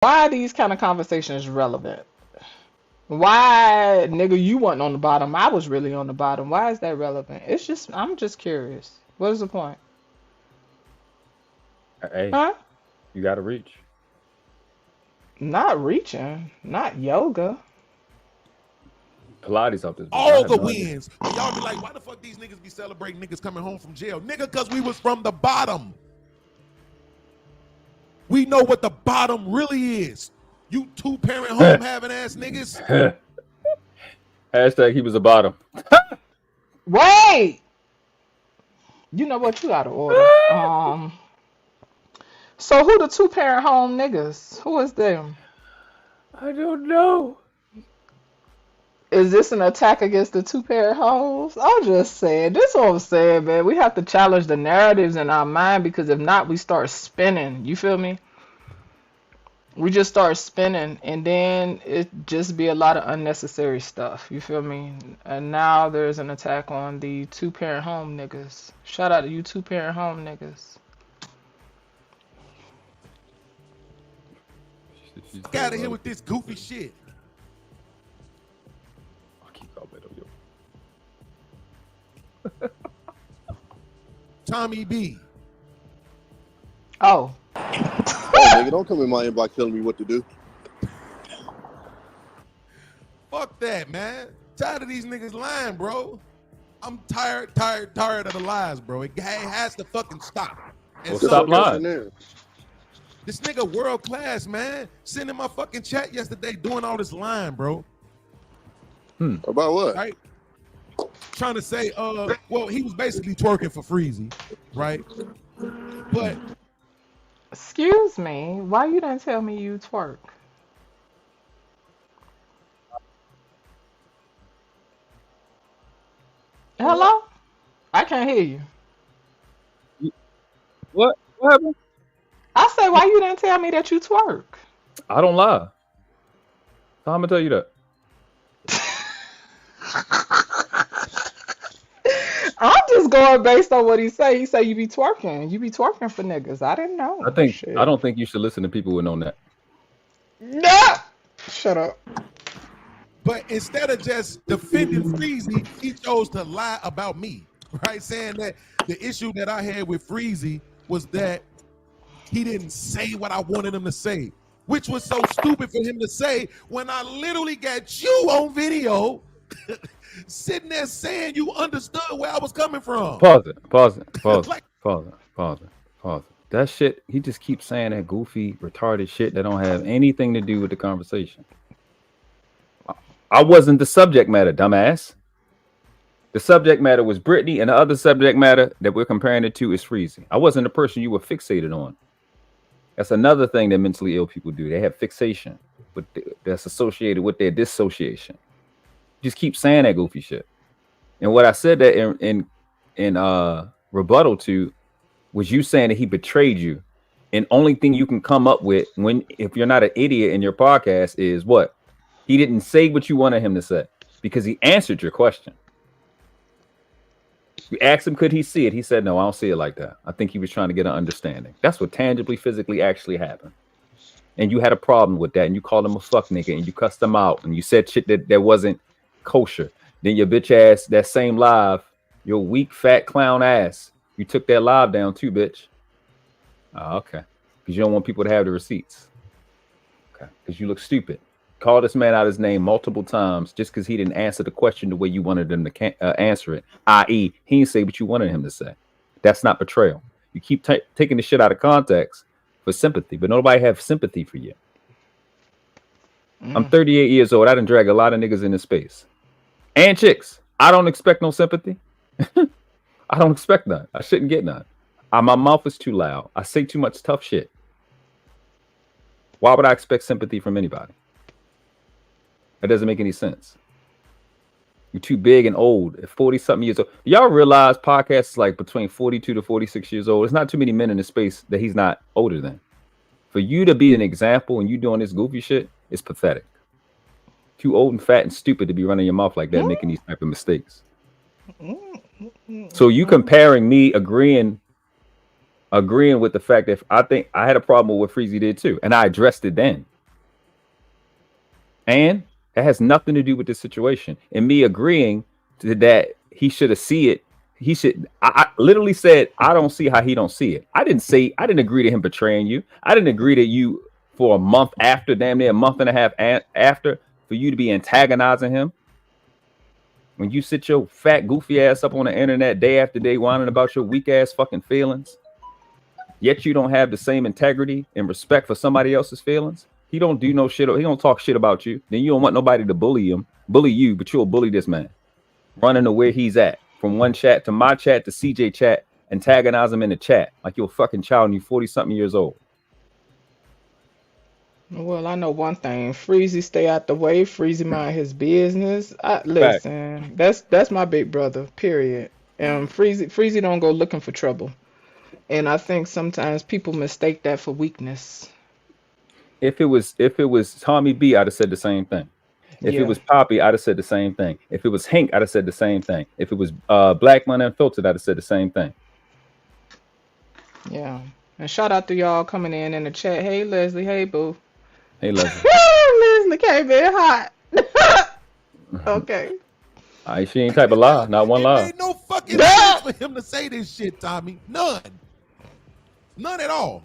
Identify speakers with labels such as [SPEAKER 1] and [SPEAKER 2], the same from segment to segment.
[SPEAKER 1] Why are these kind of conversations relevant? Why, nigga, you wasn't on the bottom? I was really on the bottom. Why is that relevant? It's just, I'm just curious. What is the point?
[SPEAKER 2] Hey,
[SPEAKER 1] Huh?
[SPEAKER 2] you gotta reach.
[SPEAKER 1] Not reaching. Not yoga.
[SPEAKER 2] Pilates off this bitch. I
[SPEAKER 3] All
[SPEAKER 2] have
[SPEAKER 3] the
[SPEAKER 2] no idea.
[SPEAKER 3] wins. And y'all be like, why the fuck these niggas be celebrating niggas coming home from jail? Nigga, because we was from the bottom. We know what the bottom really is. You two-parent home having ass niggas.
[SPEAKER 2] Hashtag he was a bottom.
[SPEAKER 1] Wait! You know what? You out of order. So who the two-parent home niggas? Who is them?
[SPEAKER 2] I don't know.
[SPEAKER 1] Is this an attack against the two-parent homes? I'm just saying. This is what I'm saying, man. We have to challenge the narratives in our mind because if not, we start spinning. You feel me? We just start spinning and then it just be a lot of unnecessary stuff. You feel me? And now there's an attack on the two-parent home niggas. Shout out to you two-parent home niggas.
[SPEAKER 3] Fuck out of here with this goofy shit.
[SPEAKER 2] I'll keep calling it
[SPEAKER 3] Tommy B.
[SPEAKER 1] Oh.
[SPEAKER 4] Oh, nigga, don't come in my inbox telling me what to do.
[SPEAKER 3] Fuck that, man. Tired of these niggas lying, bro. I'm tired of the lies, bro. It has to fucking stop. And
[SPEAKER 2] Well,
[SPEAKER 3] so,
[SPEAKER 2] stop lying.
[SPEAKER 3] this nigga world class, man. Sending my fucking chat yesterday doing all this lying, bro.
[SPEAKER 4] About what?
[SPEAKER 3] Right? Trying to say, well, he was basically twerking for Freezy, right? But
[SPEAKER 1] Excuse me. Why you didn't tell me you twerk? Hello? I can't hear you.
[SPEAKER 2] What? What happened?
[SPEAKER 1] I say, why you didn't tell me that you twerk?
[SPEAKER 2] I don't lie. So I'm gonna tell you that.
[SPEAKER 1] I'm just going based on what he say. He say you be twerking. You be twerking for niggas. I didn't know.
[SPEAKER 2] I don't think you should listen to people who know that.
[SPEAKER 1] No. Shut up.
[SPEAKER 3] But instead of just defending Freezy, he chose to lie about me, right? Saying that the issue that I had with Freezy was that he didn't say what I wanted him to say, which was so stupid for him to say when I literally got you on video sitting there saying you understood where I was coming from.
[SPEAKER 2] Pause it.
[SPEAKER 3] Like-
[SPEAKER 2] Pause it. That shit, he just keeps saying that goofy, retarded shit that don't have anything to do with the conversation. I wasn't the subject matter, dumbass. The subject matter was Britney, and the other subject matter that we're comparing it to is Freezy. I wasn't the person you were fixated on. That's another thing that mentally ill people do. They have fixation, but that's associated with their dissociation. Just keep saying that goofy shit. And what I said that in rebuttal to was you saying that he betrayed you. And only thing you can come up with if you're not an idiot in your podcast is what? He didn't say what you wanted him to say because he answered your question. You asked him, could he see it? He said, no, I don't see it like that. I think he was trying to get an understanding. That's what tangibly, physically actually happened. And you had a problem with that. And you called him a fuck nigga and you cussed him out. And you said shit that wasn't kosher. Then your bitch ass, that same live, your weak, fat clown ass, you took that live down too, bitch. Oh, okay. Because you don't want people to have the receipts. Okay. Because you look stupid. Call this man out his name multiple times just because he didn't answer the question the way you wanted him to answer it. I.e., he didn't say what you wanted him to say. That's not betrayal. You keep taking the shit out of context for sympathy, but nobody have sympathy for you. I'm 38 years old. I done drag a lot of niggas in this space. And chicks. I don't expect no sympathy. I don't expect none. I shouldn't get none. My mouth is too loud. I say too much tough shit. Why would I expect sympathy from anybody? That doesn't make any sense. You're too big and old at 40-something years old. Y'all realize podcasts is like between 42 to 46 years old. There's not too many men in this space that he's not older than. For you to be an example and you doing this goofy shit is pathetic. Too old and fat and stupid to be running your mouth like that, making these type of mistakes. So you comparing me agreeing with the fact that I think I had a problem with what Freezy did too, and I addressed it then. And that has nothing to do with this situation. And me agreeing to that he should have see it. He should. I literally said I don't see how he don't see it. I didn't agree to him betraying you. I didn't agree to you for a month after, damn near a month and a half after, for you to be antagonizing him. When you sit your fat goofy ass up on the internet day after day whining about your weak ass fucking feelings, yet you don't have the same integrity and respect for somebody else's feelings. He don't do no shit. He don't talk shit about you. Then you don't want nobody to bully you, but you'll bully this man. Running to where he's at, from one chat to my chat to CJ chat, antagonize him in the chat like you're a fucking child and you're 40-something years old.
[SPEAKER 1] Well, I know one thing. Freezy stay out the way. Freezy mind his business. Listen, that's my big brother, period. And Freezy don't go looking for trouble. And I think sometimes people mistake that for weakness.
[SPEAKER 2] If it was Tommy B, I'd have said the same thing. If
[SPEAKER 1] Yeah.
[SPEAKER 2] it was Poppy, I'd have said the same thing. If it was Hank, I'd have said the same thing. If it was Black Man Unfiltered, I'd have said the same thing.
[SPEAKER 1] Yeah. And shout out to y'all coming in the chat. Hey Leslie, hey boo.
[SPEAKER 2] Hey, Leslie.
[SPEAKER 1] Leslie came in hot. Okay.
[SPEAKER 2] She ain't type of lie. Not one
[SPEAKER 3] It
[SPEAKER 2] lie.
[SPEAKER 3] made no fucking sense for him to say this shit, Tommy. None at all.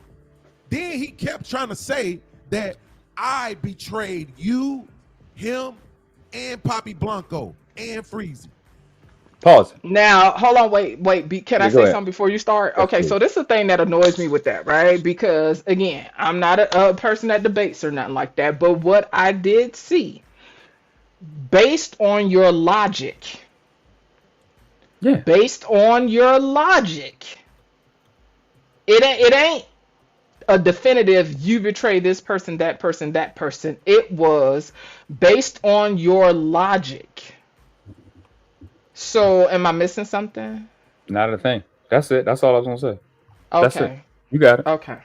[SPEAKER 3] Then he kept trying to say that I betrayed you, him, and Poppy Blanco and Freezy.
[SPEAKER 2] Pause.
[SPEAKER 1] Now, hold on, wait. Can I
[SPEAKER 2] Yeah, go
[SPEAKER 1] say
[SPEAKER 2] ahead.
[SPEAKER 1] something before you start?
[SPEAKER 2] Yes,
[SPEAKER 1] Okay,
[SPEAKER 2] please.
[SPEAKER 1] so this is the thing that annoys me with that, right? Because again, I'm not a person that debates or nothing like that, but what I did see, based on your logic,
[SPEAKER 2] Yeah.
[SPEAKER 1] it ain't a definitive you betray this person, that person, that person. It was based on your logic. So, am I missing something?
[SPEAKER 2] Not a thing. That's it. That's all I was gonna say. That's it.
[SPEAKER 1] Okay.
[SPEAKER 2] You got it.
[SPEAKER 1] Okay.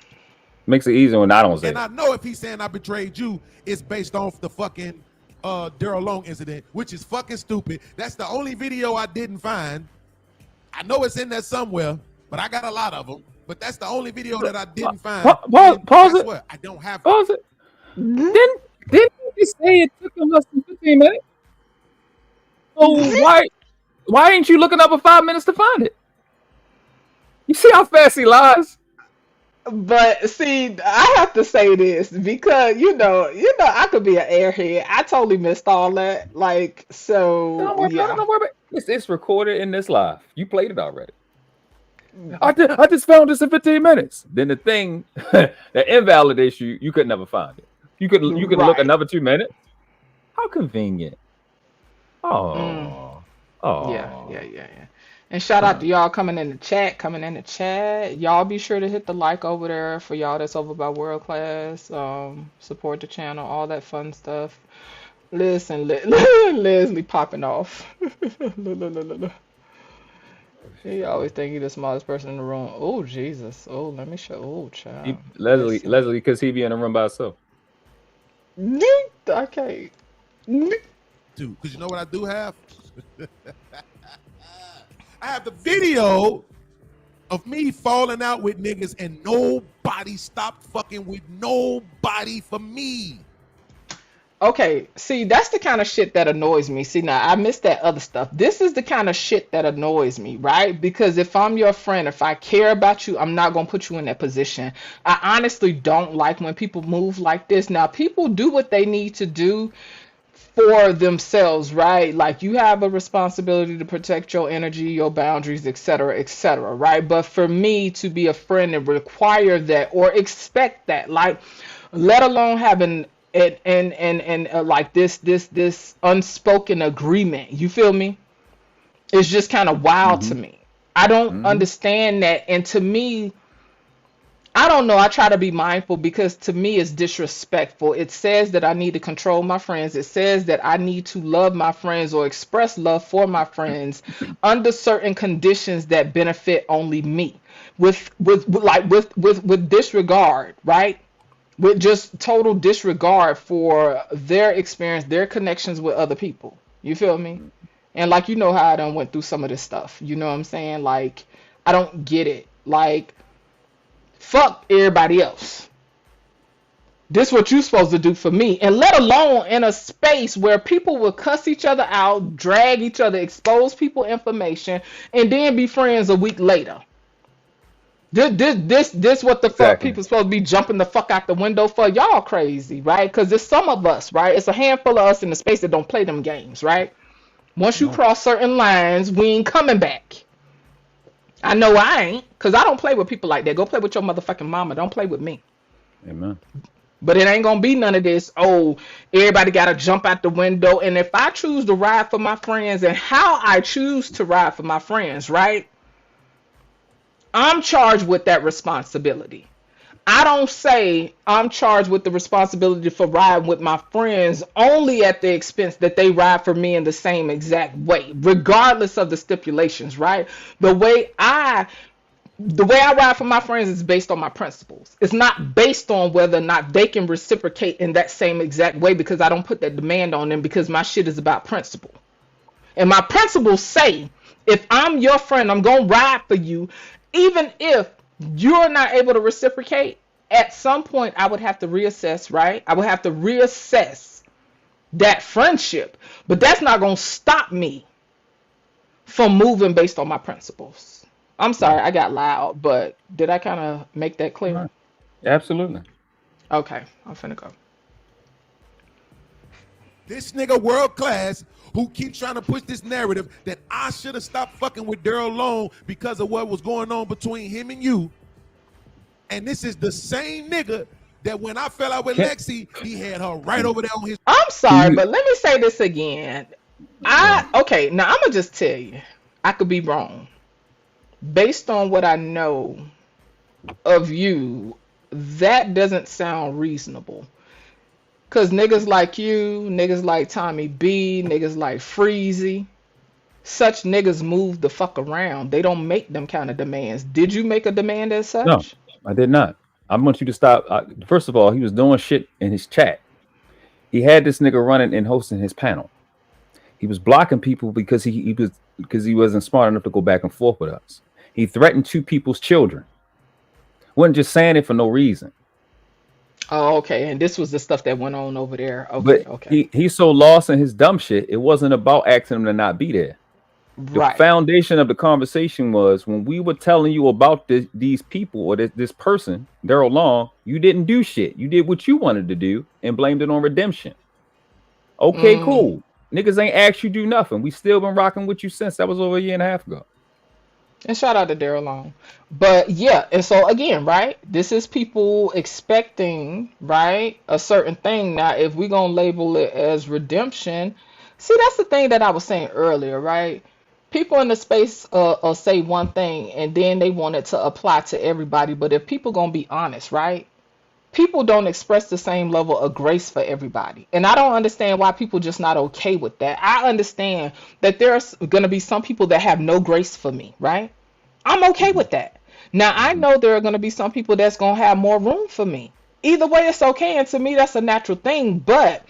[SPEAKER 2] Makes it easy when I don't say
[SPEAKER 3] And
[SPEAKER 2] it.
[SPEAKER 3] I know if he's saying I betrayed you, it's based off the fucking Daryl Long incident, which is fucking stupid. That's the only video I didn't find. I know it's in there somewhere, but I got a lot of them. But that's the only video that I didn't find.
[SPEAKER 2] Pause
[SPEAKER 3] Guess
[SPEAKER 2] it.
[SPEAKER 3] what? I don't have it.
[SPEAKER 2] Pause it. Didn't you just say it took him less than 15 minutes? So why ain't you looking up for 5 minutes to find it? You see how fast he lies?
[SPEAKER 1] But see, I have to say this because I could be an airhead. I totally missed all that. Like, so
[SPEAKER 2] Don't worry about it.
[SPEAKER 1] yeah.
[SPEAKER 2] Don't worry about it. It's recorded in this live. You played it already. I just found this in 15 minutes. Then the thing that invalidates you, you could never find it. You could look
[SPEAKER 1] Right.
[SPEAKER 2] another 2 minutes. How convenient.
[SPEAKER 1] Mm.
[SPEAKER 2] Oh.
[SPEAKER 1] Yeah. And shout out to y'all coming in the chat. Y'all be sure to hit the like over there for y'all that's over by World Class. Support the channel, all that fun stuff. Listen, Leslie popping off. Look. He always think he the smartest person in the room. Oh Jesus. Oh, let me show. Oh child.
[SPEAKER 2] Leslie, because he be in the room by himself.
[SPEAKER 1] Okay.
[SPEAKER 3] Too, because you know what I do have? I have the video of me falling out with niggas and nobody stopped fucking with nobody for me.
[SPEAKER 1] Okay, see, that's the kind of shit that annoys me. See, now I missed that other stuff. This is the kind of shit that annoys me, right? Because if I'm your friend, if I care about you, I'm not going to put you in that position. I honestly don't like when people move like this. Now, people do what they need to do for themselves, right? Like you have a responsibility to protect your energy, your boundaries, etc., right? But for me to be a friend and require that or expect that, like, let alone having it and like this unspoken agreement, you feel me? It's just kind of wild to me. I don't understand that, and to me, I don't know. I try to be mindful because to me it's disrespectful. It says that I need to control my friends. It says that I need to love my friends or express love for my friends under certain conditions that benefit only me. With disregard, right? With just total disregard for their experience, their connections with other people. You feel me? And like how I done went through some of this stuff. You know what I'm saying? Like I don't get it. Like fuck everybody else. This what you supposed to do for me, and let alone in a space where people will cuss each other out, drag each other, expose people information, and then be friends a week later. This what the fuck
[SPEAKER 2] Exactly.
[SPEAKER 1] people supposed to be jumping the fuck out the window for? Y'all crazy, right? Because it's some of us, right? It's a handful of us in the space that don't play them games, right? Once you
[SPEAKER 2] No.
[SPEAKER 1] cross certain lines, we ain't coming back. I know I ain't, because I don't play with people like that. Go play with your motherfucking mama. Don't play with me.
[SPEAKER 2] Amen.
[SPEAKER 1] But it ain't gonna be none of this. Oh, everybody gotta jump out the window. And if I choose to ride for my friends and how I choose to ride for my friends, right? I'm charged with that responsibility. I don't say I'm charged with the responsibility for riding with my friends only at the expense that they ride for me in the same exact way, regardless of the stipulations, right? The way I ride for my friends is based on my principles. It's not based on whether or not they can reciprocate in that same exact way, because I don't put that demand on them, because my shit is about principle. And my principles say, if I'm your friend, I'm going to ride for you. Even if you're not able to reciprocate, at some point I would have to reassess, right? I would have to reassess that friendship. But that's not going to stop me from moving based on my principles. I'm sorry, I got loud, but did I kind of make that clear?
[SPEAKER 2] Right. Absolutely.
[SPEAKER 1] Okay, I'm finna go.
[SPEAKER 3] This nigga world class who keeps trying to push this narrative that I should have stopped fucking with Daryl Long because of what was going on between him and you. And this is the same nigga that when I fell out with Lexi, he had her right over there on his.
[SPEAKER 1] I'm sorry,
[SPEAKER 2] You-
[SPEAKER 1] but let me say this again. Okay, now I'm gonna just tell you, I could be wrong. Based on what I know of you, that doesn't sound reasonable. Cause niggas like you, niggas like Tommy B, niggas like Freezy, such niggas move the fuck around. They don't make them kind of demands. Did you make a demand as
[SPEAKER 2] No,
[SPEAKER 1] such?
[SPEAKER 2] I did not. I want you to stop. First of all, he was doing shit in his chat. He had this nigga running and hosting his panel. He was blocking people because he wasn't smart enough to go back and forth with us. He threatened two people's children. Wasn't just saying it for no reason.
[SPEAKER 1] Oh, okay. And this was the stuff that went on over there. Okay,
[SPEAKER 2] But
[SPEAKER 1] okay.
[SPEAKER 2] he's so lost in his dumb shit. It wasn't about asking him to not be there. The
[SPEAKER 1] Right.
[SPEAKER 2] foundation of the conversation was when we were telling you about these people or this person, Daryl Long, you didn't do shit. You did what you wanted to do and blamed it on redemption. Okay, cool. Niggas ain't asked you do nothing. We still been rocking with you since. That was over a year and a half ago.
[SPEAKER 1] And shout out to Daryl Long. But yeah, and so again, right? This is people expecting, right, a certain thing. Now, if we're gonna label it as redemption, see, that's the thing that I was saying earlier, right? People in the space say one thing and then they want it to apply to everybody. But if people gonna be honest, right? People don't express the same level of grace for everybody. And I don't understand why people just not okay with that. I understand that there's going to be some people that have no grace for me, right? I'm okay with that. Now, I know there are going to be some people that's going to have more room for me. Either way, it's okay. And to me, that's a natural thing. But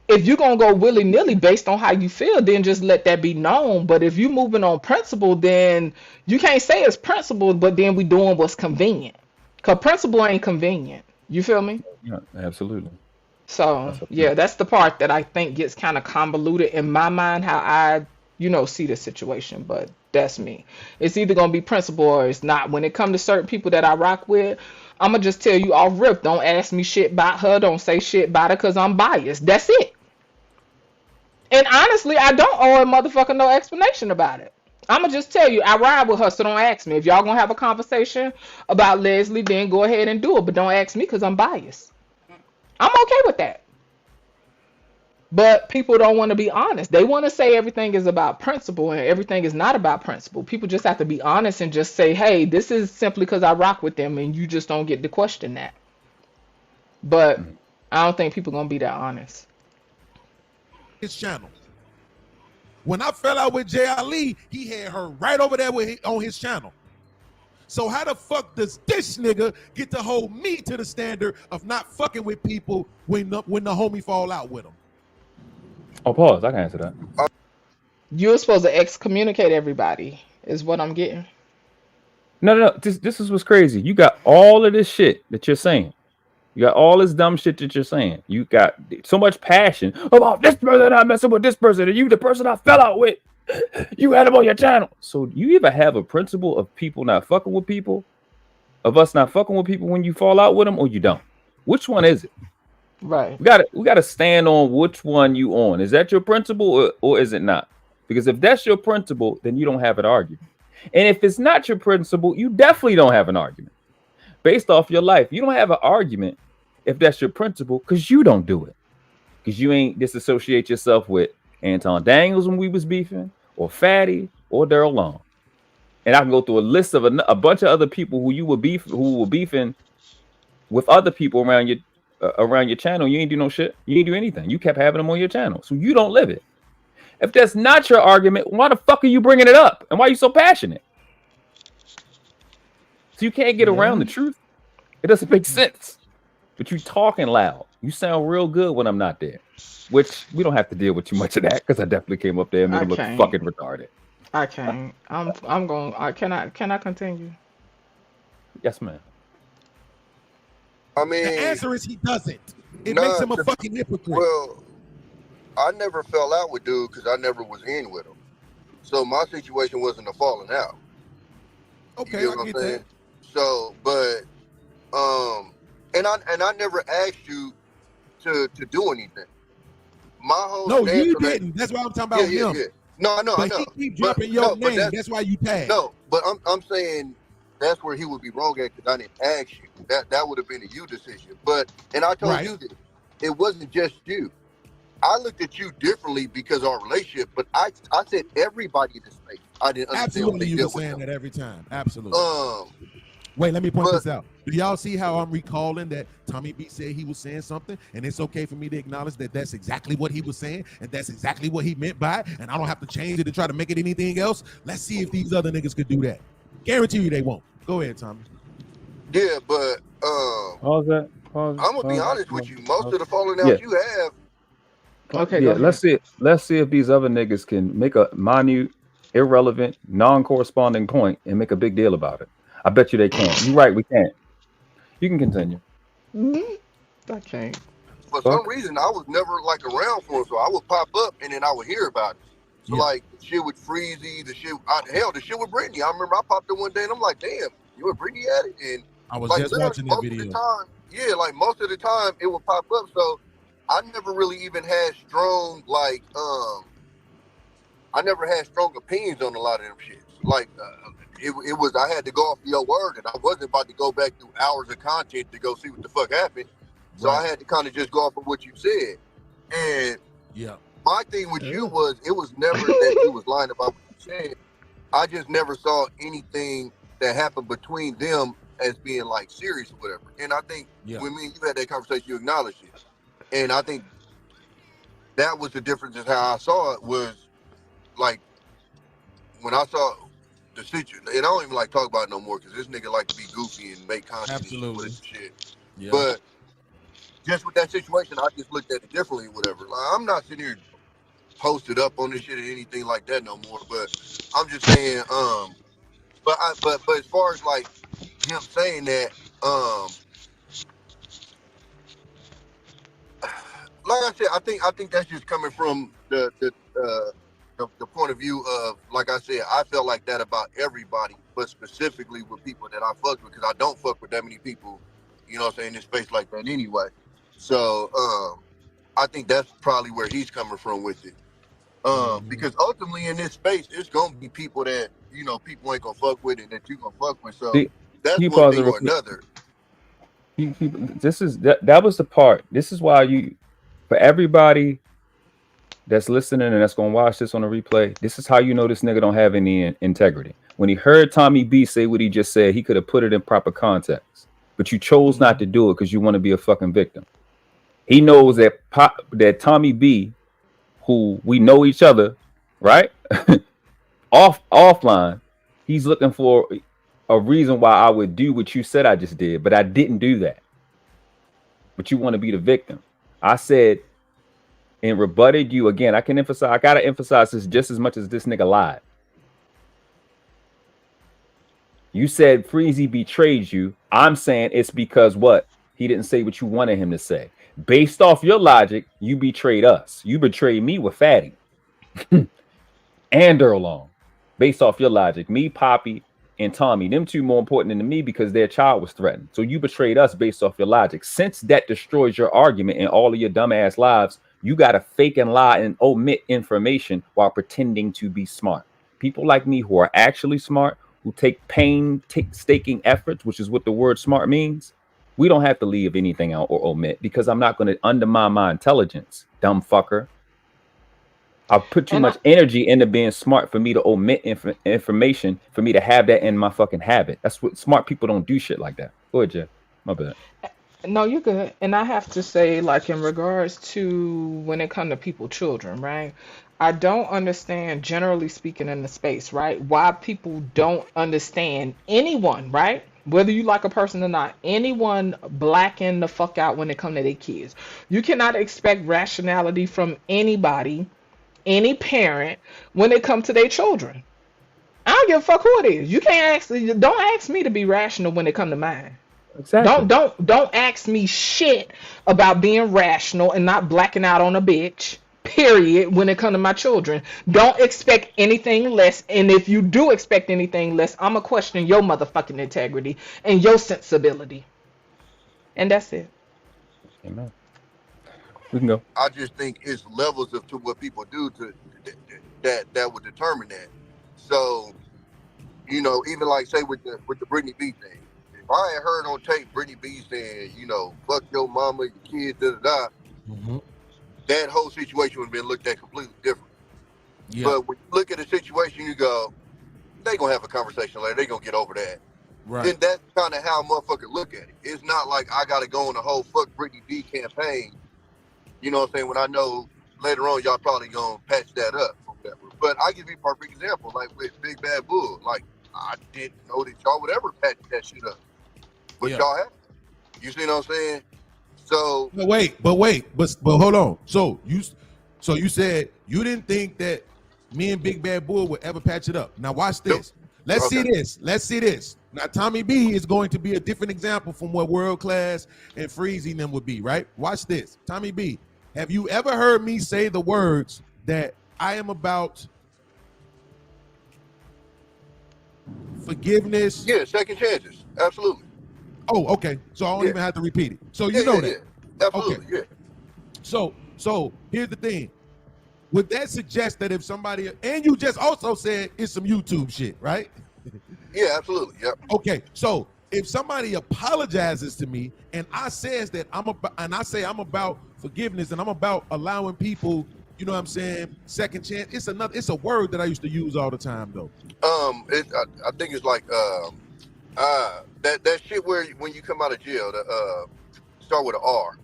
[SPEAKER 1] if you're going to go willy-nilly based on how you feel, then just let that be known. But if you're moving on principle, then you can't say it's principle, but then we doing what's convenient. Because principle ain't convenient. You feel me?
[SPEAKER 2] Yeah, absolutely.
[SPEAKER 1] So yeah, that's the part that I think gets kind of convoluted in my mind, how I, see the situation. But that's me. It's either gonna be principle or it's not. When it comes to certain people that I rock with, I'ma just tell you off rip. Don't ask me shit about her. Don't say shit about her because I'm biased. That's it. And honestly, I don't owe a motherfucker no explanation about it. I'ma just tell you, I ride with her, so don't ask me. If y'all gonna have a conversation about Leslie, then go ahead and do it. But don't ask me because I'm biased. I'm okay with that. But people don't want to be honest. They want to say everything is about principle and everything is not about principle. People just have to be honest and just say, hey, this is simply because I rock with them, and you just don't get to question that. But I don't think people are going to be that honest.
[SPEAKER 3] His channel. When I fell out with Jay Ali, he had her right over there on his channel. So how the fuck does this nigga get to hold me to the standard of not fucking with people when the homie fall out with him?
[SPEAKER 2] Oh, pause. I can answer that.
[SPEAKER 1] You're supposed to excommunicate everybody, is what I'm getting.
[SPEAKER 2] No. This is what's crazy. You got all of this shit that you're saying. You got all this dumb shit that you're saying. You got so much passion about this person. I'm messing with this person, and you, the person I fell out with, you had him on your channel. So you either have a principle of people not fucking with people, of us not fucking with people when you fall out with them, or you don't. Which one is it?
[SPEAKER 1] Right.
[SPEAKER 2] We gotta stand on which one you on. Is that your principle or is it not? Because if that's your principle, then you don't have an argument. And if it's not your principle, you definitely don't have an argument. Based off your life, you don't have an argument if that's your principle, because you don't do it. Because you ain't disassociate yourself with Anton Daniels when we was beefing, or Fatty, or Daryl Long. And I can go through a list of a bunch of other people who were beefing with other people around your channel. You ain't do no shit. You ain't do anything. You kept having them on your channel, so you don't live it. If that's not your argument, why the fuck are you bringing it up? And why are you so passionate? So you can't get around the truth. It doesn't make sense. But you talking loud. You sound real good when I'm not there. Which we don't have to deal with too much of that, because I definitely came up there and made him look fucking retarded.
[SPEAKER 1] I can't. I'm going. Can I continue?
[SPEAKER 2] Yes, man.
[SPEAKER 4] I mean,
[SPEAKER 3] The answer is he doesn't. It makes him a fucking hypocrite.
[SPEAKER 4] well, I never fell out with dude because I never was in with him. So my situation wasn't a falling out.
[SPEAKER 3] Okay,
[SPEAKER 4] You get what I'm saying? So, but and I never asked you to do anything. My whole
[SPEAKER 3] No,
[SPEAKER 4] stance
[SPEAKER 3] you
[SPEAKER 4] on that-
[SPEAKER 3] didn't. That's why I'm talking about him.
[SPEAKER 4] Yeah. No, I know.
[SPEAKER 3] But he keep dropping your name. That's why you tagged.
[SPEAKER 4] No, but I'm saying that's where he would be wrong at, because I didn't ask you. That would have been a you decision. But and I told you that it wasn't just you. I looked at you differently because of our relationship, but I said everybody in this space. I didn't understand
[SPEAKER 3] Absolutely,
[SPEAKER 4] what they
[SPEAKER 3] you were
[SPEAKER 4] dealt with
[SPEAKER 3] saying
[SPEAKER 4] them.
[SPEAKER 3] that every time. Absolutely.
[SPEAKER 4] Um,
[SPEAKER 3] Wait, let me point this out. Do y'all see how I'm recalling that Tommy B said he was saying something, and it's okay for me to acknowledge that that's exactly what he was saying, and that's exactly what he meant by it, and I don't have to change it to try to make it anything else? Let's see if these other niggas could do that. Guarantee you they won't. Go ahead, Tommy.
[SPEAKER 4] yeah, but
[SPEAKER 2] Pause that.
[SPEAKER 4] I'm gonna be honest with you. Most of the falling out you have.
[SPEAKER 1] Okay,
[SPEAKER 2] yeah.
[SPEAKER 1] go
[SPEAKER 2] Let's see if these other niggas can make a minute, irrelevant, non-corresponding point and make a big deal about it. I bet you they can't. You're right. We can't. You can continue.
[SPEAKER 1] I can't.
[SPEAKER 4] For some reason, I was never like around for him, so I would pop up and then I would hear about it. So like the shit with Freezy, the shit with Brittany. I remember I popped up one day and I'm like, damn, you and Brittany at it? And
[SPEAKER 3] I was
[SPEAKER 4] like,
[SPEAKER 3] just watching that video.
[SPEAKER 4] Most of the time it would pop up. So I never really even had strong I never had strong opinions on a lot of them shit. Like it was I had to go off your word, and I wasn't about to go back through hours of content to go see what the fuck happened. So I had to kind of just go off of what you said. And my thing with you was it was never that you was lying about what you said. I just never saw anything that happened between them as being like serious or whatever. And I think when me and you had that conversation, you acknowledged it. And I think that was the difference in how I saw it, was like when I saw the situation, and I don't even like talk about it no more because this nigga like to be goofy and make content and shit. Yeah. But just with that situation, I just looked at it differently, whatever. Like, I'm not sitting here posted up on this shit or anything like that no more. But I'm just saying, but as far as like him saying that, like I said, I think that's just coming from the point of view of, like I said, I felt like that about everybody, but specifically with people that I fuck with, because I don't fuck with that many people, you know what I'm saying, in space like that anyway. So I think that's probably where he's coming from with it. Because ultimately in this space, it's gonna be people that, you know, people ain't gonna fuck with and that you gonna fuck with. So that's one thing or another.
[SPEAKER 2] That was the part. This is why for everybody that's listening and that's gonna watch this on the replay, this is how you know this nigga don't have any integrity. When he heard Tommy B say what he just said, he could have put it in proper context, but you chose not to do it because you want to be a fucking victim. He knows that Tommy B, who we know each other, right? offline, he's looking for a reason why I would do what you said I just did, but I didn't do that. But you want to be the victim. I said and rebutted you again. I gotta emphasize this just as much as this nigga lied. You said Freezy betrayed you. I'm saying it's because what? He didn't say what you wanted him to say. Based off your logic, you betrayed us. You betrayed me with Fatty and Earl Long. Based off your logic, me, Poppy, and Tommy, them two more important than me because their child was threatened. So you betrayed us based off your logic. Since that destroys your argument and all of your dumbass lives, you got to fake and lie and omit information while pretending to be smart. People like me who are actually smart, who take painstaking efforts, which is what the word smart means, we don't have to leave anything out or omit because I'm not going to undermine my intelligence, dumb fucker. I'll put too much energy into being smart for me to omit information, for me to have that in my fucking habit. That's what smart people don't do shit like that. Go ahead, Jeff. My bad.
[SPEAKER 1] No, you're good. And I have to say, like, in regards to when it comes to people, children, right? I don't understand, generally speaking, in the space, right? Why people don't understand anyone, right? Whether you like a person or not, anyone blacking the fuck out when it comes to their kids. You cannot expect rationality from anybody, any parent, when it comes to their children. I don't give a fuck who it is. You can't don't ask me to be rational when it comes to mine.
[SPEAKER 2] Exactly.
[SPEAKER 1] Don't ask me shit about being rational and not blacking out on a bitch. Period. When it comes to my children, don't expect anything less. And if you do expect anything less, I'ma question your motherfucking integrity and your sensibility. And that's it.
[SPEAKER 2] Amen. We can go.
[SPEAKER 4] I just think it's levels to what people do to that would determine that. So, you know, even like say with the Brittany B thing, if I had heard on tape Brittany B saying, you know, fuck your mama, your kids, that whole situation would have been looked at completely different. Yeah. But when you look at the situation, you go, they gonna have a conversation later. They gonna get over that. Right. Then that's kind of how motherfuckers look at it. It's not like I gotta go on the whole fuck Brittany B campaign. You know what I'm saying? When I know later on y'all probably gonna patch that up or whatever. But I give you a perfect example, like with Big Bad Bull. Like I didn't know that y'all would ever patch that shit up, but y'all have. You see what I'm saying? So
[SPEAKER 3] but hold on. So you said you didn't think that me and Big Bad Bull would ever patch it up. Now watch this. Let's see this. Now Tommy B is going to be a different example from what World Class and Freezy and them would be, right? Watch this. Tommy B, have you ever heard me say the words that I am about forgiveness?
[SPEAKER 4] Yeah, second chances. Absolutely.
[SPEAKER 3] Oh, okay. So I don't even have to repeat it. So you know that.
[SPEAKER 4] Yeah. Absolutely. Okay. Yeah.
[SPEAKER 3] So here's the thing. Would that suggest that if somebody, and you just also said it's some YouTube shit, right?
[SPEAKER 4] Yeah, absolutely. Yep.
[SPEAKER 3] Okay. So if somebody apologizes to me and I says that I'm about forgiveness and I'm about allowing people, you know what I'm saying, second chance. It's a word that I used to use all the time though.
[SPEAKER 4] I think it's like that shit where when you come out of jail, start with an R.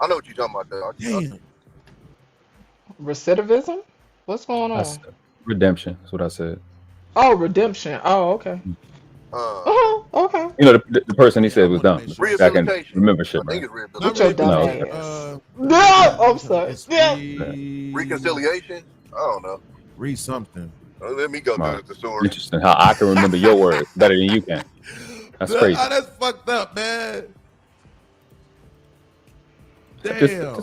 [SPEAKER 4] I know what you're talking about, dog.
[SPEAKER 3] Damn.
[SPEAKER 1] Recidivism? What's going on?
[SPEAKER 2] That's redemption. That's what I said.
[SPEAKER 1] Oh, redemption. Oh, okay. Okay.
[SPEAKER 2] You know, the person he said was dumb. I can remember shit,
[SPEAKER 4] I think
[SPEAKER 2] right?
[SPEAKER 4] it's
[SPEAKER 1] What's your
[SPEAKER 4] rehabilitation.
[SPEAKER 1] dumb ass? No, I'm sorry.
[SPEAKER 4] Reconciliation? I don't know.
[SPEAKER 3] Read something.
[SPEAKER 4] Let me go through the thesaurus.
[SPEAKER 2] Interesting how I can remember your words better than you can. That's crazy.
[SPEAKER 3] That's fucked up, man. Damn.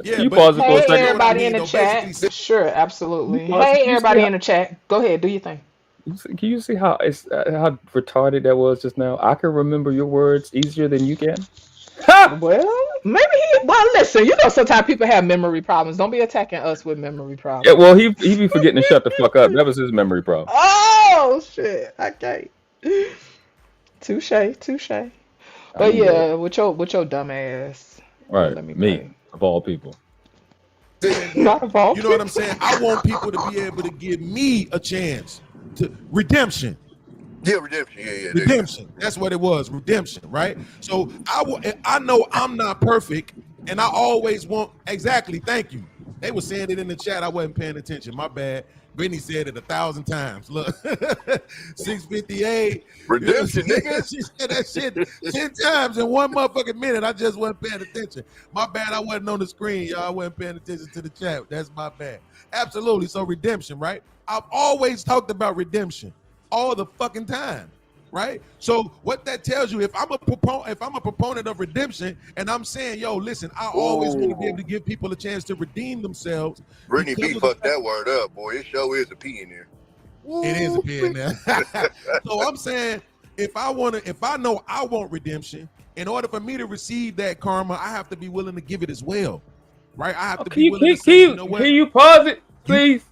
[SPEAKER 2] Can you pause it for a second?
[SPEAKER 1] Hey, everybody in the chat. Sure, absolutely. Hey, everybody in the chat. Go ahead, do your thing.
[SPEAKER 2] Can you see how how retarded that was just now? I can remember your words easier than you can.
[SPEAKER 1] Well, maybe listen, you know sometimes people have memory problems. Don't be attacking us with memory problems.
[SPEAKER 2] Yeah, well, he be forgetting to shut the fuck up. That was his memory problem.
[SPEAKER 1] Oh shit. Okay. Touche. But yeah, with your dumb ass.
[SPEAKER 2] Right. Me, of all people.
[SPEAKER 1] Not of all.
[SPEAKER 3] You know what I'm saying? I want people to be able to give me a chance to redemption.
[SPEAKER 4] Yeah, redemption. Yeah.
[SPEAKER 3] Redemption. That's what it was. Redemption, right? So I know I'm not perfect, and I always want exactly. Thank you. They were saying it in the chat. I wasn't paying attention. My bad. Brittany said it 1,000 times. Look, 658.
[SPEAKER 4] Redemption, nigga.
[SPEAKER 3] She said that shit 10 times in one motherfucking minute. I just wasn't paying attention. My bad. I wasn't on the screen, y'all. I wasn't paying attention to the chat. That's my bad. Absolutely. So redemption, right? I've always talked about redemption all the fucking time. right? So what that tells you, if I'm a proponent of redemption, and I'm saying, yo, listen, I always want to be able to give people a chance to redeem themselves.
[SPEAKER 4] Brittany B fucked that word up, boy. It sure is a P in there.
[SPEAKER 3] It is a P in there. So I'm saying, if I know I want redemption, in order for me to receive that karma, I have to be willing to give it as well, right? I have to be willing to say, you know what?
[SPEAKER 2] Can you pause it, please?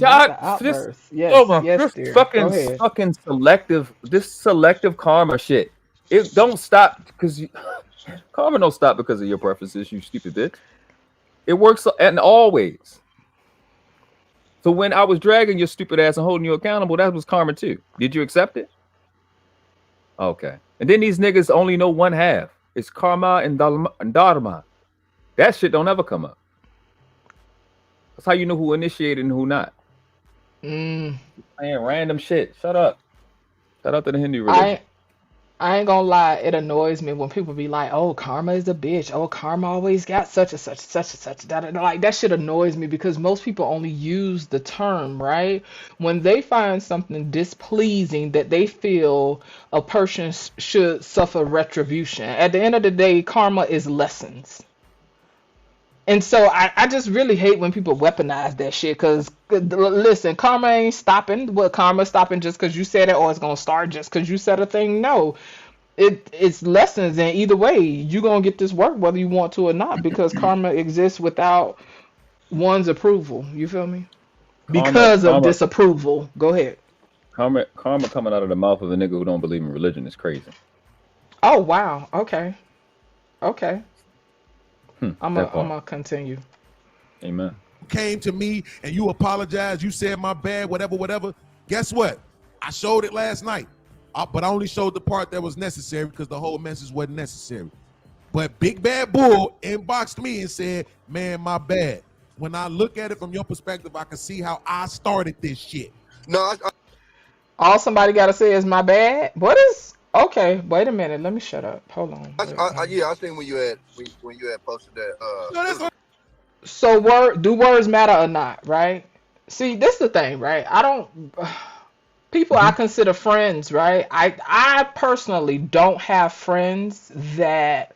[SPEAKER 1] Outburst. Yes, yes, dear.
[SPEAKER 2] Fucking selective. This selective karma shit. It don't stop because karma don't stop because of your preferences. You stupid bitch. It works and always. So when I was dragging your stupid ass and holding you accountable, that was karma too. Did you accept it? Okay. And then these niggas only know one half. It's karma and dharma. That shit don't ever come up. That's how you know who initiated and who not. Man, random shit. Shut up. Shout out to the Hindu religion.
[SPEAKER 1] I ain't gonna lie, it annoys me when people be like, "Oh, karma is a bitch. Oh, karma always got such and such, such and such." Like that shit annoys me because most people only use the term, right? When they find something displeasing that they feel a person should suffer retribution. At the end of the day, karma is lessons. And so I just really hate when people weaponize that shit because, listen, karma ain't stopping. Well, karma stopping just because you said it or it's going to start just because you said a thing. No, it's lessons. And either way, you're going to get this work whether you want to or not because karma exists without one's approval. You feel me? Because of disapproval. Go ahead.
[SPEAKER 2] Karma coming out of the mouth of a nigga who don't believe in religion is crazy.
[SPEAKER 1] Oh, wow. Okay. I'm gonna continue.
[SPEAKER 2] Amen.
[SPEAKER 3] Came to me and you apologized. You said my bad, whatever. Guess what? I showed it last night, but I only showed the part that was necessary because the whole message wasn't necessary. But Big Bad Bull inboxed me and said, "Man, my bad." When I look at it from your perspective, I can see how I started this shit.
[SPEAKER 4] No,
[SPEAKER 1] all somebody gotta say is my bad. What is? Okay, wait a minute. Let me shut up. Hold on.
[SPEAKER 4] I seen when you had posted that.
[SPEAKER 1] So do words matter or not? Right? See, this is the thing, right? People I consider friends, right? I personally don't have friends that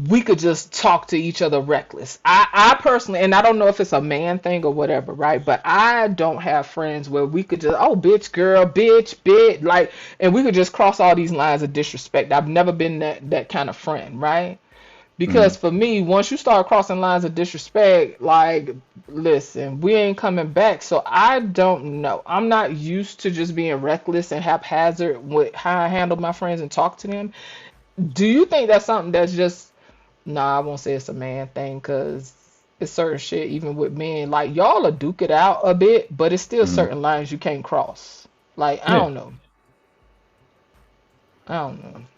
[SPEAKER 1] we could just talk to each other reckless. I personally, and I don't know if it's a man thing or whatever, right? But I don't have friends where we could just, oh, bitch, girl, bitch, like, and we could just cross all these lines of disrespect. I've never been that kind of friend, right? Because for me, once you start crossing lines of disrespect, like, listen, we ain't coming back. So I don't know. I'm not used to just being reckless and haphazard with how I handle my friends and talk to them. Do you think that's something that's just, I won't say it's a man thing because it's certain shit, even with men, like y'all will duke it out a bit, but it's still certain lines you can't cross. Like, I don't know.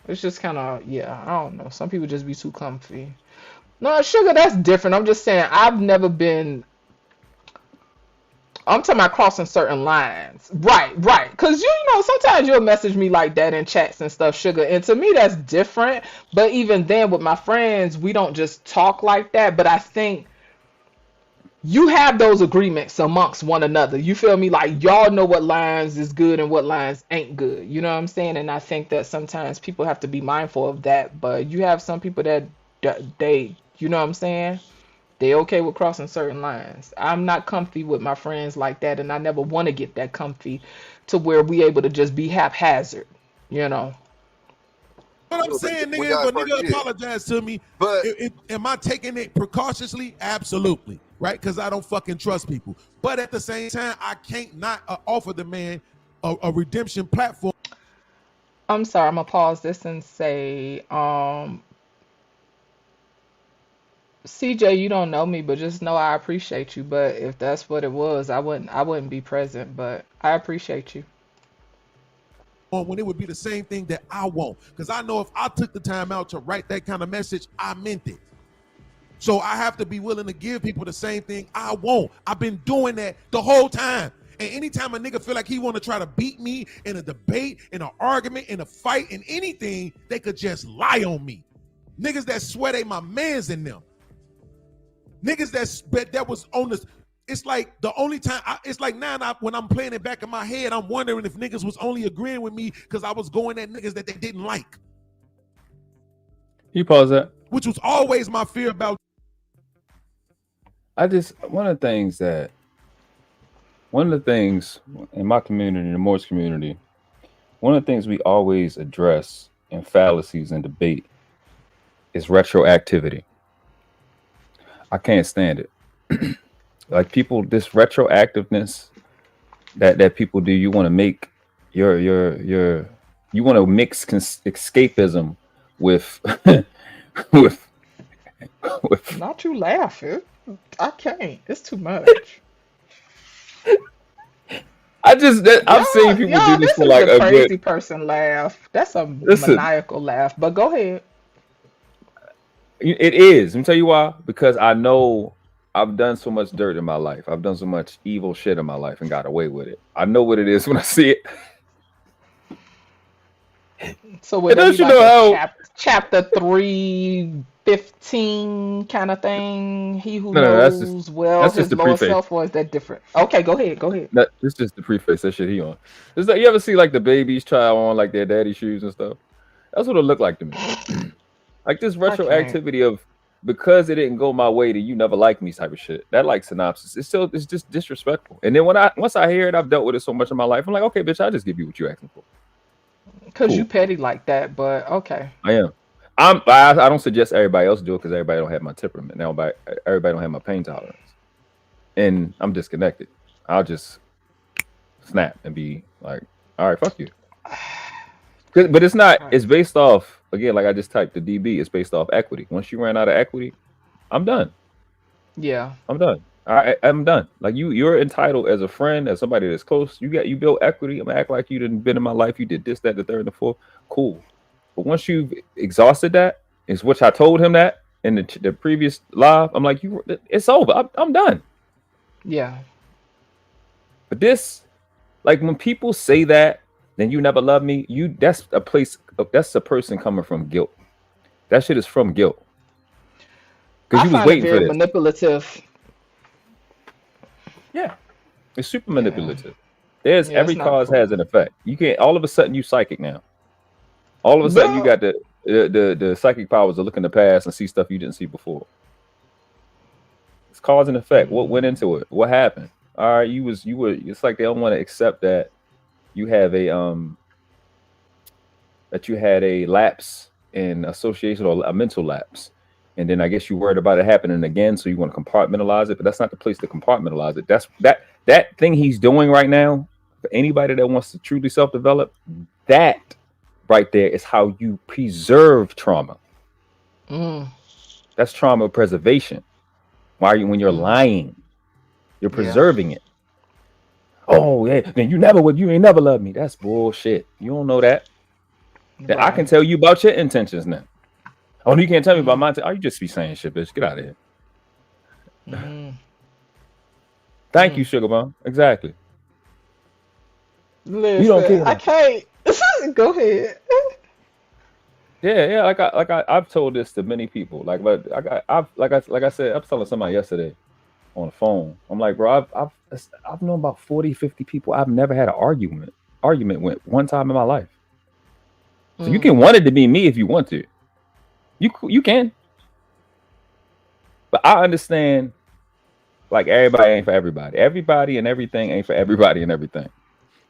[SPEAKER 1] It's just kind of, I don't know. Some people just be too comfy. No, sugar, that's different. I'm just saying, I'm talking about crossing certain lines. Right. Because, sometimes you'll message me like that in chats and stuff, sugar. And to me, that's different. But even then, with my friends, we don't just talk like that. But I think you have those agreements amongst one another. You feel me? Like, y'all know what lines is good and what lines ain't good. You know what I'm saying? And I think that sometimes people have to be mindful of that. But you have some people that they, you know what I'm saying? They okay with crossing certain lines. I'm not comfy with my friends like that, and I never want to get that comfy to where we able to just be haphazard, What
[SPEAKER 3] I'm saying, nigga, if a nigga apologize to me, but am I taking it precautiously? Absolutely, right? Because I don't fucking trust people. But at the same time, I can't not offer the man a redemption platform.
[SPEAKER 1] I'm sorry, I'm gonna pause this and say, CJ, you don't know me, but just know I appreciate you. But if that's what it was, I wouldn't be present. But I appreciate you.
[SPEAKER 3] When it would be the same thing that I want, because I know if I took the time out to write that kind of message, I meant it. So I have to be willing to give people the same thing I want. I've been doing that the whole time. And anytime a nigga feel like he want to try to beat me in a debate, in an argument, in a fight, in anything, they could just lie on me. Niggas that swear they my mans in them. Niggas that was on this it's like the only time it's like now when I'm playing it back in my head, I'm wondering if niggas was only agreeing with me because I was going at niggas that they didn't like.
[SPEAKER 2] You pause that.
[SPEAKER 3] Which was always my fear about.
[SPEAKER 2] One of the things in my community, the Morse community, one of the things we always address in fallacies and debate is retroactivity. I can't stand it. Like people, this retroactiveness that people do, you want to make you want to mix escapism with with
[SPEAKER 1] Not you laughing. I can't. It's too much.
[SPEAKER 2] I've seen people do this for like
[SPEAKER 1] a crazy person laugh. That's a maniacal laugh. But go ahead.
[SPEAKER 2] It is. Let me tell you why. Because I know I've done so much dirt in my life. I've done so much evil shit in my life and got away with it. I know what it is when I see it.
[SPEAKER 1] So would it be like chapter 3:15 kind of thing? He who knows his lower self, or is that different? Okay, go ahead.
[SPEAKER 2] It's just the preface. That shit he on. It's like, you ever see like the babies try on like their daddy shoes and stuff? That's what it looked like to me. Like this retroactivity of because it didn't go my way that you never liked me type of shit. That like synopsis. It's just disrespectful. And then once I hear it, I've dealt with it so much in my life. I'm like, okay, bitch, I'll just give you what you're asking for.
[SPEAKER 1] Because you petty like that, but okay.
[SPEAKER 2] I am. I don't suggest everybody else do it because everybody don't have my temperament. Everybody don't have my pain tolerance. And I'm disconnected. I'll just snap and be like, all right, fuck you. But it's not, it's based off, again, like I just typed the DB, it's based off equity. Once you ran out of equity, I'm done.
[SPEAKER 1] Yeah.
[SPEAKER 2] I'm done. I'm done. Like you're entitled as a friend, as somebody that's close. You built equity. I'm gonna act like you didn't been in my life. You did this, that, the third, and the fourth. Cool. But once you've exhausted that, is which I told him that in the previous live. I'm like, it's over. I'm done.
[SPEAKER 1] Yeah.
[SPEAKER 2] But this, like when people say that, then you never love me. That's a person coming from guilt. That shit is from guilt. Because you was waiting for this.
[SPEAKER 1] Manipulative.
[SPEAKER 2] Yeah, it's super manipulative. Every cause has an effect. You can't all of a sudden you psychic now. All of a sudden you got the psychic powers to look in the past and see stuff you didn't see before. It's cause and effect. What went into it? What happened? All right, you were. It's like they don't want to accept that you have a lapse in association or a mental lapse. And then I guess you worried about it happening again, so you want to compartmentalize it, but that's not the place to compartmentalize it. That's that thing he's doing right now. For anybody that wants to truly self-develop, that right there is how you preserve trauma. That's trauma preservation. When you're lying, you're preserving it. Oh yeah, then you ain't never loved me. That's bullshit. You don't know that. Right. I can tell you about your intentions now. Oh, you can't tell me about mine. Oh, you just be saying shit, bitch. Get out of here. Thank you, Sugar Bomb. Exactly.
[SPEAKER 1] Listen, you don't care. I can't. Go ahead.
[SPEAKER 2] Yeah. I've told this to many people. Like I said, I was telling somebody yesterday on the phone. I'm like, bro, I've known about 40, 50 people. I've never had an argument with one time in my life. So you can want it to be me if you want to. You can. But I understand, like, everybody ain't for everybody. Everybody and everything ain't for everybody and everything.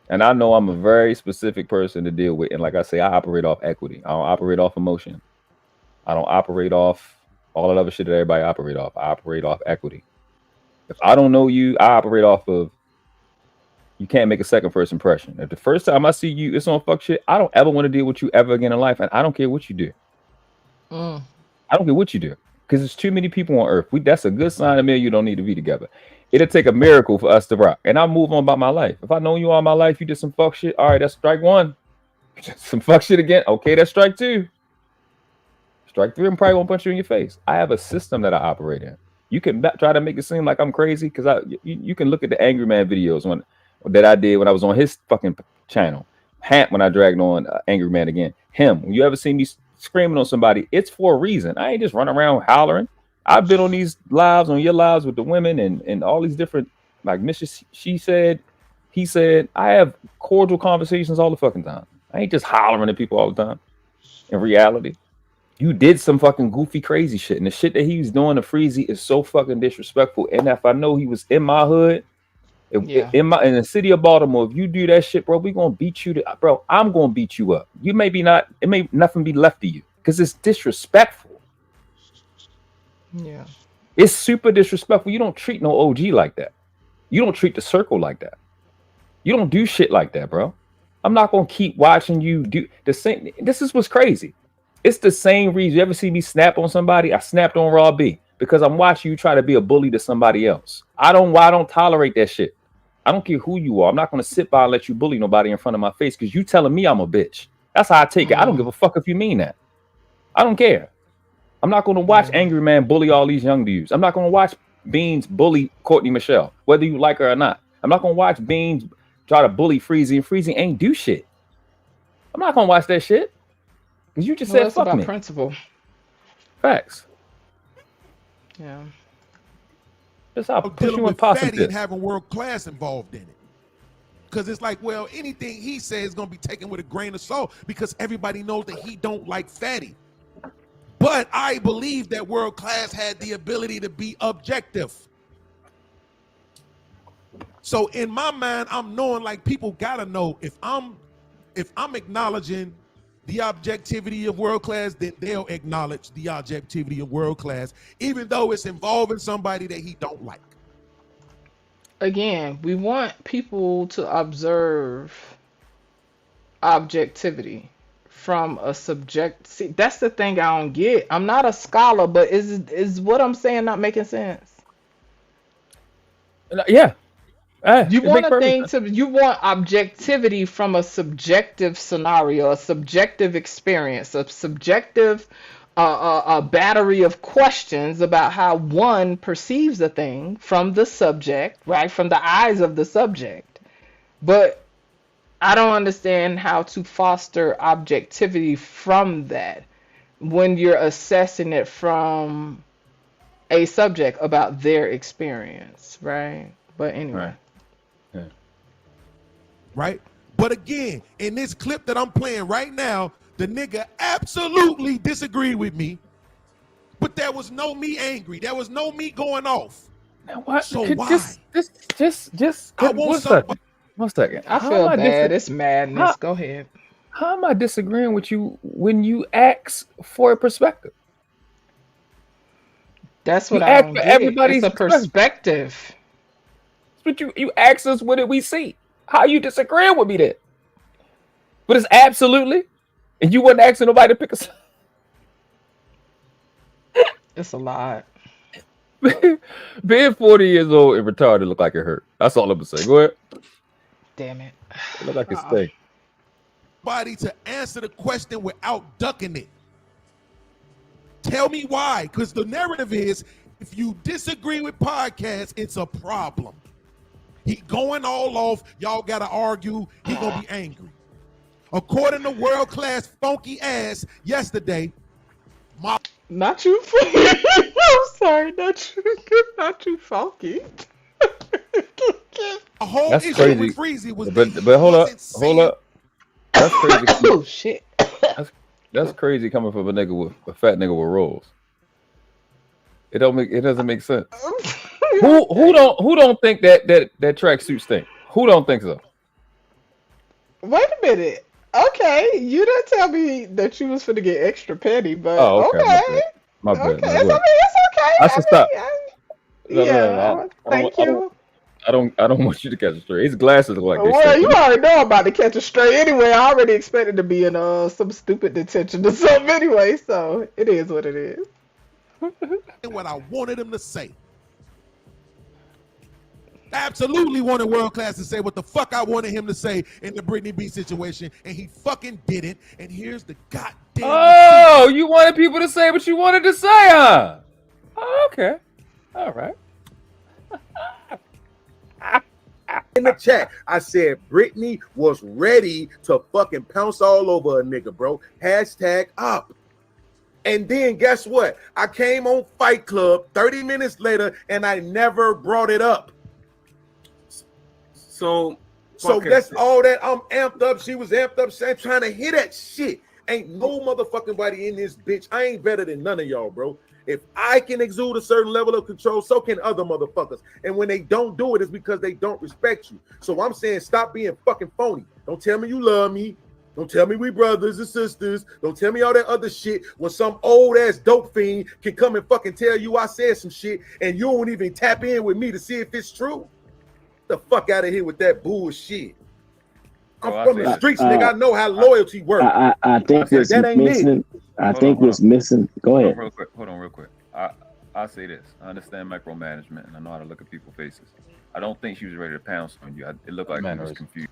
[SPEAKER 2] And I know I'm a very specific person to deal with. And like I say, I operate off equity. I don't operate off emotion. I don't operate off all that other shit that everybody operate off. I operate off equity. If I don't know you, I operate off of you can't make a second first impression. If the first time I see you, it's on fuck shit, I don't ever want to deal with you ever again in life. And I don't care what you do. I don't care what you do. Because there's too many people on earth. That's a good sign to me you don't need to be together. It'll take a miracle for us to rock. And I'll move on about my life. If I know you all my life, you did some fuck shit. All right, that's strike one. Some fuck shit again. Okay, that's strike two. Strike three, I'm probably won't punch you in your face. I have a system that I operate in. You can try to make it seem like I'm crazy because you can look at the Angry Man videos that I did when I was on his fucking channel. Hamp when I dragged on Angry Man again. Him. When you ever see me screaming on somebody, it's for a reason. I ain't just running around hollering. I've been on these lives, on your lives with the women and all these different, like she said, he said, I have cordial conversations all the fucking time. I ain't just hollering at people all the time. In reality, you did some fucking goofy, crazy shit. And the shit that he was doing to Freezy is so fucking disrespectful. And if I know he was in my hood, in the city of Baltimore, if you do that shit, bro, we gonna beat you bro, I'm gonna beat you up. You may be not, it may nothing be left of you. Because it's disrespectful.
[SPEAKER 1] Yeah.
[SPEAKER 2] It's super disrespectful. You don't treat no OG like that. You don't treat the circle like that. You don't do shit like that, bro. I'm not gonna keep watching you do the same. This is what's crazy. It's the same reason you ever see me snap on somebody. I snapped on Raw B because I'm watching you try to be a bully to somebody else. I don't tolerate that shit. I don't care who you are. I'm not gonna sit by and let you bully nobody in front of my face because you telling me I'm a bitch. That's how I take it. I don't give a fuck if you mean that. I don't care. I'm not gonna watch Angry Man bully all these young dudes. I'm not gonna watch BEANZ bully Courtney Michelle, whether you like her or not. I'm not gonna watch BEANZ try to bully Freezy, and Freezy ain't do shit. I'm not gonna watch that shit because you just said fuck
[SPEAKER 1] about
[SPEAKER 2] me.
[SPEAKER 1] Principle.
[SPEAKER 2] Facts.
[SPEAKER 1] Yeah.
[SPEAKER 2] That's how push
[SPEAKER 3] dealing
[SPEAKER 2] you in
[SPEAKER 3] with
[SPEAKER 2] possum
[SPEAKER 3] Fatty
[SPEAKER 2] pits.
[SPEAKER 3] and having world class involved in it. Because it's like, well, anything he says is gonna be taken with a grain of salt because everybody knows that he don't like Fatty. But I believe that world class had the ability to be objective. So in my mind, I'm knowing like people gotta know if I'm acknowledging the objectivity of world class, then they'll acknowledge the objectivity of world class, even though it's involving somebody that he don't like.
[SPEAKER 1] Again, we want people to observe objectivity from a subject. See, that's the thing I don't get. I'm not a scholar, but is what I'm saying not making sense?
[SPEAKER 2] Yeah.
[SPEAKER 1] You want you want objectivity from a subjective scenario, a subjective experience, a subjective a battery of questions about how one perceives a thing from the subject, right? From the eyes of the subject. But I don't understand how to foster objectivity from that when you're assessing it from a subject about their experience, right? But anyway.
[SPEAKER 3] Right? But again, in this clip that I'm playing right now, the nigga absolutely disagreed with me, but there was no me angry. There was no me going off.
[SPEAKER 2] Now what?
[SPEAKER 3] So why?
[SPEAKER 2] Just
[SPEAKER 3] I want somebody.
[SPEAKER 2] 1 second.
[SPEAKER 1] I feel bad. It's madness. Go ahead.
[SPEAKER 2] How am I disagreeing with you when you ask for a perspective?
[SPEAKER 1] That's what I don't get. It's a perspective.
[SPEAKER 2] But you asked us, what did we see? How you disagreeing with me then? But it's absolutely, and you wasn't asking nobody to pick us.
[SPEAKER 1] It's a lot.
[SPEAKER 2] Being 40 years old and retarded look like it hurt. That's all I'm gonna say. Go ahead.
[SPEAKER 1] Damn it.
[SPEAKER 2] It look like it's thing.
[SPEAKER 3] Somebody to answer the question without ducking it. Tell me why, because the narrative is if you disagree with podcasts, it's a problem. He going all off. Y'all gotta argue. He gonna be angry. According to world class funky ass yesterday,
[SPEAKER 1] not you. I'm sorry, not you funky.
[SPEAKER 3] A whole
[SPEAKER 2] That's
[SPEAKER 3] issue
[SPEAKER 2] crazy.
[SPEAKER 3] with Freezy was
[SPEAKER 2] but hold up. That's crazy.
[SPEAKER 1] Oh shit.
[SPEAKER 2] That's crazy coming from a fat nigga with rolls. It doesn't make sense. Who don't think that tracksuit stink? Who don't think so?
[SPEAKER 1] Wait a minute. Okay, you didn't tell me that you was finna get extra petty, but okay.
[SPEAKER 2] My bad.
[SPEAKER 1] Okay, it's okay.
[SPEAKER 2] I should stop.
[SPEAKER 1] Yeah, thank you.
[SPEAKER 2] I don't want you to catch a stray. His glasses look like they
[SPEAKER 1] well, you already know I'm about to catch a stray anyway. I already expected to be in some stupid detention or something anyway, so it is what it is.
[SPEAKER 3] What I wanted him to say. Absolutely wanted world class to say what the fuck I wanted him to say in the Brittany B situation, and he fucking didn't. And here's the goddamn.
[SPEAKER 2] Oh, you wanted people to say what you wanted to say, huh? Oh, okay. All right.
[SPEAKER 5] In the chat, I said Brittany was ready to fucking pounce all over a nigga, bro. Hashtag up. And then guess what? I came on Fight Club 30 minutes later and I never brought it up.
[SPEAKER 6] So
[SPEAKER 5] That's all that I'm amped up. She was amped up, saying, trying to hear that shit. Ain't no motherfucking body in this bitch. I ain't better than none of y'all, bro. If I can exude a certain level of control, so can other motherfuckers. And when they don't do it, it's because they don't respect you. So I'm saying stop being fucking phony. Don't tell me you love me. Don't tell me we brothers and sisters. Don't tell me all that other shit when some old ass dope fiend can come and fucking tell you I said some shit and you won't even tap in with me to see if it's true. The fuck out of here with that bullshit. I'm from the streets, nigga. I know how loyalty works.
[SPEAKER 7] I think what's missing. I think what's missing. Go ahead.
[SPEAKER 2] Hold on, real quick. I'll say this. I understand micromanagement and I know how to look at people's faces. I don't think she was ready to pounce on you. It looked like she was confused.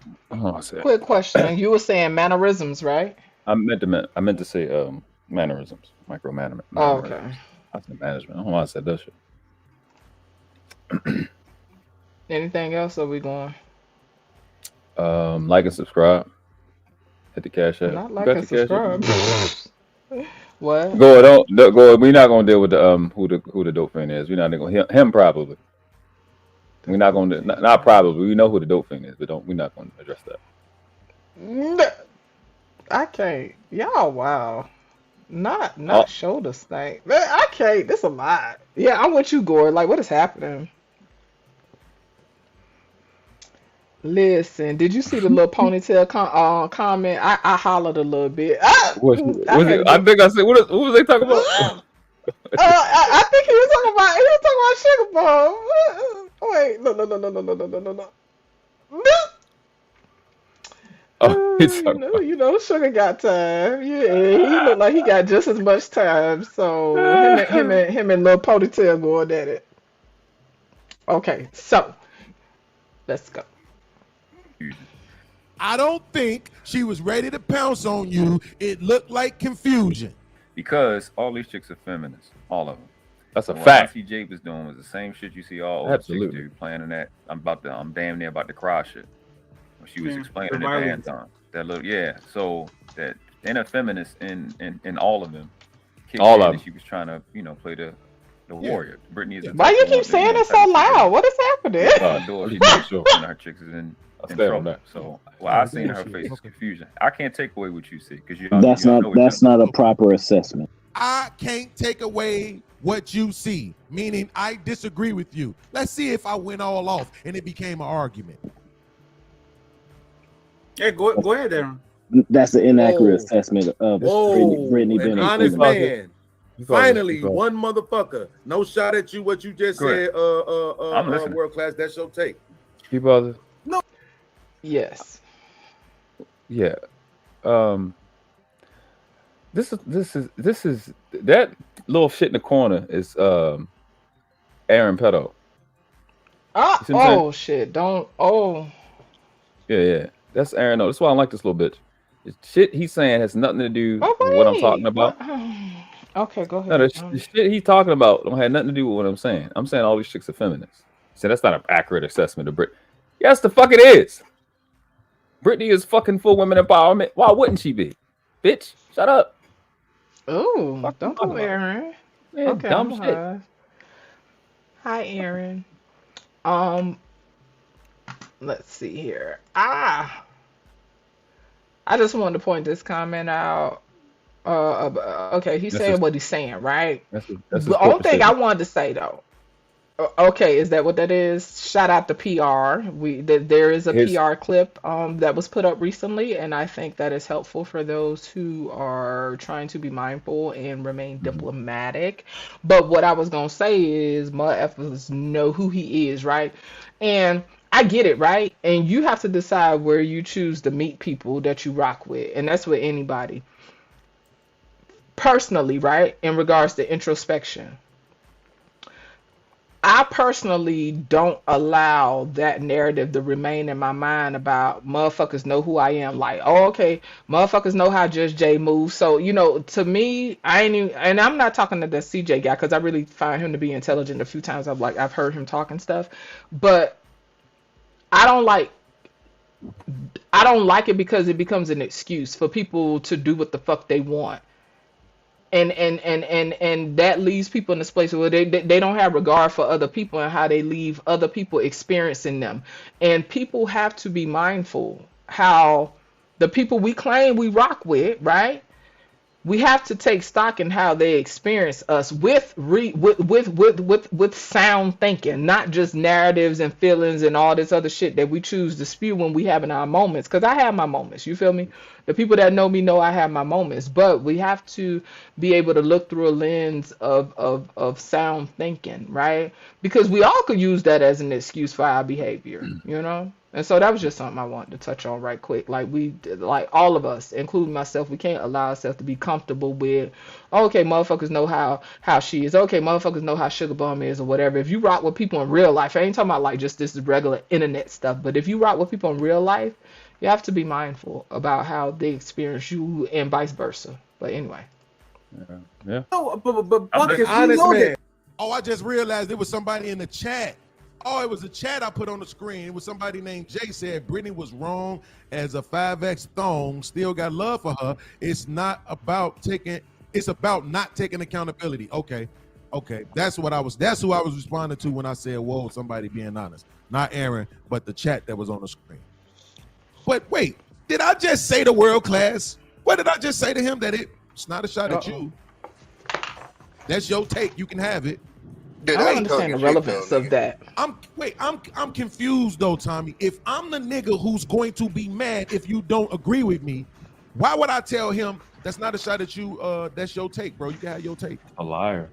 [SPEAKER 1] Quick question. You were saying mannerisms, right?
[SPEAKER 2] I meant to say mannerisms, micromanagement.
[SPEAKER 1] Oh, okay.
[SPEAKER 2] I said management. I don't know why I said that shit.
[SPEAKER 1] Anything else? Or we going?
[SPEAKER 2] Like and subscribe. Hit the cash app.
[SPEAKER 1] Not like and subscribe. What?
[SPEAKER 2] Go. We're not gonna deal with the who the dope fiend is. We're not gonna him probably. We're not gonna not probably. We know who the dope fiend is, but we're not gonna address that.
[SPEAKER 1] I can't. Y'all, wow. Not shoulder stank. Man, I can't. This a lot. Yeah, I'm with you, Gore. Like, what is happening? Listen, did you see the little ponytail comment? I hollered a little bit.
[SPEAKER 2] I think I said, what was they talking about?
[SPEAKER 1] I think he was talking about Sugar Bomb. Wait, no.
[SPEAKER 2] Oh,
[SPEAKER 1] you know, Sugar got time. Yeah, he looked like he got just as much time. So him and little ponytail going at it. Okay, so let's go.
[SPEAKER 3] I don't think she was ready to pounce on you. It looked like confusion.
[SPEAKER 2] Because all these chicks are feminists, all of them.
[SPEAKER 5] That's a
[SPEAKER 2] what
[SPEAKER 5] fact.
[SPEAKER 2] I see Jake was doing was the same shit you see all old chicks do, playing in that. I'm damn near about to cry shit. When she was explaining the bands on that little, so that inner feminist in all of them. All of them. She was trying to, play the warrior. Brittany is.
[SPEAKER 1] Why you keep saying it so loud? What is happening?
[SPEAKER 2] Her chicks is in trouble. So I seen her face is confusion. I can't take away what you see because
[SPEAKER 7] that's not a proper assessment.
[SPEAKER 3] I can't take away what you see, meaning I disagree with you. Let's see if I went all off and it became an argument.
[SPEAKER 6] Hey, go ahead, Aaron.
[SPEAKER 7] That's an inaccurate assessment of Brittany being
[SPEAKER 5] an honest man. Finally, one motherfucker. No shot at you. What you just said, world class. That's your take.
[SPEAKER 2] You brother.
[SPEAKER 3] No.
[SPEAKER 1] Yes.
[SPEAKER 2] Yeah. This is that little shit in the corner is Aaron Pedo.
[SPEAKER 1] Shit! Don't. Oh.
[SPEAKER 2] Yeah. That's Aaron. That's why I like this little bitch. The shit he's saying has nothing to do with what I'm talking about.
[SPEAKER 1] Okay, go ahead.
[SPEAKER 2] No, the shit he's talking about don't have nothing to do with what I'm saying. I'm saying all these chicks are feminists. So that's not an accurate assessment of Brit. Yes, the fuck it is. Brittany is fucking full women empowerment. Why wouldn't she be? Bitch, shut up.
[SPEAKER 1] Oh, don't go, Aaron.
[SPEAKER 2] Man, okay, dumb shit.
[SPEAKER 1] Hi, Aaron. Let's see here. I just wanted to point this comment out. Okay, he's saying what he's saying, right? That's the only thing I wanted to say though. Okay, is that what that is? Shout out to PR. There is a PR clip that was put up recently, and I think that is helpful for those who are trying to be mindful and remain diplomatic. But what I was gonna say is, motherfuckers know who he is, right? And I get it, right? And you have to decide where you choose to meet people that you rock with, and that's with anybody. Personally, right? In regards to introspection, I personally don't allow that narrative to remain in my mind about motherfuckers know who I am. Like, oh, okay, motherfuckers know how Judge J moves. So, to me, I ain't even, and I'm not talking to the CJ guy because I really find him to be intelligent. A few times I've heard him talk and stuff, but I don't like it because it becomes an excuse for people to do what the fuck they want. and that leaves people in this place where they don't have regard for other people and how they leave other people experiencing them. And people have to be mindful how the people we claim we rock with, right? We have to take stock in how they experience us with sound thinking, not just narratives and feelings and all this other shit that we choose to spew when we having our moments. Because I have my moments, you feel me? The people that know me know I have my moments, but we have to be able to look through a lens of sound thinking, right? Because we all could use that as an excuse for our behavior, you know? And so that was just something I wanted to touch on right quick. Like all of us, including myself, we can't allow ourselves to be comfortable with, okay, motherfuckers know how she is. Okay, motherfuckers know how Sugar Bum is or whatever. If you rock with people in real life, I ain't talking about like just this regular internet stuff, but if you rock with people in real life, you have to be mindful about how they experience you and vice versa. But anyway.
[SPEAKER 2] Yeah.
[SPEAKER 5] No, but
[SPEAKER 3] I'm
[SPEAKER 5] Buckets,
[SPEAKER 3] an honest
[SPEAKER 5] you know
[SPEAKER 3] man.
[SPEAKER 5] that.
[SPEAKER 3] Oh, I just realized there was somebody in the chat. Oh, it was a chat I put on the screen. It was somebody named Jay said Brittany was wrong as a 5X thong. Still got love for her. It's not about taking. It's about not taking accountability. Okay. That's who I was responding to when I said, "Whoa, somebody being honest." Not Aaron, but the chat that was on the screen. But wait, did I just say the world class? What did I just say to him? That it's not a shot at you. That's your take. You can have it.
[SPEAKER 1] I don't understand the relevance of that.
[SPEAKER 3] I'm confused though, Tommy. If I'm the nigga who's going to be mad if you don't agree with me, why would I tell him that's not a shot at you? That's your take, bro. You can have your take.
[SPEAKER 2] A liar.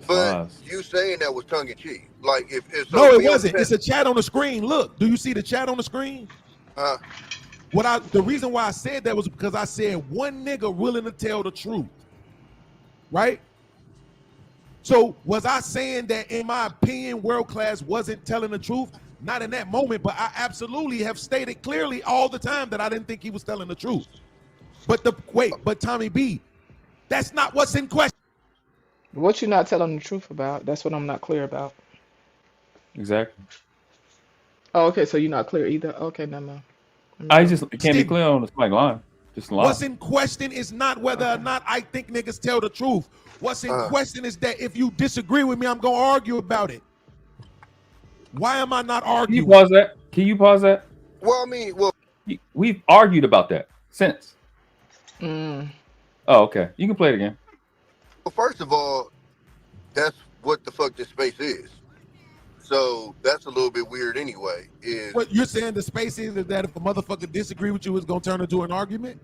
[SPEAKER 4] But you saying that was tongue in cheek. Like if
[SPEAKER 3] no, it wasn't. It's a chat on the screen. Look, do you see the chat on the screen? The reason why I said that was because I said one nigga willing to tell the truth, right? So was I saying that, in my opinion, world class wasn't telling the truth? Not in that moment, but I absolutely have stated clearly all the time that I didn't think he was telling the truth. But Tommy B, that's not what's in question.
[SPEAKER 1] What you not telling the truth about? That's what I'm not clear about.
[SPEAKER 2] Exactly.
[SPEAKER 1] Oh, okay, so you're not clear either. Okay, no.
[SPEAKER 2] I just can't be clear on this mic line. Just lie.
[SPEAKER 3] What's in question is not whether or not I think niggas tell the truth. What's in question is that if you disagree with me, I'm gonna argue about it. Why am I not arguing?
[SPEAKER 2] Can you pause that?
[SPEAKER 4] Well, I mean,
[SPEAKER 2] we've argued about that since. Oh, okay. You can play it again.
[SPEAKER 4] Well, first of all, that's what the fuck this space is. So that's a little bit weird anyway.
[SPEAKER 3] What you're saying the space is that if a motherfucker disagree with you, it's gonna turn into an argument?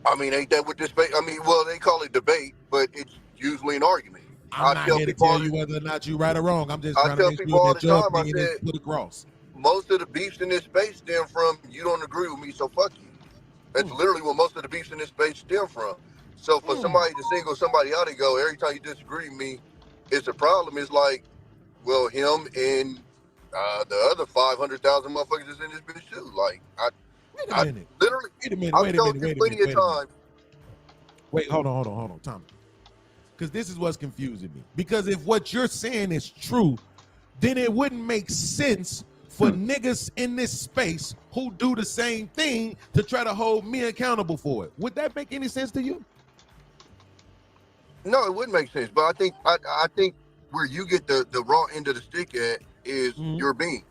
[SPEAKER 4] I mean, ain't that what this space? I mean, well, they call it debate, but it's usually an argument.
[SPEAKER 3] I'm not here to tell you whether or not you're right or wrong. I'm just trying to make sure that your opinion is put across.
[SPEAKER 4] Most of the beefs in this space stem from you don't agree with me, so fuck you. That's literally what most of the beefs in this space stem from. So for somebody to single somebody out and go, every time you disagree with me, it's a problem. It's like, well, him and the other 500,000 motherfuckers is in this bitch too. Like,
[SPEAKER 3] Wait a minute. Wait, hold on, Tommy. Because this is what's confusing me. Because if what you're saying is true, then it wouldn't make sense for niggas in this space who do the same thing to try to hold me accountable for it. Would that make any sense to you?
[SPEAKER 4] No, it wouldn't make sense. But I think where you get the raw end of the stick at is your being.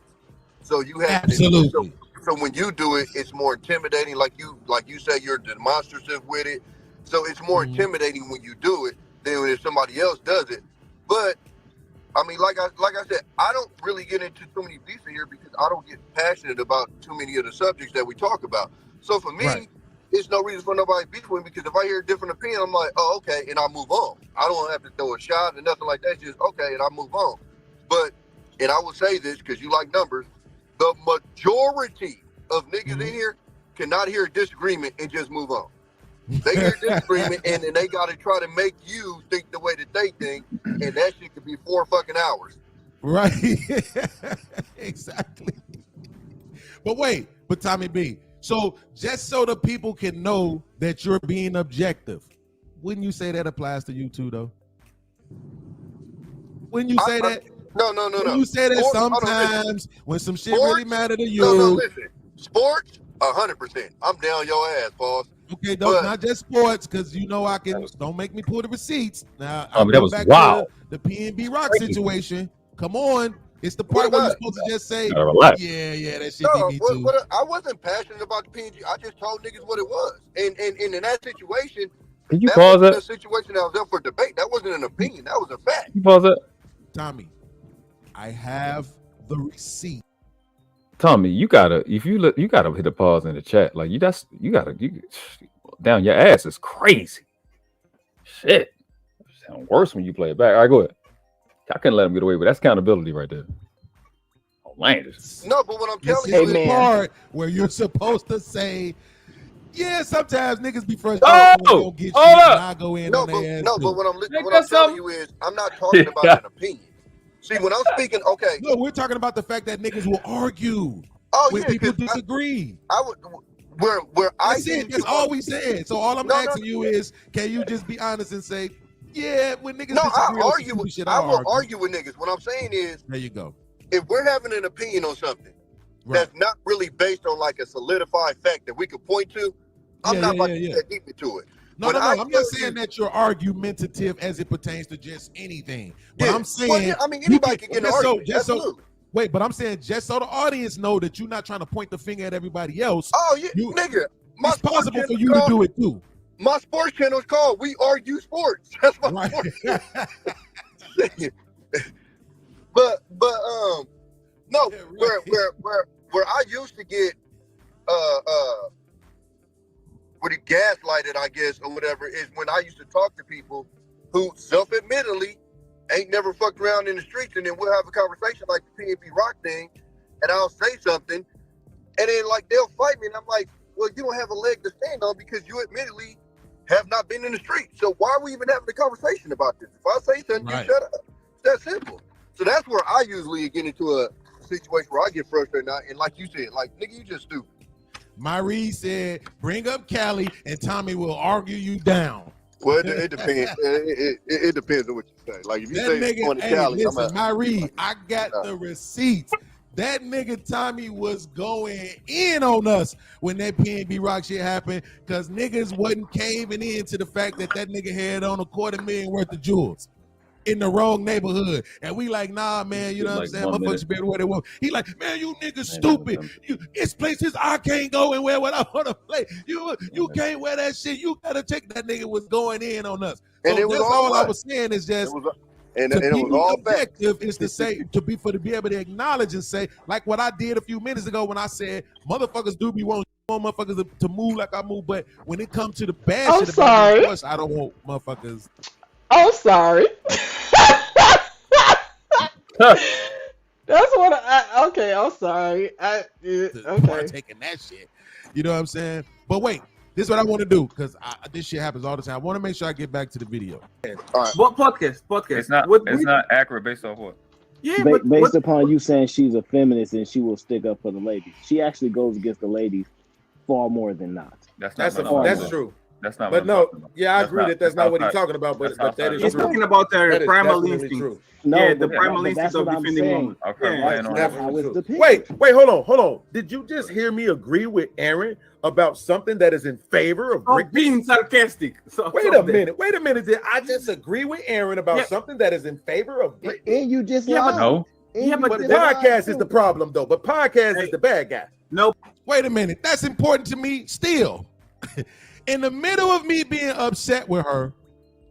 [SPEAKER 4] So you have
[SPEAKER 3] absolutely.
[SPEAKER 4] So when you do it, it's more intimidating. Like you say, you're demonstrative with it. So it's more intimidating when you do it than if somebody else does it. But I mean, like I said, I don't really get into too many beefs in here because I don't get passionate about too many of the subjects that we talk about. So for me, it's no reason for nobody to beef with me because if I hear a different opinion, I'm like, oh, okay, and I move on. I don't have to throw a shot or nothing like that. It's just okay, and I move on. But, and I will say this because you like numbers, the majority of niggas in here cannot hear a disagreement and just move on. They hear disagreement and then they got to try to make you think the way that they think, and that shit could be 4 fucking hours.
[SPEAKER 3] Right. Exactly. But Tommy B, so just so the people can know that you're being objective, wouldn't you say that applies to you too, though? Wouldn't you say that?
[SPEAKER 4] No.
[SPEAKER 3] You say that sometimes when some shit really matter to you.
[SPEAKER 4] No, listen. Sports, 100%. I'm down your ass, boss.
[SPEAKER 3] Okay, not just sports, because you know I can. Don't make me pull the receipts. Now
[SPEAKER 2] I mean, that was
[SPEAKER 3] back
[SPEAKER 2] wild.
[SPEAKER 3] to the PNB Rock situation. Come on, it's the part where you're supposed to just say, yeah, that shit be me too.
[SPEAKER 4] I wasn't passionate about the PNG. I just told niggas what it was, and in that situation,
[SPEAKER 2] can you pause it?
[SPEAKER 4] A situation that was up for debate. That wasn't an opinion. That was a fact.
[SPEAKER 2] Can you pause it?
[SPEAKER 3] Tommy, I have the receipt.
[SPEAKER 2] Tommy, you gotta hit a pause in the chat. Like you down your ass is crazy. Shit. It sounds worse when you play it back. All right, go ahead. I couldn't let him get away, but that's accountability right there. Outlandish.
[SPEAKER 4] No, but what I'm telling
[SPEAKER 3] you
[SPEAKER 4] is
[SPEAKER 3] the part where you're supposed to say, yeah, sometimes niggas be frustrated.
[SPEAKER 2] Hold
[SPEAKER 3] get
[SPEAKER 2] up.
[SPEAKER 3] I go in
[SPEAKER 4] no,
[SPEAKER 3] on their ass
[SPEAKER 4] but what I'm telling you is I'm not talking about an opinion. See, when I'm speaking, okay.
[SPEAKER 3] No, we're talking about the fact that niggas will argue when people disagree. That's all we said. So all I'm asking you is, can you just be honest and say, yeah, when niggas disagree,
[SPEAKER 4] I will argue with niggas. What I'm saying is,
[SPEAKER 3] there you go.
[SPEAKER 4] If we're having an opinion on something that's not really based on like a solidified fact that we could point to, I'm not about to get deep into it.
[SPEAKER 3] No, I'm not saying that you're argumentative as it pertains to just anything. But I'm saying,
[SPEAKER 4] anybody can get an argument. Absolutely.
[SPEAKER 3] Wait, but I'm saying just so the audience know that you're not trying to point the finger at everybody else.
[SPEAKER 4] Oh yeah, nigga.
[SPEAKER 3] It's possible for you to do it too.
[SPEAKER 4] My sports channel is called We Argue Sports. That's my sports channel. No, where I used to get with it gaslighted, I guess, or whatever, is when I used to talk to people who self-admittedly ain't never fucked around in the streets, and then we'll have a conversation like the PNB Rock thing, and I'll say something, and then like they'll fight me, and I'm like, well, you don't have a leg to stand on because you admittedly have not been in the street. So why are we even having a conversation about this? If I say something, you shut up. It's that simple. So that's where I usually get into a situation where I get frustrated now, and like you said, like, nigga, you just stupid.
[SPEAKER 3] Myrie said, bring up Cali and Tommy will argue you down.
[SPEAKER 4] Well, it depends. it depends on what you say. Like, if you say going to Cali,
[SPEAKER 3] listen, Myrie, I got the receipts. That nigga Tommy was going in on us when that PNB Rock shit happened because niggas wasn't caving in to the fact that nigga had on $250,000 worth of jewels in the wrong neighborhood. And we like, nah, man, you know what I'm saying? Motherfuckers better where they want. He like, man, you niggas stupid. It's places I can't go and wear what I want to play. You can't wear that shit. You gotta check. That nigga was going in on us. So and that's all I was saying is just
[SPEAKER 4] it was all
[SPEAKER 3] objective is to say to be able to acknowledge and say, like what I did a few minutes ago when I said motherfuckers do be wanting motherfuckers to move like I move, but when it comes to the bad shit about us, I don't want motherfuckers.
[SPEAKER 1] Oh, sorry. That's what okay, I'm sorry. Okay.
[SPEAKER 3] Taking that shit. You know what I'm saying? But wait, this is what I want to do because this shit happens all the time. I want to make sure I get back to the video.
[SPEAKER 4] All right.
[SPEAKER 6] What podcast?
[SPEAKER 2] It's not accurate based off what?
[SPEAKER 7] Yeah, based upon you saying she's a feminist and she will stick up for the ladies. She actually goes against the ladies far more than not.
[SPEAKER 5] That's true.
[SPEAKER 2] That's not.
[SPEAKER 5] But no, I agree that's not what he's talking about. But that is
[SPEAKER 6] he's
[SPEAKER 5] true.
[SPEAKER 6] talking about their primal instinct.
[SPEAKER 7] No,
[SPEAKER 6] the primal instinct of defending women.
[SPEAKER 5] Wait, hold on. Did you just hear me agree with Aaron about something that is in favor of
[SPEAKER 6] being sarcastic?
[SPEAKER 5] Wait a minute. Did I just agree with Aaron about something that is in favor of Britney?
[SPEAKER 7] And you just
[SPEAKER 2] no.
[SPEAKER 5] But podcast is the problem though. But podcast is the bad guy.
[SPEAKER 6] No.
[SPEAKER 3] Wait a minute. That's important to me still. In the middle of me being upset with her,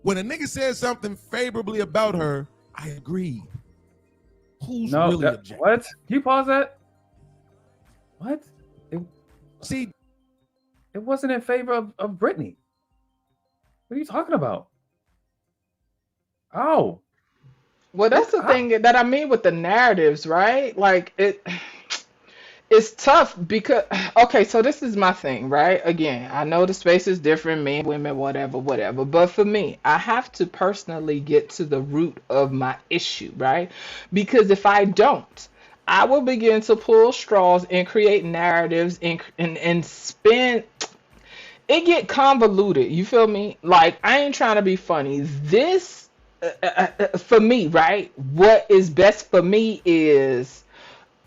[SPEAKER 3] when a nigga says something favorably about her, I agree. Who's really objective?
[SPEAKER 2] What? Can you pause that? What?
[SPEAKER 3] See,
[SPEAKER 2] it wasn't in favor of Britney. What are you talking about? Oh.
[SPEAKER 1] Well, that's the thing that I mean with the narratives, right? Like it's tough because, okay, so this is my thing, right? Again, I know the space is different, men, women, whatever. But for me, I have to personally get to the root of my issue, right? Because if I don't, I will begin to pull straws and create narratives and spin. It get convoluted, you feel me? Like, I ain't trying to be funny. This, for me, right? What is best for me is,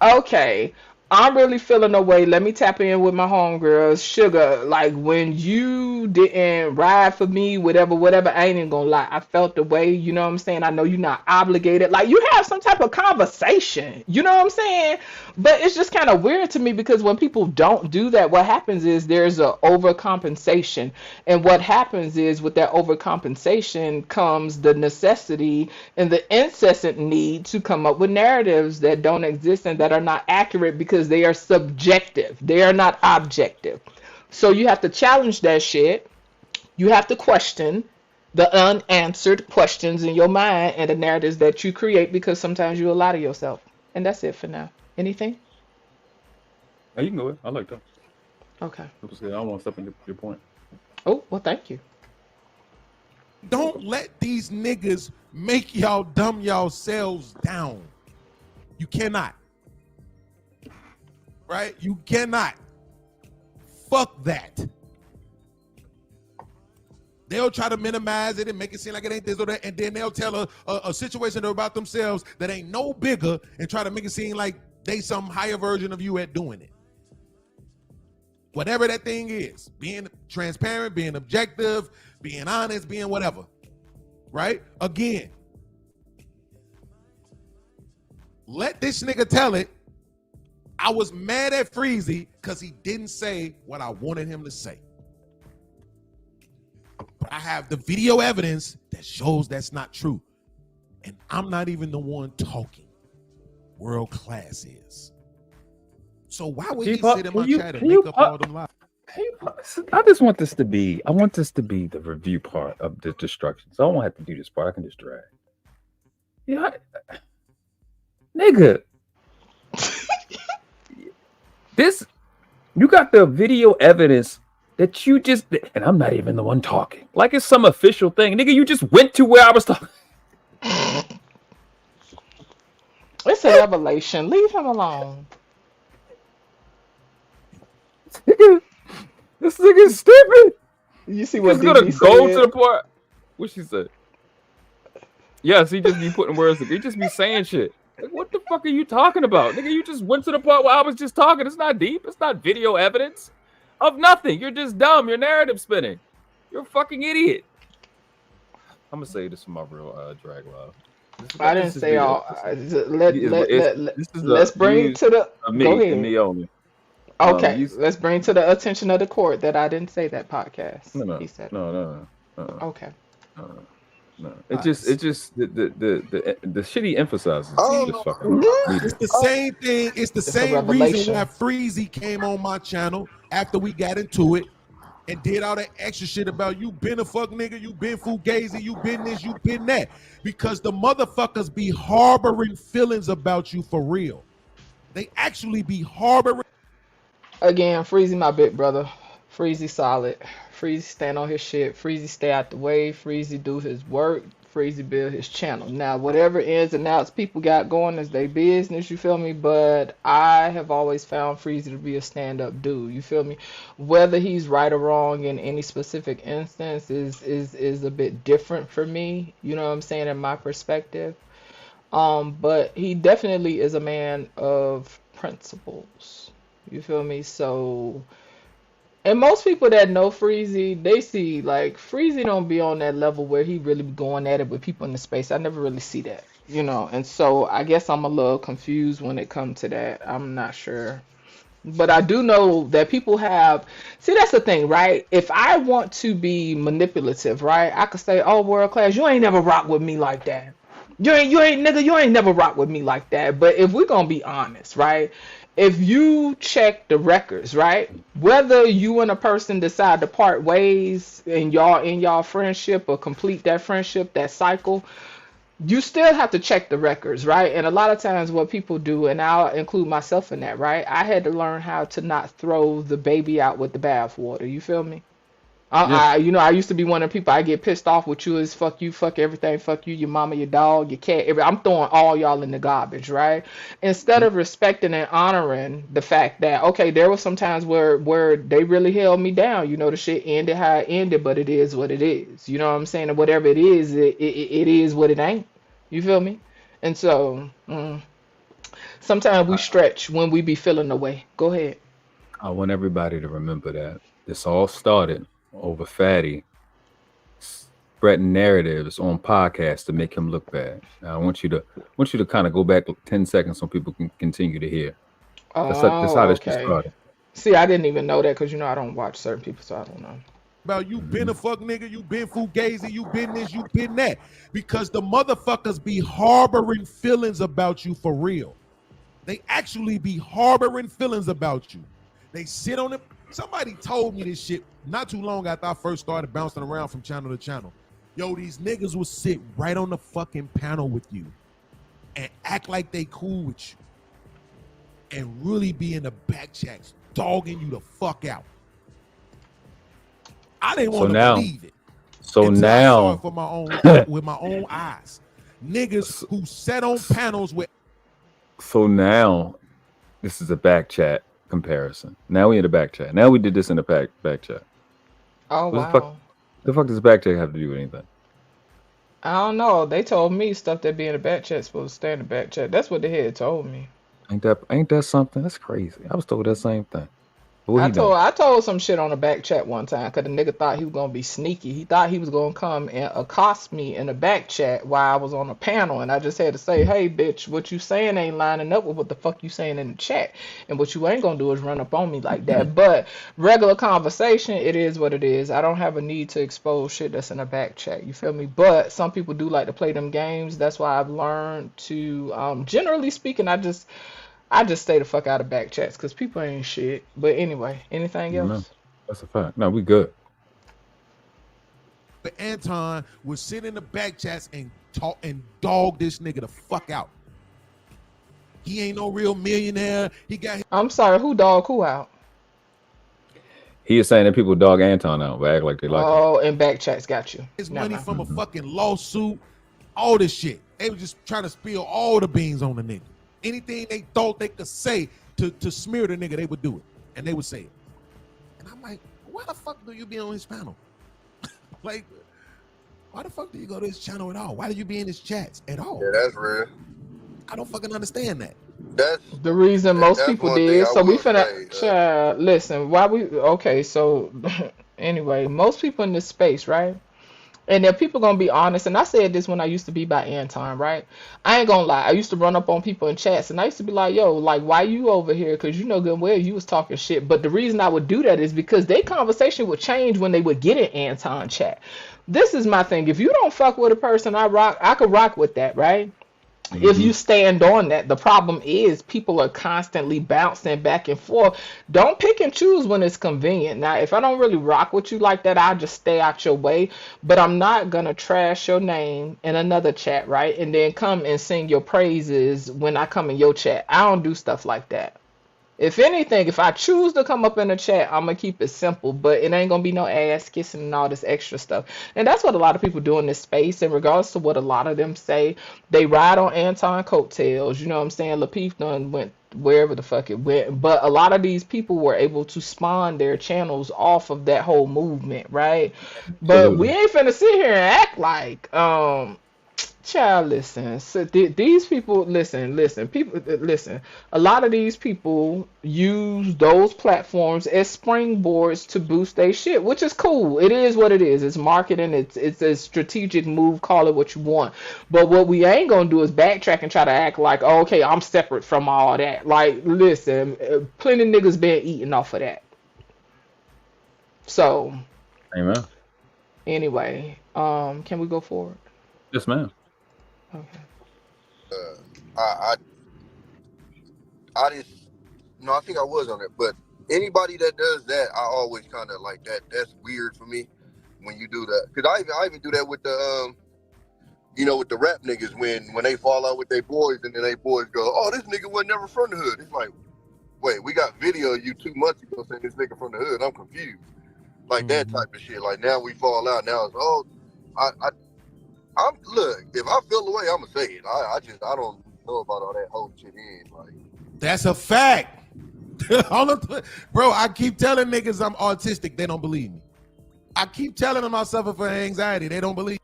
[SPEAKER 1] okay, I'm really feeling a way. Let me tap in with my homegirls, Sugar. Like when you didn't ride for me, whatever. I ain't even gonna lie. I felt the way. You know what I'm saying? I know you're not obligated. Like you have some type of conversation. You know what I'm saying? But it's just kind of weird to me because when people don't do that, what happens is there's a overcompensation, and what happens is with that overcompensation comes the necessity and the incessant need to come up with narratives that don't exist and that are not accurate because they are subjective. They are not objective. So you have to challenge that shit. You have to question the unanswered questions in your mind and the narratives that you create because sometimes you lie to yourself. And that's it for now. Anything?
[SPEAKER 2] Hey, you can go ahead. I like that.
[SPEAKER 1] Okay.
[SPEAKER 2] I don't want to step in your point.
[SPEAKER 1] Oh, well, thank you.
[SPEAKER 3] Don't let these niggas make y'all dumb yourselves down. You cannot. Right? You cannot. Fuck that. They'll try to minimize it and make it seem like it ain't this or that, and then they'll tell a situation about themselves that ain't no bigger and try to make it seem like they some higher version of you at doing it. Whatever that thing is, being transparent, being objective, being honest, being whatever, right? Again, let this nigga tell it. I was mad at Freezy because he didn't say what I wanted him to say. But I have the video evidence that shows that's not true. And I'm not even the one talking. World Class is. So why would he sit in my chat and make up all them lies?
[SPEAKER 2] I just want this to be, the review part of the destruction. So I won't have to do this part. I can just drag. Yeah, nigga. You got the video evidence that you just, and I'm not even the one talking. Like it's some official thing. Nigga, you just went to where I was talking.
[SPEAKER 1] It's a revelation. Leave him alone.
[SPEAKER 2] This nigga's stupid.
[SPEAKER 1] You see what
[SPEAKER 2] he's gonna
[SPEAKER 1] DB
[SPEAKER 2] go
[SPEAKER 1] said?
[SPEAKER 2] to the part. What she said? Yes, he just be putting words. He just be saying shit. Like, what the fuck are you talking about, nigga? You just went to the part where I was just talking. It's not deep. It's not video evidence of nothing. You're just dumb. You're narrative spinning. You're a fucking idiot. I'm gonna say this for my real drag love.
[SPEAKER 1] I didn't say all. Let's bring to the. Go ahead.
[SPEAKER 2] Me only.
[SPEAKER 1] Okay, let's bring to the attention of the court that I didn't say that podcast.
[SPEAKER 2] No.
[SPEAKER 1] He said.
[SPEAKER 2] No.
[SPEAKER 1] Okay.
[SPEAKER 2] No. It just the shit he emphasizes.
[SPEAKER 3] It's the same thing. It's the same reason why Freezy came on my channel after we got into it and did all that extra shit about you been a fuck nigga, you been fugazi, you been this, you been that. Because the motherfuckers be harboring feelings about you for real. They actually be harboring.
[SPEAKER 1] Again, Freezy my big brother. Freezy solid. Freezy stand on his shit. Freezy stay out the way. Freezy do his work. Freezy build his channel. Now, whatever ins and outs people got going is their business, you feel me? But I have always found Freezy to be a stand-up dude, you feel me? Whether he's right or wrong in any specific instance is a bit different for me, you know what I'm saying, in my perspective. But he definitely is a man of principles, you feel me? So... And most people that know Freezy, they see like Freezy don't be on that level where he really be going at it with people in the space. I never really see that, you know. And so I guess I'm a little confused when it comes to that. I'm not sure. But I do know that people have, see, that's the thing, right? If I want to be manipulative, right, I could say, oh, World Class, you ain't never rock with me like that. You ain't never rock with me like that. But if we're gonna be honest, right? If you check the records, right, whether you and a person decide to part ways in y'all friendship or complete that friendship, that cycle, you still have to check the records, right? And a lot of times what people do, and I'll include myself in that, right? I had to learn how to not throw the baby out with the bathwater. You feel me? I used to be one of the people I get pissed off with you is fuck you, fuck everything, fuck you, your mama, your dog, your cat. I'm throwing all y'all in the garbage, right? Instead of respecting and honoring the fact that, okay, there was some times where they really held me down. You know, the shit ended how it ended, but it is what it is. You know what I'm saying? And whatever it is, it is what it ain't. You feel me? And so, Sometimes we stretch when we be feeling the way. Go ahead.
[SPEAKER 2] I want everybody to remember that this all started over Fatty spreading narratives on podcasts to make him look bad. Now, I want you to kind of go back 10 seconds so people can continue to hear. That's how
[SPEAKER 1] Oh,
[SPEAKER 2] this shit
[SPEAKER 1] okay.
[SPEAKER 2] started.
[SPEAKER 1] See, I didn't even know that because I don't watch certain people, so I don't know.
[SPEAKER 3] About you been a fuck nigga, you been fugazi, you been this, you been that. Because the motherfuckers be harboring feelings about you for real. They actually be harboring feelings about you. They sit on it. Somebody told me this shit not too long after I first started bouncing around from channel to channel. Yo, these niggas will sit right on the fucking panel with you and act like they cool with you and really be in the back chats dogging you the fuck out. I didn't want to believe it.
[SPEAKER 2] So
[SPEAKER 3] until I
[SPEAKER 2] now,
[SPEAKER 3] saw it for my own with my own eyes. Niggas who sat on panels with.
[SPEAKER 2] So now, this is a back chat comparison. Now we in the back chat. Now we did this in the back chat.
[SPEAKER 1] Oh,
[SPEAKER 2] What
[SPEAKER 1] wow.
[SPEAKER 2] the fuck does back chat have to do with anything?
[SPEAKER 1] I don't know. They told me stuff that be in the back chat supposed to stay in the back chat. That's what the head told me.
[SPEAKER 2] Ain't that something? That's crazy. I was told that same thing. But what he done?
[SPEAKER 1] I told some shit on the back chat one time because the nigga thought he was gonna be sneaky. He thought he was gonna come and accost me in the back chat while I was on a panel, and I just had to say, "Hey, bitch, what you saying ain't lining up with what the fuck you saying in the chat, and what you ain't gonna do is run up on me like that." But regular conversation, it is what it is. I don't have a need to expose shit that's in the back chat. You feel me? But some people do like to play them games. That's why I've learned to, generally speaking, I just stay the fuck out of back chats because people ain't shit. But anyway, anything
[SPEAKER 2] No,
[SPEAKER 1] else?
[SPEAKER 2] that's a fact. No, we good.
[SPEAKER 3] But Anton would sit in the back chats and talk and dog this nigga the fuck out. He ain't no real millionaire. He got
[SPEAKER 1] I'm sorry, who dog who out?
[SPEAKER 2] He is saying that people dog Anton out, but act like they like him.
[SPEAKER 1] Oh, and back chats got you.
[SPEAKER 3] his
[SPEAKER 1] Never
[SPEAKER 3] money
[SPEAKER 1] mind.
[SPEAKER 3] from a fucking lawsuit, all this shit. They were just trying to spill all the beans on the nigga. Anything they thought they could say to smear the nigga, they would do it. And they would say it. And I'm like, why the fuck do you be on his panel? Like, why the fuck do you go to his channel at all? Why do you be in his chats at all?
[SPEAKER 4] Yeah, that's real.
[SPEAKER 3] I don't fucking understand that.
[SPEAKER 4] That's
[SPEAKER 1] The reason most
[SPEAKER 4] that's
[SPEAKER 1] people
[SPEAKER 4] one thing
[SPEAKER 1] did.
[SPEAKER 4] I
[SPEAKER 1] So we
[SPEAKER 4] will
[SPEAKER 1] finna
[SPEAKER 4] say.
[SPEAKER 1] child, listen, why we okay, so anyway, most people in this space, right? And if people gonna be honest, and I said this when I used to be by Anton, right? I ain't gonna lie. I used to run up on people in chats, and I used to be like, "Yo, like, why you over here?" Because you know good and well you was talking shit. But the reason I would do that is because their conversation would change when they would get in Anton chat. This is my thing. If you don't fuck with a person, I could rock with that, right? If you stand on that. The problem is people are constantly bouncing back and forth. Don't pick and choose when it's convenient. Now, if I don't really rock with you like that, I'll just stay out your way. But I'm not gonna trash your name in another chat, right? And then come and sing your praises when I come in your chat. I don't do stuff like that. If anything, if I choose to come up in the chat, I'm gonna keep it simple, but it ain't gonna be no ass kissing and all this extra stuff. And that's what a lot of people do in this space. In regards to what a lot of them say, they ride on Anton coattails. You know what I'm saying? Lapeef done went wherever the fuck it went. But a lot of these people were able to spawn their channels off of that whole movement, right? But we
[SPEAKER 2] Absolutely.
[SPEAKER 1] ain't finna sit here and act like child, listen. So these people, listen. People, listen. A lot of these people use those platforms as springboards to boost their shit, which is cool. It is what it is. It's marketing. It's a strategic move. Call it what you want. But what we ain't gonna do is backtrack and try to act like, oh, okay, I'm separate from all that. Like, listen, plenty niggas been eating off of that. So,
[SPEAKER 2] Amen.
[SPEAKER 1] anyway, can we go forward?
[SPEAKER 2] Yes, ma'am.
[SPEAKER 1] Okay.
[SPEAKER 4] I just no, I think I was on it, but anybody that does that, I always kind of like that. That's weird for me when you do that, because I even do that with the with the rap niggas when they fall out with their boys and then they boys go, oh, this nigga was never from the hood. It's like, wait, we got video of you 2 months ago saying this nigga from the hood. I'm confused, like that type of shit. Like now we fall out. Now it's I'm look. If I feel the way, I'm gonna say it. I don't know about all that whole shit in. Like
[SPEAKER 3] That's a fact. Bro, I keep telling niggas I'm autistic. They don't believe me. I keep telling them I suffer from anxiety. They don't believe.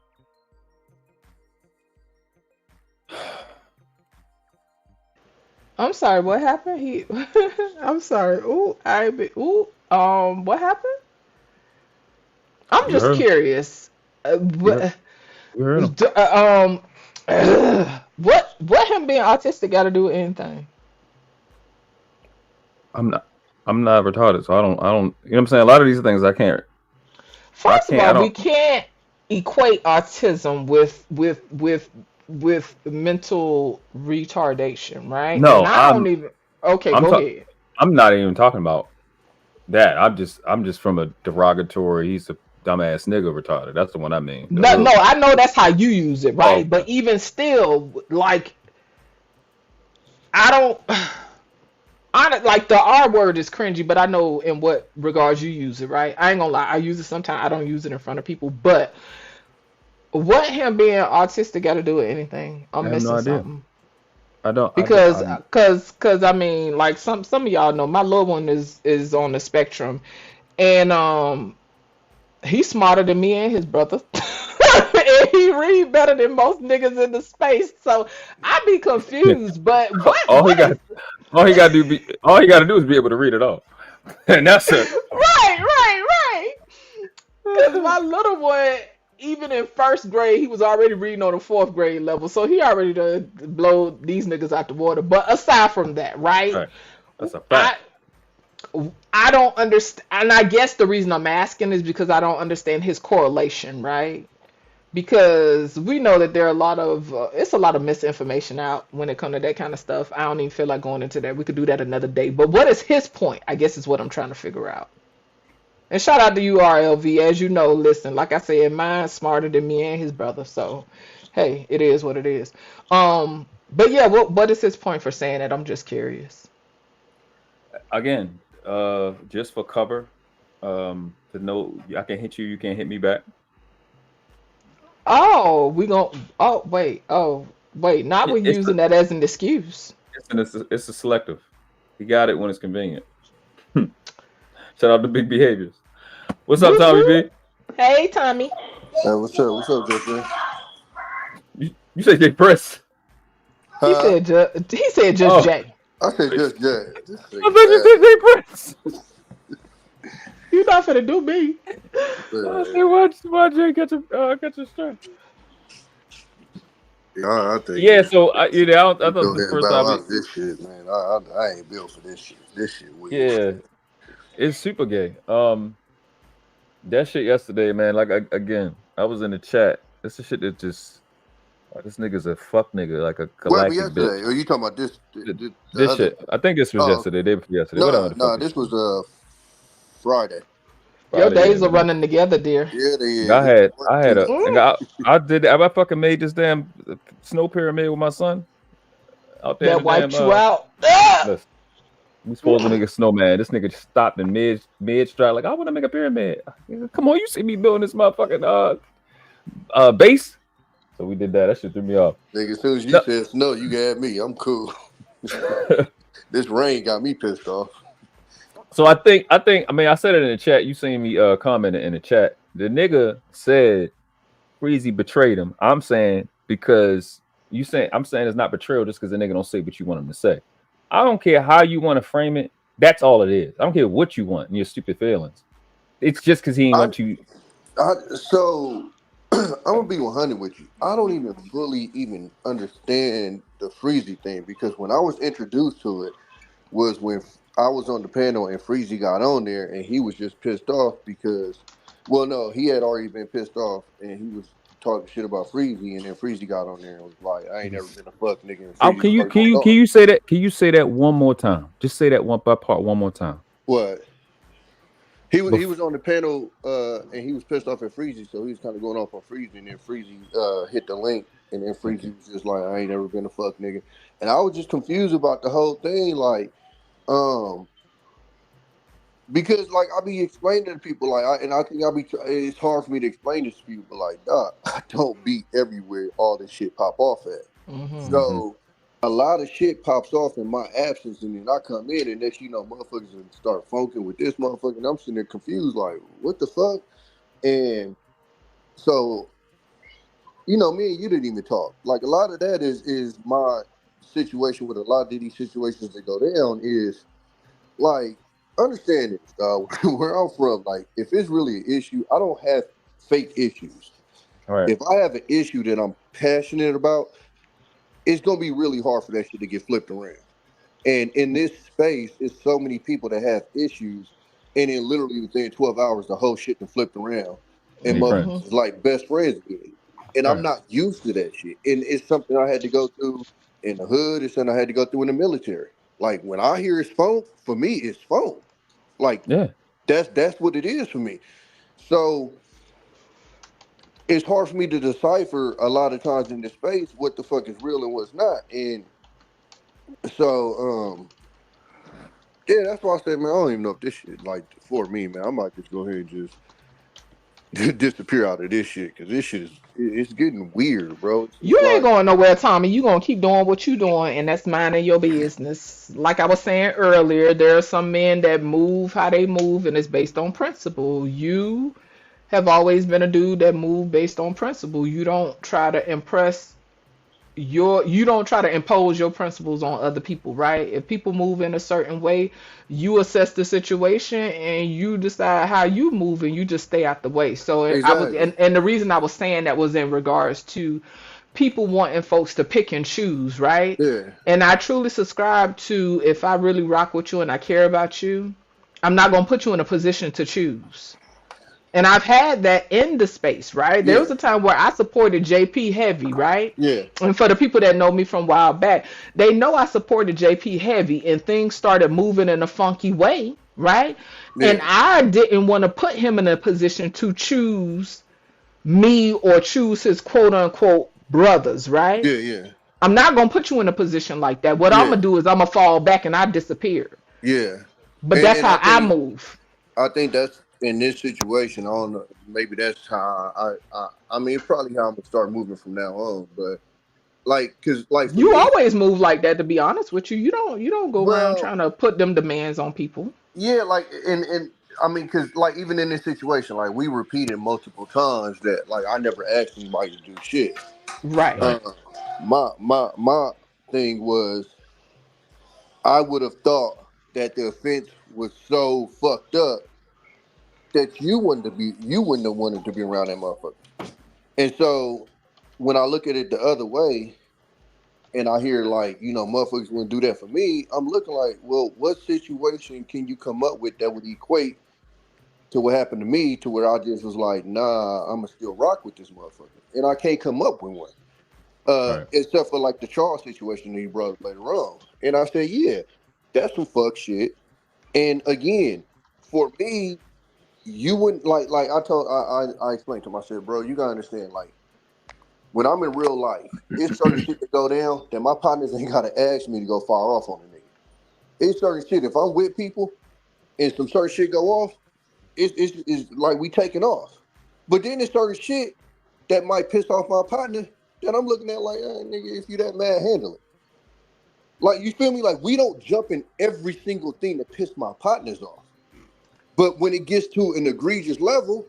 [SPEAKER 3] 'Cause,
[SPEAKER 1] I'm sorry, what happened? I'm sorry. What happened? I'm
[SPEAKER 2] You
[SPEAKER 1] just
[SPEAKER 2] heard him.
[SPEAKER 1] curious.
[SPEAKER 2] You heard, you heard him.
[SPEAKER 1] What him being autistic got to do with anything?
[SPEAKER 2] I'm not retarded, so I don't. You know what I'm saying? A lot of these things I can't.
[SPEAKER 1] First of
[SPEAKER 2] I
[SPEAKER 1] all, we
[SPEAKER 2] don't.
[SPEAKER 1] can't equate autism with mental retardation, right?
[SPEAKER 2] No,
[SPEAKER 1] And I don't even. Okay,
[SPEAKER 2] I'm
[SPEAKER 1] go
[SPEAKER 2] talking.
[SPEAKER 1] ahead.
[SPEAKER 2] I'm not even talking about that. I'm just from a derogatory. He's a dumbass nigga retarded. That's the one I mean. The
[SPEAKER 1] No,
[SPEAKER 2] little.
[SPEAKER 1] I know that's how you use it,
[SPEAKER 2] Oh,
[SPEAKER 1] right? But even still, like, I don't. Like the R word is cringy, but I know in what regards you use it, right? I ain't gonna lie, I use it sometimes. I don't use it in front of people, but what him being autistic got to do with anything?
[SPEAKER 2] I
[SPEAKER 1] I'm
[SPEAKER 2] have no
[SPEAKER 1] missing
[SPEAKER 2] idea.
[SPEAKER 1] something.
[SPEAKER 2] I don't.
[SPEAKER 1] Because I mean, like some of y'all know my little one is on the spectrum, and he's smarter than me and his brother. And he read better than most niggas in the space. So I be confused. But
[SPEAKER 2] all he
[SPEAKER 1] what
[SPEAKER 2] got.
[SPEAKER 1] is
[SPEAKER 2] All he got to do is be able to read it all, and that's it.
[SPEAKER 1] right. Because my little one, even in first grade, he was already reading on the fourth grade level. So he already done blow these niggas out the water. But aside from that, right?
[SPEAKER 2] Right. That's a
[SPEAKER 1] I
[SPEAKER 2] fact.
[SPEAKER 1] I don't understand, and I guess the reason I'm asking is because I don't understand his correlation, right? Because we know that there are a lot of it's a lot of misinformation out when it comes to that kind of stuff. I don't even feel like going into that. We could do that another day. But what is his point? I guess is what I'm trying to figure out. And shout out to you, RLV. As you know, listen, like I said, mine's smarter than me and his brother. So, hey, it is what it is. But yeah, what is his point for saying that? I'm just curious.
[SPEAKER 2] Again, just for cover, to know I can hit you, you can't hit me back.
[SPEAKER 1] Oh, we gon' oh wait, not we
[SPEAKER 2] It's
[SPEAKER 1] using that as an excuse.
[SPEAKER 2] it's a selective. He got it when it's convenient. Shout out to Big Behaviors. What's up,
[SPEAKER 1] Whoop
[SPEAKER 2] Tommy
[SPEAKER 1] whoop.
[SPEAKER 2] B?
[SPEAKER 1] Hey, Tommy.
[SPEAKER 4] Hey, what's up? What's up, Jeffrey?
[SPEAKER 2] You say Jay Press?
[SPEAKER 1] He
[SPEAKER 4] Huh?
[SPEAKER 1] said just
[SPEAKER 2] Oh,
[SPEAKER 1] Jay.
[SPEAKER 4] I said just that. This
[SPEAKER 2] I thought you
[SPEAKER 4] nigga
[SPEAKER 2] said Jay Press.
[SPEAKER 1] You not finna do me.
[SPEAKER 2] I
[SPEAKER 4] bad.
[SPEAKER 2] said, why Jay catch a strike?
[SPEAKER 4] I think
[SPEAKER 2] Yeah, so I
[SPEAKER 4] we
[SPEAKER 2] thought
[SPEAKER 4] go
[SPEAKER 2] the
[SPEAKER 4] ahead and
[SPEAKER 2] first
[SPEAKER 4] bow
[SPEAKER 2] time.
[SPEAKER 4] out of this shit, man. I ain't built for this shit. This shit weird.
[SPEAKER 2] Yeah, it's super gay. That shit yesterday, man. Like again, I was in the chat. This is shit that just this nigga's a fuck nigga, like a
[SPEAKER 4] What happened
[SPEAKER 2] galactic bitch.
[SPEAKER 4] yesterday? Or you talking about this? The
[SPEAKER 2] This
[SPEAKER 4] other?
[SPEAKER 2] shit. I think this was
[SPEAKER 4] Oh,
[SPEAKER 2] yesterday, day before yesterday, whatever
[SPEAKER 4] no,
[SPEAKER 2] the fuck
[SPEAKER 4] no.
[SPEAKER 2] this
[SPEAKER 4] This
[SPEAKER 2] shit.
[SPEAKER 4] was Friday.
[SPEAKER 1] Your
[SPEAKER 2] Friday, yeah,
[SPEAKER 1] days are
[SPEAKER 2] man.
[SPEAKER 1] running together, dear.
[SPEAKER 4] Yeah, they
[SPEAKER 2] Nigga,
[SPEAKER 4] is. It's work
[SPEAKER 2] I had
[SPEAKER 4] too.
[SPEAKER 2] a
[SPEAKER 1] Mm.
[SPEAKER 2] nigga, I fucking made this damn snow pyramid with my son out there in
[SPEAKER 1] That
[SPEAKER 2] the damn
[SPEAKER 1] wiped you out. Ah!
[SPEAKER 2] listen, we supposed to make a snowman. This nigga just stopped in mid stride, like I want to make a pyramid. Come on, you see me building this motherfucking base. So we did that. That shit threw me off.
[SPEAKER 4] Nigga, as soon as you
[SPEAKER 2] No.
[SPEAKER 4] said snow, you got me. I'm cool. This rain got me pissed off.
[SPEAKER 2] So I think I mean I said it in the chat. You seen me commenting in the chat. The nigga said Freezy betrayed him. I'm saying because I'm saying it's not betrayal just because the nigga don't say what you want him to say. I don't care how you want to frame it. That's all it is. I don't care what you want and your stupid feelings. It's just because he ain't want you.
[SPEAKER 4] So I'm gonna be 100 with you. I don't even fully even understand the Freezy thing because when I was introduced to it was when I was on the panel and Freezy got on there and he was just pissed off because, well, no, he had already been pissed off and he was talking shit about Freezy and then Freezy got on there and was like, I ain't never been a fuck nigga. And
[SPEAKER 2] Oh,
[SPEAKER 4] Freezy was like, hold
[SPEAKER 2] can
[SPEAKER 4] on.
[SPEAKER 2] you say that? Can you say that one more time? Just say that one by part one more time.
[SPEAKER 4] What? He was on the panel and he was pissed off at Freezy, so he was kind of going off on Freezy, and then Freezy hit the link, and then Freezy was just like, I ain't never been a fuck nigga. And I was just confused about the whole thing, like, because like I be explaining to people, like, I think it's hard for me to explain this to people, like, I don't be everywhere all this shit pop off at.
[SPEAKER 1] Mm-hmm.
[SPEAKER 4] So a lot of shit pops off in my absence, and then I come in, and next you know, motherfuckers start funking with this motherfucker, and I'm sitting there confused, like, what the fuck? And so, you know, me and you didn't even talk. Like a lot of that is my situation with a lot of these situations that go down is like, understand this, where I'm from. Like, if it's really an issue, I don't have fake issues.
[SPEAKER 2] Right.
[SPEAKER 4] If I have an issue that I'm passionate about, it's gonna be really hard for that shit to get flipped around. And in this space, it's so many people that have issues, and then literally within 12 hours, the whole shit done flipped around, and
[SPEAKER 2] Be friends.
[SPEAKER 4] motherfuckers is like best friends again. And I'm
[SPEAKER 2] Right.
[SPEAKER 4] not used to that shit. And it's something I had to go through in the hood. It's something I had to go through in the military. Like when I hear it's phone, for me, it's phone. Like
[SPEAKER 2] Yeah.
[SPEAKER 4] that's what it is for me. So it's hard for me to decipher a lot of times in this space what the fuck is real and what's not. And so yeah, that's why I said, man, I don't even know if this shit like for me, man. I might just go ahead and just disappear out of this shit because this shit is it's getting weird, bro. It's
[SPEAKER 1] You ain't
[SPEAKER 4] like,
[SPEAKER 1] going nowhere, Tommy. You gonna keep doing what you doing, and that's minding your business. Like I was saying earlier, there are some men that move how they move, and it's based on principle. You have always been a dude that moved based on principle. You don't try to you don't try to impose your principles on other people, right? If people move in a certain way, you assess the situation and you decide how you move, and you just stay out the way. So I was,
[SPEAKER 4] exactly.
[SPEAKER 1] and the reason I was saying that was in regards to people wanting folks to pick and choose, right?
[SPEAKER 4] Yeah.
[SPEAKER 1] And I truly subscribe to, if I really rock with you and I care about you, I'm not gonna put you in a position to choose. And I've had that in the space, right? There was
[SPEAKER 4] Yeah.
[SPEAKER 1] a time where I supported JP heavy, right?
[SPEAKER 4] Yeah.
[SPEAKER 1] And for the people that know me from a while back, they know I supported JP heavy, and things started moving in a funky way, right? And
[SPEAKER 4] Yeah.
[SPEAKER 1] I didn't want to put him in a position to choose me or choose his quote unquote brothers, right?
[SPEAKER 4] Yeah. Yeah.
[SPEAKER 1] I'm not going to put you in a position like that. What I'm
[SPEAKER 4] Yeah.
[SPEAKER 1] going to do is I'm going to fall back and I disappear.
[SPEAKER 4] Yeah.
[SPEAKER 1] But
[SPEAKER 4] And
[SPEAKER 1] that's
[SPEAKER 4] and
[SPEAKER 1] how I move.
[SPEAKER 4] I think that's in this situation. I don't know. Maybe that's how I mean, it's probably how I'm gonna start moving from now on. But like, cause like for
[SPEAKER 1] You
[SPEAKER 4] me,
[SPEAKER 1] always move like that, to be honest with you. You don't go around
[SPEAKER 4] well,
[SPEAKER 1] trying to put them demands on people.
[SPEAKER 4] yeah, like and I mean, cause like even in this situation, like we repeated multiple times that like I never asked anybody to do shit.
[SPEAKER 1] Right.
[SPEAKER 2] Right.
[SPEAKER 4] Uh, my thing was I would have thought that the offense was so fucked up that you wouldn't have wanted to be around that motherfucker. And so when I look at it the other way and I hear like, motherfuckers wouldn't do that for me, I'm looking like, well, what situation can you come up with that would equate to what happened to me to where I just was like, nah, I'ma still rock with this motherfucker. And I can't come up with one.
[SPEAKER 2] Right.
[SPEAKER 4] Except for like the Charles situation that he brought up later on. And I said, yeah, that's some fuck shit. And again, for me, you wouldn't like I explained to him, I said, bro, you gotta understand, like when I'm in real life, it's certain shit that go down that my partners ain't gotta ask me to go far off on the nigga. It's certain shit. If I'm with people and some certain shit go off, it's like we taking off. But then there's certain shit that might piss off my partner that I'm looking at like, nigga, if you that mad, handle it. Like, you feel me? Like, we don't jump in every single thing that piss my partners off. But when it gets to an egregious level,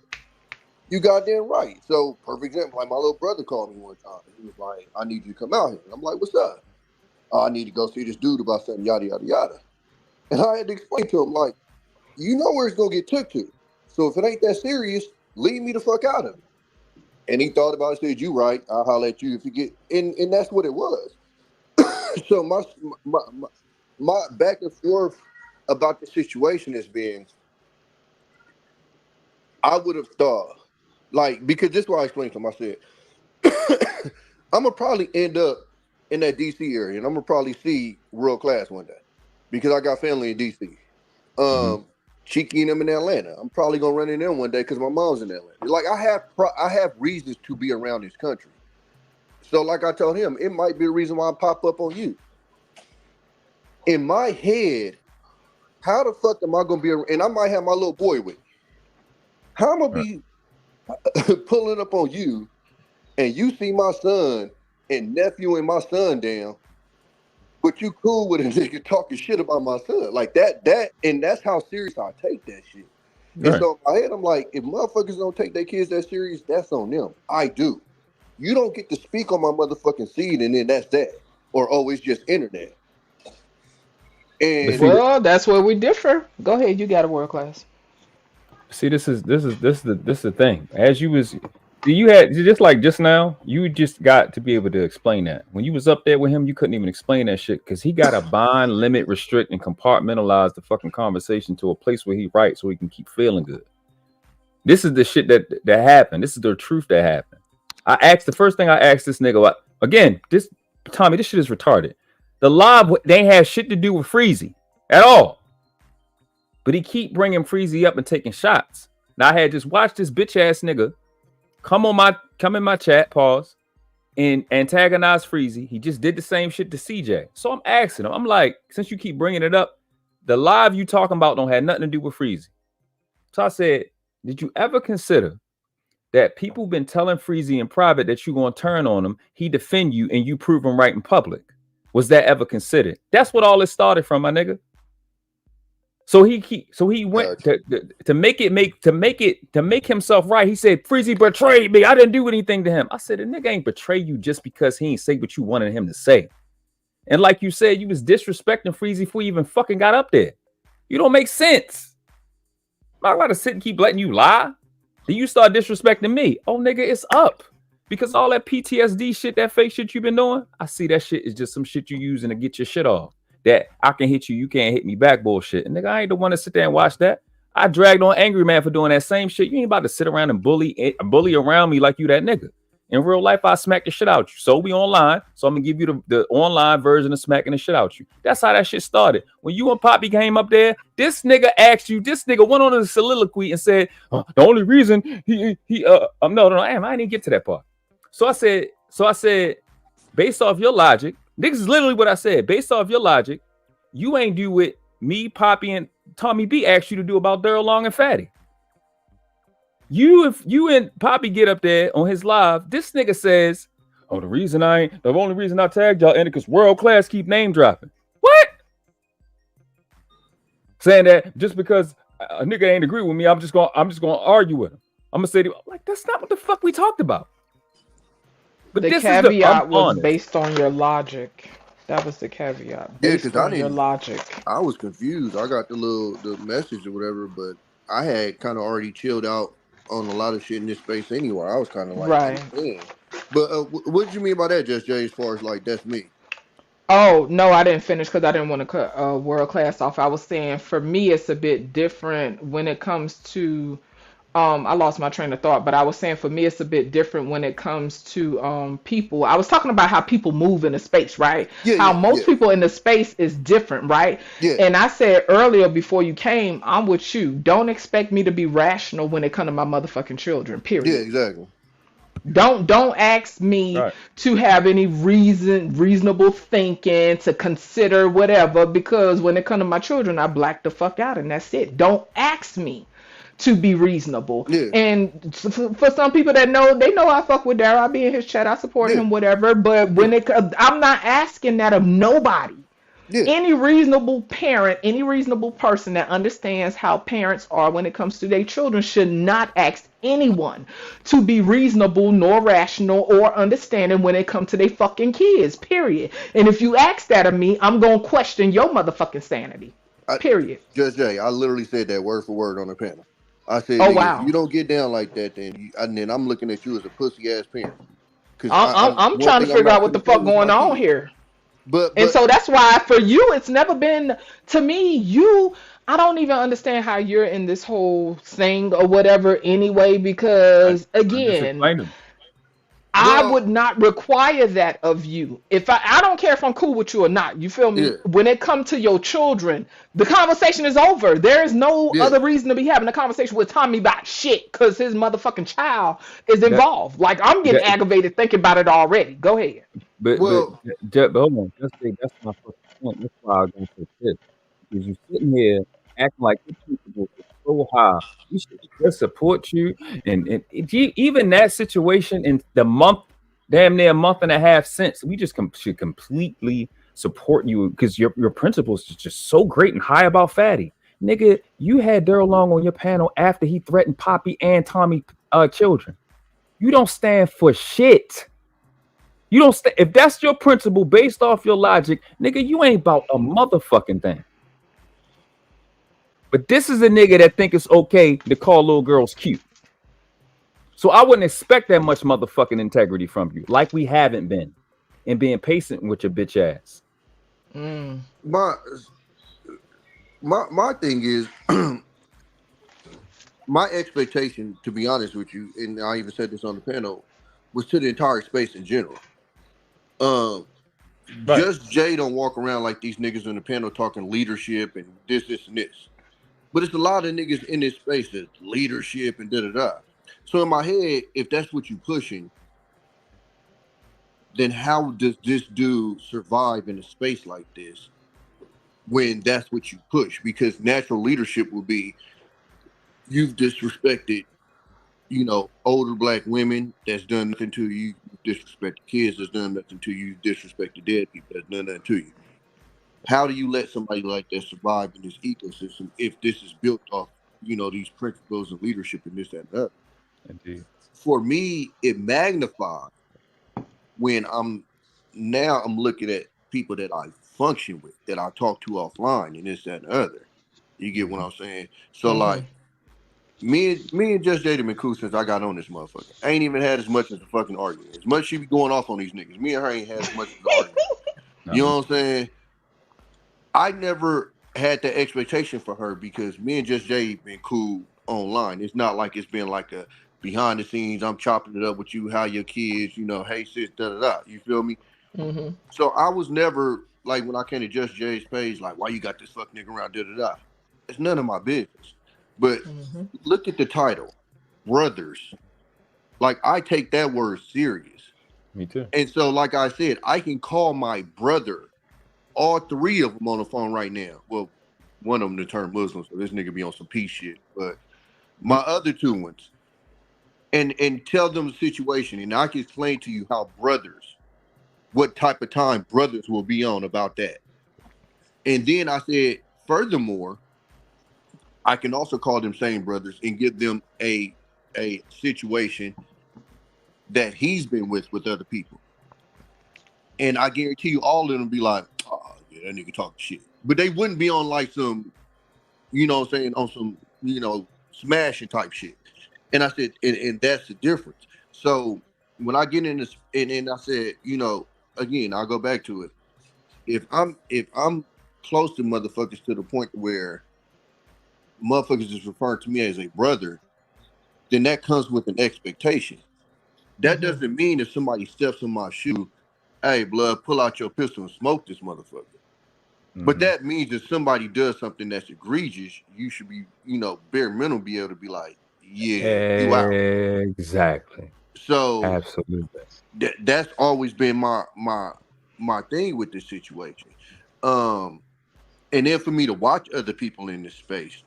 [SPEAKER 4] you goddamn right. So, perfect example, like my little brother called me one time. He was like, I need you to come out here. And I'm like, what's up? Oh, I need to go see this dude about something, yada, yada, yada. And I had to explain to him, like, you know where it's going to get took to. So if it ain't that serious, leave me the fuck out of it. And he thought about it, said, you right, I'll holler at you if you get, and that's what it was. So my back and forth about the situation has been, I would have thought, like, because this is what I explained to him. I said, I'm going to probably end up in that DC area, and I'm going to probably see World Class one day because I got family in DC. Cheeky and them in Atlanta. I'm probably going to run in them one day because my mom's in Atlanta. Like, I have reasons to be around this country. So like I told him, it might be a reason why I pop up on you. In my head, how the fuck am I going to be, and I might have my little boy with me. How am I going to be pulling up on you and you see my son and nephew and my son down, but you cool with a nigga talking shit about my son? Like and that's how serious I take that shit.
[SPEAKER 2] Right.
[SPEAKER 4] And so in my head, I'm like, if motherfuckers don't take their kids that serious, that's on them. I do. You don't get to speak on my motherfucking seed and then that's that. or oh, it's just internet. And
[SPEAKER 1] Well, that's where we differ. Go ahead, you got a world class.
[SPEAKER 2] See, this is the thing. As you had just like just now, you just got to be able to explain that. When you was up there with him, you couldn't even explain that shit because he got to bind, limit, restrict, and compartmentalize the fucking conversation to a place where he writes so he can keep feeling good. This is the shit that happened. This is the truth that happened. The first thing I asked this nigga, again, Tommy, this shit is retarded. The live, they ain't have shit to do with Freezy at all. But he keep bringing Freezy up and taking shots. Now I had just watched this bitch ass nigga come in my chat, pause, and antagonize Freezy. He just did the same shit to CJ. So I'm asking him, I'm like, since you keep bringing it up, the live you talking about don't have nothing to do with Freezy. So I said, did you ever consider that people been telling Freezy in private that you gonna turn on him, he defend you, and you prove him right in public? Was that ever considered? That's what all this started from, my nigga. So he went to make himself right. He said Freezy betrayed me. I didn't do anything to him. I said the nigga ain't betray you just because he ain't say what you wanted him to say. And like you said, you was disrespecting Freezy before you even fucking got up there. You don't make sense. I'm not about to sit and keep letting you lie. Then you start disrespecting me. Oh nigga, it's up. Because all that PTSD shit, that fake shit you've been doing, I see that shit is just some shit you using to get your shit off. That I can hit you, you can't hit me back bullshit. And nigga, I ain't the one to sit there and watch that. I dragged on Angry Man for doing that same shit. You ain't about to sit around and bully around me like you that nigga. In real life, I smack the shit out you. So we online. So I'm gonna give you the online version of smacking the shit out you. That's how that shit started. When you and Poppy came up there, this nigga asked you, this nigga went on a soliloquy and said, the only reason no, I didn't even get to that part. So I said, based off your logic, this is literally what I said. Based off your logic, you ain't do what me, Poppy, and Tommy B asked you to do about Daryl Long and Fatty. If you and Poppy get up there on his live, this nigga says, the only reason I tagged y'all in it because World Class keep name dropping. What? Saying that just because a nigga ain't agree with me, I'm just gonna argue with him. I'm gonna say to him, like, that's not what the fuck we talked about. But
[SPEAKER 1] the caveat was based on your logic. That was the caveat. Based on your logic.
[SPEAKER 4] I was confused. I got the message or whatever, but I had kind of already chilled out on a lot of shit in this space anyway. I was kind of like,
[SPEAKER 1] right.
[SPEAKER 4] But what did you mean by that, Just Jay? As far as like that's me.
[SPEAKER 1] Oh no, I didn't finish because I didn't want to cut World Class off. I was saying for me, it's a bit different when it comes to. I lost my train of thought, but I was saying for me, it's a bit different when it comes to people. I was talking about how people move in the space, right? How most people in the space is different, right? Yeah. And I said earlier before you came, I'm with you. Don't expect me to be rational when it comes to my motherfucking children, period.
[SPEAKER 4] Yeah, exactly.
[SPEAKER 1] Don't ask me to have any reasonable thinking, to consider whatever, because when it comes to my children, I black the fuck out and that's it. Don't ask me to be reasonable. Yeah. And for some people that know, they know I fuck with Daryl. I be in his chat. I support him, whatever. But when I'm not asking that of nobody. Yeah. Any reasonable parent, any reasonable person that understands how parents are when it comes to their children should not ask anyone to be reasonable nor rational or understanding when it comes to their fucking kids, period. And if you ask that of me, I'm going to question your motherfucking sanity, period.
[SPEAKER 4] Judge Jay, I literally said that word for word on the panel. I said, if you don't get down like that, then I'm looking at you as a pussy ass parent.
[SPEAKER 1] I'm trying to figure out what the fuck going on here. And so that's why for you, it's never been, to me, I don't even understand how you're in this whole thing or whatever anyway, because again, I would not require that of you. If I don't care if I'm cool with you or not. You feel me? Yeah. When it comes to your children, the conversation is over. There is no other reason to be having a conversation with Tommy about shit because his motherfucking child is involved. Like I'm getting aggravated thinking about it already. Go ahead.
[SPEAKER 2] But hold on. That's my first point. That's why I was going to say this. Because you're sitting here acting like your principles are so high. We should just support you. And even that situation in the damn near a month and a half since, we just should completely support you because your principles is just so great and high about Fatty. Nigga, you had Daryl Long on your panel after he threatened Poppy and Tommy children. You don't stand for shit. You don't if that's your principle based off your logic, nigga, you ain't about a motherfucking thing. But this is a nigga that think it's okay to call little girls cute. So I wouldn't expect that much motherfucking integrity from you, like we haven't been, and being patient with your bitch ass.
[SPEAKER 4] My thing is, my expectation, to be honest with you, and I even said this on the panel, was to the entire space in general. Just Jay don't walk around like these niggas in the panel talking leadership and this, and this. But it's a lot of niggas in this space that leadership and da-da-da. So in my head, if that's what you pushing, then how does this dude survive in a space like this when that's what you push? Because natural leadership will be, you've disrespected, you know, older black women that's done nothing to you. You disrespect kids that's done nothing to you. You disrespect the dead people that's done nothing to you. How do you let somebody like that survive in this ecosystem if this is built off, you know, these principles of leadership and this, that, and that?
[SPEAKER 2] Indeed.
[SPEAKER 4] For me, it magnified when I'm looking at people that I function with, that I talk to offline, and this, that, and the other. You get what I'm saying? So like, me and Just Jada been cool since I got on this motherfucker. I ain't even had as much as a fucking argument. As much she be going off on these niggas, me and her ain't had as much as an argument. You know what I'm saying? I never had the expectation for her because me and Just Jay been cool online. It's not like it's been like a behind the scenes, I'm chopping it up with you, how your kids, you know, hey sis, da-da-da. You feel me? So I was never, like, when I came to Just Jay's page, like, why you got this fuck nigga around, da-da-da. It's none of my business. But look at the title, Brothers. Like, I take that word serious.
[SPEAKER 2] Me too.
[SPEAKER 4] And so, like I said, I can call my brother, all three of them on the phone right now. Well, one of them to turn Muslim, so this nigga be on some peace shit. But my other two ones, and tell them the situation, and I can explain to you how brothers, what type of time brothers will be on about that. And then I said, furthermore, I can also call them same brothers and give them a situation that he's been with other people. And I guarantee you all of them be like, oh, yeah, that nigga talking shit. But they wouldn't be on like some, you know what I'm saying, on some, you know, smashing type shit. And I said, and that's the difference. So when I get in this, and I said, you know, again, I'll go back to it. If I'm close to motherfuckers to the point where motherfuckers is referring to me as a brother, then that comes with an expectation. That doesn't mean if somebody steps in my shoe, hey, blood, pull out your pistol and smoke this motherfucker. But that means if somebody does something that's egregious, you should be, you know, bare minimum be able to be like, yeah, you out.
[SPEAKER 2] Exactly.
[SPEAKER 4] So
[SPEAKER 2] absolutely,
[SPEAKER 4] that's always been my thing with this situation. And then for me to watch other people in this space,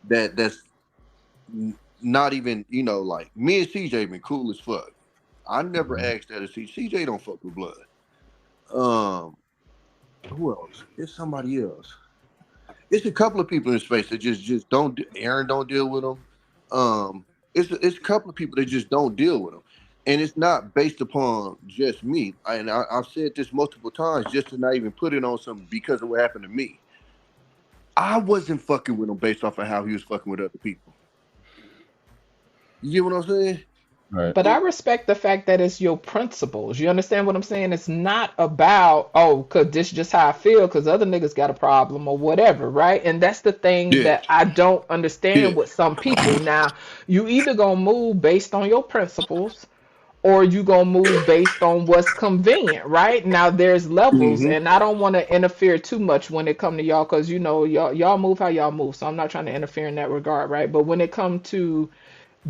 [SPEAKER 4] that's not even, you know, like me and CJ been cool as fuck. I never asked that to see. CJ don't fuck with blood. Who else? It's somebody else. It's a couple of people in space that just don't. Aaron don't deal with them. It's a couple of people that just don't deal with them, and it's not based upon just me. I've said this multiple times, just to not even put it on something because of what happened to me. I wasn't fucking with him based off of how he was fucking with other people. You get what I'm saying?
[SPEAKER 2] right.
[SPEAKER 1] But I respect the fact that it's your principles. You understand what I'm saying? It's not about, oh, because this is just how I feel because other niggas got a problem or whatever, right? And that's the thing that I don't understand with some people. Now, you either gonna move based on your principles or you gonna move based on what's convenient, right? Now there's levels, and I don't want to interfere too much when it come to y'all because you know y'all move how y'all move. So I'm not trying to interfere in that regard, right? But when it comes to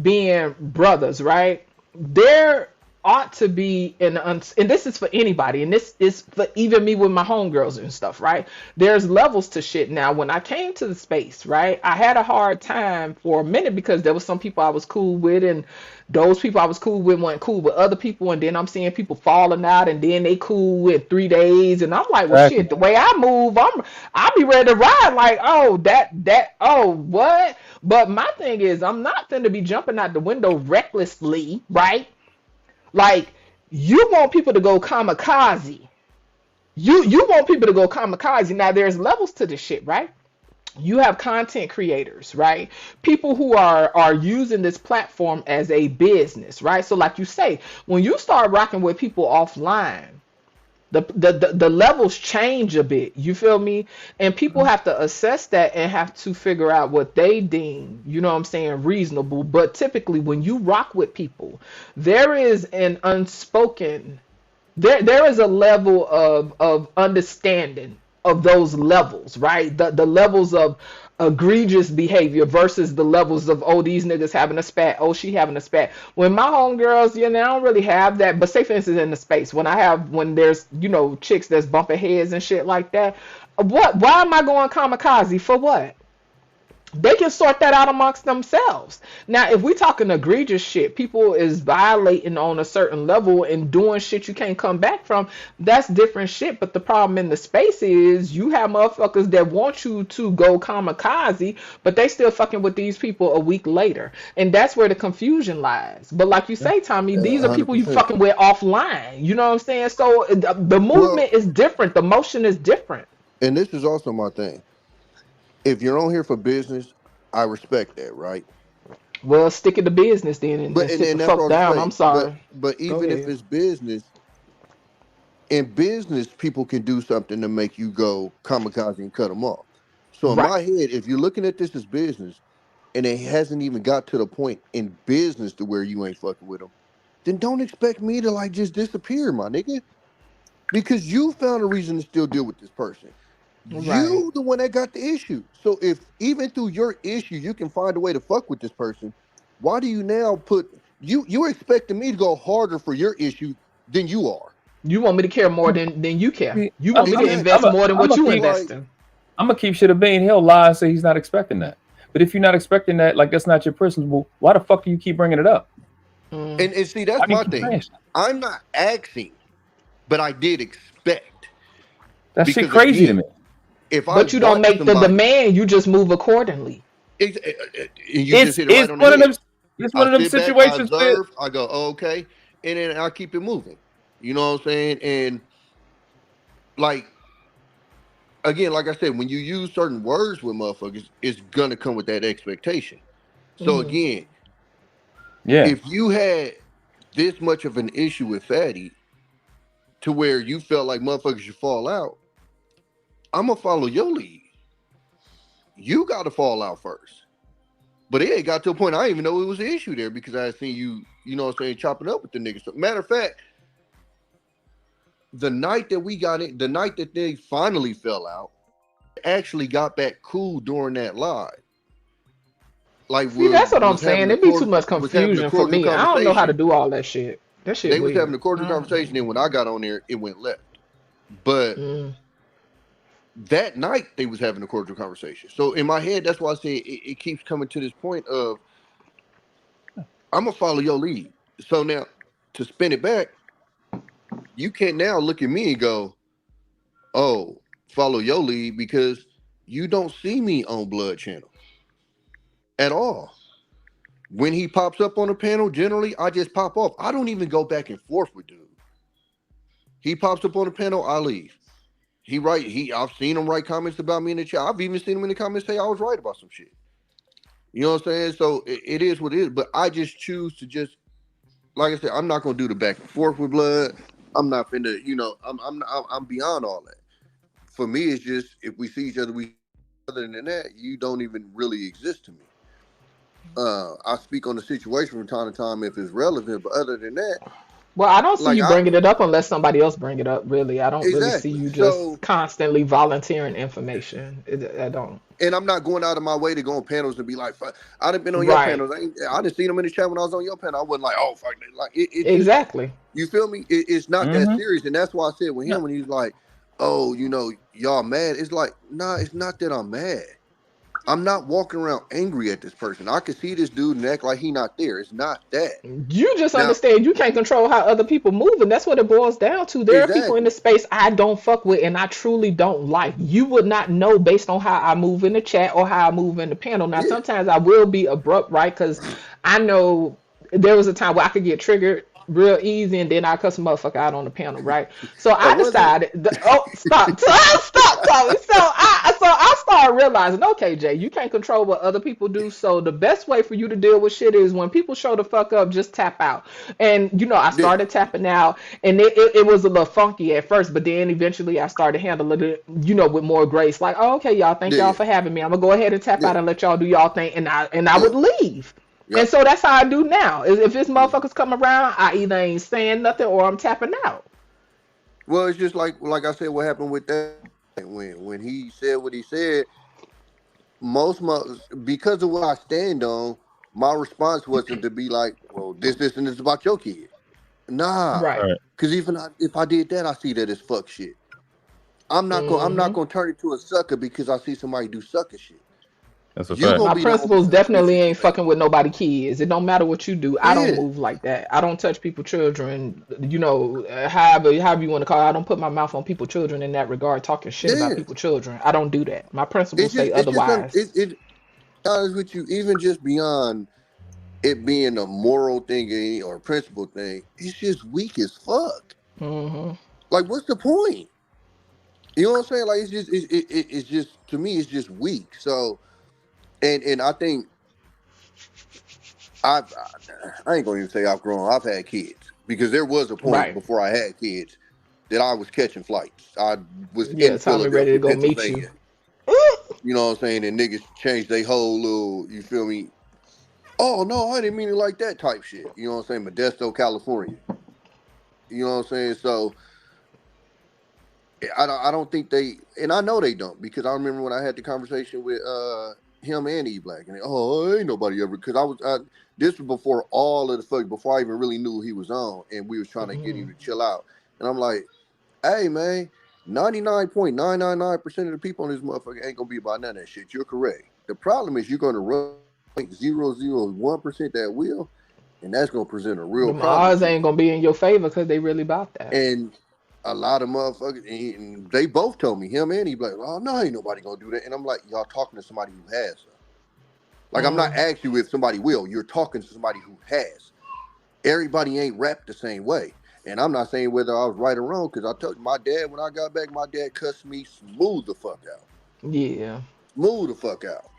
[SPEAKER 1] being brothers, right? There ought to be and this is for anybody, and this is for even me with my homegirls and stuff, right? There's levels to shit. Now, when I came to the space, right, I had a hard time for a minute because there was some people I was cool with, and those people I was cool with weren't cool with other people, and then I'm seeing people falling out, and then they cool with 3 days, and I'm like, well, shit, the way I move, I'll be ready to ride. Like, oh, oh, what? But my thing is, I'm not going to be jumping out the window recklessly, right? Like, You want people to go kamikaze. You want people to go kamikaze. Now there's levels to this shit, right? You have content creators, right? People who are using this platform as a business, right? So like you say, when you start rocking with people offline, the levels change a bit. You feel me? And people have to assess that and have to figure out what they deem, you know what I'm saying, reasonable. But typically when you rock with people, there is an unspoken there is a level of understanding of those levels, right? The levels of egregious behavior versus the levels of, oh, these niggas having a spat, oh, she having a spat. When my homegirls, you know, I don't really have that, but say for instance in the space, when there's, you know, chicks that's bumping heads and shit like that, why am I going kamikaze for what? They can sort that out amongst themselves. Now, if we talking egregious shit, people is violating on a certain level and doing shit you can't come back from, that's different shit. But the problem in the space is you have motherfuckers that want you to go kamikaze, but they still fucking with these people a week later. And that's where the confusion lies. But like you say, Tommy, these are people you
[SPEAKER 4] 100%.
[SPEAKER 1] fucking with offline. You know what I'm saying? So the movement is different. The motion is different.
[SPEAKER 4] And this is also my thing. If you're on here for business, I respect that, right?
[SPEAKER 1] Well, stick it to business then and
[SPEAKER 4] But
[SPEAKER 1] sit
[SPEAKER 4] and
[SPEAKER 1] the
[SPEAKER 4] that's
[SPEAKER 1] fuck
[SPEAKER 4] what
[SPEAKER 1] down.
[SPEAKER 4] I'm
[SPEAKER 1] I'm
[SPEAKER 4] saying.
[SPEAKER 1] sorry.
[SPEAKER 4] But even if
[SPEAKER 1] ahead.
[SPEAKER 4] it's business, in business, people can do something to make you go kamikaze and cut them off. So in
[SPEAKER 1] Right.
[SPEAKER 4] my head, if you're looking at this as business, and it hasn't even got to the point in business to where you ain't fucking with them, then don't expect me to like just disappear, my nigga. Because you found a reason to still deal with this person.
[SPEAKER 1] Right.
[SPEAKER 4] You the one that got the issue. So if even through your issue you can find a way to fuck with this person, why do you now put you're expecting me to go harder for your issue than you are?
[SPEAKER 1] You want me to care more than you care. You
[SPEAKER 2] I'm
[SPEAKER 1] want me to
[SPEAKER 4] Exactly.
[SPEAKER 1] invest more than what you
[SPEAKER 2] keep,
[SPEAKER 1] invest in.
[SPEAKER 2] I'm gonna keep shit a bean. He'll lie and say he's not expecting that. But if you're not expecting that, like that's not your principle, why the fuck do you keep bringing it up?
[SPEAKER 4] And see, that's
[SPEAKER 2] Why do you
[SPEAKER 4] my
[SPEAKER 2] keep
[SPEAKER 4] thing.
[SPEAKER 2] saying shit?
[SPEAKER 4] I'm not asking, but I did expect.
[SPEAKER 2] That shit
[SPEAKER 4] Because
[SPEAKER 2] crazy
[SPEAKER 4] again,
[SPEAKER 2] to me.
[SPEAKER 4] if I
[SPEAKER 1] But you don't
[SPEAKER 4] watch
[SPEAKER 1] make the
[SPEAKER 4] somebody,
[SPEAKER 1] demand, you just move accordingly.
[SPEAKER 4] and you just hit it right
[SPEAKER 2] It's
[SPEAKER 4] on the
[SPEAKER 2] one of
[SPEAKER 4] head.
[SPEAKER 2] them. It's one
[SPEAKER 4] I
[SPEAKER 2] of them
[SPEAKER 4] sit back, I
[SPEAKER 2] situations where
[SPEAKER 4] observe, I go, oh, okay, and then I keep it moving. You know what I'm saying? And like again, like I said, when you use certain words with motherfuckers, it's gonna come with that expectation. So
[SPEAKER 1] Mhm.
[SPEAKER 4] again,
[SPEAKER 2] yeah,
[SPEAKER 4] if you had this much of an issue with Fatty to where you felt like motherfuckers should fall out, I'm gonna follow your lead. You got to fall out first. But it ain't got to a point I didn't even know it was an issue there because I had seen you, you know what I'm saying, chopping up with the niggas. So, matter of fact, the night that we got it, the night that they finally fell out, actually got back cool during that live. Like
[SPEAKER 1] See, that's what I'm
[SPEAKER 4] was having
[SPEAKER 1] saying.
[SPEAKER 4] a
[SPEAKER 1] It be too much
[SPEAKER 4] was having a
[SPEAKER 1] confusion for
[SPEAKER 4] cordial
[SPEAKER 1] me. I don't know how to
[SPEAKER 4] conversation.
[SPEAKER 1] do all that shit. That shit
[SPEAKER 4] They was having
[SPEAKER 1] weird.
[SPEAKER 4] a cordial conversation, and when I got on there, it went left. But that night they was having a cordial conversation. So in my head, that's why I say it keeps coming to this point of I'm gonna follow your lead. So now to spin it back, you can't now look at me and go, oh, follow your lead because you don't see me on Blood Channel at all. When he pops up on the panel, generally I just pop off. I don't even go back and forth with dude. He pops up on the panel, I leave. I've seen him write comments about me in the chat. I've even seen him in the comments say I was right about some shit. You know what I'm saying? So it is what it is. But I just choose to just, like I said, I'm not gonna do the back and forth with Blood. I'm not finna, you know, I'm beyond all that. For me, it's just if we see each other, other than that, you don't even really exist to me. I speak on the situation from time to time if it's relevant, but other than that,
[SPEAKER 1] Well, I don't see
[SPEAKER 4] like
[SPEAKER 1] you bringing it up unless somebody else bring it up. Really, I don't really see
[SPEAKER 4] exactly.
[SPEAKER 1] you
[SPEAKER 4] So
[SPEAKER 1] just constantly volunteering information. I don't.
[SPEAKER 4] and I'm not going out of my way to go on panels and be like, fuck, I done been on your
[SPEAKER 1] Right.
[SPEAKER 4] panels. I done seen them in the chat when I was on your panel. I wasn't like, oh fuck it. Like it just,
[SPEAKER 1] Exactly.
[SPEAKER 4] you feel me? It's not that serious, and that's why I said with him when he's like, oh, you know, y'all mad. It's like, nah, it's not that I'm mad. I'm not walking around angry at this person. I can see this dude and act like he not there. It's not that.
[SPEAKER 1] You just
[SPEAKER 4] Now,
[SPEAKER 1] understand you can't control how other people move, and that's what it boils down to. There are people in the space I don't fuck with and I truly don't like. You would not know based on how I move in the chat or how I move in the panel. Now, sometimes I will be abrupt, right? Because I know there was a time where I could get triggered real easy, and then I cuss a motherfucker out on the panel, right? So I
[SPEAKER 4] Was it?
[SPEAKER 1] decided, stop, Tommy. So I started realizing, okay, Jay, you can't control what other people do. So the best way for you to deal with shit is when people show the fuck up, just tap out. And I
[SPEAKER 4] Yeah,
[SPEAKER 1] started tapping out, and it was a little funky at first, but then eventually I started handling it, with more grace. Like, oh, okay, y'all, thank y'all
[SPEAKER 4] yeah,
[SPEAKER 1] for having me. I'm gonna go ahead and tap
[SPEAKER 4] yeah,
[SPEAKER 1] out and let y'all do y'all thing, and I
[SPEAKER 4] yeah,
[SPEAKER 1] would leave.
[SPEAKER 4] yeah.
[SPEAKER 1] And so that's how I do now. If this motherfuckers come around, I either ain't saying nothing or I'm tapping out.
[SPEAKER 4] Well, it's just like I said, what happened with that when he said what he said. Because of what I stand on, my response wasn't to be like, "Well, this and this about your kid." Nah,
[SPEAKER 1] Right.
[SPEAKER 2] Right.
[SPEAKER 4] because even if I did that, I see that as fuck shit. I'm not
[SPEAKER 1] hmm
[SPEAKER 4] gonna turn into a sucker because I see somebody do sucker shit.
[SPEAKER 2] That's a
[SPEAKER 4] You
[SPEAKER 2] fact.
[SPEAKER 4] gonna
[SPEAKER 1] My
[SPEAKER 4] be the only
[SPEAKER 1] principles
[SPEAKER 4] sucker in this
[SPEAKER 1] definitely ain't
[SPEAKER 4] situation.
[SPEAKER 1] fucking with nobody kids. It don't matter what you do. I don't
[SPEAKER 4] Yeah,
[SPEAKER 1] move like that. I don't touch people children. However you want to call it. I don't put my mouth on people children in that regard, talking shit about
[SPEAKER 4] yeah.
[SPEAKER 1] people children. I don't do that. My principles say
[SPEAKER 4] It's just
[SPEAKER 1] otherwise.
[SPEAKER 4] it. Honest with you, even just beyond it being a moral thing or a principle thing, it's just weak as fuck.
[SPEAKER 1] hmm
[SPEAKER 4] Like, what's the point? You know what I'm saying? Like, it's just to me, it's just weak. So, and I think I've I ain't gonna even say I've grown. I've had kids because there was a point
[SPEAKER 1] Right.
[SPEAKER 4] before I had kids that I was catching flights. I was in
[SPEAKER 1] Yeah, Tommy ready to
[SPEAKER 4] Philadelphia,
[SPEAKER 1] go meet you.
[SPEAKER 4] Pennsylvania. You know what I'm saying? And niggas changed their whole little, you feel me? Oh no, I didn't mean it like that type shit. You know what I'm saying? Modesto, California. You know what I'm saying? So I don't think they, and I know they don't, because I remember when I had the conversation with him and E Black, and ain't nobody ever, because this was before all of the fuck, before I even really knew he was on, and we was trying to get him to chill out, and I'm like, hey man, 99.999% of the people on this motherfucker ain't gonna be about none of that shit. You're correct. The problem is you're gonna run 0.001% that will, and that's gonna present a real
[SPEAKER 1] Them
[SPEAKER 4] problem
[SPEAKER 1] odds
[SPEAKER 4] to you.
[SPEAKER 1] ain't gonna be in your favor because they really about that.
[SPEAKER 4] And a lot of motherfuckers, and they both told me, him and he, like, oh no, ain't nobody gonna do that. And I'm like, y'all talking to somebody who has. Like, I'm not
[SPEAKER 1] hmm
[SPEAKER 4] asking you if somebody will. You're talking to somebody who has. Everybody ain't wrapped the same way. And I'm not saying whether I was right or wrong, because I told you, my dad, when I got back, my dad cussed me smooth the fuck out.
[SPEAKER 1] Yeah.
[SPEAKER 4] Smooth the fuck out.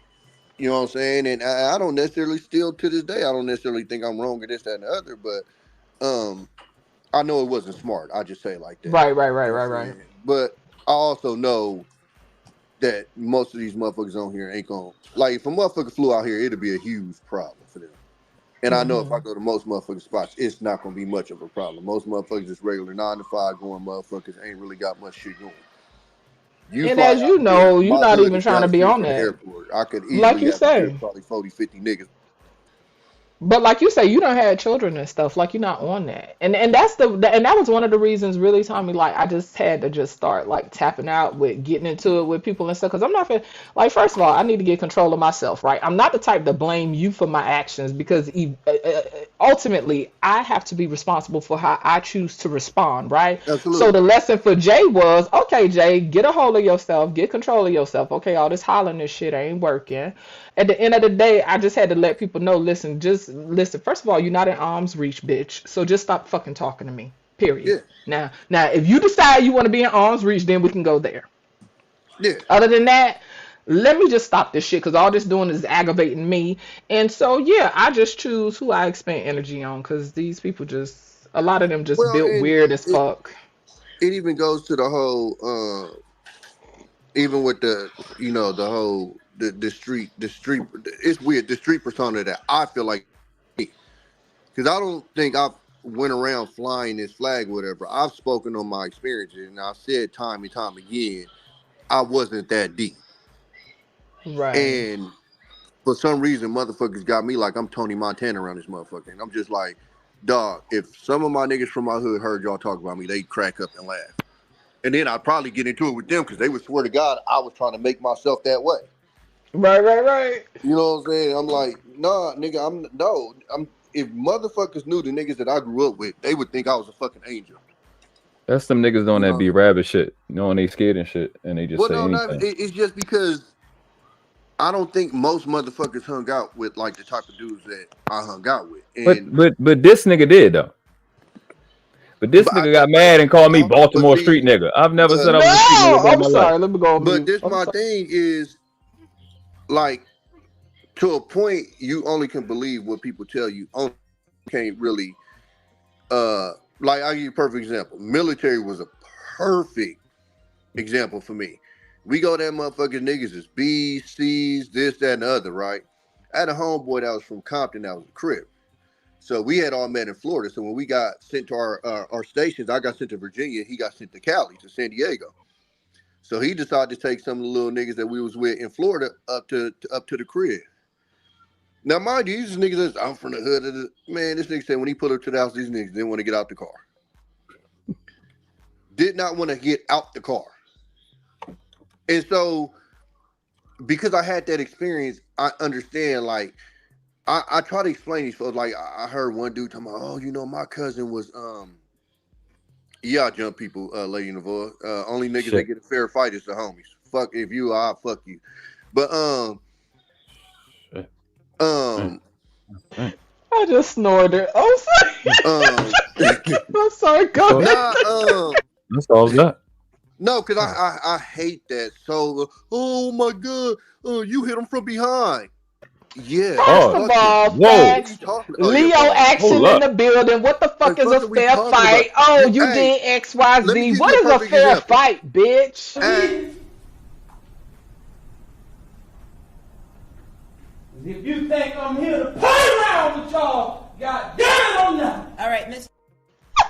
[SPEAKER 4] You know what I'm saying? And I don't necessarily, still to this day, I don't necessarily think I'm wrong in this, that, and the other, but I know it wasn't smart. I just say it like that.
[SPEAKER 1] Right, right, right,
[SPEAKER 4] You know
[SPEAKER 1] right,
[SPEAKER 4] what I'm
[SPEAKER 1] right.
[SPEAKER 4] saying? But I also know that most of these motherfuckers on here ain't gonna, like, if a motherfucker flew out here, it'd be a huge problem for them. And I know if I
[SPEAKER 1] hmm
[SPEAKER 4] go to most motherfucking spots, it's not gonna be much of a problem. Most motherfuckers just regular 9 to 5 going motherfuckers ain't really got much shit going. You
[SPEAKER 1] And
[SPEAKER 4] fly
[SPEAKER 1] as
[SPEAKER 4] out
[SPEAKER 1] you
[SPEAKER 4] here,
[SPEAKER 1] know, you're
[SPEAKER 4] my
[SPEAKER 1] not
[SPEAKER 4] hood
[SPEAKER 1] even
[SPEAKER 4] is
[SPEAKER 1] trying
[SPEAKER 4] down
[SPEAKER 1] to
[SPEAKER 4] the
[SPEAKER 1] be
[SPEAKER 4] street
[SPEAKER 1] on
[SPEAKER 4] from the
[SPEAKER 1] that.
[SPEAKER 4] airport. I could
[SPEAKER 1] Like
[SPEAKER 4] easily
[SPEAKER 1] you
[SPEAKER 4] have a trip
[SPEAKER 1] say.
[SPEAKER 4] probably 40, 50 niggas.
[SPEAKER 1] But like you say, you don't have children and stuff. Like you're not on that, and that's and that was one of the reasons really, Tommy. Like I just had to just start like tapping out with getting into it with people and stuff. Because I'm not like, first of all, I need to get control of myself, right? I'm not the type to blame you for my actions because ultimately I have to be responsible for how I choose to respond, right? So
[SPEAKER 4] Absolutely.
[SPEAKER 1] the lesson for Jay was, okay, Jay, get a hold of yourself, get control of yourself. Okay, all this hollering this shit ain't working. At the end of the day, I just had to let people know, listen, just listen. First of all, you're not in arm's reach, bitch. So just stop fucking talking to me. Period.
[SPEAKER 4] Yeah.
[SPEAKER 1] Now, if you decide you want to be in arm's reach, then we can go there.
[SPEAKER 4] Yeah.
[SPEAKER 1] Other than that, let me just stop this shit because all this doing is aggravating me. And so, yeah, I just choose who I expend energy on because these people just, a lot of them just
[SPEAKER 4] Well,
[SPEAKER 1] built
[SPEAKER 4] and
[SPEAKER 1] weird as
[SPEAKER 4] it,
[SPEAKER 1] fuck.
[SPEAKER 4] it even goes to the whole, even with the, the whole, the street, it's weird, the street persona that I feel like, because I don't think I've went around flying this flag, whatever. I've spoken on my experiences, and I said time and time again, I wasn't that deep.
[SPEAKER 1] Right.
[SPEAKER 4] And for some reason, motherfuckers got me like I'm Tony Montana around this motherfucker. And I'm just like, dog, if some of my niggas from my hood heard y'all talk about me, they'd crack up and laugh. And then I'd probably get into it with them because they would swear to God I was trying to make myself that way.
[SPEAKER 1] Right, right, right.
[SPEAKER 4] You know what I'm saying? I'm like, nah, nigga, I'm if motherfuckers knew the niggas that I grew up with, they would think I was a fucking angel.
[SPEAKER 2] That's some niggas doing
[SPEAKER 4] You
[SPEAKER 2] that
[SPEAKER 4] know?
[SPEAKER 2] be rabbit shit, knowing they scared and shit, and they just
[SPEAKER 4] Well,
[SPEAKER 2] say
[SPEAKER 4] no,
[SPEAKER 2] anything.
[SPEAKER 4] it's just because I don't think most motherfuckers hung out with like the type of dudes that I hung out with.
[SPEAKER 2] But
[SPEAKER 4] And
[SPEAKER 2] but but this nigga did though. But this
[SPEAKER 4] But
[SPEAKER 2] nigga got mad and called me Baltimore street nigga. I've never said I was a street nigga
[SPEAKER 1] No,
[SPEAKER 2] in
[SPEAKER 1] I'm
[SPEAKER 2] my
[SPEAKER 1] sorry.
[SPEAKER 2] life.
[SPEAKER 1] Let me go on
[SPEAKER 4] but
[SPEAKER 1] mute.
[SPEAKER 4] this
[SPEAKER 1] I'm
[SPEAKER 4] my
[SPEAKER 1] sorry.
[SPEAKER 4] thing is like to a point you only can believe what people tell you. Only can't really like I'll give you a perfect example. Military was a perfect example for me. We go that motherfucking niggas is B's, C's, this, that, and the other, right? I had a homeboy that was from Compton that was a Crip. So we had all met in Florida. So when we got sent to our stations, I got sent to Virginia. He got sent to Cali, to San Diego. So he decided to take some of the little niggas that we was with in Florida up to the crib. Now, mind you, these niggas, I'm from the hood of the man. This nigga said when he put up to the house, these niggas didn't want to get out the car. Did not want to get out the car. And so, because I had that experience, I understand, like, I try to explain these folks. Like, I heard one dude talking about, oh, you know, my cousin was, jump people, Lady Navoa. Only niggas that get a fair fight is the homies. Fuck, if you, I'll fuck you. But,
[SPEAKER 1] I just snorted. I'm sorry. I'm sorry. Go ahead.
[SPEAKER 2] That's all that.
[SPEAKER 4] No, because I hate that. So, oh my God, you hit him from behind. Yeah.
[SPEAKER 1] First of all, facts. Leo action in the building. What the fuck is a fair fight? Oh, you did X, Y, Z. What is a fair fight, bitch?
[SPEAKER 8] If you think I'm here to play around with y'all, God damn it, I'm not. All right, Miss.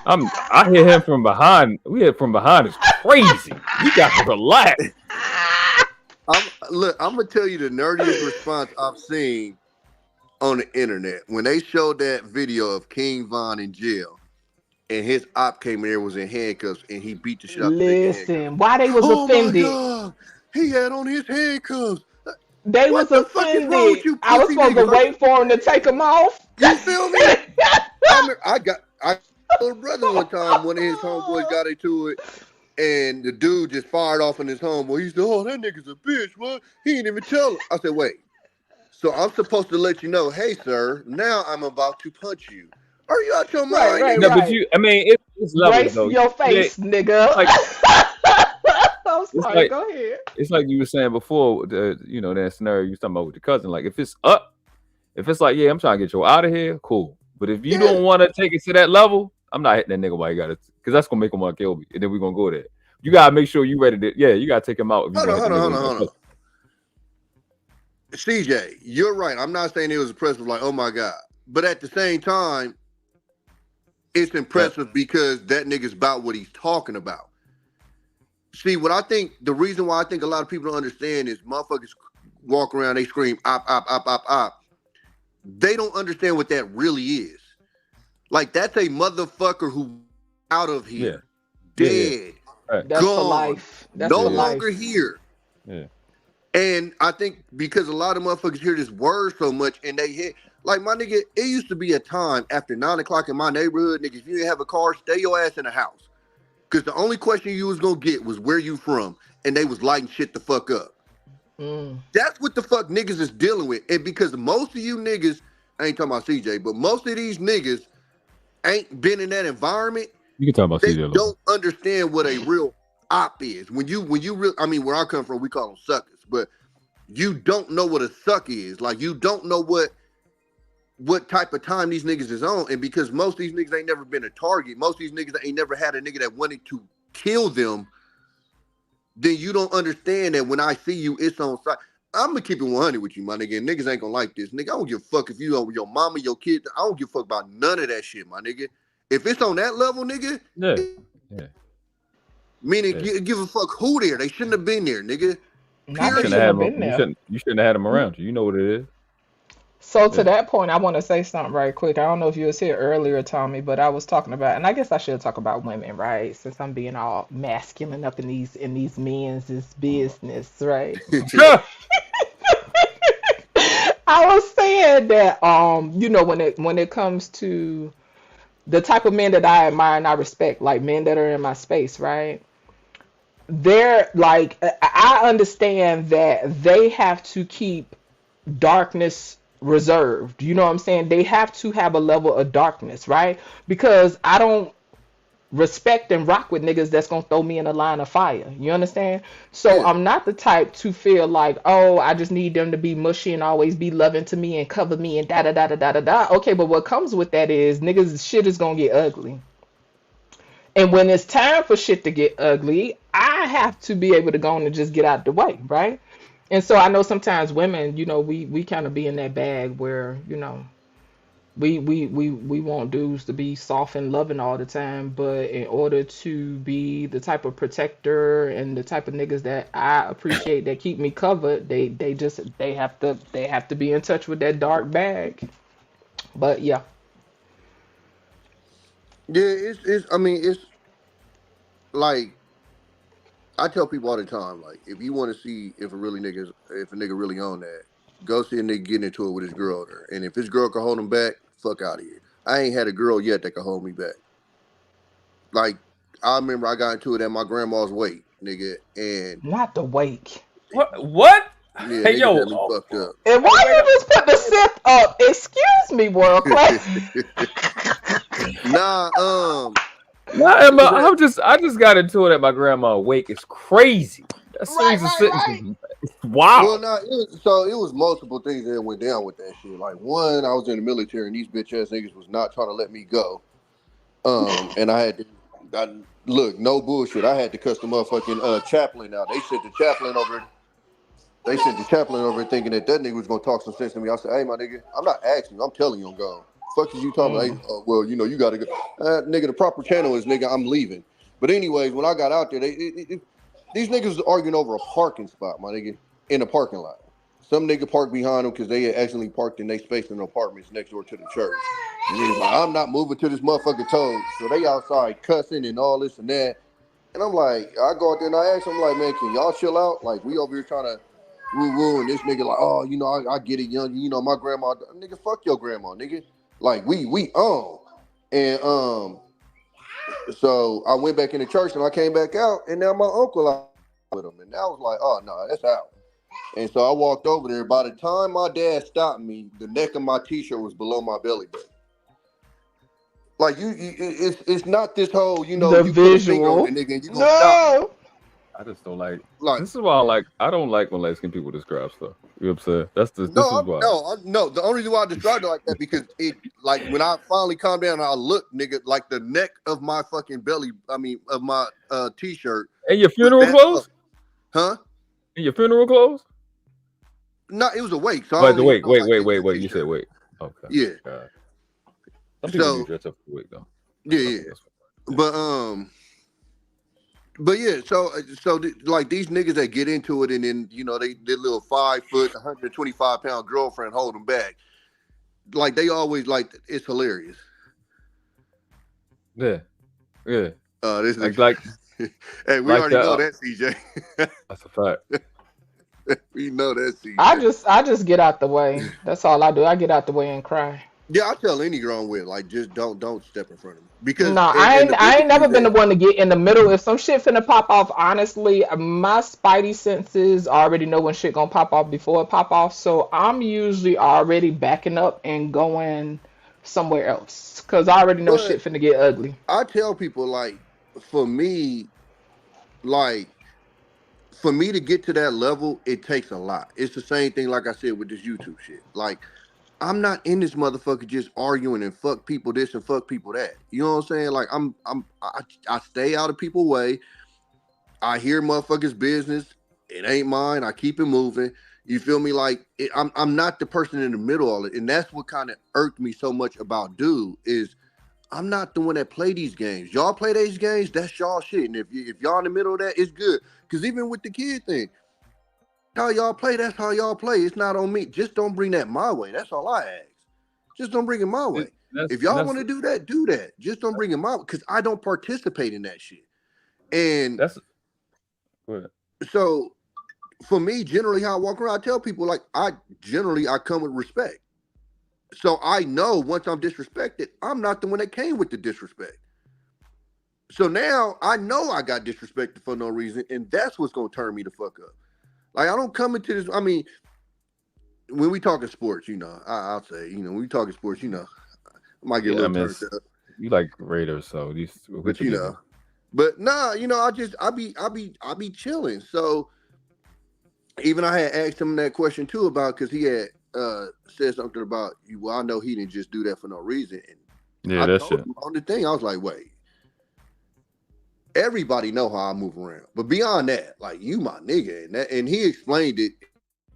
[SPEAKER 2] I hit him from behind. We hit from behind is crazy. You got to relax.
[SPEAKER 4] I'm gonna tell you the nerdiest response I've seen on the internet when they showed that video of King Von in jail, and his op came in there, was in handcuffs, and he beat the shit out.
[SPEAKER 1] Listen, why they was offended?
[SPEAKER 4] Oh my God, he had on his handcuffs.
[SPEAKER 1] They was offended. I was supposed to wait for him to take them off.
[SPEAKER 4] You feel me? I told a brother one time, one of his homeboys got into it. And the dude just fired off on his homeboy. He said, oh, that nigga's a bitch. What? He didn't even tell him. I said, wait. So I'm supposed to let you know, hey, sir, now I'm about to punch you. Are you out your mind?
[SPEAKER 1] Right.
[SPEAKER 2] But it's levels,
[SPEAKER 1] brace
[SPEAKER 2] though.
[SPEAKER 1] your face, nigga.
[SPEAKER 2] Like,
[SPEAKER 1] I'm sorry, go ahead.
[SPEAKER 2] It's like you were saying before, that scenario you was talking about with your cousin. Like, if it's up, if it's like, yeah, I'm trying to get you out of here, cool. But if you don't want to take it to that level, I'm not hitting that nigga while you got it, because that's gonna make him want to kill me, and then we're gonna go there. You gotta make sure you ready to. Yeah, you gotta take him out.
[SPEAKER 4] Hold on. CJ, you're right. I'm not saying it was impressive, like, oh my God, but at the same time, it's impressive because that nigga's about what he's talking about. See, what I think, the reason why I think a lot of people don't understand is motherfuckers walk around, they scream op. They don't understand what that really is. Like, that's a motherfucker who out of here, dead,
[SPEAKER 1] That's
[SPEAKER 4] gone,
[SPEAKER 1] for life. That's
[SPEAKER 4] no
[SPEAKER 1] for
[SPEAKER 4] longer
[SPEAKER 1] life.
[SPEAKER 4] here.
[SPEAKER 2] Yeah.
[SPEAKER 4] And I think because a lot of motherfuckers hear this word so much and they hit, like, my nigga, it used to be a time after 9 o'clock in my neighborhood, nigga, if you didn't have a car, stay your ass in the house. Because the only question you was going to get was where you from, and they was lighting shit the fuck up. That's what the fuck niggas is dealing with. And because most of you niggas, I ain't talking about CJ, but most of these niggas ain't been in that environment.
[SPEAKER 2] You can talk about
[SPEAKER 4] they
[SPEAKER 2] CJ.
[SPEAKER 4] Don't understand what a real op is. When you really, I mean, where I come from, we call them suckers, but you don't know what a suck is. Like, you don't know what type of time these niggas is on. And because most of these niggas ain't never been a target, most of these niggas ain't never had a nigga that wanted to kill them, then you don't understand that when I see you, it's on site. I'm gonna keep it 100 with you, my nigga. And niggas ain't gonna like this. Nigga, I don't give a fuck if you over your mama, your kid. I don't give a fuck about none of that shit, my nigga. If it's on that level, nigga, meaning give a fuck who there. They shouldn't have been there, nigga.
[SPEAKER 2] You shouldn't have had them around you. You know what it is.
[SPEAKER 1] So to that point, I want to say something right quick. I don't know if you was here earlier, Tommy, but I was talking about, and I guess I should talk about women, right? Since I'm being all masculine up in these men's business, right? I was saying that when it comes to the type of men that I admire and I respect, like men that are in my space, right? They're like, I understand that they have to keep darkness reserved. You know what I'm saying? They have to have a level of darkness, right? Because I don't respect and rock with niggas that's gonna throw me in a line of fire. You understand? So
[SPEAKER 4] Yeah.
[SPEAKER 1] I'm not the type to feel like, oh, I just need them to be mushy and always be loving to me and cover me and da da da da da da da. Okay, but what comes with that is niggas shit is gonna get ugly. And when it's time for shit to get ugly, I have to be able to go on and just get out the way, right? And so I know sometimes women, we kind of be in that bag where, we want dudes to be soft and loving all the time, but in order to be the type of protector and the type of niggas that I appreciate that keep me covered, they have to be in touch with that dark bag. But yeah.
[SPEAKER 4] Yeah, it's like I tell people all the time, like if you want to see if a nigga really on that, go see a nigga getting into it with his girl there. And if his girl can hold him back, fuck out of here. I ain't had a girl yet that can hold me back. Like I remember I got into it at my grandma's wake, nigga, and
[SPEAKER 1] Not the wake.
[SPEAKER 6] What?
[SPEAKER 4] yeah,
[SPEAKER 6] Hey,
[SPEAKER 4] nigga
[SPEAKER 6] yo.
[SPEAKER 4] had me fucked up.
[SPEAKER 1] And why you just put the sip up? Excuse me, world class.
[SPEAKER 4] Nah,
[SPEAKER 2] Nah, Emma, I just got into it at my grandma's wake. It's crazy. That's
[SPEAKER 1] Right.
[SPEAKER 2] Wow.
[SPEAKER 4] well, nah, it was multiple things that went down with that shit. Like one, I was in the military and these bitch ass niggas was not trying to let me go. And I had to look, no bullshit. I had to cuss the motherfucking chaplain out. They sent the chaplain over thinking that nigga was gonna talk some sense to me. I said, hey, my nigga, I'm not asking you. I'm telling you I'm gone. Fuck is you talking about? Hey, well, you gotta go. Nigga, the proper channel is, nigga, I'm leaving. But anyways, when I got out there, these niggas was arguing over a parking spot, my nigga, in a parking lot. Some nigga parked behind them because they had accidentally parked in their space in the apartments next door to the church. And he was like, I'm not moving to this motherfucking toad. So they outside cussing and all this and that. And I'm like, I go out there and I ask them, like, man, can y'all chill out? Like, we over here trying to woo-woo, and this nigga like, oh, I get it, young. My grandma, nigga, fuck your grandma, nigga. Like, we on. And so I went back in the church and I came back out, and now my uncle out with him. And I was like, oh, no, that's out. And so I walked over there. By the time my dad stopped me, the neck of my t-shirt was below my belly button. Like it's not this whole,
[SPEAKER 1] The
[SPEAKER 4] you visual. Put a finger on the nigga and you gonna stop me.
[SPEAKER 2] I just don't like. This is why I don't like when light skinned people describe stuff. You know what I'm saying? This is why.
[SPEAKER 4] No. The only reason why I described it like that because it, like, when I finally calmed down and I looked, nigga, like the neck of my fucking belly. I mean, of my t-shirt.
[SPEAKER 2] And your funeral clothes?
[SPEAKER 4] Huh?
[SPEAKER 2] And your funeral clothes?
[SPEAKER 4] No, it was a wake. So
[SPEAKER 2] wait. You said wait. Okay.
[SPEAKER 4] Yeah.
[SPEAKER 2] Some people do dress up for wake though.
[SPEAKER 4] Yeah. But yeah, so like these niggas that get into it and then they little 5 foot, 125 pound girlfriend hold them back. Like they always it's hilarious.
[SPEAKER 2] Yeah.
[SPEAKER 4] This is
[SPEAKER 2] like
[SPEAKER 4] hey, we already know that, CJ.
[SPEAKER 2] That's a fact.
[SPEAKER 4] We know that, CJ.
[SPEAKER 1] I just get out the way. That's all I do. I get out the way and cry.
[SPEAKER 4] Yeah, I tell any grown with just don't step in front of me because
[SPEAKER 1] no, I ain't never been the one to get in the middle. If some shit finna pop off, honestly, my spidey senses already know when shit gonna pop off before it pop off. So I'm usually already backing up and going somewhere else because I already know shit finna get ugly.
[SPEAKER 4] I tell people for me to get to that level, it takes a lot. It's the same thing like I said with this YouTube shit. Like, I'm not in this motherfucker just arguing and fuck people this and fuck people that. You know what I'm saying? Like I stay out of people's way. I hear motherfuckers' business. It ain't mine. I keep it moving. You feel me? Like I'm not the person in the middle of it. And that's what kind of irked me so much about dude is I'm not the one that play these games. Y'all play these games, that's y'all shit. And if y'all in the middle of that, it's good. Because even with the kid thing, how y'all play, that's how y'all play. It's not on me. Just don't bring that my way. That's all I ask. Just don't bring it my way. If y'all want to do that, do that. Just don't bring it my way. Because I don't participate in that shit. And so for me, generally how I walk around, I tell people I come with respect. So I know once I'm disrespected, I'm not the one that came with the disrespect. So now I know I got disrespected for no reason, and that's what's gonna turn me the fuck up. Like I don't come into this. I mean, when we talking sports, I'll say, when we talking sports, I might get a little turned up.
[SPEAKER 2] you like Raiders, so these.
[SPEAKER 4] But you know, but nah, you know, I be chilling. So even I had asked him that question too about because he had said something about you. Well, I know he didn't just do that for no reason. And
[SPEAKER 2] yeah,
[SPEAKER 4] I
[SPEAKER 2] that's
[SPEAKER 4] told
[SPEAKER 2] shit.
[SPEAKER 4] him on the thing, I was like, wait. Everybody know how I move around, but beyond that, like you, my nigga, and he explained it.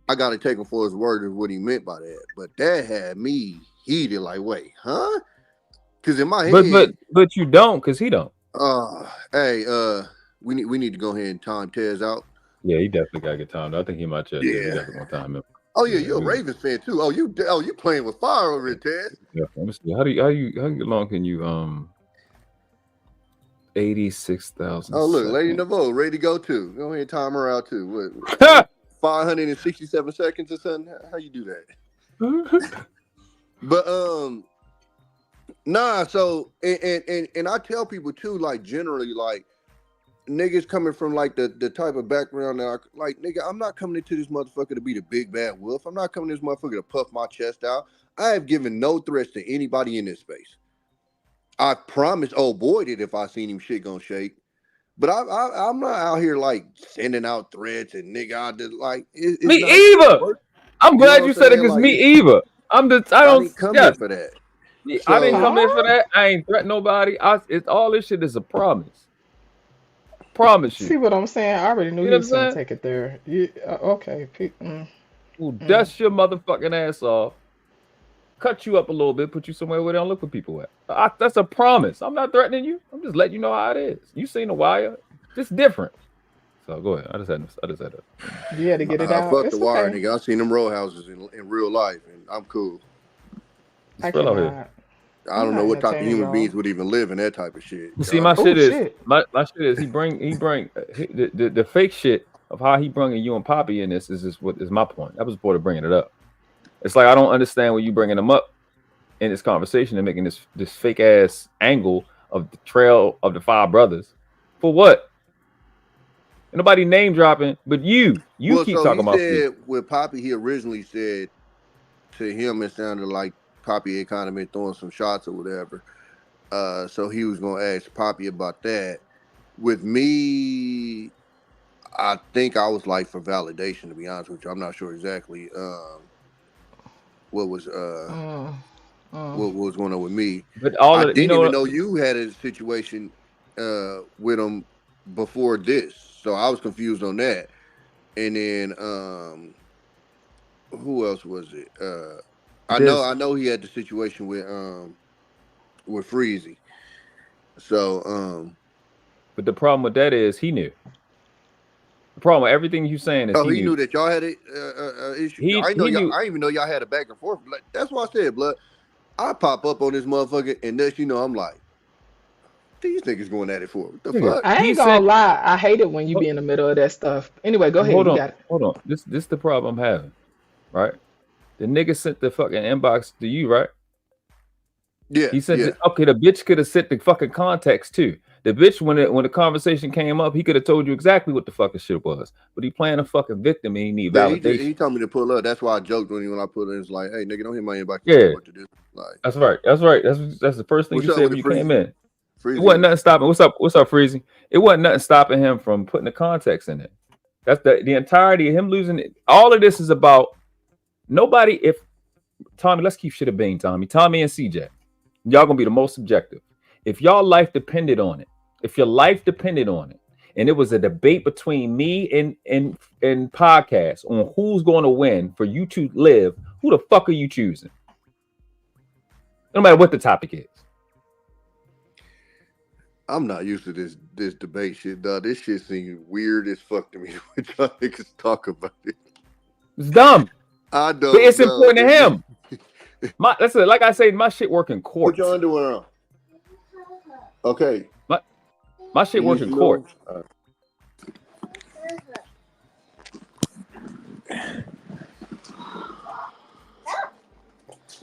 [SPEAKER 4] I got to take him for his word of what he meant by that. But that had me heated. Like, wait, huh? Because in my head,
[SPEAKER 2] but you don't, because he don't.
[SPEAKER 4] Hey, we need to go ahead and time Tez out.
[SPEAKER 2] Yeah, he definitely got to get timed. I think he might just. Yeah, he definitely gonna time him.
[SPEAKER 4] Oh yeah, you're a Ravens fan too. Oh, you playing with fire over here, Tez.
[SPEAKER 2] Yeah, let me see. How long can you 86,000.
[SPEAKER 4] Oh look, Lady Naveau ready to go too. Go ahead and time her out too. What 567 seconds or something? How you do that? But nah. So and I tell people too, like generally, like niggas coming from like the type of background that I like, nigga, I'm not coming into this motherfucker to be the big bad wolf. I'm not coming to this motherfucker to puff my chest out. I have given no threats to anybody in this space. I promised old boy that if I seen him, shit gonna shake. But I'm not out here like sending out threats and nigga, I did like it's
[SPEAKER 2] me
[SPEAKER 4] not
[SPEAKER 2] either. I'm glad you said it because
[SPEAKER 4] like,
[SPEAKER 2] me either. I
[SPEAKER 4] didn't come here for that. So,
[SPEAKER 2] I didn't come in for that. I ain't threaten nobody. It's all this shit is a promise. Promise you.
[SPEAKER 1] See what I'm saying? I already knew
[SPEAKER 2] You
[SPEAKER 1] he
[SPEAKER 2] know
[SPEAKER 1] was
[SPEAKER 2] what I'm
[SPEAKER 1] gonna
[SPEAKER 2] saying?
[SPEAKER 1] take it there. Okay.
[SPEAKER 2] Dust your motherfucking ass off. Cut you up a little bit, put you somewhere where they don't look for people at. That's a promise. I'm not threatening you. I'm just letting you know how it is. You seen The Wire. Just different. So go ahead. I just had that.
[SPEAKER 1] You had to get it out.
[SPEAKER 4] Fuck
[SPEAKER 1] It's
[SPEAKER 4] The Wire,
[SPEAKER 1] okay.
[SPEAKER 4] nigga. I seen them row houses in real life, and I'm cool.
[SPEAKER 1] I cannot.
[SPEAKER 4] I don't know what type of human beings would even live in that type of shit.
[SPEAKER 2] You see, my shit is he bring the fake shit of how he bringing you and Poppy in this is what is my point. That was the point of bringing it up. It's like I don't understand when you bringing them up in this conversation and making this fake ass angle of the trail of the five brothers for what? Ain't nobody name dropping, but you keep talking about.
[SPEAKER 4] Said with Poppy, he originally said to him it sounded like Poppy had kind of been throwing some shots or whatever. So he was gonna ask Poppy about that. With me, I think I was like for validation, to be honest with you. I'm not sure exactly what was going on with me.
[SPEAKER 2] But
[SPEAKER 4] I didn't even know you had a situation with him before this, so I was confused on that. And then who else was it? I know he had the situation with Freezy. So
[SPEAKER 2] but the problem with that is he knew. The problem with everything you saying is
[SPEAKER 4] he knew that y'all had a issue. I didn't even know y'all had a back and forth. Like, that's why I said, blood. I pop up on this motherfucker, and next I'm like, these niggas going at it for what the fuck?
[SPEAKER 1] I ain't gonna lie. I hate it when you be in the middle of that stuff. Anyway, go ahead.
[SPEAKER 2] Hold on. This the problem I'm having, right? The nigga sent the fucking inbox to you, right?
[SPEAKER 4] Yeah.
[SPEAKER 2] He said, okay, the bitch could have sent the fucking context too. The bitch, when the conversation came up, he could have told you exactly what the fucking shit was. But he playing a fucking victim and he need validation.
[SPEAKER 4] He told me to pull up. That's why I joked when I put it. It's like, hey, nigga, don't hit my inbox. Yeah. What to do. Like,
[SPEAKER 2] that's right. That's the first thing you said when you came in.
[SPEAKER 4] Freezy.
[SPEAKER 2] It wasn't nothing stopping. What's up, Freezy? It wasn't nothing stopping him from putting the context in it. That's the entirety of him losing it. All of this is about nobody. If Tommy, let's keep shit a bean, Tommy and CJ. Y'all gonna be the most subjective. If y'all life depended on it, if your life depended on it, and it was a debate between me and podcast on who's going to win for you to live, who the fuck are you choosing? No matter what the topic is.
[SPEAKER 4] I'm not used to this debate shit, dog. This shit seems weird as fuck to me when y'all niggas talk about it.
[SPEAKER 2] It's dumb.
[SPEAKER 4] I don't.
[SPEAKER 2] But it's important to him. That's it. Like I say, my shit work in court.
[SPEAKER 4] Put your underwear on. Okay.
[SPEAKER 2] My shit work in court.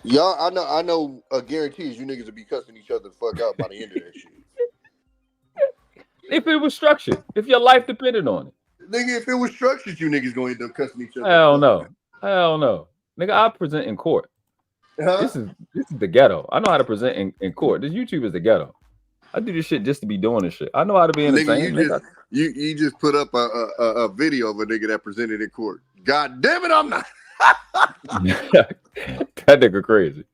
[SPEAKER 4] Y'all, I know. Guarantees you niggas will be cussing each other the fuck out by the end of that shit.
[SPEAKER 2] If it was structured, if your life depended on it,
[SPEAKER 4] nigga. If it was structured, you niggas gonna end up cussing each other.
[SPEAKER 2] Hell no. Nigga, I present in court. This is the ghetto. I know how to present in court. This YouTube is the ghetto. I do this shit just to be doing this shit. I know how to be entertained.
[SPEAKER 4] Nigga, you just put up a video of a nigga that presented in court. God damn it, I'm not.
[SPEAKER 2] That nigga crazy.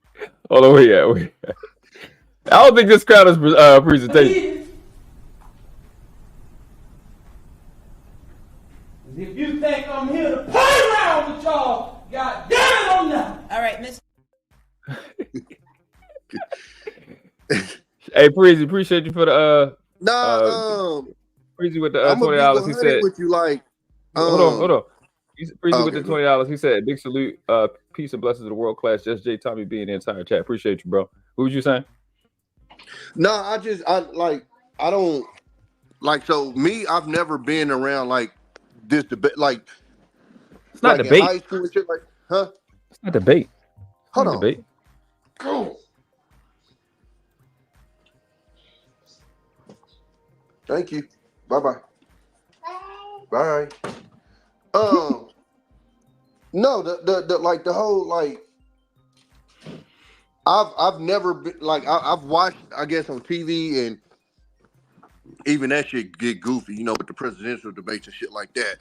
[SPEAKER 2] Hold on, where you at? I don't think this crowd is presentation.
[SPEAKER 8] If you think I'm here to play around with y'all, God damn it, I'm not.
[SPEAKER 9] All right, Miss.
[SPEAKER 2] Hey, Breezy, appreciate you for the Breezy with the $20. He said,
[SPEAKER 4] with you like,
[SPEAKER 2] hold on. Breezy with the $20. He said, big salute, peace and blessings to the world class. Just J Tommy being the entire chat. Appreciate you, bro. Who was you saying?
[SPEAKER 4] No, I don't like. So me, I've never been around like this debate. Like
[SPEAKER 2] it's not
[SPEAKER 4] like
[SPEAKER 2] debate.
[SPEAKER 4] In high school and shit, like, huh?
[SPEAKER 2] It's not debate.
[SPEAKER 4] Hold on.
[SPEAKER 2] Debate.
[SPEAKER 4] Go. Thank you. Bye. Bye. No, the like the whole like I've never been like I've watched, I guess, on TV, and even that shit get goofy, you know, with the presidential debates and shit like that.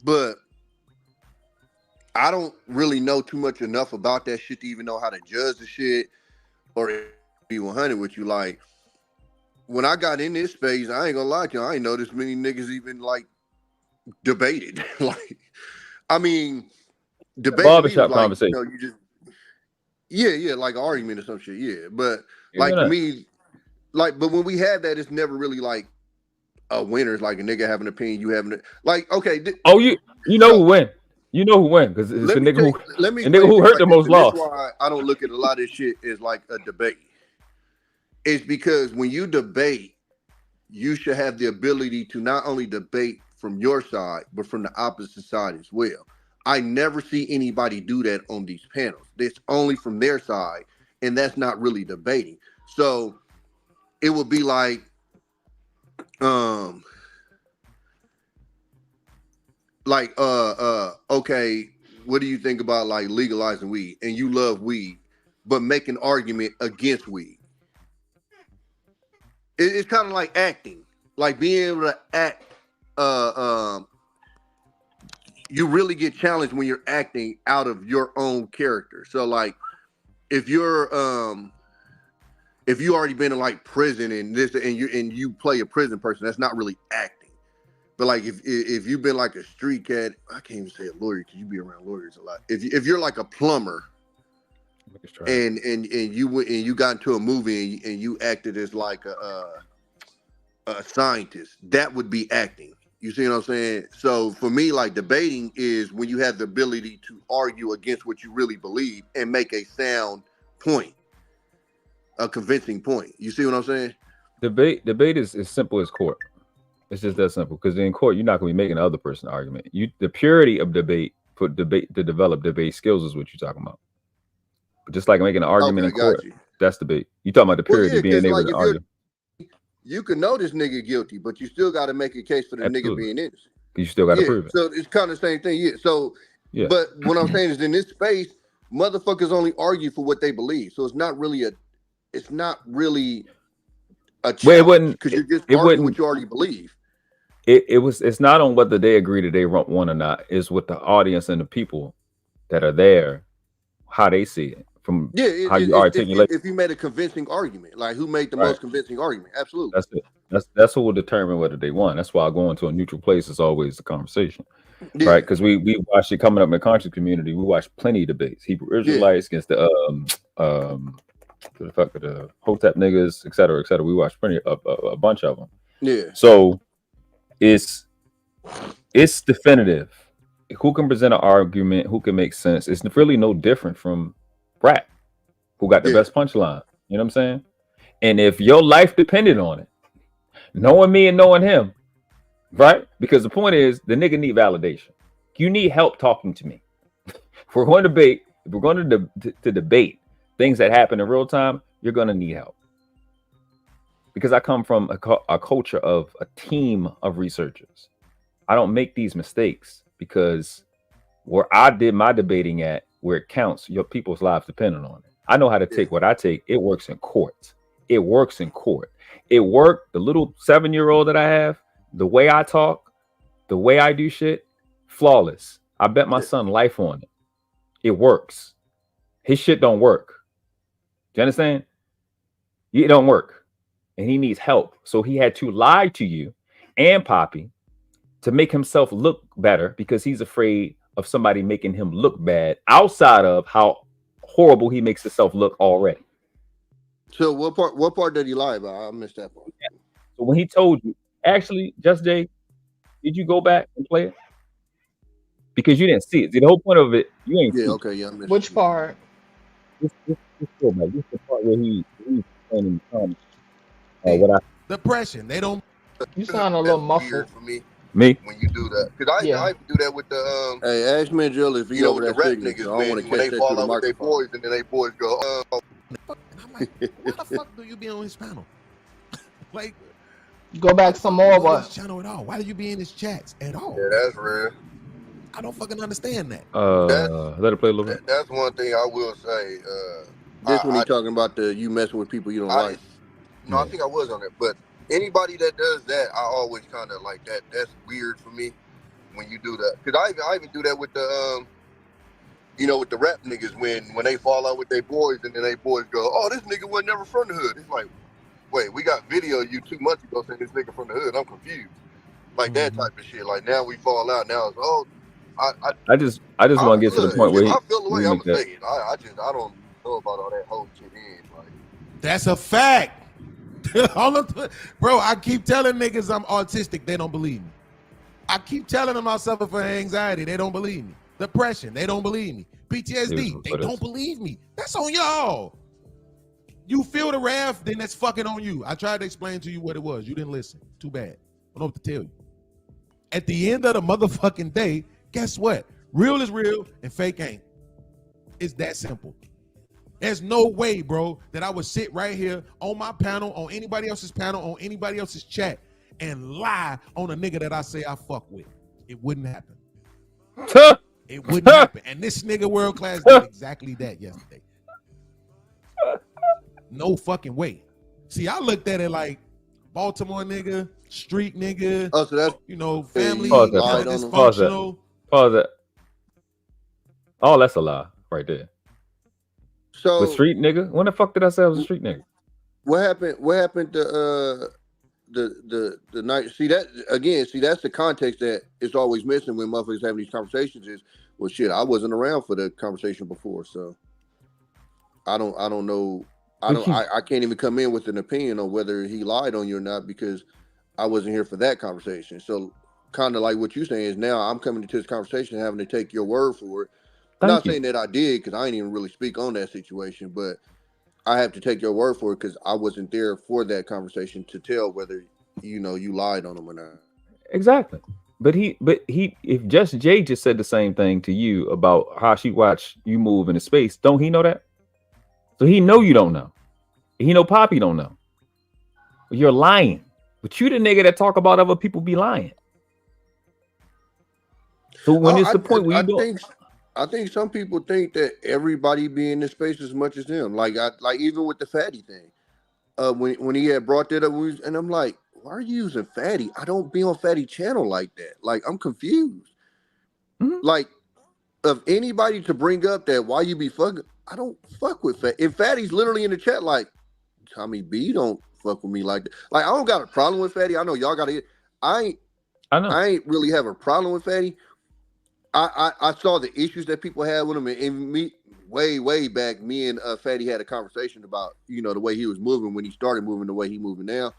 [SPEAKER 4] But I don't really know too much enough about that shit to even know how to judge the shit or be 100 with you. Like, when I got in this space, I ain't gonna lie to you, I ain't know this many niggas even like debated. Like, I mean, debate
[SPEAKER 2] barbershop
[SPEAKER 4] like,
[SPEAKER 2] conversation.
[SPEAKER 4] you know, you just yeah, like an argument or some shit. Yeah, but like to me, like, but when we have that, it's never really like a winner. It's like a nigga having an opinion, you having it. Like, okay.
[SPEAKER 2] You know who win. You know who win because it's the nigga who hurt the most lost.
[SPEAKER 4] That's why I don't look at a lot of this shit as like a debate. It's because when you debate, you should have the ability to not only debate from your side, but from the opposite side as well. I never see anybody do that on these panels. It's only from their side, and that's not really debating. So it would be like, okay, what do you think about like legalizing weed? And you love weed, but make an argument against weed. It's kind of like acting, like being able to act. You really get challenged when you're acting out of your own character. So like, if you're if you already been in like prison and this and you play a prison person, that's not really acting. But like if you've been like a street cat, I can't even say a lawyer because you be around lawyers a lot. If you're like a plumber, and you got into a movie and you acted as like a scientist, that would be acting. You see what I'm saying? So for me, like, debating is when you have the ability to argue against what you really believe and make a sound point, a convincing point. You see what I'm saying?
[SPEAKER 2] Debate is as simple as court. It's just that simple. Because in court, you're not going to be making the other person argument. The purity of debate to develop debate skills is what you're talking about. But just like making an argument in court, that's debate. You talking about the purity of being able to argue.
[SPEAKER 4] You can know this nigga guilty, but you still got to make a case for the nigga being innocent.
[SPEAKER 2] You still got to prove it.
[SPEAKER 4] So it's kind of the same thing. Yeah. So, but what I'm saying is, in this space, motherfuckers only argue for what they believe. So it's not really a challenge because you're just arguing what you already believe.
[SPEAKER 2] It's not on whether they agree that they want or not. It's with the audience and the people that are there, how they see it. From how you articulate.
[SPEAKER 4] If you made a convincing argument, like who made the most convincing argument? Absolutely.
[SPEAKER 2] That's it. That's what will determine whether they won. That's why going to a neutral place is always the conversation, right? Because we watch it coming up in the conscious community. We watch plenty of debates. Hebrew Israelites against the Hotep niggas, et cetera, et cetera. We watch a bunch of them.
[SPEAKER 4] Yeah.
[SPEAKER 2] So it's definitive. Who can present an argument? Who can make sense? It's really no different from rap, who got the best punchline. You know what I'm saying? And if your life depended on it, knowing me and knowing him, right? Because the point is, the nigga need validation. You need help talking to me. If we're going to debate, if we're going to debate things that happen in real time, you're going to need help. Because I come from a culture of a team of researchers. I don't make these mistakes because where I did my debating at where it counts. Your people's lives depending on it. I know how to take what I take. It works in court. It works in court. It worked. The little 7-year-old that I have, the way I talk, the way I do shit, flawless. I bet my son life on it. It works. His shit don't work. Do you understand? It don't work. And he needs help. So he had to lie to you and Poppy to make himself look better because he's afraid of somebody making him look bad outside of how horrible he makes himself look already.
[SPEAKER 4] So what part did he lie about? I missed that part.
[SPEAKER 2] So when he told you, actually, Just Jay, did you go back and play it? Because you didn't see it. See, the whole point of it, you ain't see it.
[SPEAKER 4] Okay, yeah. I missed
[SPEAKER 1] Which part?
[SPEAKER 2] This go back. This is the part where he's explaining what I
[SPEAKER 3] Depression. They don't.
[SPEAKER 1] You sound a little
[SPEAKER 4] That's
[SPEAKER 1] muffled.
[SPEAKER 4] weird for me
[SPEAKER 2] me.
[SPEAKER 4] when you do that. Because I do that with the
[SPEAKER 9] Hey, ask me, Jill, if
[SPEAKER 4] you
[SPEAKER 9] you
[SPEAKER 4] know,
[SPEAKER 9] over
[SPEAKER 4] with the
[SPEAKER 9] that
[SPEAKER 4] rap
[SPEAKER 9] signal.
[SPEAKER 4] niggas,
[SPEAKER 9] I don't want
[SPEAKER 4] man,
[SPEAKER 9] to
[SPEAKER 4] when
[SPEAKER 9] catch
[SPEAKER 4] they
[SPEAKER 9] that
[SPEAKER 4] fall
[SPEAKER 9] through the
[SPEAKER 4] out with their
[SPEAKER 9] microphone.
[SPEAKER 4] boys, and then they boys go,
[SPEAKER 3] And I'm like, why the fuck do you be on his panel? Like,
[SPEAKER 1] Go back some more,
[SPEAKER 3] on
[SPEAKER 1] but
[SPEAKER 3] this channel at all? Why do you be in his chats at all?
[SPEAKER 4] yeah, that's real.
[SPEAKER 3] I don't fucking understand that.
[SPEAKER 2] Let it play a little bit.
[SPEAKER 4] That's one thing I will say.
[SPEAKER 9] This when he talking about you messing with people you don't like.
[SPEAKER 4] I think I was on it, but anybody that does that, I always kind of like that. That's weird for me when you do that. Because I even do that with the with the rap niggas when they fall out with their boys, and then they boys go, "Oh, this nigga was never from the hood." It's like, wait, we got video of you 2 months ago saying this nigga from the hood. I'm confused. Like that type of shit. Like now we fall out. Now it's
[SPEAKER 2] I just want to get to the point where
[SPEAKER 4] I feel the way I'm
[SPEAKER 2] make that.
[SPEAKER 4] saying. I don't know about all that whole shit in. Like
[SPEAKER 3] That's a fact. Bro, I keep telling niggas I'm autistic. They don't believe me. I keep telling them I suffer from anxiety. They don't believe me. Depression. They don't believe me. PTSD. They don't believe me. That's on y'all. You feel the wrath, then that's fucking on you. I tried to explain to you what it was. You didn't listen. Too bad. I don't know what to tell you. At the end of the motherfucking day, guess what? Real is real and fake ain't. It's that simple. There's no way, bro, that I would sit right here on my panel, on anybody else's panel, on anybody else's chat, and lie on a nigga that I say I fuck with. It wouldn't happen. It wouldn't happen. And this nigga World Class did exactly that yesterday. No fucking way. See, I looked at it like Baltimore nigga, street nigga,
[SPEAKER 9] Oh, so that's
[SPEAKER 3] family,
[SPEAKER 2] Pause that.
[SPEAKER 3] kind of
[SPEAKER 2] Pause that.
[SPEAKER 3] dysfunctional.
[SPEAKER 2] Pause that. Oh, that's a lie right there.
[SPEAKER 9] so.
[SPEAKER 2] With street nigga? When the fuck did I say I was a street nigga?
[SPEAKER 9] What happened? What happened to the night? See that again? See that's the context that is always missing when motherfuckers having these conversations. Is well, shit. I wasn't around for the conversation before, so I don't know. I can't even come in with an opinion on whether he lied on you or not because I wasn't here for that conversation. So kind of like what you're saying is now I'm coming into this conversation having to take your word for it. Not saying that I did because I ain't even really speak on that situation, but I have to take your word for it because I wasn't there for that conversation to tell whether you lied on him or not.
[SPEAKER 2] Exactly. But if Just Jay just said the same thing to you about how she watched you move into space, don't he know that? So he know you don't know. He know Poppy don't know. You're lying. But you the nigga that talk about other people be lying. So when it's the point where
[SPEAKER 9] I think some people think that everybody be in this space as much as him. Like even with the fatty thing. When he had brought that up, and I'm like, why are you using fatty? I don't be on fatty channel like that. Like I'm confused.
[SPEAKER 2] Mm-hmm.
[SPEAKER 9] Like of anybody to bring up that why you be fucking, I don't fuck with fatty. If fatty's literally in the chat like Tommy B don't fuck with me like that. Like I don't got a problem with fatty. I know y'all got to. I ain't really have a problem with fatty. I saw the issues that people had with him, and me way back. Me and Fatty had a conversation about the way he was moving when he started moving the way he moving now.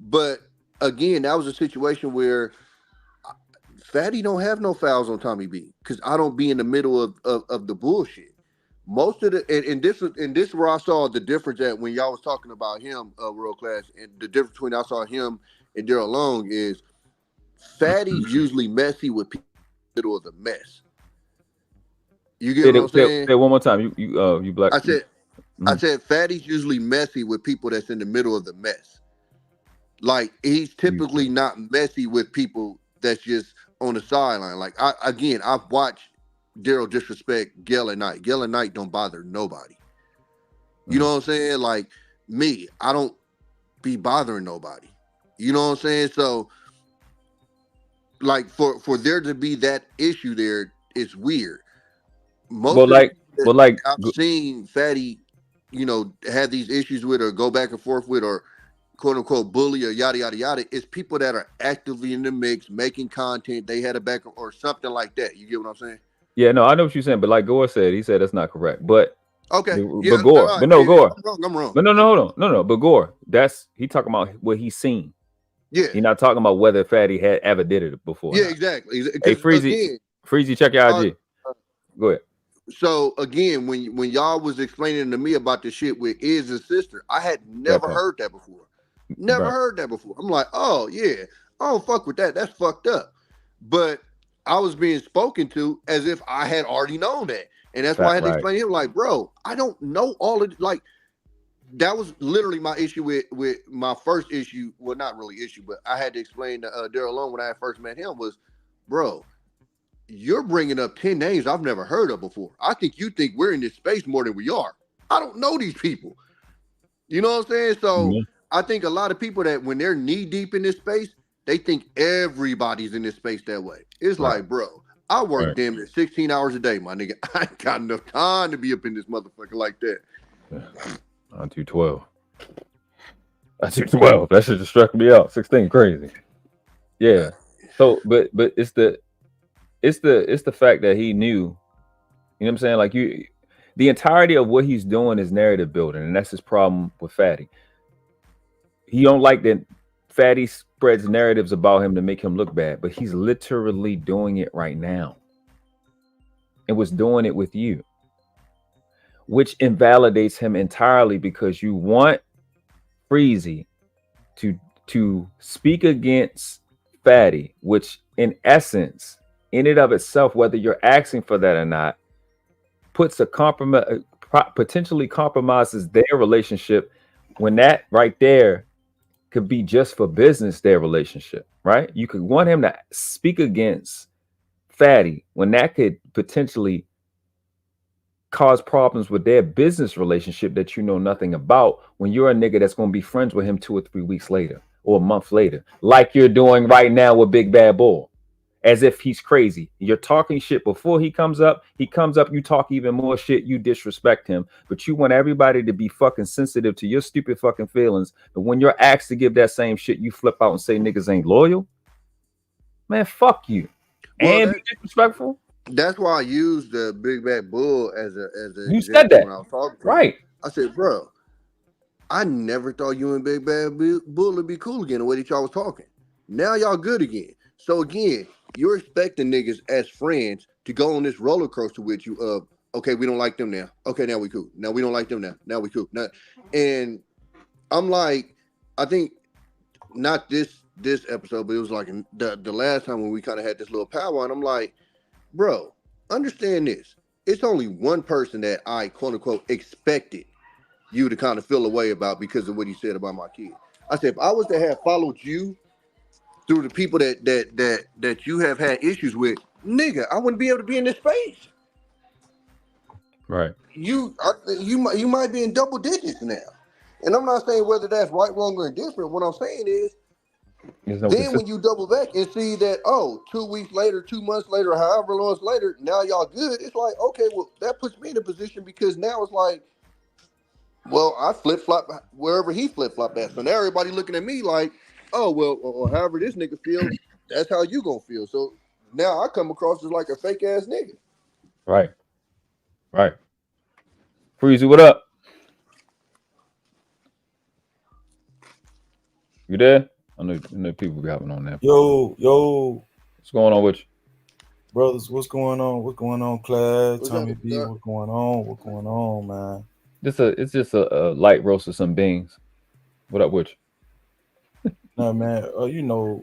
[SPEAKER 9] But again, that was a situation where Fatty don't have no fouls on Tommy B because I don't be in the middle of the bullshit. Most of and this is where I saw the difference at when y'all was talking about him, World Class, and the difference between I saw him and Daryl Long is Fatty's usually messy with people. Middle of the mess. You get what I'm saying?
[SPEAKER 2] Say one more time. You black.
[SPEAKER 9] I said Fatty's usually messy with people that's in the middle of the mess. Like he's typically not messy with people that's just on the sideline. Like I've watched Daryl disrespect Gail and Knight. Gail and Knight don't bother nobody. You know what I'm saying? Like me, I don't be bothering nobody. You know what I'm saying? So like for there to be that issue there, it's weird. Most of the people that I've seen Fatty, you know, have these issues with or go back and forth with or quote unquote bully or yada yada yada, it's people that are actively in the mix, making content, they had a back or something like that. You get what I'm saying?
[SPEAKER 2] Yeah, no, I know what you're saying, but like Gore said, he said that's not correct. But
[SPEAKER 9] okay,
[SPEAKER 2] but Gore, but no, Gore.
[SPEAKER 9] I'm wrong.
[SPEAKER 2] But no, hold on. No, but Gore, he talking about what he's seen.
[SPEAKER 9] Yeah.
[SPEAKER 2] He's not talking about whether Fatty had ever did it before.
[SPEAKER 9] Yeah, exactly.
[SPEAKER 2] Hey, Freezy, check your IG. Go ahead.
[SPEAKER 9] So again, when y'all was explaining to me about the shit with Iz's sister, I had never heard that before. Never heard that before. I'm like, oh yeah, I don't fuck with that. That's fucked up. But I was being spoken to as if I had already known that. And that's why I had to explain to him, like, bro, I don't know all of like that was literally my issue with my first issue. Well, not really issue, but I had to explain to Daryl Long when I first met him was, bro, you're bringing up 10 names I've never heard of before. I think you think we're in this space more than we are. I don't know these people. You know what I'm saying? So I think a lot of people that when they're knee deep in this space, they think everybody's in this space that way. It's like, bro, I work damn near 16 hours a day, my nigga. I ain't got enough time to be up in this motherfucker like that.
[SPEAKER 2] On 212. That's 212. That shit just struck me out. 16 crazy. Yeah. So, but it's the fact that he knew, you know what I'm saying? Like the entirety of what he's doing is narrative building, and that's his problem with Fatty. He don't like that Fatty spreads narratives about him to make him look bad, but he's literally doing it right now. And was doing it with you, which invalidates him entirely because you want Freezy to speak against Fatty, which in essence, in and of itself, whether you're asking for that or not, puts a potentially compromises their relationship when that right there could be just for business, their relationship, right? You could want him to speak against Fatty when that could potentially cause problems with their business relationship that you know nothing about when you're a nigga that's going to be friends with him 2 or 3 weeks later or a month later, like you're doing right now with Big Bad Bull, as if he's crazy. You're talking shit before he comes up, you talk even more shit, you disrespect him, but you want everybody to be fucking sensitive to your stupid fucking feelings. But when you're asked to give that same shit, you flip out and say niggas ain't loyal. Man, fuck you. Well, and be disrespectful.
[SPEAKER 9] That's why I used the Big Bad Bull as a
[SPEAKER 2] you said that
[SPEAKER 9] when I was talking to
[SPEAKER 2] right.
[SPEAKER 9] him. I said, bro, I never thought you and Big Bad Bull would be cool again the way that y'all was talking. Now y'all good again. So again, you're expecting niggas as friends to go on this roller coaster with you of, okay, we don't like them now. Okay, now we cool. Now we don't like them now. Now we cool. Now, and I'm like, I think not this episode, but it was like the last time when we kind of had this little powwow, and I'm like, bro, understand this. It's only one person that I quote unquote expected you to kind of feel a way about because of what he said about my kid. I said, if I was to have followed you through the people that you have had issues with, nigga, I wouldn't be able to be in this space.
[SPEAKER 2] Right.
[SPEAKER 9] You might be in double digits now. And I'm not saying whether that's right, wrong, or indifferent. What I'm saying is, then when you double back and see that, 2 weeks later, 2 months later, however long later, now y'all good, it's like, okay, well, that puts me in a position because now it's like, well, I flip-flop wherever he flip-flop at. So now everybody looking at me like, oh, well, or however this nigga feels, that's how you gonna feel. So now I come across as like a fake-ass nigga.
[SPEAKER 2] Right. Right. Freezy, what up? You there? I know people be hopping on there.
[SPEAKER 10] Yo.
[SPEAKER 2] What's going on with you?
[SPEAKER 10] Brothers, what's going on? What's going on, Class? Tommy B, what's going on? What's going on, man?
[SPEAKER 2] It's just a light roast of some beans. What up with you?
[SPEAKER 10] No, man. You know,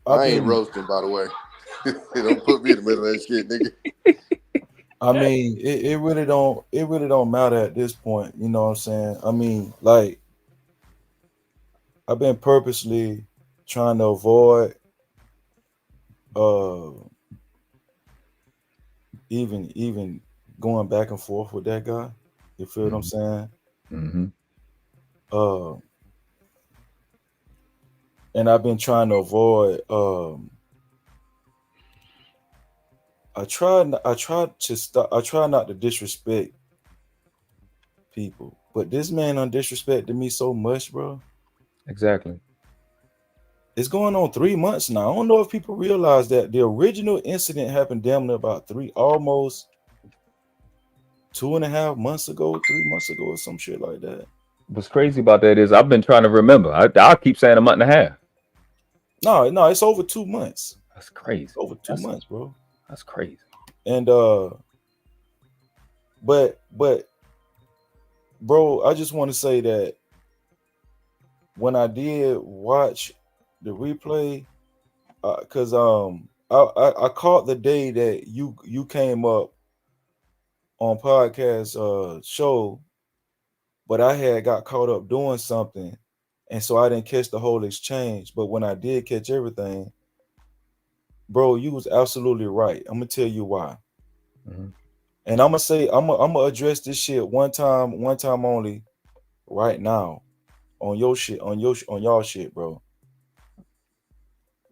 [SPEAKER 9] I ain't roasting, by the way. Don't put me in the middle of that shit, nigga.
[SPEAKER 10] I mean, it really don't matter at this point. You know what I'm saying? I mean, like, I've been purposely trying to avoid even going back and forth with that guy. You feel what I'm saying?
[SPEAKER 2] Mm-hmm.
[SPEAKER 10] And I've been trying to avoid. I try not to disrespect people, but this man disrespected me so much, bro.
[SPEAKER 2] Exactly.
[SPEAKER 10] It's going on 3 months now. I don't know if people realize that the original incident happened damn near about almost 2.5 months ago, 3 months ago, or some shit like that.
[SPEAKER 2] What's crazy about that is I've been trying to remember. I'll keep saying a month and a half.
[SPEAKER 10] No, it's over 2 months.
[SPEAKER 2] That's crazy.
[SPEAKER 10] Over 2 months, bro.
[SPEAKER 2] That's crazy.
[SPEAKER 10] And but bro, I just want to say that when I did watch the replay, because I caught the day that you came up on podcast show, but I had got caught up doing something, and so I didn't catch the whole exchange. But when I did catch everything, bro, you was absolutely right. I'm gonna tell you why. And I'm gonna address this shit one time only, right now, on y'all shit, bro.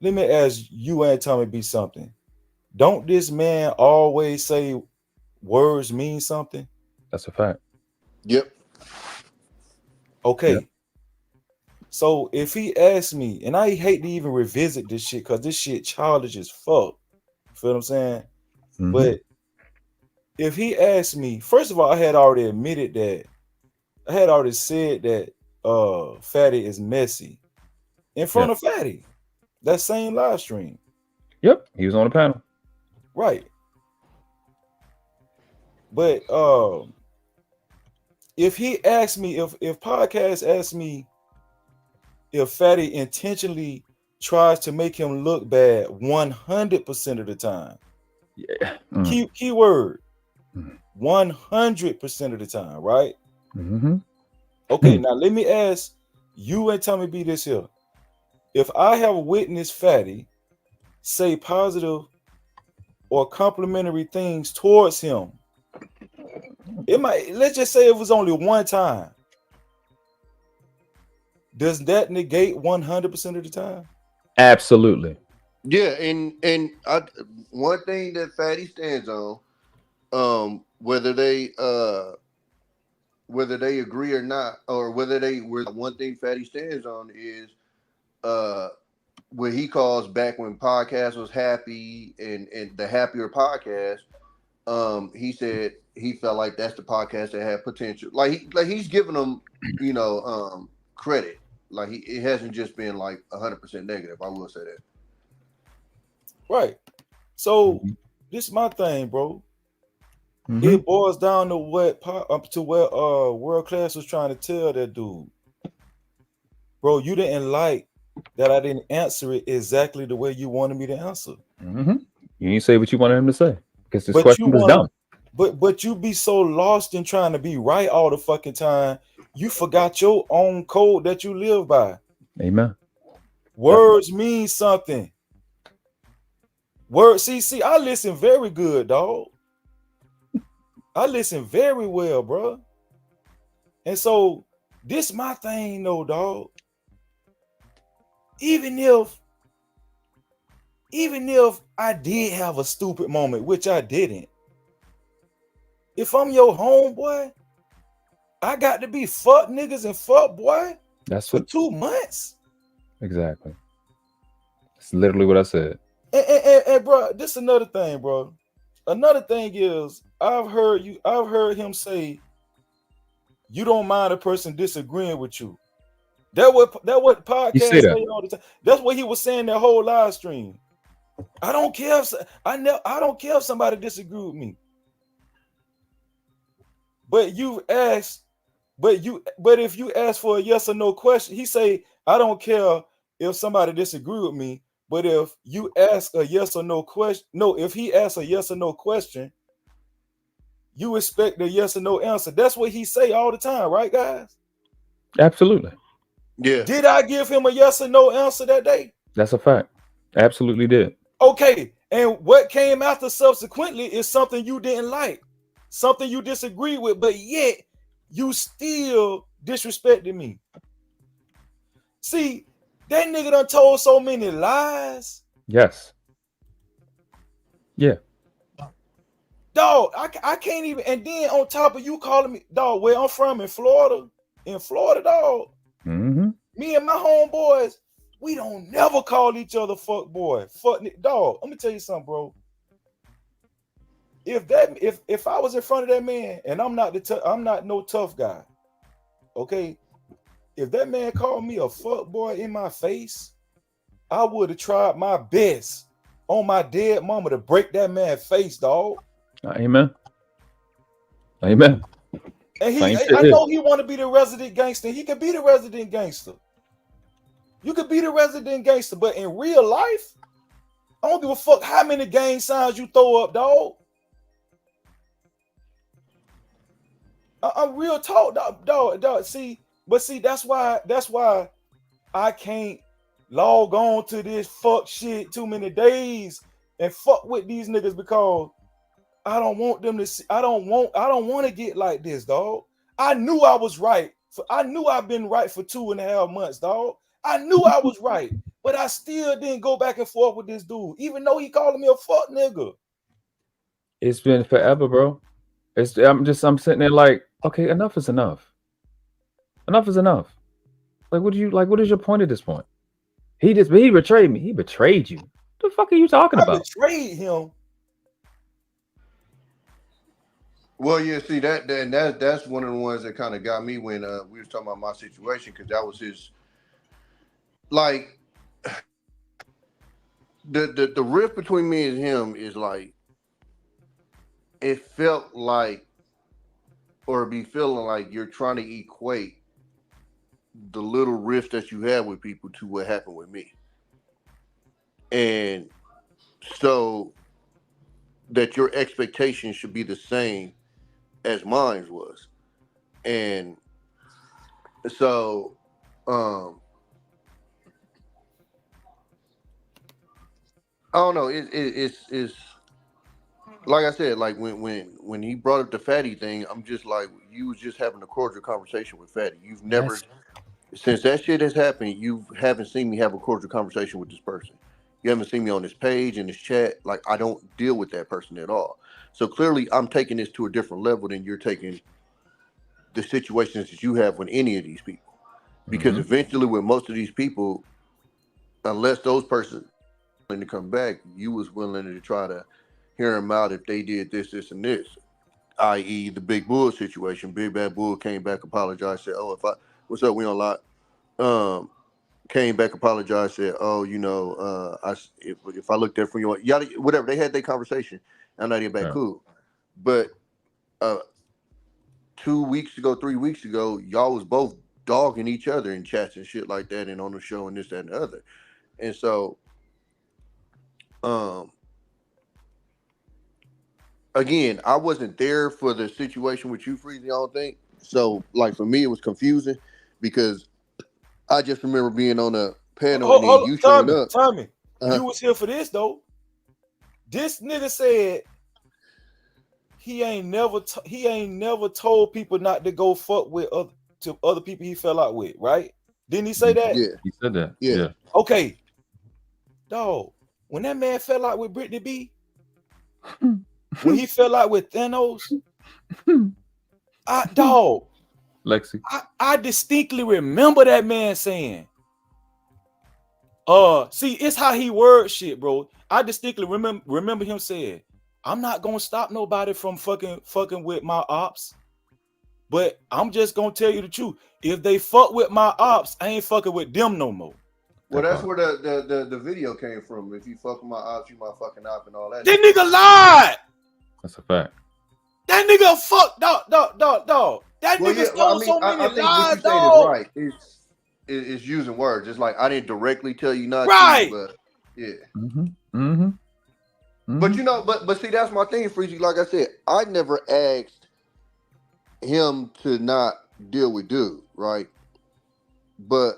[SPEAKER 10] Let me ask you and Tommy B something. Don't this man always say words mean something?
[SPEAKER 2] That's a fact.
[SPEAKER 9] Yep.
[SPEAKER 10] Okay.
[SPEAKER 2] Yep.
[SPEAKER 10] So if he asks me, and I hate to even revisit this shit because this shit childish as fuck. You feel what I'm saying? But if he asked me, first of all, I had already said that Fatty is messy in front of Fatty. That same live stream.
[SPEAKER 2] Yep, he was on the panel.
[SPEAKER 10] Right. But if he asks me, if podcast asks me if Fatty intentionally tries to make him look bad 100% of the time.
[SPEAKER 2] Yeah.
[SPEAKER 10] Key word. 100% of the time, right? Okay, now let me ask you and Tommy B this here. If I have witnessed Fatty say positive or complimentary things towards him, let's just say it was only one time. Does that negate 100% of the time?
[SPEAKER 2] Absolutely.
[SPEAKER 9] Yeah, and one thing that Fatty stands on, whether they agree or not, or one thing Fatty stands on is what he calls back when podcast was happy and the happier podcast. He said he felt like that's the podcast that had potential. Like he's giving them, credit. Like it hasn't just been like 100% negative. I will say that.
[SPEAKER 10] Right. So this is my thing, bro. It boils down to what World Class was trying to tell that dude. Bro, you didn't like that I didn't answer it exactly the way you wanted me to answer.
[SPEAKER 2] You didn't say what you wanted him to say because this question was dumb.
[SPEAKER 10] But you be so lost in trying to be right all the fucking time, you forgot your own code that you live by.
[SPEAKER 2] Amen.
[SPEAKER 10] Words mean something. See, I listen very good, dog. I listen very well, bro. And so this my thing, though, dog. Even if I did have a stupid moment, which I didn't. If I'm your homeboy, I got to be fuck niggas and fuck boy.
[SPEAKER 2] That's
[SPEAKER 10] for 2 months.
[SPEAKER 2] Exactly. That's literally what I said.
[SPEAKER 10] And bro, this is another thing, bro. Another thing is I've heard him say you don't mind a person disagreeing with you. That what podcasts say all the time. That's what he was saying that whole live stream. I don't care if I don't care if somebody disagree with me. But if you ask for a yes or no question, he say, I don't care if somebody disagree with me. But if you ask a yes or no question, if he asks a yes or no question, you expect a yes or no answer. That's what he say all the time, right, guys?
[SPEAKER 2] Absolutely.
[SPEAKER 9] Yeah.
[SPEAKER 10] Did I give him a yes or no answer that day?
[SPEAKER 2] That's a fact. Absolutely did.
[SPEAKER 10] Okay. And what came after subsequently is something you didn't like, something you disagree with, but yet you still disrespected me. See, that nigga done told so many lies.
[SPEAKER 2] Yes. Yeah.
[SPEAKER 10] Dog, I can't even. And then on top of you calling me, dog, where I'm from in Florida, dog.
[SPEAKER 2] Mm-hmm.
[SPEAKER 10] Me and my homeboys, we don't never call each other fuck boy, fuck dog. Let me tell you something, bro. If I was in front of that man, and I'm not no tough guy, okay. If that man called me a fuck boy in my face, I would have tried my best on my dead mama to break that man's face, dog.
[SPEAKER 2] Amen. Amen.
[SPEAKER 10] And I know he want to be the resident gangster. He could be the resident gangster. You could be the resident gangster, but in real life, I don't give a fuck how many gang signs you throw up, dog. I'm real talk, dog. See, that's why I can't log on to this fuck shit too many days and fuck with these niggas, because I don't want them to see, I don't want to get like this, dog. I knew I was right. I knew I've been right for 2.5 months, dog. I knew I was right, but I still didn't go back and forth with this dude, even though he calling me a fuck nigga.
[SPEAKER 2] It's been forever, bro. I'm sitting there like, okay, enough is enough. Enough is enough. Like, what is your point at this point? He betrayed me. He betrayed you. What the fuck are you talking about?
[SPEAKER 10] I betrayed him.
[SPEAKER 9] Well, yeah, see that's one of the ones that kind of got me when we was talking about my situation, because that was his, like, the rift between me and him is like, it felt like, or be feeling like you're trying to equate the little rift that you have with people to what happened with me, and so that your expectations should be the same as mine was. And so I don't know, it's like I said, like when he brought up the Fatty thing, I'm just like, you was just having a cordial conversation with Fatty. You've never, since that shit has happened, you haven't seen me have a cordial conversation with this person. You haven't seen me on this page, in this chat. Like, I don't deal with that person at all. So clearly I'm taking this to a different level than you're taking the situations that you have with any of these people. Because eventually with most of these people, unless those persons willing to come back, you was willing to try to hear them out if they did this, this, and this. I.e. the Big Bull situation. Big Bad Bull came back, apologized, said, oh, what's up, we on lot? Came back, apologized, said, oh, if I looked at from you, yada, whatever. They had their conversation, and now they're back cool. But 2 weeks ago, 3 weeks ago, y'all was both dogging each other in chats and shit like that, and on the show and this, that, and the other. And so, again, I wasn't there for the situation with you, Freezy, I don't think. So, like, for me, it was confusing because I just remember being on a panel and then you showing up.
[SPEAKER 10] Tommy, you was here for this, though. This nigga said he ain't never told people not to go fuck with other people he fell out with, right? Didn't he say that?
[SPEAKER 9] Yeah.
[SPEAKER 2] He said that.
[SPEAKER 9] Yeah.
[SPEAKER 10] Okay. Dog, when that man fell out with Brittany B, when he fell out with Thanos,
[SPEAKER 2] Lexi,
[SPEAKER 10] I distinctly remember that man saying, see, it's how he word shit, bro. I distinctly remember him saying, I'm not gonna stop nobody from fucking with my ops, but I'm just gonna tell you the truth. If they fuck with my ops, I ain't fucking with them no more.
[SPEAKER 9] Well, that's where the video came from. If you fuck with my ops, you my fucking op and all that.
[SPEAKER 10] That nigga lied.
[SPEAKER 2] That's a fact.
[SPEAKER 10] That nigga fuck dog. That nigga stole so many lies,
[SPEAKER 9] what you
[SPEAKER 10] dog.
[SPEAKER 9] Right. It's using words. It's like, I didn't directly tell you not
[SPEAKER 10] right.
[SPEAKER 9] to, but yeah.
[SPEAKER 2] But
[SPEAKER 9] you know, but see, that's my thing, Freezy. Like I said, I never asked him to not deal with dude, right? But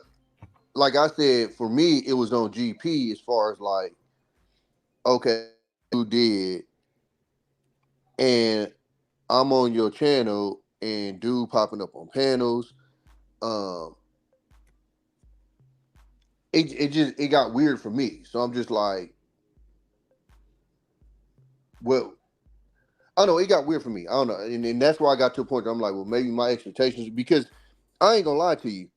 [SPEAKER 9] like I said, for me, it was on GP as far as like, okay, you did, and I'm on your channel, and dude popping up on panels. It got weird for me. So I'm just like, well, I don't know, it got weird for me. I don't know. And that's why I got to a point where I'm like, well, maybe my expectations, because I ain't gonna lie to you,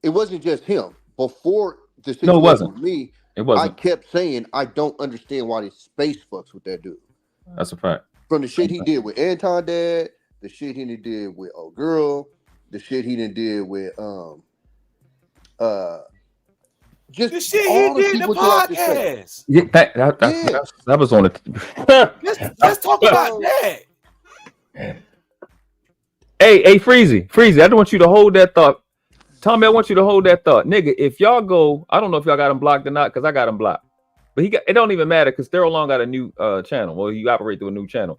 [SPEAKER 9] it wasn't just him. Before the situation with me,
[SPEAKER 2] it wasn't.
[SPEAKER 9] I kept saying I don't understand why this space fucks with that dude.
[SPEAKER 2] That's a fact.
[SPEAKER 9] From the shit he did with Anton Dad, the shit he did with Old Girl, the shit he did with just
[SPEAKER 10] the shit
[SPEAKER 9] all
[SPEAKER 10] he
[SPEAKER 9] the
[SPEAKER 10] did
[SPEAKER 9] people
[SPEAKER 10] the
[SPEAKER 9] throughout the state.
[SPEAKER 2] Yeah, that was on it.
[SPEAKER 10] let's talk about that.
[SPEAKER 2] Hey, Freezy, I don't want you to hold that thought. Tommy, I want you to hold that thought. Nigga, if y'all go, I don't know if y'all got him blocked or not, because I got him blocked. But it don't even matter, because Daryl Long got a new channel. Well, he operate through a new channel.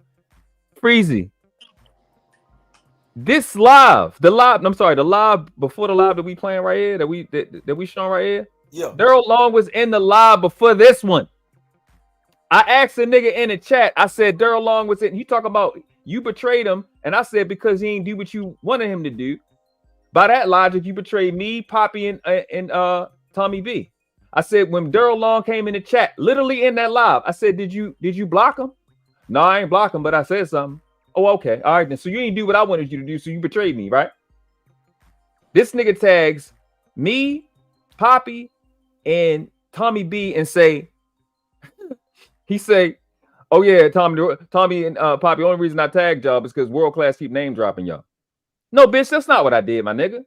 [SPEAKER 2] Freezy. The live before the live that we playing right here, that we showing right here.
[SPEAKER 10] Yeah.
[SPEAKER 2] Daryl Long was in the live before this one. I asked a nigga in the chat, I said Daryl Long was in. You talk about you betrayed him, and I said because he didn't do what you wanted him to do. By that logic, you betrayed me, Poppy, and Tommy B. I said when Daryl Long came in the chat, literally in that live, I said, did you block him? No, I ain't block him, but I said something. Oh, okay. All right, then. So you didn't do what I wanted you to do, so you betrayed me, right? This nigga tags me, Poppy, and Tommy B and say, he say, oh yeah, Tommy and Poppy, only reason I tagged y'all is because World Class keep name dropping y'all. No, bitch, that's not what I did, my nigga.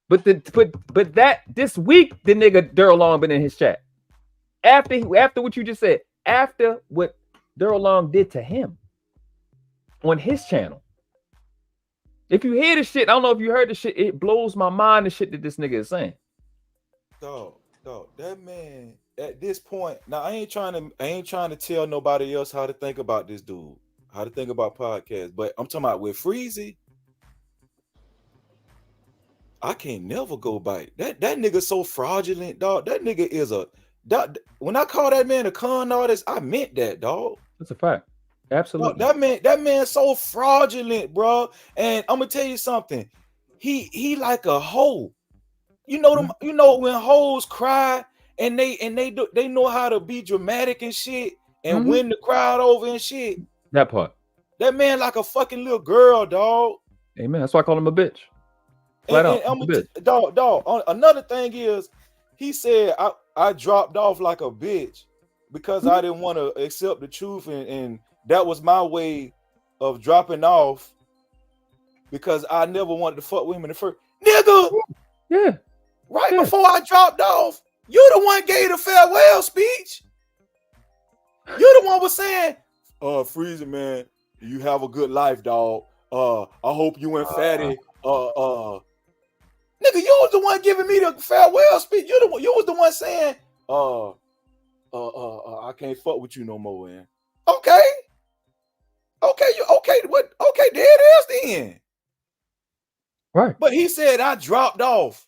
[SPEAKER 2] But that this week, the nigga Daryl Long been in his chat. After what you just said, after what Daryl Long did to him on his channel. If you hear the shit, I don't know if you heard the shit, it blows my mind the shit that this nigga is saying.
[SPEAKER 10] Dog, that man at this point, now I ain't trying to tell nobody else how to think about this dude, how to think about podcasts, but I'm talking about with Freezy, I can't never go back. That nigga so fraudulent, dog. That nigga is when I call that man a con artist, I meant that, dog.
[SPEAKER 2] That's a fact. Absolutely.
[SPEAKER 10] Dog, that man so fraudulent, bro. And I'm gonna tell you something. He like a hoe. You know them. You know when hoes cry and they know how to be dramatic and shit and win the crowd over and shit.
[SPEAKER 2] That part.
[SPEAKER 10] That man like a fucking little girl, dog.
[SPEAKER 2] Amen. That's why I call him a bitch.
[SPEAKER 10] Dog. Another thing is, he said I dropped off like a bitch because I didn't want to accept the truth, and that was my way of dropping off because I never wanted to fuck with him in the first. Nigga,
[SPEAKER 2] yeah.
[SPEAKER 10] Right before I dropped off, you the one gave the farewell speech. You the one was saying, Freezy, man, you have a good life, dog. I hope you and Fatty, nigga, you was the one giving me the farewell speech. You was the one saying, I can't fuck with you no more, man. Okay, there it is then.
[SPEAKER 2] Right.
[SPEAKER 10] But he said I dropped off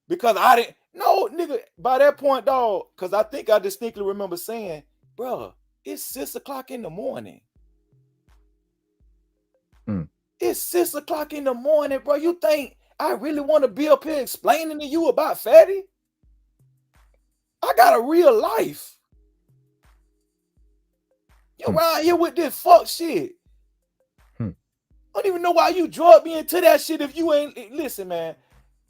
[SPEAKER 10] because I didn't. No, nigga, by that point, dog, because I think I distinctly remember saying, bro, it's 6 o'clock in the morning. It's 6 o'clock in the morning, bro. You think I really want to be up here explaining to you about Fatty? I got a real life. You around here with this fuck shit. I don't even know why you drug me into that shit if you ain't. Listen, man.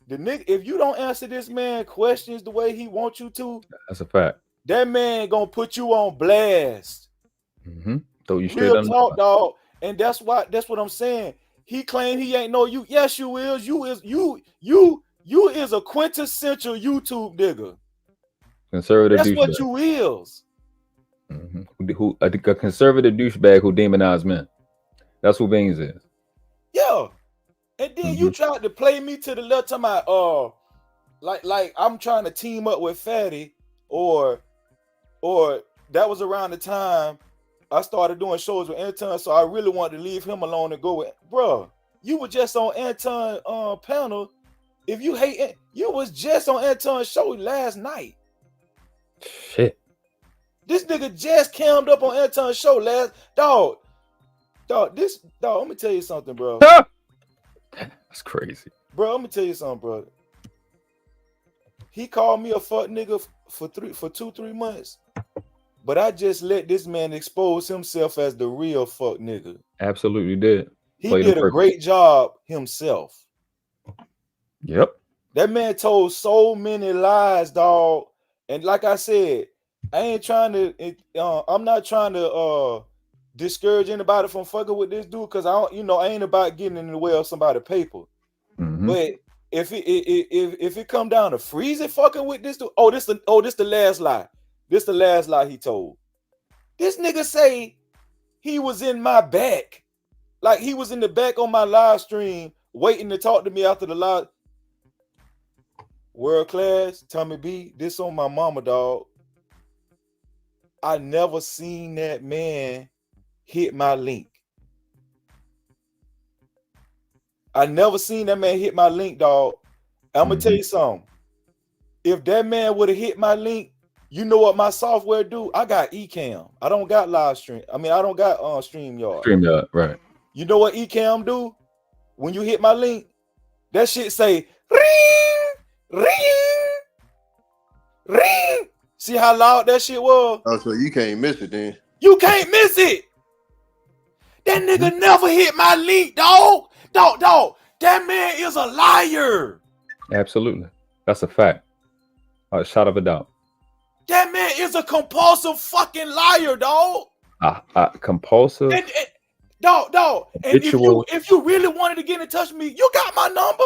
[SPEAKER 10] The nigga, if you don't answer this man questions the way he wants you to,
[SPEAKER 2] that's a fact.
[SPEAKER 10] That man gonna put you on blast.
[SPEAKER 2] Throw you straight
[SPEAKER 10] real
[SPEAKER 2] under
[SPEAKER 10] talk, dog. And that's what I'm saying. He claimed he ain't know you. Yes, you is. You is a quintessential YouTube nigga.
[SPEAKER 2] Conservative.
[SPEAKER 10] That's
[SPEAKER 2] douchebag.
[SPEAKER 10] what you is.
[SPEAKER 2] Who a conservative douchebag who demonize men. That's who BEANZ is.
[SPEAKER 10] Yeah. And then you tried to play me to the left of my like I'm trying to team up with Fatty, or that was around the time I started doing shows with Anton, so I really wanted to leave him alone and go with, bro. You were just on Anton panel. If you hate it, you was just on Anton's show last night.
[SPEAKER 2] Shit.
[SPEAKER 10] This nigga just cammed up on Anton's show last dog. I'm gonna tell you something, bro.
[SPEAKER 2] That's crazy.
[SPEAKER 10] Bro, I'm gonna tell you something, bro. He called me a fuck nigga for 2-3 months. But I just let this man expose himself as the real fuck nigga.
[SPEAKER 2] Absolutely did.
[SPEAKER 10] He did a great job himself.
[SPEAKER 2] Yep.
[SPEAKER 10] That man told so many lies, dog. And like I said, I ain't trying to. I'm not trying to discourage anybody from fucking with this dude because I ain't about getting in the way of somebody's paper.
[SPEAKER 2] Mm-hmm.
[SPEAKER 10] But if it come down to freezing fucking with this dude, this the last lie. This the last lie he told. This nigga say he was in my back. Like he was in the back on my live stream waiting to talk to me after the live. World class, Tommy B, this on my mama, dog. I never seen that man hit my link. I never seen that man hit my link, dog. I'm gonna tell you something. If that man would have hit my link, you know what my software do? I got Ecamm. I don't got live stream. I don't got StreamYard.
[SPEAKER 2] StreamYard, right.
[SPEAKER 10] You know what Ecamm do? When you hit my link, that shit say ring, ring, ring. See how loud that shit was?
[SPEAKER 9] Oh, so you can't miss it then.
[SPEAKER 10] You can't miss it. That nigga never hit my link, dog. Dog. That man is a liar.
[SPEAKER 2] Absolutely. That's a fact. A shot of a doubt.
[SPEAKER 10] That man is a compulsive fucking liar, dog.
[SPEAKER 2] Compulsive.
[SPEAKER 10] Dog. And if you really wanted to get in touch with me, you got my number.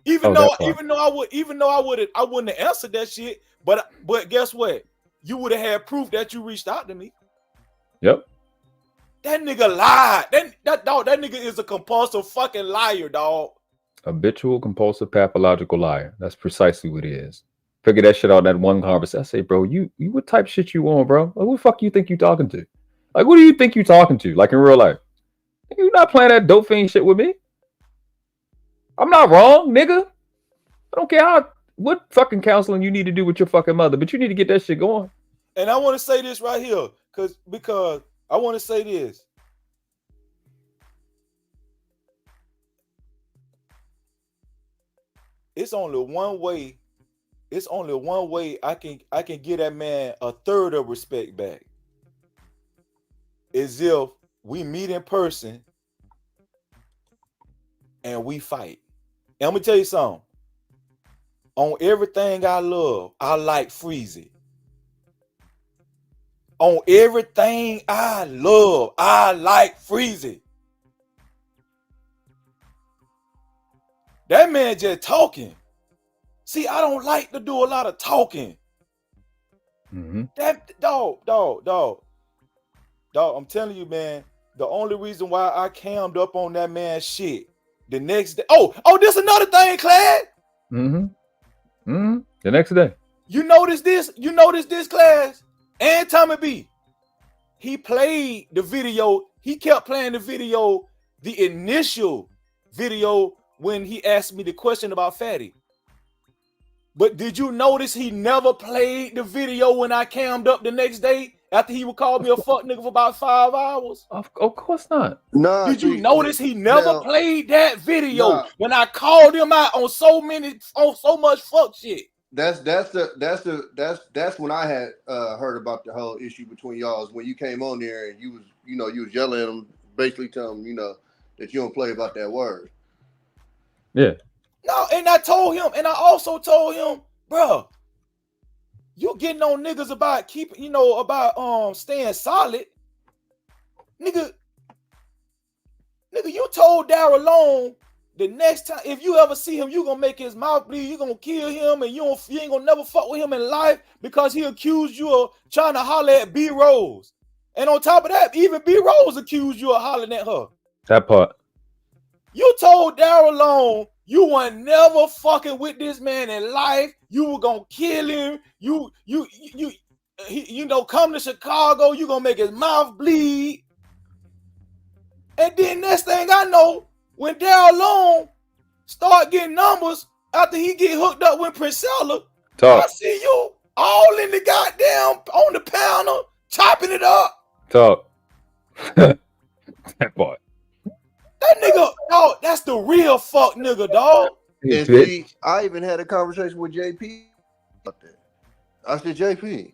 [SPEAKER 10] Even though I wouldn't have answered that shit. But guess what? You would have had proof that you reached out to me.
[SPEAKER 2] Yep.
[SPEAKER 10] That nigga lied. That nigga is a compulsive fucking liar, dog.
[SPEAKER 2] Habitual, compulsive, pathological liar. That's precisely what it is. Figure that shit out in that one conversation. I say, bro, you what type of shit you on, bro? Like, who the fuck you think you talking to? Like, who do you think you talking to? Like in real life. You not playing that dope fiend shit with me. I'm not wrong, nigga. I don't care what fucking counseling you need to do with your fucking mother, but you need to get that shit going.
[SPEAKER 10] And I want to say this right here, because I want to say this. It's only one way I can get that man a third of respect back. Is if we meet in person and we fight. And I'm gonna tell you something. On everything I love, I like Freezy. On everything I love, I like Freezy. That man just talking. See, I don't like to do a lot of talking.
[SPEAKER 2] Mm-hmm.
[SPEAKER 10] That dog. I'm telling you, man, the only reason why I cammed up on that man's shit the next day. Oh, this another thing, Clad.
[SPEAKER 2] Mm-hmm. Mm-hmm. The next day.
[SPEAKER 10] You notice this, Class? And Tommy B. He played the video. He kept playing the video, the initial video when he asked me the question about Fatty. But did you notice he never played the video when I cammed up the next day after he would call me a fuck nigga for about 5 hours?
[SPEAKER 2] Of course not.
[SPEAKER 9] Nah,
[SPEAKER 10] did you notice he never played that video when I called him out on so much fuck shit?
[SPEAKER 9] That's when I had heard about the whole issue between y'all. Is when you came on there and you was yelling at him, basically telling him, that you don't play about that word.
[SPEAKER 2] Yeah.
[SPEAKER 10] No, and I also told him, bro, you getting on niggas about keeping, about staying solid. Nigga, you told Daryl Long the next time, if you ever see him, you gonna make his mouth bleed, you gonna kill him, and you ain't gonna never fuck with him in life because he accused you of trying to holler at B Rose. And on top of that, even B Rose accused you of hollering at her.
[SPEAKER 2] That part.
[SPEAKER 10] You told Daryl Long you weren't never fucking with this man in life. You were gonna kill him. You come to Chicago, you gonna make his mouth bleed. And then next thing I know, when Daryl Long start getting numbers after he get hooked up with Priscilla, I see you all in the goddamn on the panel chopping it up.
[SPEAKER 2] Talk. That part.
[SPEAKER 10] That nigga, dog, that's the real fuck nigga, dog.
[SPEAKER 9] And see, I even had a conversation with JP about that. I said, JP,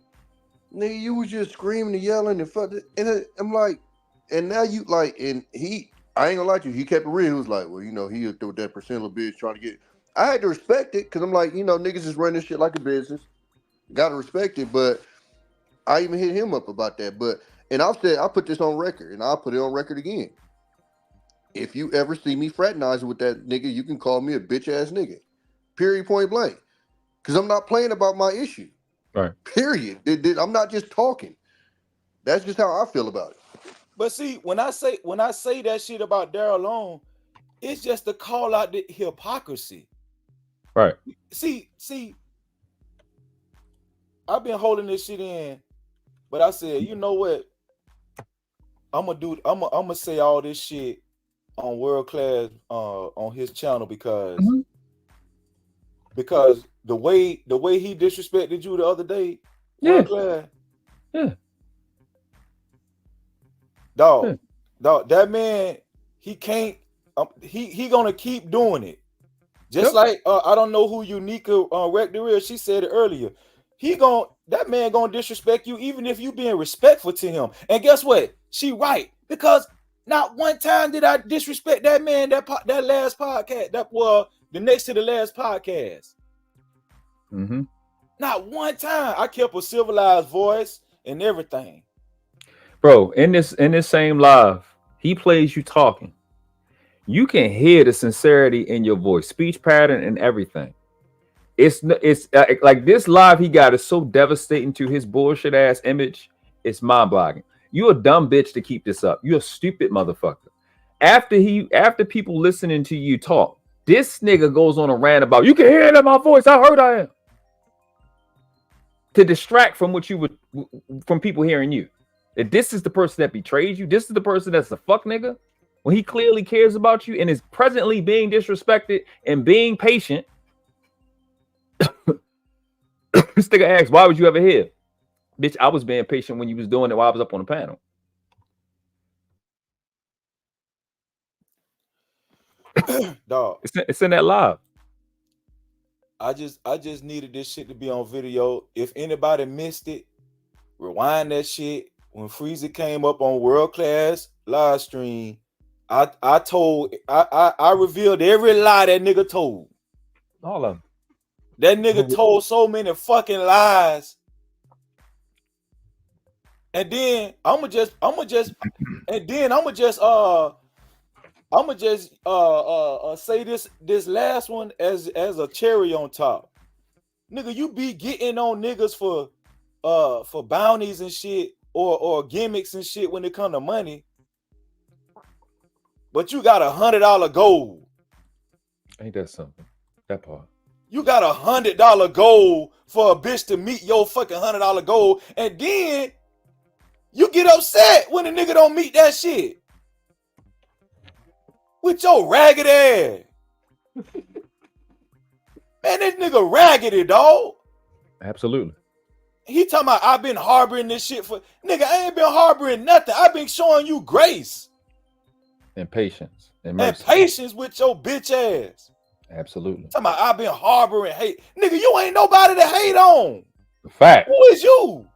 [SPEAKER 9] nigga, you was just screaming and yelling and fuck it. And I'm like, and now you like, and I ain't gonna lie to you, he kept it real. He was like, well, you know, he was with that percent little bitch trying to get. I had to respect it because I'm like, you know, niggas is running shit like a business. Gotta respect it, but I even hit him up about that. And I said, I put this on record, and I'll put it on record again. If you ever see me fraternizing with that nigga, you can call me a bitch ass nigga. Period, point blank. Because I'm not playing about my issue.
[SPEAKER 2] Right.
[SPEAKER 9] Period. I'm not just talking. That's just how I feel about it.
[SPEAKER 10] But see, when I say that shit about Daryl Long, it's just to call out the hypocrisy.
[SPEAKER 2] Right.
[SPEAKER 10] See, I've been holding this shit in, but I said, you know what? I'm gonna say all this shit on World Class on his channel because the way he disrespected you the other day, World Class.
[SPEAKER 2] Yeah.
[SPEAKER 10] Dog, that man, he can't. He gonna keep doing it. Just like I don't know who Unica Rector is. She said it earlier. That man gonna disrespect you even if you being respectful to him. And guess what? She right, because not one time did I disrespect that man. That last podcast. The next to the last podcast.
[SPEAKER 2] Mm-hmm.
[SPEAKER 10] Not one time. I kept a civilized voice and everything.
[SPEAKER 2] Bro, in this same live, he plays you talking. You can hear the sincerity in your voice, speech pattern, and everything. It's like this live he got is so devastating to his bullshit ass image. It's mind-boggling. You a dumb bitch to keep this up. You a stupid motherfucker. After people listening to you talk, this nigga goes on a rant about you can hear it in my voice. How hurt I am. To distract from from people hearing you. If this is the person that betrays you, this is the person that's a fuck nigga, when he clearly cares about you and is presently being disrespected and being patient. This nigga asks, why was you ever here? Bitch, I was being patient when you was doing it while I was up on the panel.
[SPEAKER 10] Dog.
[SPEAKER 2] It's in that live.
[SPEAKER 10] I just needed this shit to be on video. If anybody missed it, rewind that shit. When Freezy came up on World Class live stream, I revealed every lie that nigga told.
[SPEAKER 2] All of them.
[SPEAKER 10] That nigga told so many fucking lies. And then I'ma just say this last one as a cherry on top. Nigga, you be getting on niggas for bounties and shit or gimmicks and shit when it come to money. But you got $100 gold.
[SPEAKER 2] Ain't that something? That part.
[SPEAKER 10] You got $100 gold for a bitch to meet your fucking $100 gold, and then you get upset when a nigga don't meet that shit. With your ragged ass. Man, this nigga raggedy, dog.
[SPEAKER 2] Absolutely.
[SPEAKER 10] He talking about I've been harboring this shit for nigga. I ain't been harboring nothing. I've been showing you grace
[SPEAKER 2] and patience and mercy.
[SPEAKER 10] And patience with your bitch ass.
[SPEAKER 2] Absolutely.
[SPEAKER 10] Talking about I've been harboring hate. Nigga, you ain't nobody to hate on.
[SPEAKER 2] Fact.
[SPEAKER 10] Who is you?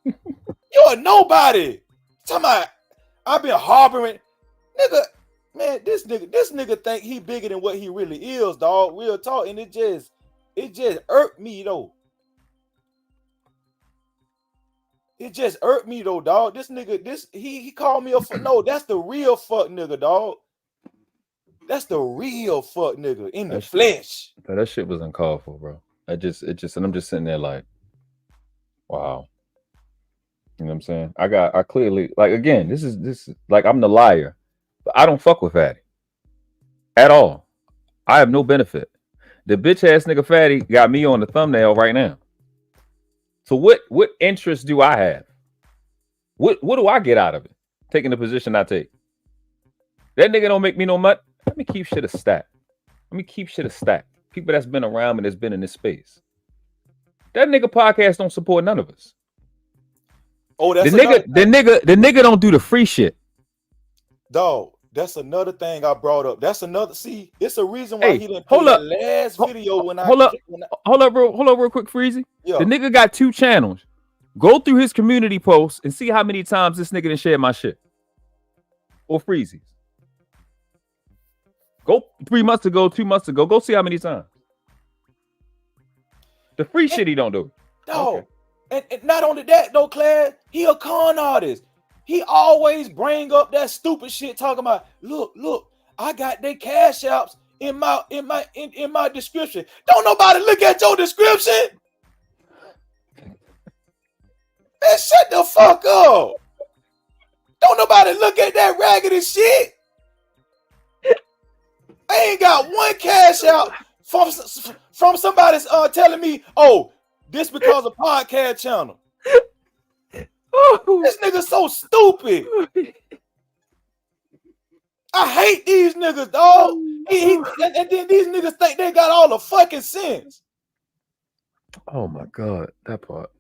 [SPEAKER 10] You're a nobody. Talking about I've been harboring. Nigga, man, this nigga think he bigger than what he really is, dog. Real talk. And it just irked me though. It just irked me though, dog. This nigga, he called me a fuck. No, that's the real fuck nigga, dog. That's the real fuck nigga in the flesh.
[SPEAKER 2] But that shit was uncalled for, bro. And I'm just sitting there like, wow. You know what I'm saying? I clearly, like, again, this is like, I'm the liar, but I don't fuck with Fatty at all. I have no benefit. The bitch ass nigga Fatty got me on the thumbnail right now. So what interest do I have? What do I get out of it? Taking the position I take. That nigga don't make me no money. Let me keep shit a stack. People that's been around and that's been in this space. That nigga podcast don't support none of us.
[SPEAKER 10] Oh, that's
[SPEAKER 2] the nigga don't do the free shit.
[SPEAKER 10] Dog, that's another thing I brought up. That's another. See, it's a reason why he didn't play
[SPEAKER 2] hold up.
[SPEAKER 10] that last video when
[SPEAKER 2] hold up real quick, Freezy.
[SPEAKER 10] Yeah.
[SPEAKER 2] The nigga got 2 channels. Go through his community posts and see how many times this nigga done shared my shit. Or Freezy's. Go 3 months ago, 2 months ago. Go see how many times. The free shit he don't do.
[SPEAKER 10] Dog. Okay. And not only that, though, Claire, he a con artist. He always bring up that stupid shit talking about, look, I got their cash apps in my description. Don't nobody look at your description. Man, shut the fuck up. Don't nobody look at that raggedy shit. I ain't got one cash out from somebody's telling me, oh, this because of podcast channel. This nigga so stupid. I hate these niggas, dog. And then these niggas think they got all the fucking sense.
[SPEAKER 2] Oh my god, that part.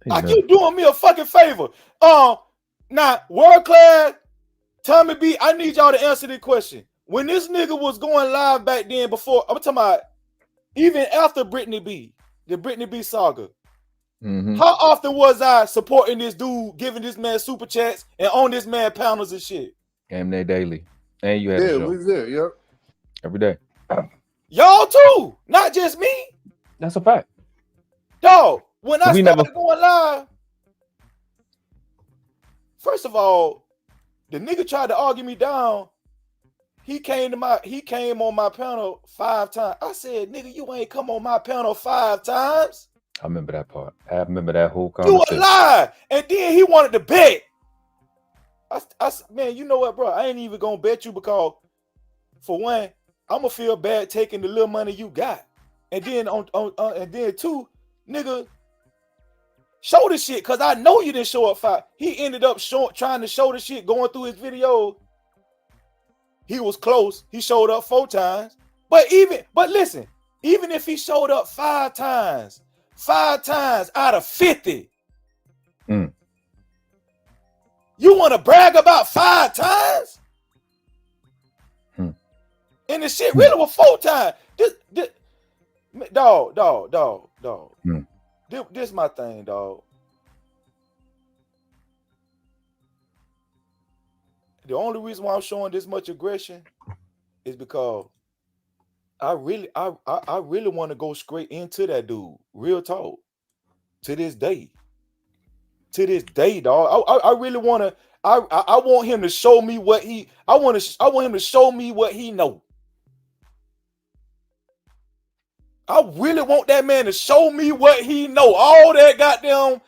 [SPEAKER 10] Like you doing me a fucking favor. Now, world class, Tommy B, I need y'all to answer this question. When this nigga was going live back then, before, I'm talking about even after Brittany B, the Brittany B saga, how often was I supporting this dude, giving this man super chats and on this man panels and shit?
[SPEAKER 2] Game day daily. And you had a show.
[SPEAKER 9] We was there, yep.
[SPEAKER 2] Every day.
[SPEAKER 10] Y'all too, not just me.
[SPEAKER 2] That's a fact.
[SPEAKER 10] Dog, when I started going live, first of all, the nigga tried to argue me down. He came on my panel 5 times. I said, nigga, you ain't come on my panel 5 times.
[SPEAKER 2] I remember that part. I remember that whole conversation.
[SPEAKER 10] You a lie. And then he wanted to bet. I man, you know what, bro? I ain't even gonna bet you because, for one, I'm gonna feel bad taking the little money you got, and then and then 2, nigga, show the shit because I know you didn't show up 5. He ended up trying to show the shit going through his video. He was close. He showed up 4 times. But listen, even if he showed up 5 times out of 50. You want to brag about 5 times? And the shit really was 4 times. Dog. This my thing, dog. The only reason why I'm showing this much aggression is because I really want to go straight into that dude. Real talk. To this day, dog. I really want to. I want him to show me what he. I want him to show me what he know. I really want that man to show me what he know. All that goddamn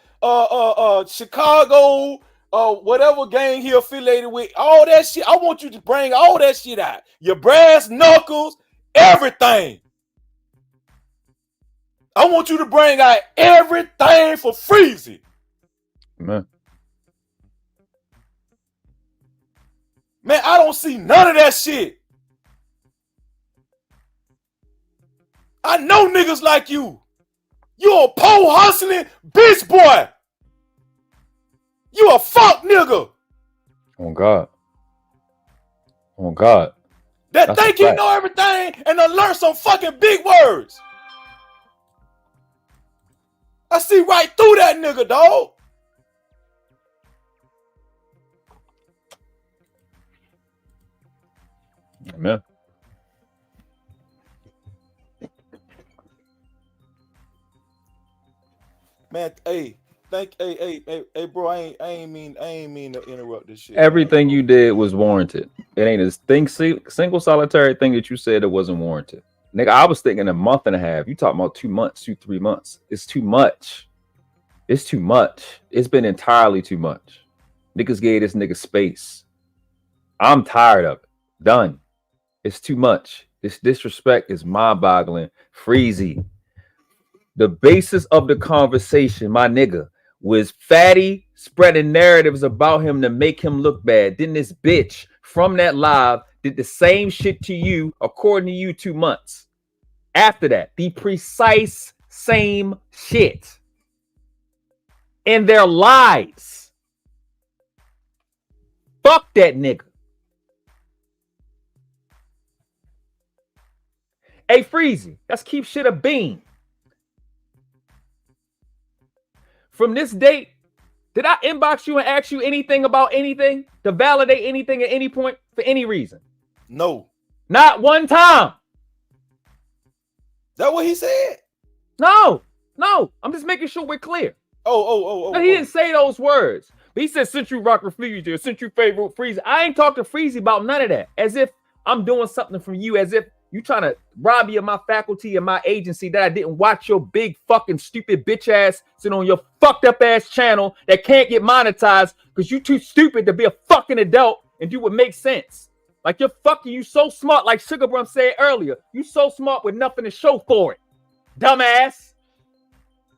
[SPEAKER 10] Chicago, whatever gang he affiliated with, all that shit. I want you to bring all that shit out. Your brass knuckles, everything. I want you to bring out everything for Freezy. Man, I don't see none of that shit. I know niggas like you. You a pole hustling bitch boy. You a fuck nigga.
[SPEAKER 2] Oh God. Oh God.
[SPEAKER 10] That think you know everything and then learn some fucking big words. I see right through that nigga, dog.
[SPEAKER 2] Amen.
[SPEAKER 10] Man, hey, bro, I ain't mean to interrupt this shit.
[SPEAKER 2] Everything you did was warranted. It ain't a single solitary thing that you said that wasn't warranted. Nigga, I was thinking a month and a half. You talking about 2 months, 3 months. It's too much. It's too much. It's been entirely too much. Niggas gave this nigga space. I'm tired of it. Done. It's too much. This disrespect is mind-boggling. Freezy. The basis of the conversation, my nigga, was Fatty spreading narratives about him to make him look bad. Then this bitch from that live did the same shit to you, according to you, 2 months. After that, the precise same shit. in their lies. Fuck that nigga. Hey, Freezy, let's keep shit a bean. From this date, did I inbox you and ask you anything about anything to validate anything at any point for any reason?
[SPEAKER 10] No.
[SPEAKER 2] Not one time.
[SPEAKER 10] That what he said?
[SPEAKER 2] No. I'm just making sure we're clear.
[SPEAKER 10] Oh.
[SPEAKER 2] No, he didn't say those words. But he said, since you rock with Freezy, or since you favorite Freezy. I ain't talked to Freezy about none of that. As if I'm doing something from you, as if you trying to rob me of my faculty and my agency that I didn't watch your big fucking stupid bitch ass sit on your fucked up ass channel that can't get monetized because you too stupid to be a fucking adult and do what makes sense. Like you're fucking, you so smart, like Sugar Brum said earlier. You so smart with nothing to show for it. Dumbass.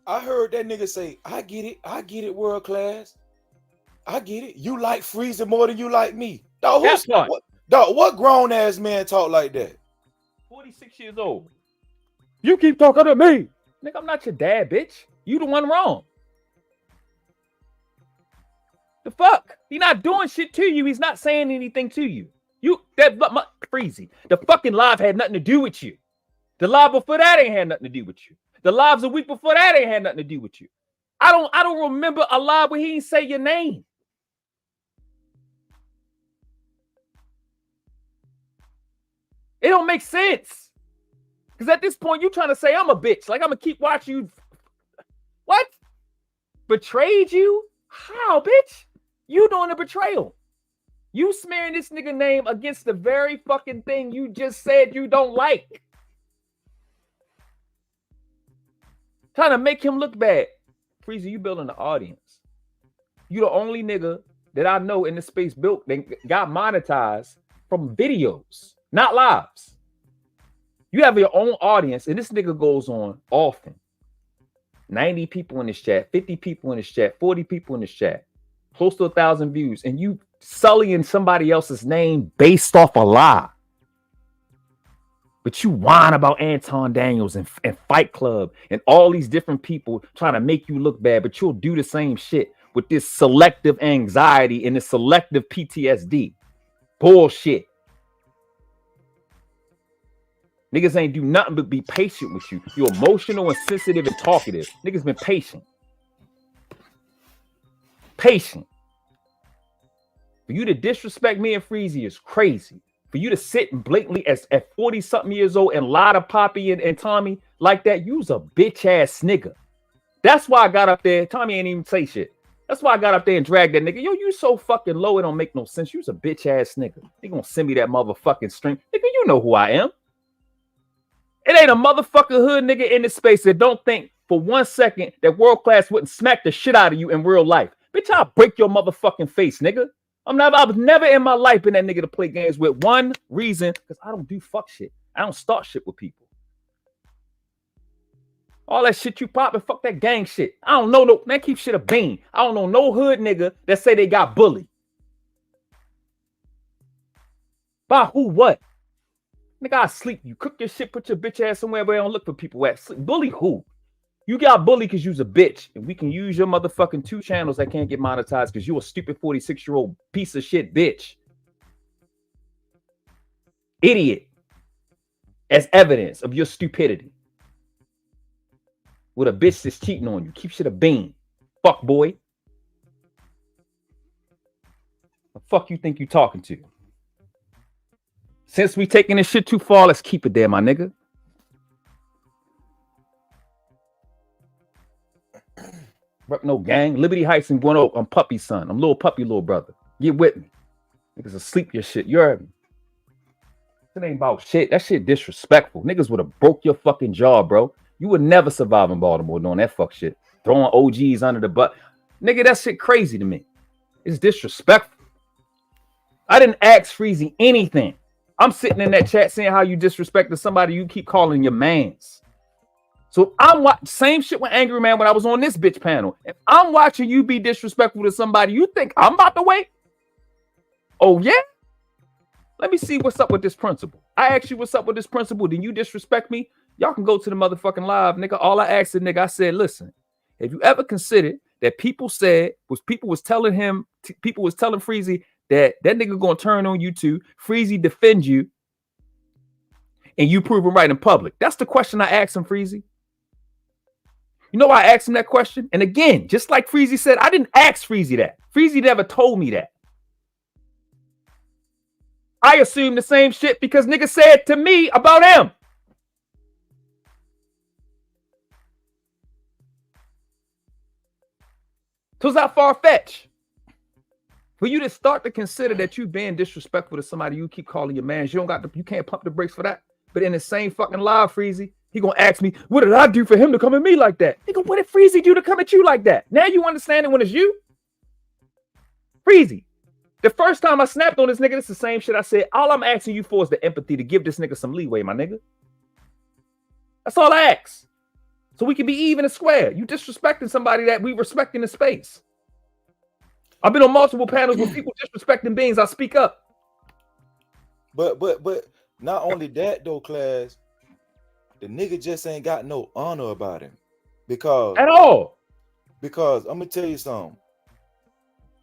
[SPEAKER 10] I heard that nigga say, I get it, world class. I get it. You like Freezer more than you like me. Dog, what grown ass man talk like that?
[SPEAKER 2] 46 years old. You keep talking to me. Nigga, I'm not your dad, bitch. You the one wrong. The fuck? He not doing shit to you. He's not saying anything to you. Freezy. The fucking live had nothing to do with you. The live before that ain't had nothing to do with you. The lives a week before that ain't had nothing to do with you. I don't remember a live where he didn't say your name. It don't make sense. Because at this point, you're trying to say I'm a bitch. Like, I'm going to keep watching you. What? Betrayed you? How, bitch? You doing a betrayal. You smearing this nigga name against the very fucking thing you just said you don't like. Trying to make him look bad. Freezy, you building the audience. You the only nigga that I know in the space built that got monetized from videos, not lives. You have your own audience, and this nigga goes on often. 90 people in this chat, 50 people in this chat, 40 people in this chat, close to 1,000 views, and you sullying somebody else's name based off a lie. But you whine about Anton Daniels and Fight Club and all these different people trying to make you look bad, but you'll do the same shit with this selective anxiety and this selective PTSD. Bullshit. Niggas ain't do nothing but be patient with you. You're emotional and sensitive and talkative. Niggas been patient. Patient. For you to disrespect me and Freezy is crazy. For you to sit and blatantly at 40-something years old and lie to Poppy and Tommy like that, you's a bitch-ass nigga. That's why I got up there. Tommy ain't even say shit. That's why I got up there and dragged that nigga. Yo, you so fucking low, it don't make no sense. You's a bitch-ass nigga. They gonna send me that motherfucking string. Nigga, you know who I am. It ain't a motherfucking hood nigga in this space that don't think for 1 second that World Class wouldn't smack the shit out of you in real life. Bitch, I'll break your motherfucking face, nigga. I was never in my life been that nigga to play games with. One reason, because I don't do fuck shit. I don't start shit with people. All that shit you popping, fuck that gang shit. I don't know no, man, keep shit a bean. I don't know no hood nigga that say they got bullied. By who, what? Nigga, I sleep. You cook your shit, put your bitch ass somewhere where I don't look for people at. Sleep. Bully who? You got bullied because you's a bitch. And we can use your motherfucking 2 channels that can't get monetized because you a stupid 46-year-old piece of shit bitch. Idiot. As evidence of your stupidity. With a bitch that's cheating on you. Keep shit a bean. Fuck boy. The fuck you think you talking to? Since we taking this shit too far, let's keep it there, my nigga. Rep no gang. Liberty Heights and Gwen Oak. I'm Puppy son. I'm little puppy, little brother. Get with me. Niggas asleep your shit. You heard me. It ain't about shit. That shit disrespectful. Niggas would have broke your fucking jaw, bro. You would never survive in Baltimore doing that fuck shit. Throwing OGs under the butt. Nigga, that shit crazy to me. It's disrespectful. I didn't ask Freezy anything. I'm sitting in that chat saying how you disrespected somebody you keep calling your mans. So I'm watching same shit with Angry Man when I was on this bitch panel. If I'm watching you be disrespectful to somebody, you think I'm about to wait? Oh yeah? Let me see what's up with this principle. I asked you what's up with this principle, then you disrespect me? Y'all can go to the motherfucking live, nigga. All I asked the nigga, I said, listen, have you ever considered that people said people was telling Freezy that nigga gonna turn on you too. Freezy defend you, and you prove him right in public? That's the question I asked him, Freezy. You know why I asked him that question? And again, just like Freezy said, I didn't ask Freezy that. Freezy never told me that. I assumed the same shit because nigga said to me about him. So it's not far-fetched for you to start to consider that you being disrespectful to somebody you keep calling your man. You can't pump the brakes for that. But in the same fucking live, Freezy, he gonna ask me, what did I do for him to come at me like that? Nigga, what did Freezy do to come at you like that? Now you understand it when it's you? Freezy, the first time I snapped on this nigga, it's the same shit I said. All I'm asking you for is the empathy to give this nigga some leeway, my nigga. That's all I ask. So we can be even and square. You disrespecting somebody that we respect in the space. I've been on multiple panels with people disrespecting beings. I speak up.
[SPEAKER 10] But not only that though, class, the nigga just ain't got no honor about him. Because
[SPEAKER 2] at all.
[SPEAKER 10] Because I'm gonna tell you something.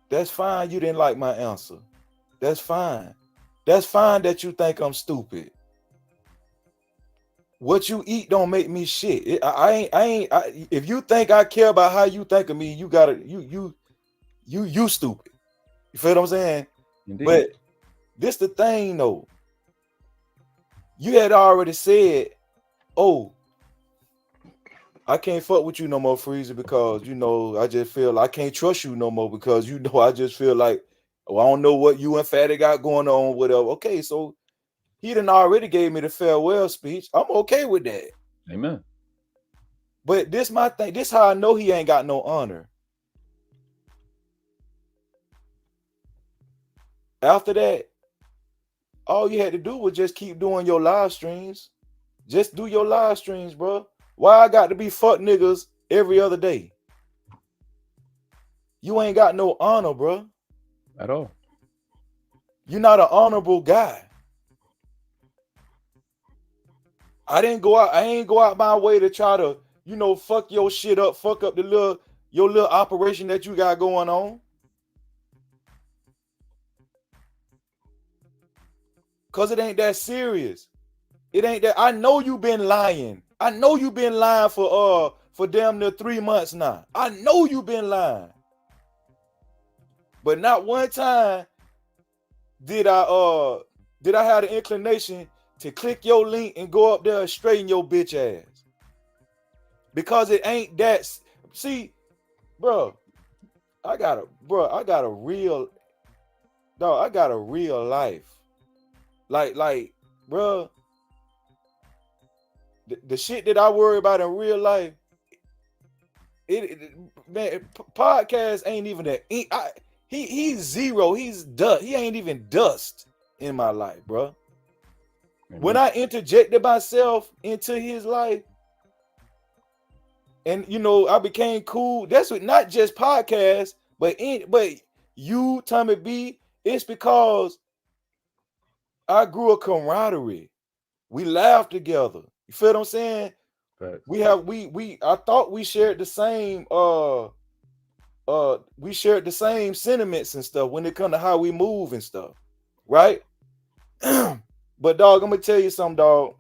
[SPEAKER 10] That's fine. You didn't like my answer. That's fine. That's fine that you think I'm stupid. What you eat don't make me shit. If you think I care about how you think of me, you stupid. You feel what I'm saying?
[SPEAKER 2] Indeed.
[SPEAKER 10] But this the thing though. You had already said, oh, I can't fuck with you no more, Freezer, because I just feel I can't trust you no more because I just feel like, I don't know what you and Fatty got going on, whatever. Okay, so he done already gave me the farewell speech. I'm okay with that.
[SPEAKER 2] Amen.
[SPEAKER 10] But this my thing. This how I know he ain't got no honor. After that, all you had to do was just keep doing your live streams. Just do your live streams, bro. Why I got to be fuck niggas every other day? You ain't got no honor, bro.
[SPEAKER 2] At all.
[SPEAKER 10] You're not an honorable guy. I ain't go out my way to try to, fuck your shit up, fuck up your little operation that you got going on. Cause it ain't that serious. It ain't that. I know you been lying. I know you been lying for damn near 3 months now. I know you been lying. But not one time did I have the inclination to click your link and go up there and straighten your bitch ass. Because it ain't that. See, bro, I got a real life. Like, bro, the shit that I worry about in real life, man, podcast ain't even that. He's zero. He's dust. He ain't even dust in my life, bro. Mm-hmm. When I interjected myself into his life, and I became cool. That's with not just podcasts, but you, Tommy B. It's because I grew a camaraderie. We laughed together. You feel what I'm saying? Right. I thought we shared the same sentiments and stuff when it comes to how we move and stuff, right? But dog, I'm gonna tell you something, dog.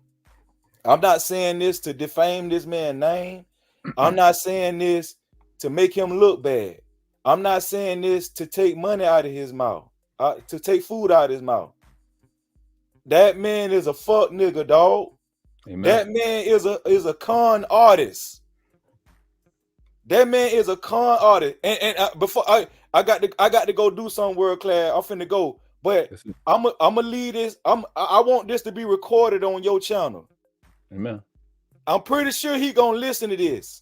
[SPEAKER 10] I'm not saying this to defame this man's name. I'm not saying this to make him look bad. I'm not saying this to take money out of his mouth, to take food out of his mouth. That man is a fuck nigga, dog. Amen. That man is a con artist. That man is a con artist. And before I got to go do some world class. I'm finna go, but I'ma leave this. I want this to be recorded on your channel.
[SPEAKER 2] Amen.
[SPEAKER 10] I'm pretty sure he gonna listen to this.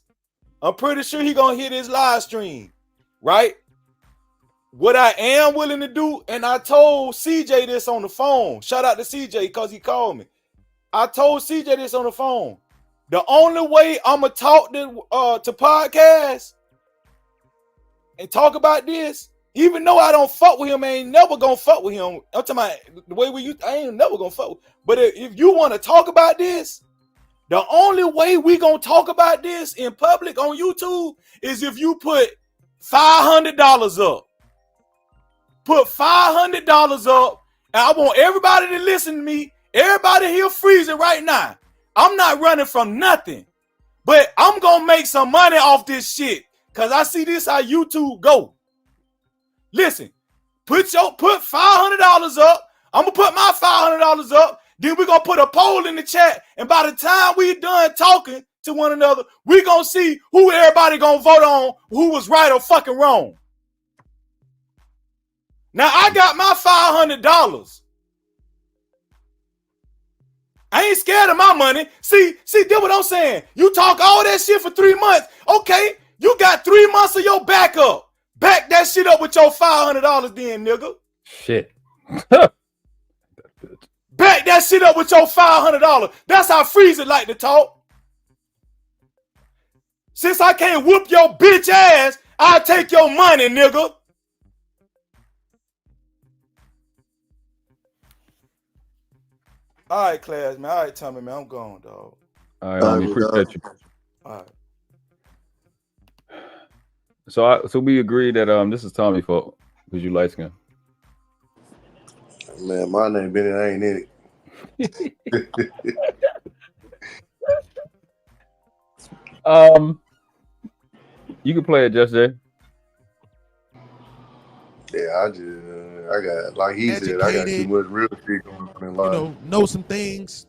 [SPEAKER 10] I'm pretty sure he gonna hear this live stream, right? What I am willing to do, and I told CJ this on the phone. Shout out to CJ because he called me. I told CJ this on the phone. The only way I'ma talk to podcast and talk about this, even though I don't fuck with him, I ain't never gonna fuck with him. I'm talking about the way I ain't never gonna fuck with. But if you want to talk about this, the only way we gonna talk about this in public on YouTube is if you put $500 up. Put $500 up, and I want everybody to listen to me. Everybody here freezing right now. I'm not running from nothing, but I'm gonna make some money off this shit because I see this how YouTube go. Listen, put $500 up. I'm gonna put my $500 up. Then we're gonna put a poll in the chat, and by the time we done talking to one another, we gonna see who everybody gonna vote on, who was right or fucking wrong. Now I got my $500. I ain't scared of my money. See, that's what I'm saying. You talk all that shit for 3 months. Okay, you got 3 months of your backup. Back that shit up with your $500 then, nigga.
[SPEAKER 2] Shit.
[SPEAKER 10] Back that shit up with your $500. That's how Freezer like to talk. Since I can't whoop your bitch ass, I'll take your money, nigga. All right, class, man. All right, Tommy, man. I'm gone, dog.
[SPEAKER 2] All right, homie. Appreciate you.
[SPEAKER 10] All right.
[SPEAKER 2] So we agree that this is Tommy's fault because you light skin.
[SPEAKER 9] Man, my name Benny, I ain't in it.
[SPEAKER 2] You can play it, Just Jay.
[SPEAKER 9] Yeah, I got, like he said, I got too much real shit going on in life.
[SPEAKER 3] Know some things.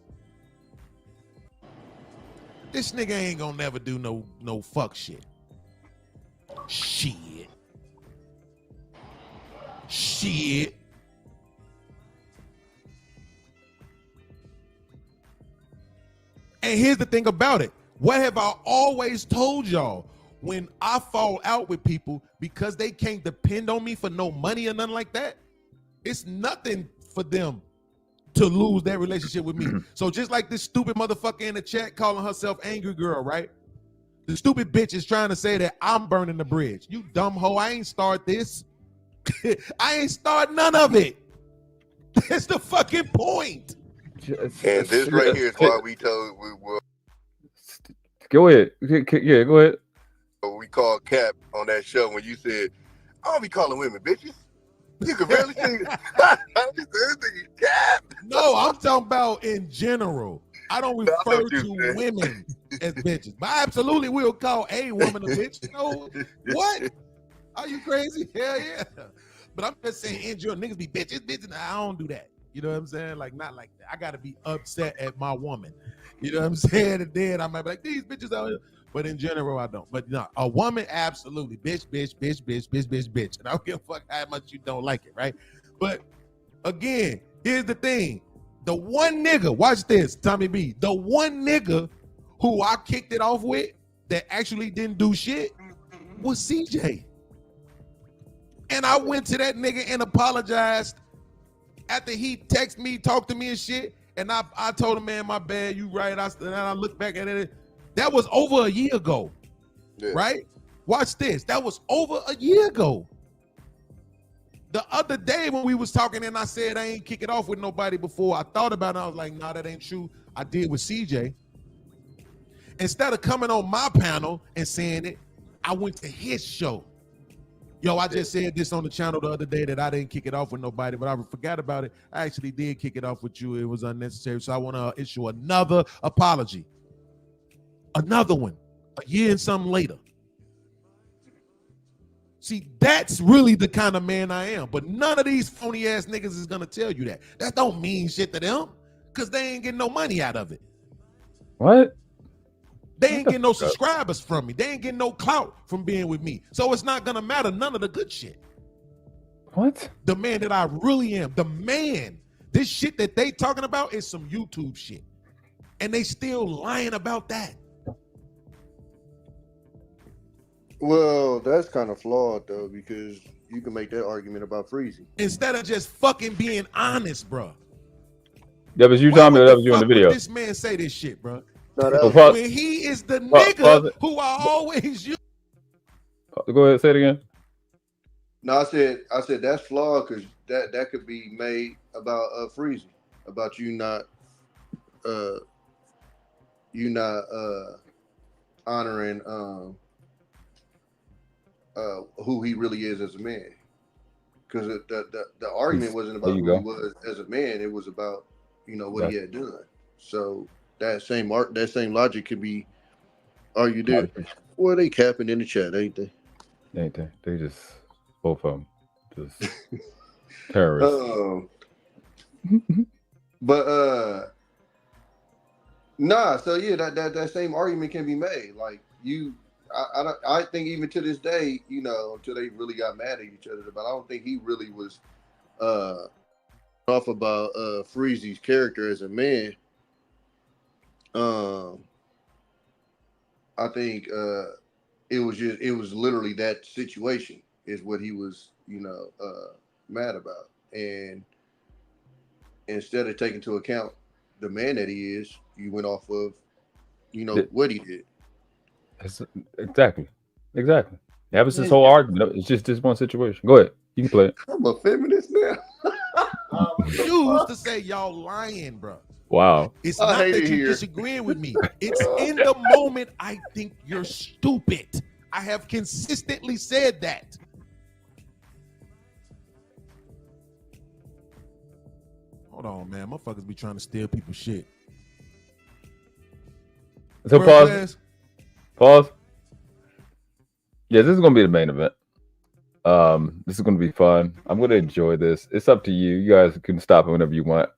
[SPEAKER 3] This nigga ain't gonna never do no fuck shit. Shit. And here's the thing about it. What have I always told y'all? When I fall out with people because they can't depend on me for no money or nothing like that, it's nothing for them to lose that relationship with me. So just like this stupid motherfucker in the chat calling herself Angry Girl, right? The stupid bitch is trying to say that I'm burning the bridge. You dumb hoe, I ain't start this. I ain't start none of it. That's the fucking point.
[SPEAKER 4] And this right here is why we told we will.
[SPEAKER 2] Go ahead. Yeah, go ahead.
[SPEAKER 4] We called Cap on that show when you said, I don't be calling women bitches. You can barely see Cap.
[SPEAKER 3] No, I'm talking about in general. I don't refer to women as bitches. But I absolutely will call a woman a bitch. You know what? Are you crazy? Hell yeah. But I'm just saying in general, niggas be bitches. I don't do that. You know what I'm saying? Like, not like that. I gotta be upset at my woman. You know what I'm saying? And then I might be like, these bitches out here. But in general, I don't. But no, a woman, absolutely. Bitch. And I don't give a fuck how much you don't like it, right? But again, here's the thing. The one nigga, watch this, Tommy B. The one nigga who I kicked it off with that actually didn't do shit was CJ. And I went to that nigga and apologized after he texted me, talked to me and shit. And I told him, man, my bad, you right. And I looked back at it. That was over a year ago, right? Watch this. That was over a year ago. The other day when we was talking and I said I ain't kick it off with nobody before, I thought about it. I was like, nah, that ain't true. I did with CJ. Instead of coming on my panel and saying it, I went to his show. Yo, I just said this on the channel the other day that I didn't kick it off with nobody, but I forgot about it. I actually did kick it off with you. It was unnecessary. So I want to issue another apology. Another one, a year and something later. See, that's really the kind of man I am. But none of these phony ass niggas is gonna tell you that. That don't mean shit to them, because they ain't getting no money out of it.
[SPEAKER 2] What?
[SPEAKER 3] They ain't getting no subscribers from me. They ain't getting no clout from being with me. So it's not gonna matter none of the good shit.
[SPEAKER 2] What?
[SPEAKER 3] The man that I really am, the man. This shit that they talking about is some YouTube shit. And they still lying about that.
[SPEAKER 9] Well, that's kind of flawed though, because you can make that argument about Freezy.
[SPEAKER 3] Instead of just fucking being honest, bro.
[SPEAKER 2] That was you, Tommy, or that was you in the video?
[SPEAKER 3] This man say this shit, bro.
[SPEAKER 9] No,
[SPEAKER 3] when he is the nigga who I always use.
[SPEAKER 2] Go ahead, say it again.
[SPEAKER 9] No, I said that's flawed because that could be made about Freezy, about you not honoring who he really is as a man. Because the argument wasn't about who he was as a man; it was about what he had done. So that same logic could be argued there. Well, they capping in the chat, ain't they?
[SPEAKER 2] Ain't they? They just both of them just terrorists.
[SPEAKER 9] But nah. So yeah, that same argument can be made. Like I think even to this day, until they really got mad at each other, but I don't think he really was off about Freezy's character as a man. I think it was literally that situation is what he was mad about, and instead of taking into account the man that he is, you went off of what he did.
[SPEAKER 2] Exactly. That was his whole argument. It's just this one situation. Go ahead. You can play it.
[SPEAKER 9] I'm a feminist now.
[SPEAKER 3] You used to say y'all lying, bro.
[SPEAKER 2] Wow.
[SPEAKER 3] It's not that you're disagreeing with me. It's in the moment I think you're stupid. I have consistently said that. Hold on, man. Motherfuckers be trying to steal people's shit.
[SPEAKER 2] So pause. Yeah, this is gonna be the main event. This is gonna be fun. I'm gonna enjoy this. It's up to you. You guys can stop it whenever you want.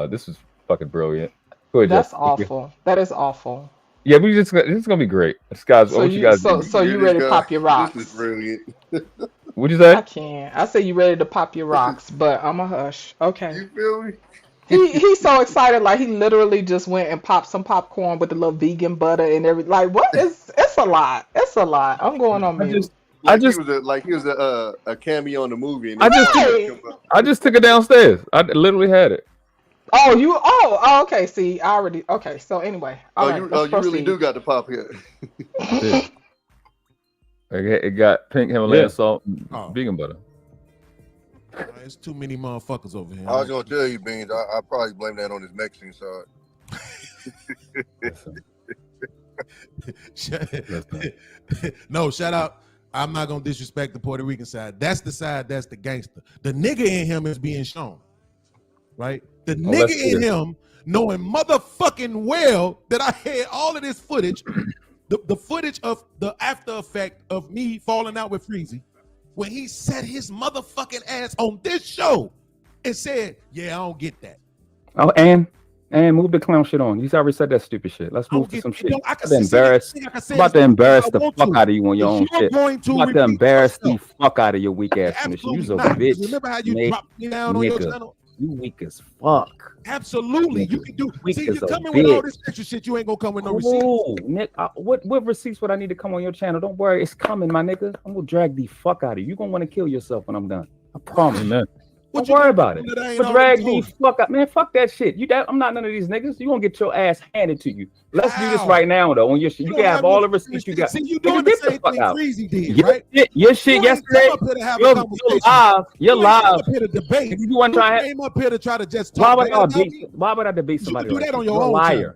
[SPEAKER 2] This is fucking brilliant. Go ahead,
[SPEAKER 1] That's
[SPEAKER 2] Jeff.
[SPEAKER 1] awful. That is awful.
[SPEAKER 2] Yeah, this is gonna be great. Guys,
[SPEAKER 1] so you ready to pop your rocks?
[SPEAKER 9] This is brilliant.
[SPEAKER 2] What'd you say?
[SPEAKER 1] I can't. I say you ready to pop your rocks, but I'm a hush. Okay.
[SPEAKER 9] You feel me?
[SPEAKER 1] He's so excited, like he literally just went and popped some popcorn with the little vegan butter and everything. Like, what is? It's a lot. It's a lot. I'm going on mute.
[SPEAKER 9] He was a cameo in the movie. And
[SPEAKER 2] I just took it downstairs. I literally had it.
[SPEAKER 1] Oh, okay. See, I already. Okay, so anyway.
[SPEAKER 9] You really do got the pop here.
[SPEAKER 2] It got pink Himalayan salt, and vegan butter.
[SPEAKER 3] There's too many motherfuckers over here.
[SPEAKER 4] I was gonna tell you, Beans. I probably blame that on his Mexican side.
[SPEAKER 3] No, shout out. I'm not gonna disrespect the Puerto Rican side. That's the side that's the gangster. The nigga in him is being shown, right? The nigga in him knowing motherfucking well that I had all of this footage, the footage of the after effect of me falling out with Freezy, when he set his motherfucking ass on this show and said, "Yeah, I don't get that."
[SPEAKER 2] Oh, and move the clown shit on. You already said that stupid shit. Let's move to some shit. I'm about to embarrass the fuck out of you on your own shit. I'm about to embarrass the fuck out of your weak ass commission. You's a bitch.
[SPEAKER 3] Remember how you dropped me down on your channel?
[SPEAKER 2] You weak as fuck.
[SPEAKER 3] Absolutely. You can do. See, you come in with all this extra shit. You ain't gonna come with no receipts.
[SPEAKER 2] Nick, what receipts would I need to come on your channel? Don't worry, it's coming, my nigga. I'm gonna drag the fuck out of you. You're gonna want to kill yourself when I'm done. I promise, man. Don't worry about it. But drag the fuck out, man. Fuck that shit. I'm not none of these niggas. You gonna get your ass handed to you. Let's do this right now, though. On your shit, you can have all the receipts you got.
[SPEAKER 3] See, you doing the same thing Freezy did, right?
[SPEAKER 2] Your shit yesterday. You're live.
[SPEAKER 3] Debate.
[SPEAKER 2] You want to try?
[SPEAKER 3] Came up here to try to just talk.
[SPEAKER 2] Why would I debate somebody?
[SPEAKER 3] You can do that on your own.
[SPEAKER 2] Liar.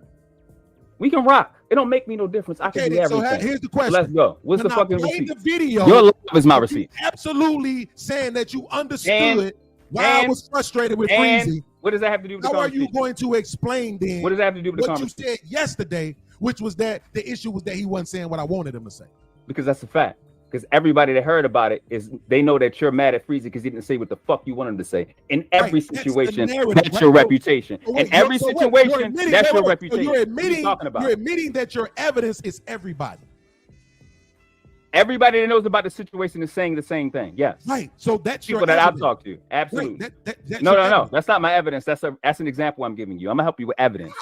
[SPEAKER 2] We can rock. It don't make me no difference. I can do everything.
[SPEAKER 3] So here's the question.
[SPEAKER 2] Let's go. What's the fucking receipt?
[SPEAKER 3] The video.
[SPEAKER 2] Your love is my receipt.
[SPEAKER 3] Absolutely saying that you understood why I was frustrated with Freezy.
[SPEAKER 2] What does that have to do with the conversation?
[SPEAKER 3] How are you going to explain then?
[SPEAKER 2] What does that have to do with the
[SPEAKER 3] conversation? What you said yesterday, which was that the issue was that he wasn't saying what I wanted him to say.
[SPEAKER 2] Because that's a fact. Because everybody that heard about it they know that you're mad at Freezy because he didn't say what the fuck you wanted him to say. In every situation, that's your reputation. In every situation, that's your reputation.
[SPEAKER 3] You're admitting that your evidence is everybody.
[SPEAKER 2] Everybody that knows about the situation is saying the same thing. Yes.
[SPEAKER 3] Right. So that's
[SPEAKER 2] people that I've talked to. Absolutely. Right. No. That's not my evidence. That's an example I'm giving you. I'm gonna help you with evidence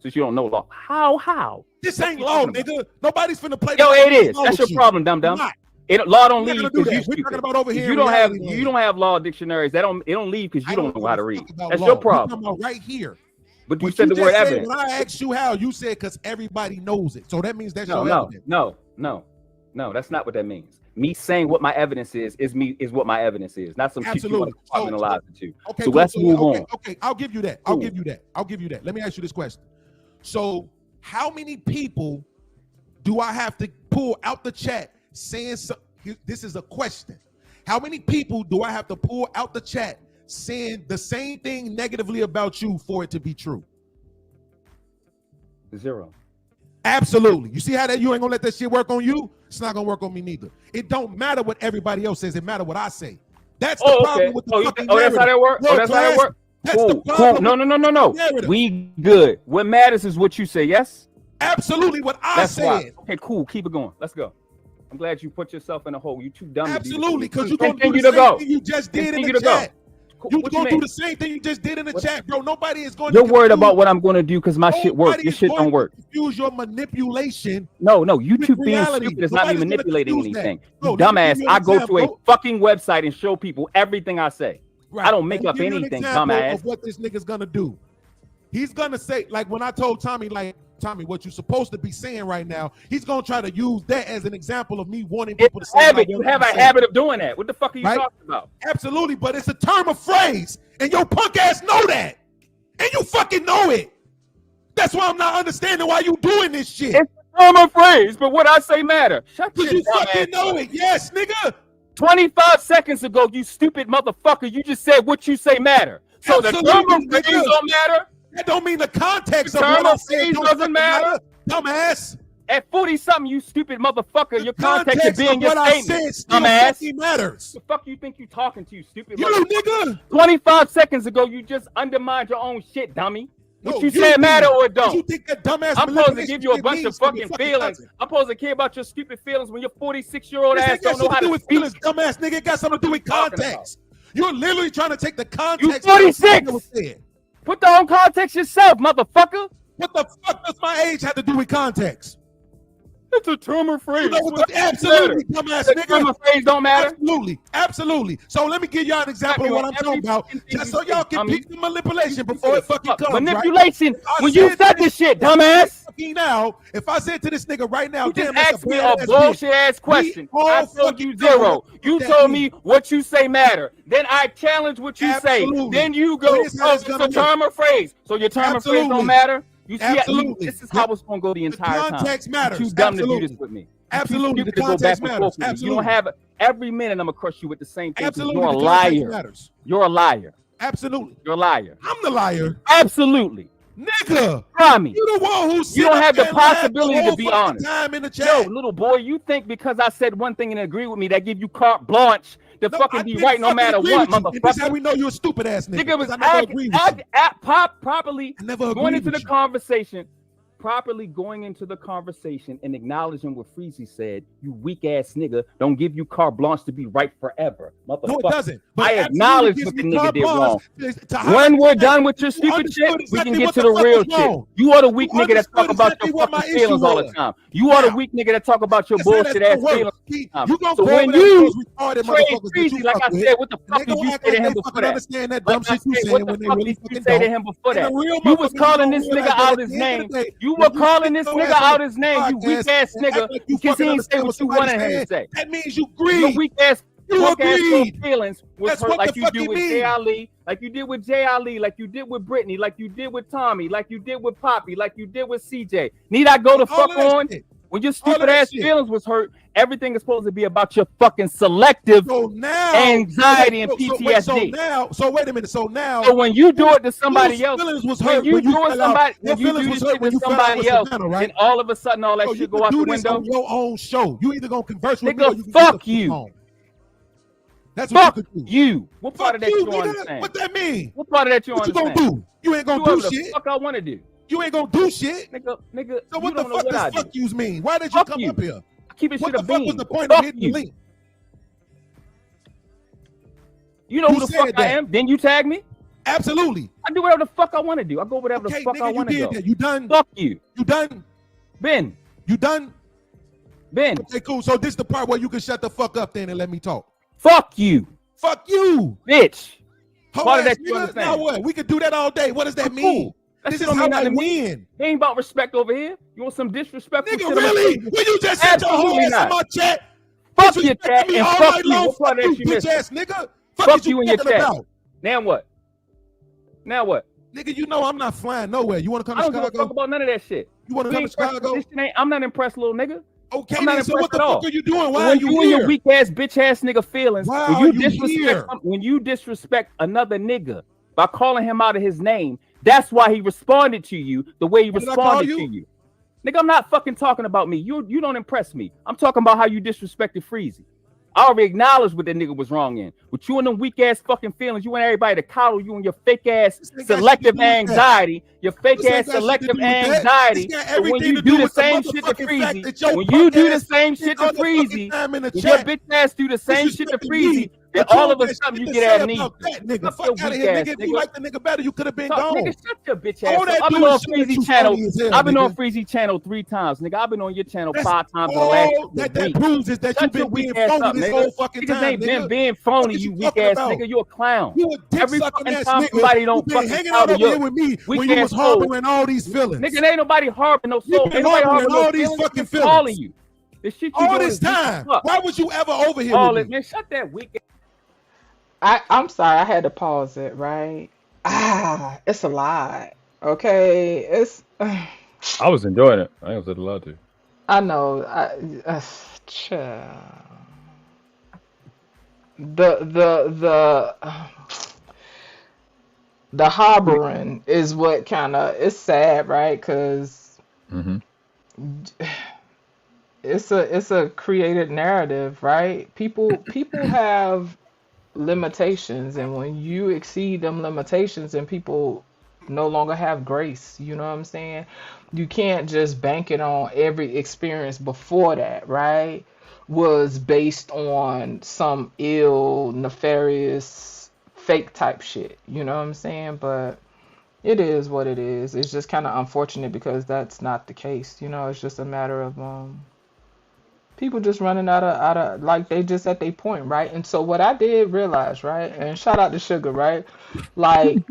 [SPEAKER 2] since you don't know law. How?
[SPEAKER 3] This ain't law, nigga. Nobody's finna play.
[SPEAKER 2] Yo, it is. That's your problem, dumb. Law don't leave because you stupid.
[SPEAKER 3] Talking about over here.
[SPEAKER 2] You don't have law dictionaries. It don't leave because you don't know how to read. That's your problem.
[SPEAKER 3] We're talking about right here.
[SPEAKER 2] But you said the word evidence.
[SPEAKER 3] When I asked you how, you said because everybody knows it. So that means that's your evidence.
[SPEAKER 2] No, that's not what that means. Me saying what my evidence is what my evidence is, not some shit you want to compartmentalize it to.
[SPEAKER 3] Okay,
[SPEAKER 2] so let's move on.
[SPEAKER 3] Okay, I'll give you that. I'll give you that. Let me ask you this question. So how many people do I have to pull out the chat saying this is a question. How many people do I have to pull out the chat saying the same thing negatively about you for it to be true?
[SPEAKER 2] 0.
[SPEAKER 3] Absolutely. You see how that you ain't gonna let that shit work on you? It's not gonna work on me neither. It don't matter what everybody else says. It matter what I say. That's the problem with the fucking narrative.
[SPEAKER 2] That's how that works? Oh, that's how that works? Cool. No. We good. What matters is what you say, yes?
[SPEAKER 3] Absolutely what I said.
[SPEAKER 2] Okay, cool. Keep it going. Let's go. I'm glad you put yourself in a hole. You too dumb.
[SPEAKER 3] Absolutely, because you're gonna do the same thing you just did in the chat. You're gonna do the same thing you just did in the chat, bro. Nobody is going to.
[SPEAKER 2] You're worried about what I'm gonna do because my shit works. Your shit don't work.
[SPEAKER 3] Use your manipulation.
[SPEAKER 2] No. YouTube being stupid is not me manipulating anything. You dumbass. I go to a fucking website and show people everything I say. I don't make up anything, dumbass.
[SPEAKER 3] Of what this nigga's gonna do. He's gonna say, like when I told Tommy, like, Tommy, what you're supposed to be saying right now, he's gonna try to use that as an example of me wanting people to say.
[SPEAKER 2] You have a habit of doing that. What the fuck are you talking about?
[SPEAKER 3] Absolutely, but it's a term of phrase, and your punk ass know that, and you fucking know it. That's why I'm not understanding why you doing this shit.
[SPEAKER 2] It's a term of phrase, but what I say matter. Shut your
[SPEAKER 3] you fucking know it. Yes, nigga.
[SPEAKER 2] 25 seconds ago, you stupid motherfucker, you just said what you say matter. So the term of phrase don't matter.
[SPEAKER 3] That don't mean the context of what I say
[SPEAKER 2] doesn't matter.
[SPEAKER 3] Dumbass.
[SPEAKER 2] At 40-something, you stupid motherfucker, your context of being your statement. Dumbass.
[SPEAKER 3] Matters.
[SPEAKER 2] The fuck you think you talking to, stupid
[SPEAKER 3] nigga?
[SPEAKER 2] 25 seconds ago, you just undermined your own shit, dummy. What you said matter or it don't?
[SPEAKER 3] You think that dumbass
[SPEAKER 2] I'm supposed to give you a bunch of fucking feelings. I'm supposed to care about your stupid feelings when your 46-year-old ass don't know how to speak.
[SPEAKER 3] Feelings, dumbass nigga. It got something to do with context. You're literally trying to take the context.
[SPEAKER 2] You 46. Put the whole context yourself, motherfucker.
[SPEAKER 3] What the fuck does my age have to do with context?
[SPEAKER 2] It's a term of phrase.
[SPEAKER 3] Absolutely, dumbass nigga.
[SPEAKER 2] Term of phrase don't matter.
[SPEAKER 3] Absolutely. So let me give y'all an example of what I'm talking about, just so y'all can pick the manipulation before it fucking comes.
[SPEAKER 2] Manipulation. When you said this shit, dumbass.
[SPEAKER 3] Now, if I said to this nigga right now,
[SPEAKER 2] you just asked me a bullshit ass question. I told you 0. You told me what you say matter. Then I challenge what you say. Then you go, it's a term of phrase. So your term of phrase don't matter. You see, this is how it's gonna go the entire time.
[SPEAKER 3] Context matters.
[SPEAKER 2] You're too dumb to do this with me.
[SPEAKER 3] Absolutely, the context matters.
[SPEAKER 2] You don't have every minute. I'm gonna crush you with the same thing.
[SPEAKER 3] Absolutely,
[SPEAKER 2] you're a liar. You're a liar.
[SPEAKER 3] Absolutely,
[SPEAKER 2] you're a liar.
[SPEAKER 3] I'm the liar.
[SPEAKER 2] Absolutely,
[SPEAKER 3] nigga.
[SPEAKER 2] Try me.
[SPEAKER 3] You the one who
[SPEAKER 2] you don't have the possibility to be honest.
[SPEAKER 3] Time in the chat.
[SPEAKER 2] Yo, little boy, you think because I said one thing and agree with me that give you carte blanche to fucking be right no matter what, motherfucker.
[SPEAKER 3] That's how we know you're a stupid ass nigga.
[SPEAKER 2] Nigga was properly going into the conversation. Properly going into the conversation and acknowledging what Freezy said, you weak ass nigga, don't give you carte blanche to be right forever. Motherfucker.
[SPEAKER 3] No, it doesn't.
[SPEAKER 2] I acknowledge what the nigga did wrong. When we're done with your stupid shit, we can get to the real shit. You are the weak nigga that talk about your fucking feelings all the time. You are the weak nigga that talk about your bullshit ass feelings. So when you trade Freezy, like I said, what the fuck did you say to him before that? What the fuck did you say to him before that? You was calling this nigga out his name. You were calling this nigga out his name, you weak ass nigga, because he didn't say what you wanted him to say.
[SPEAKER 3] That means you agree.
[SPEAKER 2] Your weak ass, feelings was hurt like you do with J. Ali, like you did with J. Ali, like you did with Brittany, like you did with Tommy, like you did with Poppy, like you did with CJ. Need I go to fuck on? When your stupid ass feelings was hurt, everything is supposed to be about your fucking selective anxiety and PTSD.
[SPEAKER 3] So wait a minute. So
[SPEAKER 2] when you do it to somebody else, when you do it to somebody else, then all of a sudden all that shit go out the window.
[SPEAKER 3] On your own show, you either gonna converse with
[SPEAKER 2] me or you can fuck you.
[SPEAKER 3] That's what
[SPEAKER 2] you. What part of that you understand?
[SPEAKER 3] What that mean?
[SPEAKER 2] What part of that you understand?
[SPEAKER 3] What you gonna do? You ain't gonna do shit.
[SPEAKER 2] Fuck I want to do.
[SPEAKER 3] You ain't gonna do shit,
[SPEAKER 2] nigga.
[SPEAKER 3] So what the fuck does fuck yous mean? Why did you come up here?
[SPEAKER 2] Keep it shit a bean.
[SPEAKER 3] What was the point of hitting the link?
[SPEAKER 2] You know who the fuck I am? Then you tag me?
[SPEAKER 3] Absolutely.
[SPEAKER 2] I do whatever the fuck I want to do. I go whatever the fuck I want to go.
[SPEAKER 3] You done?
[SPEAKER 2] Fuck you.
[SPEAKER 3] You done?
[SPEAKER 2] Ben.
[SPEAKER 3] You done?
[SPEAKER 2] Ben.
[SPEAKER 3] Okay, cool. So this is the part where you can shut the fuck up then and let me talk.
[SPEAKER 2] Fuck you.
[SPEAKER 3] Fuck you.
[SPEAKER 2] Bitch.
[SPEAKER 3] Part of that you understand. Now what? We could do that all day. What does that mean? This is how I win.
[SPEAKER 2] It ain't about respect over here. You want some disrespectful
[SPEAKER 3] shit? Nigga, really? When you just said your whole ass in my chat?
[SPEAKER 2] Fuck your chat and fuck you.
[SPEAKER 3] What part of that you missed? Bitch ass nigga.
[SPEAKER 2] Fuck you in your chat. Now what? Now what?
[SPEAKER 3] Nigga, you know I'm not flying nowhere. You want to come to Chicago?
[SPEAKER 2] I don't give a fuck about none of that shit.
[SPEAKER 3] You want to come to Chicago?
[SPEAKER 2] I'm not impressed, little nigga.
[SPEAKER 3] Okay,
[SPEAKER 2] I'm not
[SPEAKER 3] then, so what
[SPEAKER 2] impressed
[SPEAKER 3] the
[SPEAKER 2] at all.
[SPEAKER 3] fuck are you doing? Why are
[SPEAKER 2] When
[SPEAKER 3] you
[SPEAKER 2] you and your
[SPEAKER 3] here?
[SPEAKER 2] weak ass bitch ass nigga feelings,
[SPEAKER 3] Why
[SPEAKER 2] when
[SPEAKER 3] are
[SPEAKER 2] you
[SPEAKER 3] you here?
[SPEAKER 2] when you disrespect another nigga by calling him out of his name, that's why he responded to you the way he
[SPEAKER 3] What did I call
[SPEAKER 2] responded
[SPEAKER 3] you?
[SPEAKER 2] to you. Nigga, I'm not fucking talking about me. You don't impress me. I'm talking about how you disrespected Freezy. I already acknowledged what that nigga was wrong in. With you and them weak ass fucking feelings, you want everybody to coddle you and your fake ass selective anxiety, your fake ass selective anxiety. So when you do the same shit to Freezy, when you do the same shit to Freezy, when your bitch ass do the same shit to Freezy, then all of a sudden you get amnesia.
[SPEAKER 3] Nigga, fuck out of here, nigga. If you like the nigga better, you could have been gone.
[SPEAKER 2] Nigga, shut your bitch ass up. I've been on Freezy channel. I've been on Freezy channel 3 times, nigga. I've been on your channel 5 times in the last couple of weeks.
[SPEAKER 3] That proves is that you've been being phony this whole fucking time.
[SPEAKER 2] Niggas ain't been being phony, you weak ass nigga. You a clown.
[SPEAKER 3] You a dick
[SPEAKER 2] Every
[SPEAKER 3] sucking
[SPEAKER 2] fucking
[SPEAKER 3] ass
[SPEAKER 2] time
[SPEAKER 3] nigga.
[SPEAKER 2] somebody don't fucking
[SPEAKER 3] hanging out over here with me when you was harboring all these feelings.
[SPEAKER 2] Nigga, ain't nobody harboring no soul. Ain't nobody harboring
[SPEAKER 3] all these fucking feelings.
[SPEAKER 2] Calling you. The shit you
[SPEAKER 3] all this time. Why was you ever over here
[SPEAKER 2] all
[SPEAKER 3] with
[SPEAKER 2] me? Man, shut that weak.
[SPEAKER 1] I'm sorry, I had to pause it, right? It's a lot. Okay, it's.
[SPEAKER 2] I was enjoying it. I ain't said a lot to.
[SPEAKER 1] I know. The harboring is what kind of it's sad, right? Because it's a created narrative, right? People have limitations, and when you exceed them limitations, and people no longer have grace, you know what I'm saying? You can't just bank it on every experience before that, right? Was based on some ill, nefarious, fake type shit, you know what I'm saying? But it is what it is. It's just kind of unfortunate because that's not the case, you know. It's just a matter of people just running out of like they just at their point, right? And so what I did realize, right, and shout out to Sugar, right, like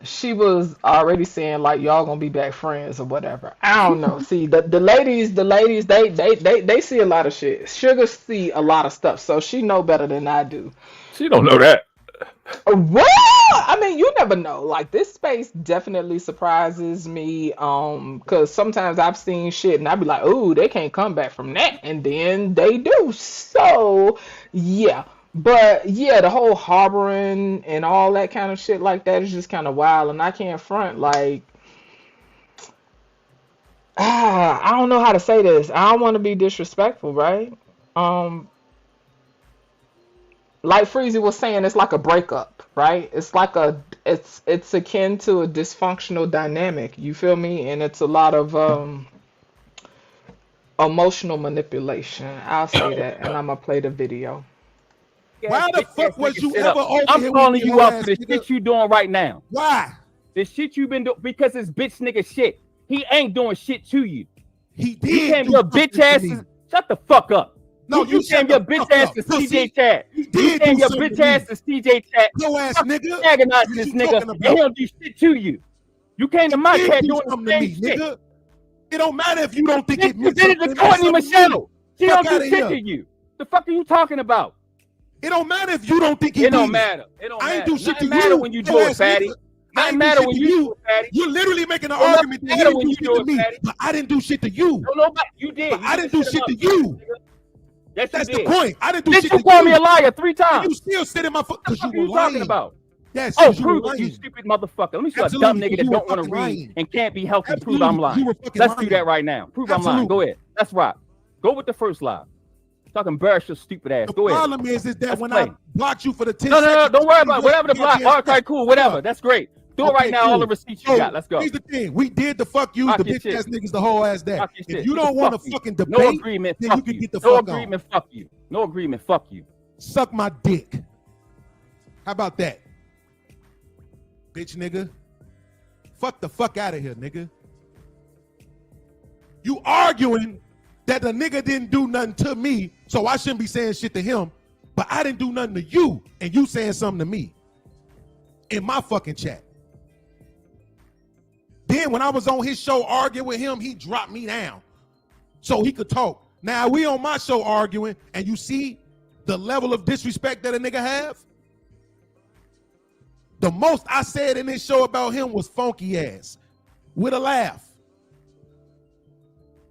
[SPEAKER 1] she was already saying like y'all gonna be back friends or whatever. I don't know. See, the ladies they see a lot of shit. Sugar see a lot of stuff, so she know better than I do.
[SPEAKER 2] She don't know that.
[SPEAKER 1] Well, I mean, you never know. Like, this space definitely surprises me. Because sometimes I've seen shit and I'd be like, "Ooh, they can't come back from that," and then they do. So, yeah. But yeah, the whole harboring and all that kind of shit like that is just kind of wild, and I can't front like. I don't know how to say this. I don't want to be disrespectful, right? Like Freezy was saying, it's like a breakup, right? It's like it's akin to a dysfunctional dynamic. You feel me? And it's a lot of emotional manipulation. I'll say that, and I'm gonna play the video.
[SPEAKER 3] Why the fuck was you ever over
[SPEAKER 2] I'm
[SPEAKER 3] here?
[SPEAKER 2] calling you out for the shit you doing right now.
[SPEAKER 3] Why?
[SPEAKER 2] The shit you been doing because it's bitch nigga shit. He ain't doing shit to you.
[SPEAKER 3] He did.
[SPEAKER 2] You came your bitch ass. Shut the fuck up.
[SPEAKER 3] No, you
[SPEAKER 2] came your bitch ass to CJ Chat. You came your bitch ass to CJ Chat.
[SPEAKER 3] No ass nigga.
[SPEAKER 2] Antagonizing this nigga. And he don't do shit to you. You came to my chat doing the same shit.
[SPEAKER 3] Nigga. It don't matter if you don't think it means
[SPEAKER 2] something. You did it to Courtney Michelle. She don't do shit to you. The fuck are you talking about?
[SPEAKER 3] It don't matter if you don't think he
[SPEAKER 2] It don't matter. It don't matter.
[SPEAKER 3] I ain't do shit to you.
[SPEAKER 2] Matter when you do it, fatty. Doesn't matter when you do it, fatty.
[SPEAKER 3] You're literally making an argument that you didn't do shit to me, but I didn't do shit to you.
[SPEAKER 2] No, nobody. You did.
[SPEAKER 3] But I didn't do shit to you.
[SPEAKER 2] Yes,
[SPEAKER 3] that's the point. I didn't do shit to you.
[SPEAKER 2] You called me a liar 3 times.
[SPEAKER 3] You still sit in my foot because you were
[SPEAKER 2] talking about.
[SPEAKER 3] Yes.
[SPEAKER 2] Oh, prove it, you stupid motherfucker. Let me see a dumb nigga that don't want to read
[SPEAKER 3] lying.
[SPEAKER 2] And can't be healthy. Prove I'm lying. Let's do that right now. Prove I'm lying. Go ahead. Let's rock. Go with the first lie. Talking embarrass your stupid ass. Go ahead.
[SPEAKER 3] The problem is that when I blocked you for the 10
[SPEAKER 2] No,
[SPEAKER 3] seconds.
[SPEAKER 2] don't worry about it. Whatever the block. Okay, cool. Whatever. That's great. Do it right now. All the receipts you got. Let's go.
[SPEAKER 3] Here's the thing. We did the fuck you, the bitch ass niggas, the whole ass that. If you don't want to fucking debate,
[SPEAKER 2] no agreement,
[SPEAKER 3] then you can get the fuck on.
[SPEAKER 2] No agreement, fuck you. No agreement, fuck you.
[SPEAKER 3] Suck my dick. How about that? Bitch nigga. Fuck the fuck out of here, nigga. You arguing that the nigga didn't do nothing to me, so I shouldn't be saying shit to him, but I didn't do nothing to you, and you saying something to me in my fucking chat. Then when I was on his show arguing with him, he dropped me down so he could talk. Now we on my show arguing, and you see the level of disrespect that a nigga have? The most I said in this show about him was funky ass with a laugh.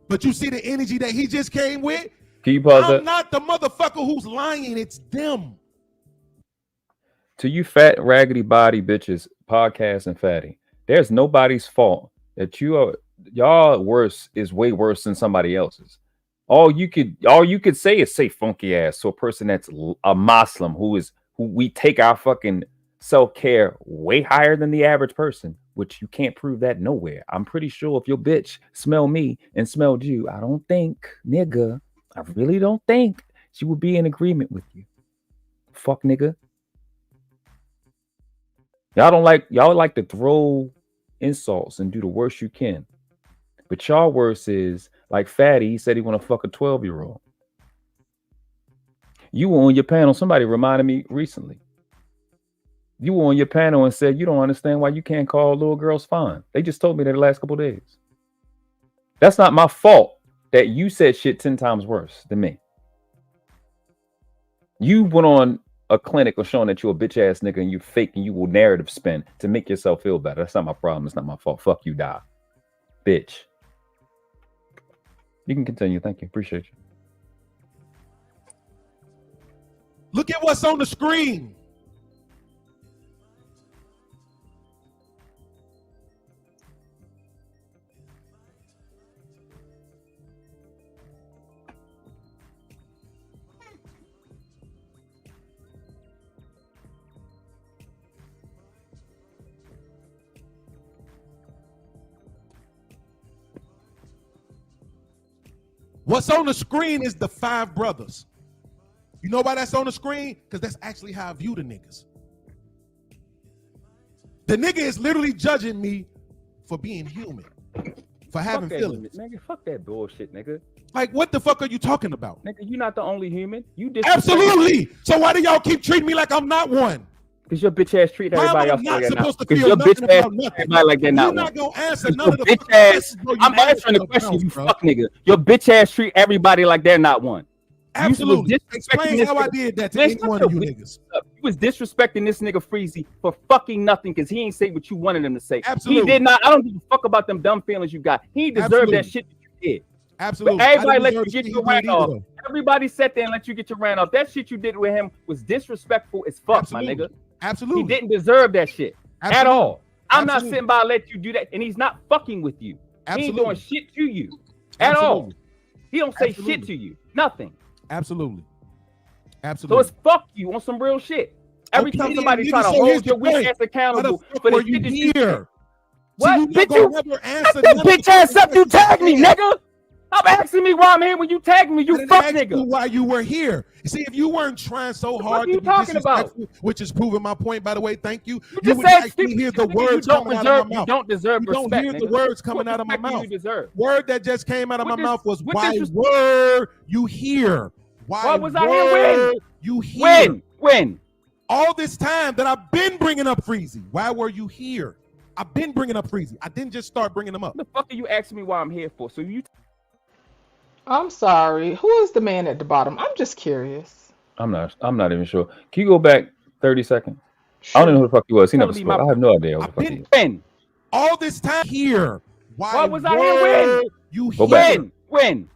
[SPEAKER 3] But you see the energy that he just came with?
[SPEAKER 2] Can you pause
[SPEAKER 3] I'm
[SPEAKER 2] that?
[SPEAKER 3] not the motherfucker who's lying. It's them.
[SPEAKER 2] To you fat, raggedy body bitches, podcast and fatty, there's nobody's fault that y'all worse is way worse than somebody else's. All you could say is say funky ass to a person that's a Muslim who we take our fucking self-care way higher than the average person, which you can't prove that nowhere. I'm pretty sure if your bitch smell me and smelled you, I don't think, nigga, I really don't think she would be in agreement with you. Fuck nigga. Y'all like to throw insults and do the worst you can. But y'all worse is like Fatty, he said he want to fuck a 12-year-old. You were on your panel, somebody reminded me recently. You were on your panel and said you don't understand why you can't call little girls fine. They just told me that the last couple of days. That's not my fault that you said shit 10 times worse than me. You went on a clinic or showing that you're a bitch ass nigga and you fake and you will narrative spin to make yourself feel better. That's not my problem. It's not my fault. Fuck you, die. Bitch. You can continue. Thank you. Appreciate you.
[SPEAKER 3] Look at what's on the screen. What's on the screen is the 5 brothers. You know why that's on the screen? Because that's actually how I view the niggas. The nigga is literally judging me for being human, for having feelings.
[SPEAKER 2] Nigga, fuck that bullshit, nigga.
[SPEAKER 3] Like, what the fuck are you talking about?
[SPEAKER 2] Nigga, you're not the only human. You
[SPEAKER 3] absolutely. So why do y'all keep treating me like I'm not one?
[SPEAKER 2] Because your bitch ass treat everybody else like that now.
[SPEAKER 3] Because
[SPEAKER 2] your bitch ass treat everybody like that now.
[SPEAKER 3] You're not gonna answer none of the
[SPEAKER 2] bitch ass. I'm answering the question, you fuck nigga. Your bitch ass treat everybody like they're not one.
[SPEAKER 3] Absolutely. Explain how I did that to any one of you niggas.
[SPEAKER 2] You was disrespecting this nigga Freezy for fucking nothing because he ain't say what you wanted him to say.
[SPEAKER 3] Absolutely.
[SPEAKER 2] He did not. I don't give a fuck about them dumb feelings you got. He deserved that shit that you did.
[SPEAKER 3] Absolutely.
[SPEAKER 2] But everybody let you get your rant off. Everybody sat there and let you get your rant off. That shit you did with him was disrespectful as fuck, my nigga.
[SPEAKER 3] Absolutely.
[SPEAKER 2] He didn't deserve that shit at all. I'm not sitting by and let you do that, and he's not fucking with you. He ain't doing shit to you at all. He don't say shit to you. Nothing.
[SPEAKER 3] Absolutely.
[SPEAKER 2] So it's fuck you on some real shit. Every time somebody try to hold your weak ass accountable for the shit that you did. What? Bitch, you bitch ass up, you tag me, nigga. Stop asking me why I'm here when you tag me, you fuck nigga.
[SPEAKER 3] Why you were here? See, if you weren't trying so hard
[SPEAKER 2] to be disrespectful,
[SPEAKER 3] which is proving my point, by the way, thank you.
[SPEAKER 2] You
[SPEAKER 3] would actually hear the words coming out of my mouth.
[SPEAKER 2] You don't deserve respect.
[SPEAKER 3] You don't hear the words coming out of my mouth. Word that just came out of my mouth was, why were you here?
[SPEAKER 2] Why was I here? When?
[SPEAKER 3] You here?
[SPEAKER 2] When?
[SPEAKER 3] All this time that I've been bringing up Freezy. Why were you here? I've been bringing up Freezy. I didn't just start bringing him up.
[SPEAKER 2] What the fuck are you asking me why I'm here for? So you...
[SPEAKER 1] I'm sorry. Who is the man at the bottom? I'm just curious.
[SPEAKER 2] I'm not even sure. Can you go back 30 seconds? Sure. I don't know who the fuck he was. He never spoke. I have no idea who the fuck he is.
[SPEAKER 3] When? All this time here.
[SPEAKER 2] Why was I here? When?
[SPEAKER 3] You
[SPEAKER 2] here? When?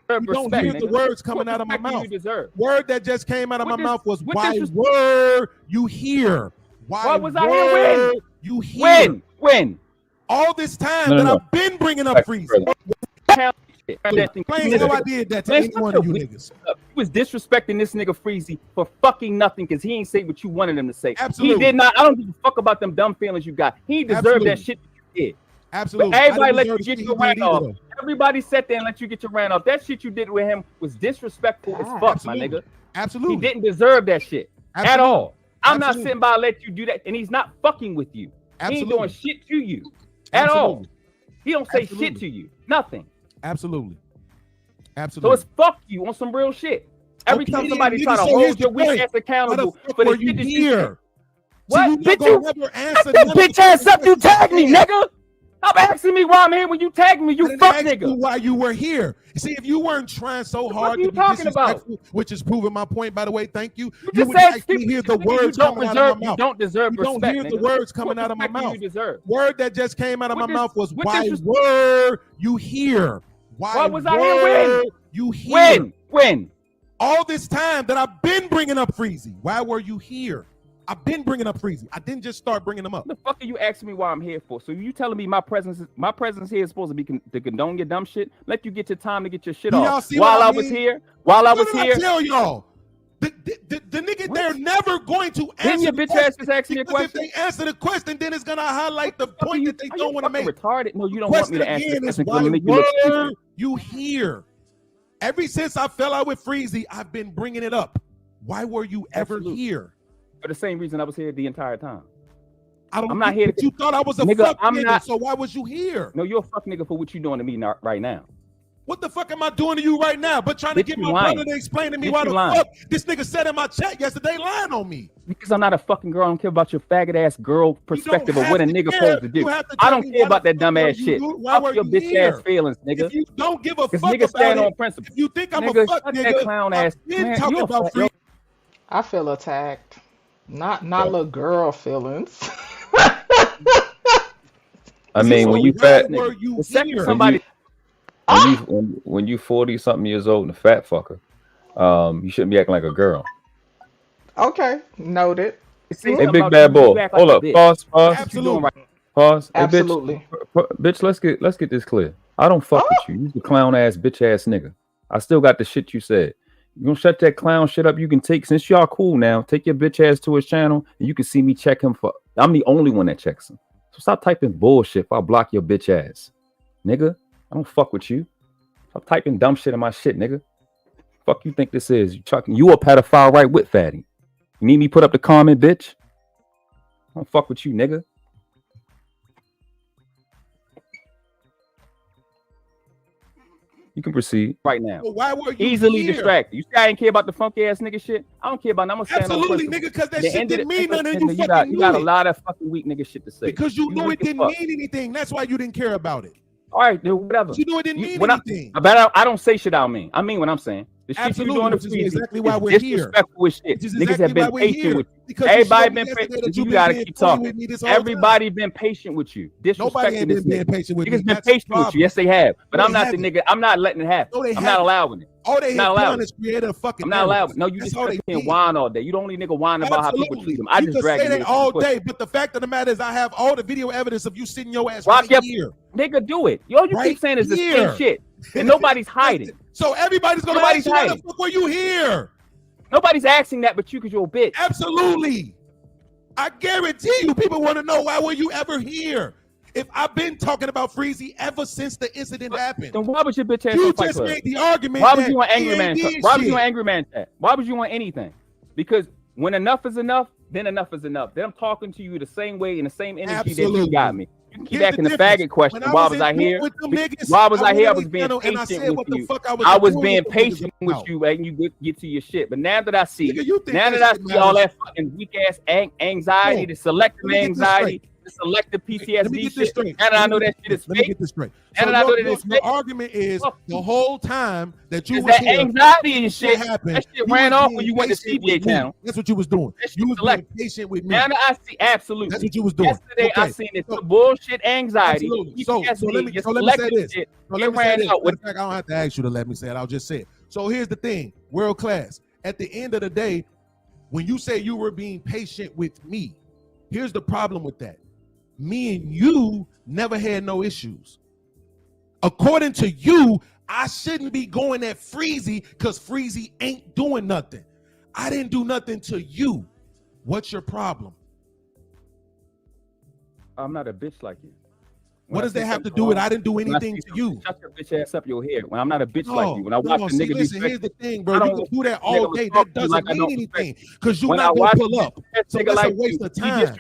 [SPEAKER 3] You don't hear the words coming out of my mouth. Word that just came out of my mouth was, why were you here?
[SPEAKER 2] Why was I here? When?
[SPEAKER 3] You here?
[SPEAKER 2] When?
[SPEAKER 3] All this time that I've been bringing up Freezy. Explain how I did that to any one of you niggas.
[SPEAKER 2] You was disrespecting this nigga Freezy for fucking nothing because he ain't say what you wanted him to say.
[SPEAKER 3] Absolutely.
[SPEAKER 2] He did not. I don't give a fuck about them dumb feelings you got. He deserved that shit that you did.
[SPEAKER 3] Absolutely.
[SPEAKER 2] But everybody let you get your rant off. Everybody sat there and let you get your rant off. That shit you did with him was disrespectful as fuck, my nigga.
[SPEAKER 3] Absolutely.
[SPEAKER 2] He didn't deserve that shit at all. I'm not sitting by and let you do that, and he's not fucking with you. He ain't doing shit to you at all. He don't say shit to you. Nothing.
[SPEAKER 3] Absolutely.
[SPEAKER 2] So it's fuck you on some real shit. Every time somebody try to hold your weak ass accountable for the shit that you did. What? Bitch, you bitch ass up, you tag me, nigga. Stop asking me why I'm here when you tag me, you fuck nigga.
[SPEAKER 3] Why you were here? See, if you weren't trying so hard
[SPEAKER 2] to be disrespectful,
[SPEAKER 3] which is proving my point, by the way, thank you.
[SPEAKER 2] You
[SPEAKER 3] would actually hear the words coming out of my mouth.
[SPEAKER 2] You don't deserve respect.
[SPEAKER 3] You don't hear the words coming out of my mouth.
[SPEAKER 2] You deserve?
[SPEAKER 3] Word that just came out of my mouth was, why were you here? Why
[SPEAKER 6] was I here?
[SPEAKER 3] You here?
[SPEAKER 6] When?
[SPEAKER 3] All this time that I've been bringing up Freezy. Why were you here? I've been bringing up Freezy. I didn't just start bringing them up.
[SPEAKER 6] What the fuck are you asking me why I'm here for? So you telling me my presence here is supposed to be to condone your dumb shit? Let you get your time to get your shit off. While I was here, I
[SPEAKER 3] tell y'all, the nigga, they're never going to answer.
[SPEAKER 6] Then your bitch ass is asking me a question.
[SPEAKER 3] If they answer the question, then it's gonna highlight the point that they don't want to make.
[SPEAKER 6] Retarded? No, you don't want me to answer this.
[SPEAKER 3] Why were you here? Ever since I fell out with Freezy, I've been bringing it up. Why were you ever here?
[SPEAKER 6] For the same reason I was here the entire time.
[SPEAKER 3] I'm not here. You thought I was a fuck nigga, so why was you here?
[SPEAKER 6] No, you're a fuck nigga for what you doing to me right now.
[SPEAKER 3] What the fuck am I doing to you right now? But trying to get my brother to explain to me why the fuck this nigga said in my chat yesterday lying on me.
[SPEAKER 6] Because I'm not a fucking girl. I don't care about your faggot ass girl perspective of what a nigga supposed to do. I don't care about that dumb ass shit. Fuck your bitch ass feelings, nigga.
[SPEAKER 3] If you don't give a fuck
[SPEAKER 6] nigga stand on principle.
[SPEAKER 3] If you think I'm a fuck nigga,
[SPEAKER 6] that clown ass.
[SPEAKER 3] Talking about Freezy.
[SPEAKER 1] I feel attacked. Not little girl feelings.
[SPEAKER 2] I mean, when you fat,
[SPEAKER 6] somebody.
[SPEAKER 2] When you 40 something years old and a fat fucker, you shouldn't be acting like a girl.
[SPEAKER 1] Okay, noted.
[SPEAKER 2] Hey, big bad boy. Hold up. Pause.
[SPEAKER 3] Absolutely.
[SPEAKER 2] Pause.
[SPEAKER 1] Absolutely.
[SPEAKER 2] Hey, bitch, let's get this clear. I don't fuck with you. You the clown ass bitch ass nigga. I still got the shit you said. You gonna shut that clown shit up? You can take, since y'all cool now, take your bitch ass to his channel and you can see me check him for. I'm the only one that checks him. So stop typing bullshit if I block your bitch ass. Nigga, I don't fuck with you. Stop typing dumb shit in my shit, nigga. Fuck you think this is? You a pedophile right with Fatty. You need me put up the comment, bitch? I don't fuck with you, nigga. You can proceed
[SPEAKER 6] right now.
[SPEAKER 3] Well, why were you
[SPEAKER 6] easily
[SPEAKER 3] here?
[SPEAKER 6] Distracted? You say I ain't care about the funky ass nigga shit? I don't care about. I'm gonna stand
[SPEAKER 3] absolutely, nigga, because that shit didn't mean nothing. You
[SPEAKER 6] got a lot of fucking weak nigga shit to say.
[SPEAKER 3] Because you knew it didn't mean anything. That's why you didn't care about it.
[SPEAKER 6] All right, dude, whatever.
[SPEAKER 3] You knew it didn't mean anything.
[SPEAKER 6] I don't say shit I don't mean. I mean what I'm saying. The shit you doing to Freezy
[SPEAKER 3] exactly why we're here.
[SPEAKER 6] Disrespectful with shit. Niggas have been patient with you. Everybody been patient. You gotta keep talking. Everybody been patient with you. Disrespecting this nigga. Niggas been patient with you. Yes, they have. But I'm not the nigga. I'm not letting it happen. I'm not allowing it.
[SPEAKER 3] All they have done is create a fucking.
[SPEAKER 6] I'm not allowed. No, you just can't whine all day. You the only nigga whine about how people treat him. I just drag
[SPEAKER 3] you. Say that all day, but the fact of the matter is, I have all the video evidence of you sitting your ass
[SPEAKER 6] right here. Nigga, do it. All you keep saying is the same shit, and nobody's hiding.
[SPEAKER 3] So everybody's gonna ask you, why the fuck were you here?
[SPEAKER 6] Nobody's asking that, but you, cause you're a bitch.
[SPEAKER 3] Absolutely. I guarantee you, people want to know, why were you ever here? If I've been talking about Freezy ever since the incident happened,
[SPEAKER 6] then why was your bitch ass?
[SPEAKER 3] You just made the argument.
[SPEAKER 6] Why was you on Angry Man? Why was you on Angry Man chat? Why was you on anything? Because when enough is enough, then enough is enough. Then I'm talking to you the same way in the same energy that you got me. You keep asking the faggot question. Why was I here? Why was I here? I was being patient with you. I was being patient with you, and you get to your shit. But now that I see, all that fucking weak ass anxiety, the selective anxiety, the selective PTSD shit, and I know that shit is fake. And I know that it's fake.
[SPEAKER 3] The argument is the whole time that you
[SPEAKER 6] was that anxiety and shit. That shit ran off when you went to CBA channel.
[SPEAKER 3] That's what you was doing. You was being patient with me.
[SPEAKER 6] Now that I see, absolutely.
[SPEAKER 3] That's what you was doing.
[SPEAKER 6] Yesterday I seen this bullshit anxiety.
[SPEAKER 3] So let me say this. I don't have to ask you to let me say it. I'll just say it. So here's the thing, world class. At the end of the day, when you say you were being patient with me, here's the problem with that. Me and you never had no issues. According to you, I shouldn't be going at Freezy because Freezy ain't doing nothing. I didn't do nothing to you. What's your problem?
[SPEAKER 6] I'm not a bitch like you.
[SPEAKER 3] What does that have to do with I didn't do anything to you?
[SPEAKER 6] Shut your bitch ass up your head. When I'm not a bitch like you. When I watch the nigga
[SPEAKER 3] listen, here's the thing, bro. You can do that all day. That doesn't mean anything because you're not going to pull up. So that's a waste of time.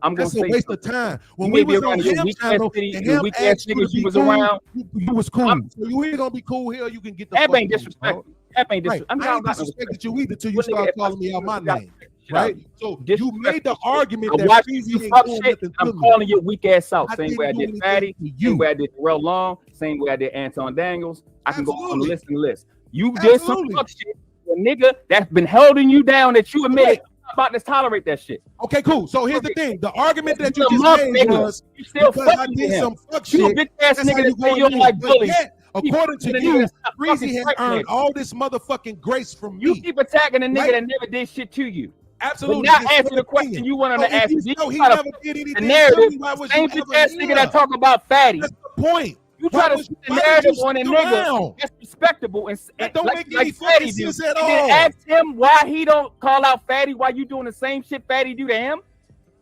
[SPEAKER 6] I'm gonna
[SPEAKER 3] say a waste of time. When we was on Ham channel and Ham asked you to be cool, you was cool. So you ain't gonna be cool here. You can get the
[SPEAKER 6] fuck. That ain't disrespectful. That ain't disrespectful.
[SPEAKER 3] I ain't disrespected you either till you start calling me out my name. Right? So you made the argument that Freezy ain't doing nothing.
[SPEAKER 6] I'm calling your weak ass out. Same way I did Fatty, same way I did Terrell Long, same way I did Anton Daniels. I can go on the list. You did some fuck shit. A nigga that's been holding you down that you admitted. About to tolerate that shit.
[SPEAKER 3] Okay, cool. So here's the thing: the argument that you just made was
[SPEAKER 6] you still
[SPEAKER 3] because I did some fuck shit.
[SPEAKER 6] You a bitch ass nigga that say you don't like bullies.
[SPEAKER 3] According to you, Freezy has earned all this motherfucking grace from me.
[SPEAKER 6] You keep attacking a nigga that never did shit to you.
[SPEAKER 3] Absolutely.
[SPEAKER 6] But not answer the question you want him to answer.
[SPEAKER 3] He never did anything.
[SPEAKER 6] The narrative, same bitch-ass nigga that talk about fatty.
[SPEAKER 3] That's the point.
[SPEAKER 6] You try to spin the narrative on a nigga that's respectable and
[SPEAKER 3] don't
[SPEAKER 6] like,
[SPEAKER 3] make any
[SPEAKER 6] Fatty
[SPEAKER 3] fucking
[SPEAKER 6] do.
[SPEAKER 3] sense at
[SPEAKER 6] And
[SPEAKER 3] all.
[SPEAKER 6] then ask him why he don't call out Fatty while you doing the same shit Fatty do to him.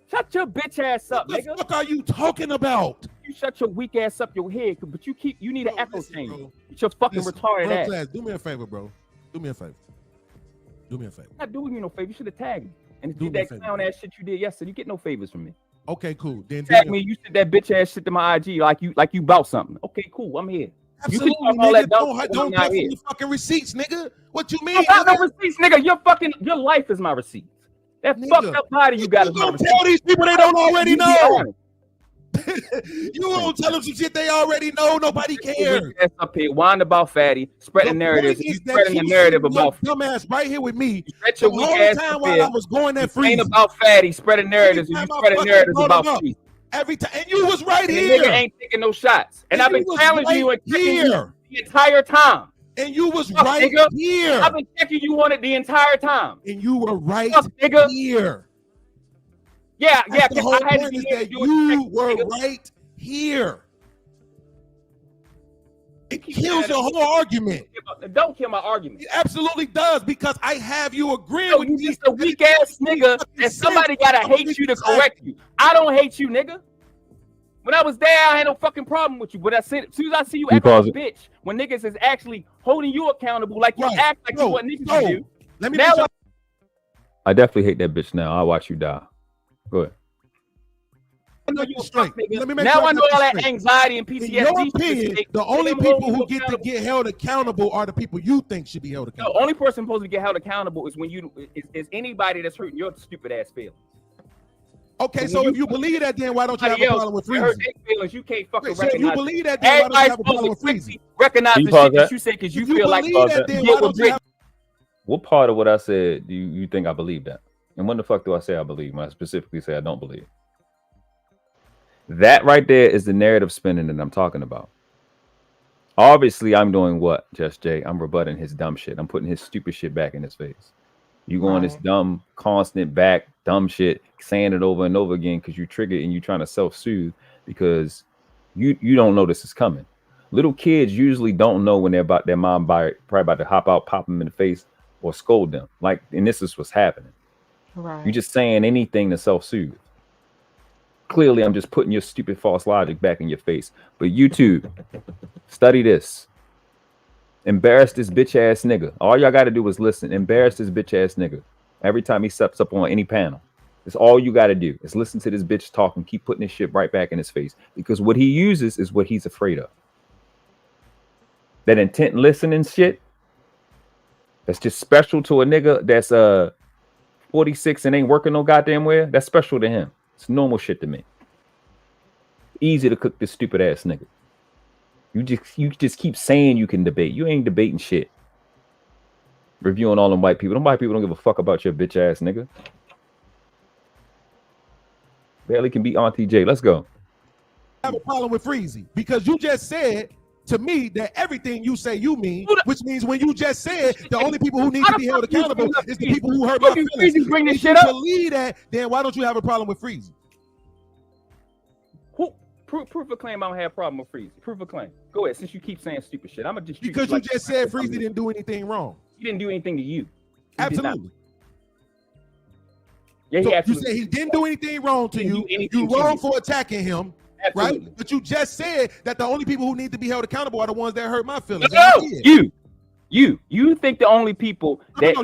[SPEAKER 6] Shut your bitch ass up, nigga.
[SPEAKER 3] What the fuck are you talking about?
[SPEAKER 6] You shut your weak ass up your head, but you need an echo chamber. It's your fucking retarded ass.
[SPEAKER 3] Class, do me a favor, bro. Do me a favor. Do me a favor.
[SPEAKER 6] I'm not doing you no favor. You should have tagged me. And do that clown ass shit you did yesterday. You get no favors from me.
[SPEAKER 3] Okay, cool. Then
[SPEAKER 6] tag me. You said that bitch ass shit to my IG like you bought something. Okay, cool. I'm here.
[SPEAKER 3] Absolutely,
[SPEAKER 6] you can all that
[SPEAKER 3] don't pay for your fucking receipts, nigga. What you mean?
[SPEAKER 6] I got no receipts, nigga. Your life is my receipts. That fucked up body you got is my receipts.
[SPEAKER 3] Tell these people they don't already know. You don't tell them some shit they already know. Nobody cares.
[SPEAKER 6] Up here, whine about Fatty, spreading narratives. You spreading the narrative about
[SPEAKER 3] dumbass right here with me.
[SPEAKER 6] Stretch your weak ass
[SPEAKER 3] time while I was going that free.
[SPEAKER 6] Ain't about Fatty, spreading narratives. You spreading narratives about free.
[SPEAKER 3] Every time, and you was right
[SPEAKER 6] and
[SPEAKER 3] here.
[SPEAKER 6] The nigga ain't taking no shots, and I've been challenging you and checking you the entire time.
[SPEAKER 3] And you was right here.
[SPEAKER 6] I've been checking you on it the entire time.
[SPEAKER 3] And you were right here.
[SPEAKER 6] Yeah.
[SPEAKER 3] I had to be here. You were right here. It kills your whole argument.
[SPEAKER 6] Don't kill my argument.
[SPEAKER 3] It absolutely does, because I have you agreeing with me.
[SPEAKER 6] You just a weak ass nigga, and somebody gotta hate you to correct you. I don't hate you, nigga. When I was there, I had no fucking problem with you. But as soon as I see you act like a bitch, when niggas is actually holding you accountable, like you act like you what niggas do.
[SPEAKER 3] Let me
[SPEAKER 6] now
[SPEAKER 2] I definitely hate that bitch now. I'll watch you die. Go ahead.
[SPEAKER 3] I know you straight.
[SPEAKER 6] Now I know all that anxiety and PTSD.
[SPEAKER 3] In your opinion, the only people who get to get held accountable are the people you think should be held accountable.
[SPEAKER 6] The only person supposed to get held accountable is when is anybody that's hurting your stupid ass feelings.
[SPEAKER 3] Okay, so if you believe that, then why don't you have a problem with Freezy?
[SPEAKER 6] Feelings, you can't fucking
[SPEAKER 3] recognize. If you believe that, then why don't you have a problem with Freezy?
[SPEAKER 6] Recognize the shit that you say because you feel like
[SPEAKER 2] what part of what I said do you think I believe that? And when the fuck do I say I believe when I specifically say I don't believe? That right there is the narrative spinning that I'm talking about. Obviously, I'm doing what, Just Jay? I'm rebutting his dumb shit. I'm putting his stupid shit back in his face. You go on this dumb, constant back, dumb shit, saying it over and over again because you triggered and you're trying to self-soothe because you don't know this is coming. Little kids usually don't know when they're about their mom probably about to hop out, pop them in the face, or scold them. And this is what's happening.
[SPEAKER 1] Right.
[SPEAKER 2] You're just saying anything to self-soothe. Clearly, I'm just putting your stupid false logic back in your face. But YouTube, study this. Embarrass this bitch ass nigga. All y'all got to do is listen. Embarrass this bitch ass nigga. Every time he steps up on any panel. It's all you got to do is listen to this bitch talk and keep putting this shit right back in his face. Because what he uses is what he's afraid of. That intent listening shit, that's just special to a nigga that's 46 and ain't working no goddamn where. That's special to him. It's normal shit to me. Easy to cook this stupid ass nigga. You just keep saying you can debate. You ain't debating shit. Reviewing all them white people. Them white people don't give a fuck about your bitch ass nigga. Barely can beat Auntie J. Let's go.
[SPEAKER 3] I have a problem with Freezy because you just said to me that everything you say you mean, which means when you just said the only people who need to be held accountable is the people who hurt my feelings.
[SPEAKER 6] Bring this
[SPEAKER 3] if
[SPEAKER 6] shit
[SPEAKER 3] you
[SPEAKER 6] up.
[SPEAKER 3] believe that, then why don't you have a problem with Freezy?
[SPEAKER 6] Proof of claim I don't have a problem with Freezy. Proof of claim. Go ahead. Since you keep saying stupid shit, I'm gonna just
[SPEAKER 3] because you just said Freezy didn't do anything wrong.
[SPEAKER 6] He didn't do anything to you.
[SPEAKER 3] Absolutely.
[SPEAKER 6] Yeah,
[SPEAKER 3] so you say he didn't do anything wrong to you. You wrong for attacking him. Absolutely. Right? But you just said that the only people who need to be held accountable are the ones that hurt my feelings.
[SPEAKER 6] No, you think the only people that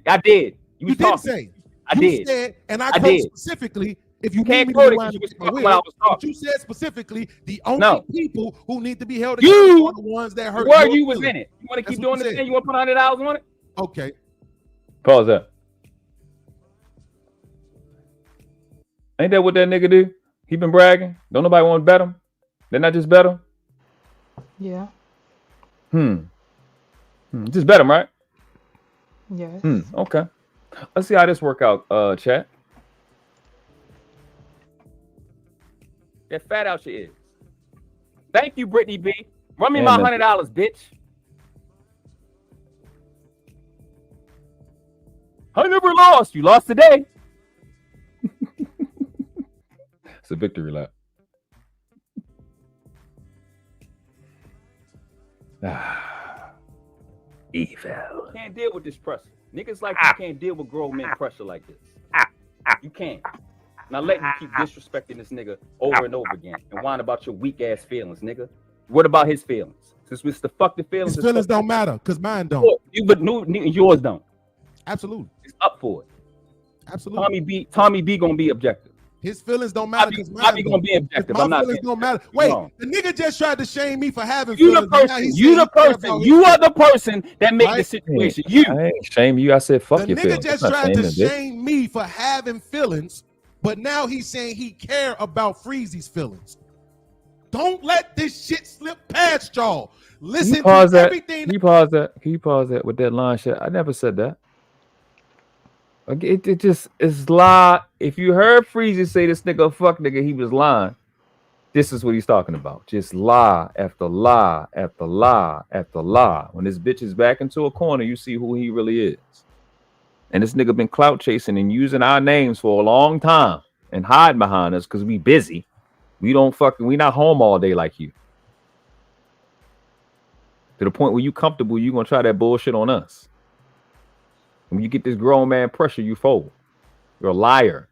[SPEAKER 6] I did. You
[SPEAKER 3] didn't say.
[SPEAKER 6] I did.
[SPEAKER 3] Said, and I quote specifically, if you
[SPEAKER 6] can't
[SPEAKER 3] quote it, you said specifically the only people who need to be held accountable are the ones that hurt.
[SPEAKER 6] Where you was in it. You want to keep doing this thing? You want to put $100 on it?
[SPEAKER 3] Okay.
[SPEAKER 2] Pause that. Ain't that what that nigga do? He been bragging. Don't nobody want to bet him. Then I just bet him.
[SPEAKER 1] Yeah.
[SPEAKER 2] Just bet him, right?
[SPEAKER 1] Yes.
[SPEAKER 2] Okay. Let's see how this work out, chat.
[SPEAKER 6] That fat out your ears. Thank you, Brittany B. Run me
[SPEAKER 2] And
[SPEAKER 6] my
[SPEAKER 2] mental.
[SPEAKER 6] $100, bitch. I never lost. You lost today.
[SPEAKER 2] It's a victory lap. Evil.
[SPEAKER 6] Can't deal with this pressure. Niggas like you can't deal with grown men pressure like this. You can't. Now let you keep disrespecting this nigga over and over again and whine about your weak ass feelings, nigga. What about his feelings? Since it's the fuck the feelings.
[SPEAKER 3] His feelings don't matter because mine don't.
[SPEAKER 6] But yours don't.
[SPEAKER 3] Absolutely.
[SPEAKER 6] It's up for it.
[SPEAKER 3] Absolutely.
[SPEAKER 6] Tommy B gonna be objective.
[SPEAKER 3] His feelings don't matter because
[SPEAKER 6] Tommy gonna be objective.
[SPEAKER 3] My
[SPEAKER 6] I'm not
[SPEAKER 3] feelings don't matter. Wait, the nigga just tried to shame me for having
[SPEAKER 6] you
[SPEAKER 3] feelings.
[SPEAKER 6] the person. You are the person that made the situation. You.
[SPEAKER 2] I ain't shame you. I said fuck
[SPEAKER 3] the
[SPEAKER 2] your
[SPEAKER 3] nigga
[SPEAKER 2] feelings.
[SPEAKER 3] just tried to shame me for having feelings, but now he's saying he care about Freezy's feelings. Don't let this shit slip past y'all. Listen to everything.
[SPEAKER 2] Can you pause that? Can you pause that with that line shit? I never said that. It just is lie. If you heard Freezy say this nigga a fuck nigga, he was lying. This is what he's talking about. Just lie after lie after lie after lie. When this bitch is back into a corner, you see who he really is. And this nigga been clout chasing and using our names for a long time and hiding behind us because we busy. We not home all day like you. To the point where you comfortable, you gonna try that bullshit on us. When you get this grown man pressure, you fold. You're a liar.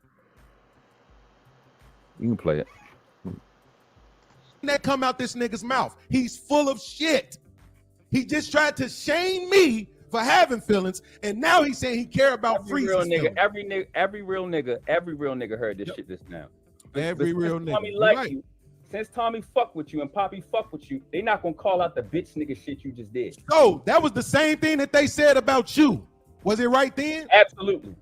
[SPEAKER 2] You can play it.
[SPEAKER 3] That come out this nigga's mouth. He's full of shit. He just tried to shame me for having feelings, and now he's saying he care about Freezy's feelings.
[SPEAKER 6] Every real nigga heard this shit just now.
[SPEAKER 3] Every real nigga.
[SPEAKER 6] Tommy like you. Since Tommy fuck with you and Poppy fuck with you, they not gonna call out the bitch nigga shit you just did.
[SPEAKER 3] So that was the same thing that they said about you. Was it right then?
[SPEAKER 6] Absolutely.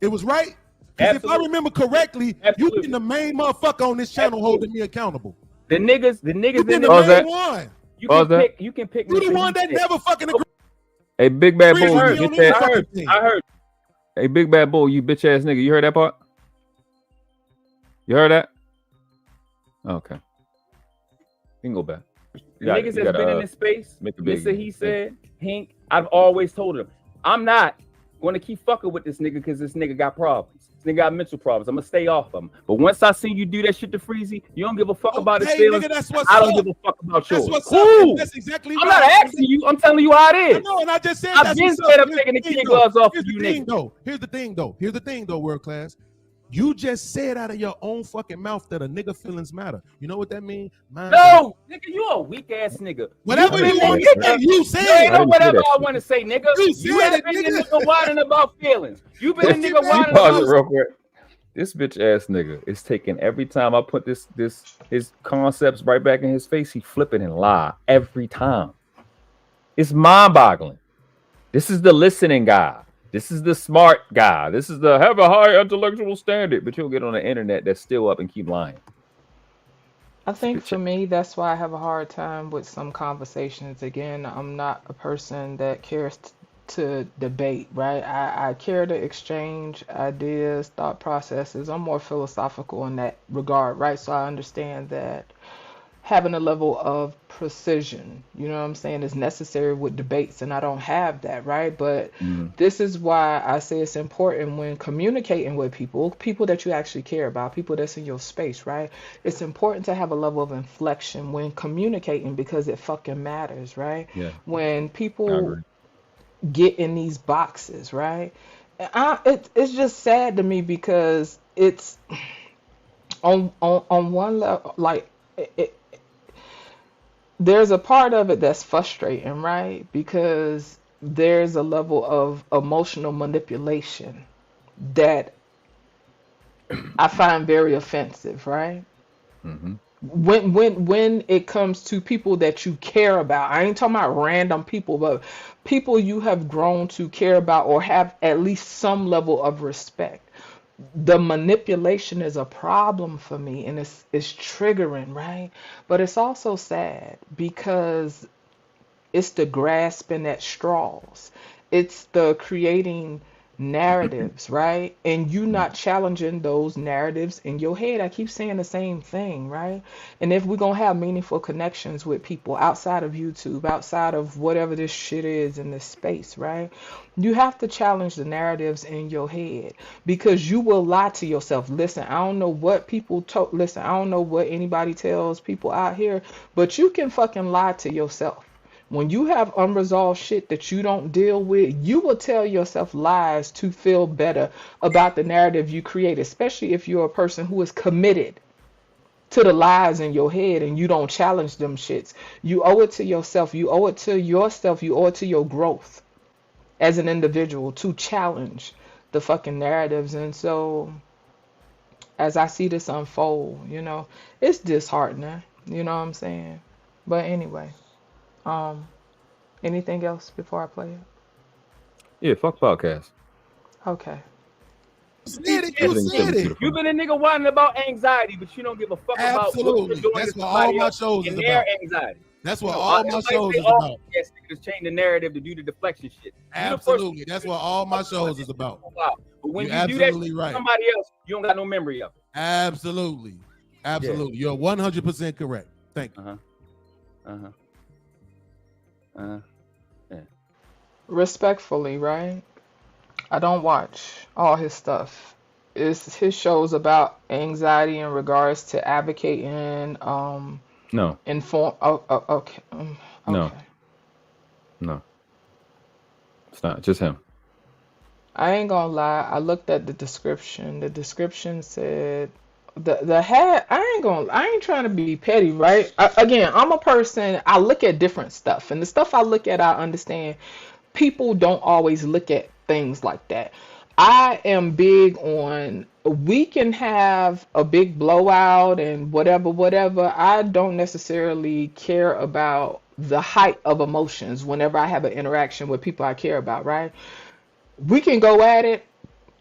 [SPEAKER 3] It was right? Because if I remember correctly, you been the main motherfucker on this channel holding me accountable.
[SPEAKER 6] The niggas
[SPEAKER 3] you been the main one.
[SPEAKER 6] You can pick me.
[SPEAKER 3] You the one that never fucking agreed.
[SPEAKER 2] Hey, big bad bull,
[SPEAKER 6] I heard.
[SPEAKER 2] Hey, big bad bull, you bitch ass nigga. You heard that part? You heard that? Okay. You can go back.
[SPEAKER 6] The niggas that's been in this space, Mr. He said, Hink, I've always told him, I'm not going to keep fucking with this nigga because this nigga got problems. This nigga got mental problems. I'm going to stay off him. But once I see you do that shit to Freezy, you don't give a fuck about his feelings.
[SPEAKER 3] Nigga,
[SPEAKER 6] I don't give a fuck about yours.
[SPEAKER 3] That's exactly
[SPEAKER 6] I'm not asking you. I'm telling you how it is.
[SPEAKER 3] I know, and I just said
[SPEAKER 6] I've been said I'm taking the kid gloves off of you niggas.
[SPEAKER 3] Here's the thing, though, world class. You just said out of your own fucking mouth that a nigga feelings matter. You know what that means?
[SPEAKER 6] No, nigga, you a weak ass nigga.
[SPEAKER 3] Whatever you want to say, you say it.
[SPEAKER 6] Whatever I want to say, nigga. You have been a nigga whining about feelings. You been a nigga whining about.
[SPEAKER 2] Real quick. This bitch ass nigga is taking every time I put his concepts right back in his face, he flip it and lie every time. It's mind-boggling. This is the listening guy. This is the smart guy. This is the have a high intellectual standard, but you'll get on the internet that's still up and keep lying.
[SPEAKER 1] I think for me, that's why I have a hard time with some conversations. Again, I'm not a person that cares to debate, right? I care to exchange ideas, thought processes. I'm more philosophical in that regard, right? So I understand that having a level of precision, you know what I'm saying, is necessary with debates, and I don't have that, right? But this is why I say it's important when communicating with people that you actually care about, people that's in your space, right? It's important to have a level of inflection when communicating because it fucking matters, right?
[SPEAKER 2] Yeah.
[SPEAKER 1] When people get in these boxes, right? It's just sad to me because it's on one level, like there's a part of it that's frustrating, right? Because there's a level of emotional manipulation that I find very offensive, right?
[SPEAKER 2] Mm-hmm.
[SPEAKER 1] When it comes to people that you care about, I ain't talking about random people, but people you have grown to care about or have at least some level of respect. The manipulation is a problem for me, and it's triggering, right? But it's also sad because it's the grasping at straws. It's the creating narratives, right? And you not challenging those narratives in your head. I keep saying the same thing, right? And if we're gonna have meaningful connections with people outside of YouTube, outside of whatever this shit is in this space, right? You have to challenge the narratives in your head because you will lie to yourself. Listen, I don't know what listen, I don't know what anybody tells people out here, but you can fucking lie to yourself. When you have unresolved shit that you don't deal with, you will tell yourself lies to feel better about the narrative you create, especially if you're a person who is committed to the lies in your head and you don't challenge them shits. You owe it to yourself. You owe it to yourself. You owe it to your growth as an individual to challenge the fucking narratives. And so as I see this unfold, it's disheartening. You know what I'm saying? But anyway. Anything else before I play it?
[SPEAKER 2] Yeah, fuck podcast.
[SPEAKER 1] Okay.
[SPEAKER 3] Said it, you said it.
[SPEAKER 6] You've been a nigga whining about anxiety, but you don't give a fuck about what you're doing.
[SPEAKER 3] That's what all my shows is about.
[SPEAKER 6] Anxiety.
[SPEAKER 3] That's what all my shows is about.
[SPEAKER 6] Yes, niggas change the narrative to do the deflection shit.
[SPEAKER 3] Absolutely. That's what all my shows is about.
[SPEAKER 6] But when
[SPEAKER 3] You're
[SPEAKER 6] you do that
[SPEAKER 3] absolutely
[SPEAKER 6] shit
[SPEAKER 3] right.
[SPEAKER 6] to somebody else, you don't got no memory of it.
[SPEAKER 3] Absolutely. Absolutely. You're 100% correct. Thank you.
[SPEAKER 6] Yeah.
[SPEAKER 1] Respectfully, right? I don't watch all his stuff. It's his shows about anxiety in regards to advocating,
[SPEAKER 2] No.
[SPEAKER 1] inform. Okay.
[SPEAKER 2] No. No. It's not just him.
[SPEAKER 1] I ain't gonna lie. I looked at the description. The description said the hat. I ain't trying to be petty, right? Again, I'm a person. I look at different stuff, and the stuff I look at, I understand. People don't always look at things like that. I am big on we can have a big blowout and whatever. I don't necessarily care about the height of emotions whenever I have an interaction with people I care about, right? We can go at it.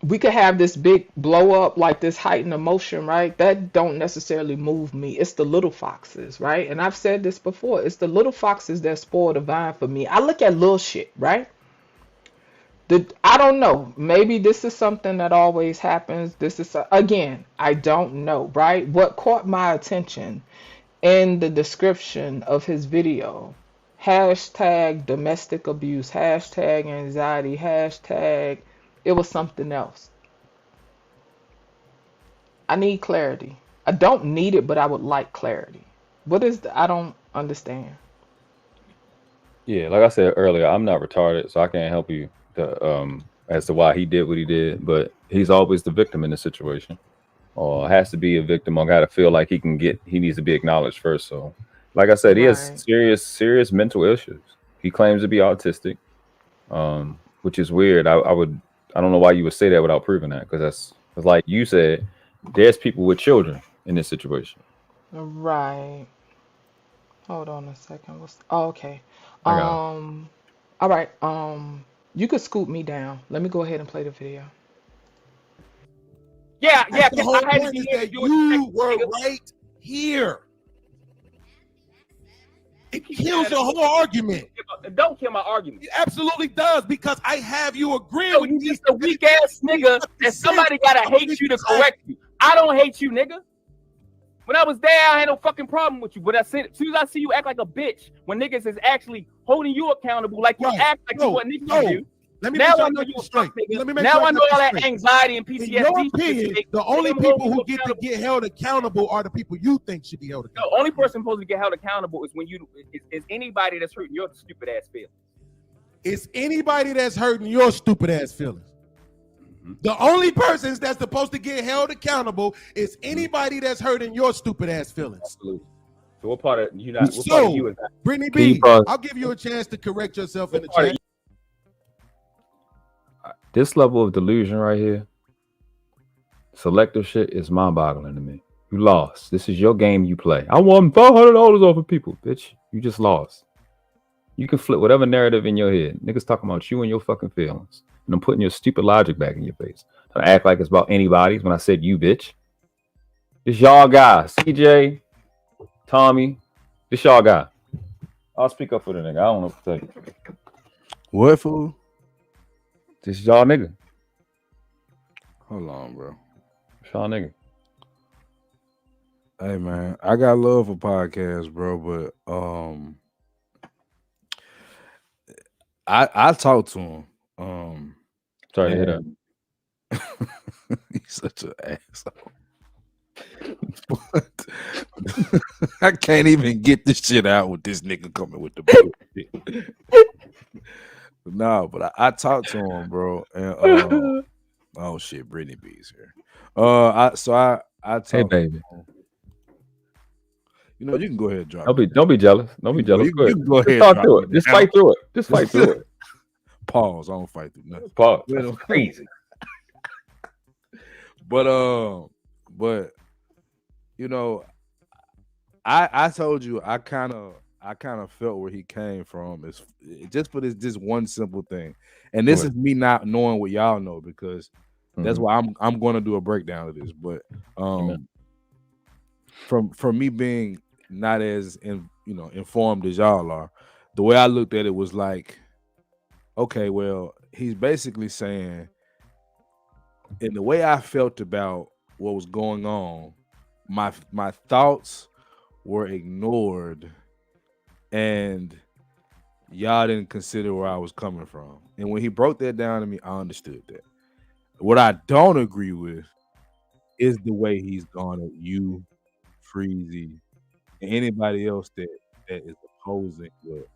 [SPEAKER 1] We could have this big blow up, like this heightened emotion, right? That don't necessarily move me. It's the little foxes, right? And I've said this before. It's the little foxes that spoil the vine for me. I look at little shit, right? I don't know. Maybe this is something that always happens. This is, again, I don't know, right? What caught my attention in the description of his video, hashtag domestic abuse, hashtag anxiety, hashtag, it was something else. I need clarity. I don't need it, but I would like clarity. What is I don't understand.
[SPEAKER 2] Yeah, like I said earlier, I'm not retarded, so I can't help you as to why he did what he did, but he's always the victim in the situation, or has to be a victim, or got to feel like he needs to be acknowledged first. So, like I said, he has serious mental issues. He claims to be autistic, which is weird. I don't know why you would say that without proving that, because that's like you said, there's people with children in this situation.
[SPEAKER 1] Right. Hold on a second. Okay.
[SPEAKER 2] All
[SPEAKER 1] right. You could scoop me down. Let me go ahead and play the video.
[SPEAKER 6] Yeah.
[SPEAKER 3] The whole point is that you were right here. It kills the whole argument.
[SPEAKER 6] Don't kill my argument.
[SPEAKER 3] It absolutely does, because I have you agreeing with
[SPEAKER 6] you
[SPEAKER 3] me.
[SPEAKER 6] just a weak ass nigga that somebody gotta hate you to correct you. I don't hate you, nigga. When I was there, I had no fucking problem with you. But as soon as I see you act like a bitch, when niggas is actually holding you accountable, like you act like you what niggas do.
[SPEAKER 3] Now I know you straight.
[SPEAKER 6] Now I know all that anxiety and PTSD.
[SPEAKER 3] In your opinion, the only people who get to get held accountable are the people you think should be held accountable.
[SPEAKER 6] The only person supposed to get held accountable is when is anybody that's hurting your stupid ass feelings.
[SPEAKER 3] It's anybody that's hurting your stupid ass feelings. The only persons that's supposed to get held accountable is anybody that's hurting your stupid ass feelings.
[SPEAKER 2] Absolutely. So what part of you not? What
[SPEAKER 3] So,
[SPEAKER 2] part of you is that?
[SPEAKER 3] Brittany B, I'll give you a chance to correct yourself in the chat.
[SPEAKER 2] This level of delusion right here, selective shit, is mind-boggling to me. You lost. This is your game you play. I won $500 off of people, bitch. You just lost. You can flip whatever narrative in your head. Niggas talking about you and your fucking feelings. And I'm putting your stupid logic back in your face. Don't act like it's about anybody's when I said you, bitch. This y'all guy. CJ, Tommy, this y'all guy. I'll speak up for the nigga. I don't know what to tell you.
[SPEAKER 11] What, fool?
[SPEAKER 2] This y'all nigga.
[SPEAKER 10] Hold on, bro.
[SPEAKER 2] Shaw nigga.
[SPEAKER 10] Hey man, I got love for podcasts, bro, but I talked to him.
[SPEAKER 2] Sorry to hear
[SPEAKER 10] that. He's such an asshole. I can't even get this shit out with this nigga coming with the bullshit. No, but I talked to him, bro, and oh shit, Brittany B's here. I talked.
[SPEAKER 2] Hey baby.
[SPEAKER 10] You know, you can go ahead and drop.
[SPEAKER 2] Don't be jealous. Don't be jealous.
[SPEAKER 10] You can go ahead.
[SPEAKER 2] Just talk through it. Just fight through it. Just fight through it.
[SPEAKER 10] Pause. I don't fight through nothing.
[SPEAKER 2] Pause. That's crazy.
[SPEAKER 10] But you know, I told you I kind of felt where he came from. Is just for this one simple thing, and this is me not knowing what y'all know because that's why I'm going to do a breakdown of this. But from me being not as informed as y'all are, the way I looked at it was like, okay, well, he's basically saying, in the way I felt about what was going on, my thoughts were ignored, and y'all didn't consider where I was coming from. And when he broke that down to me, I understood that. What I don't agree with is the way he's gone at you, Freezy, and anybody else that is opposing what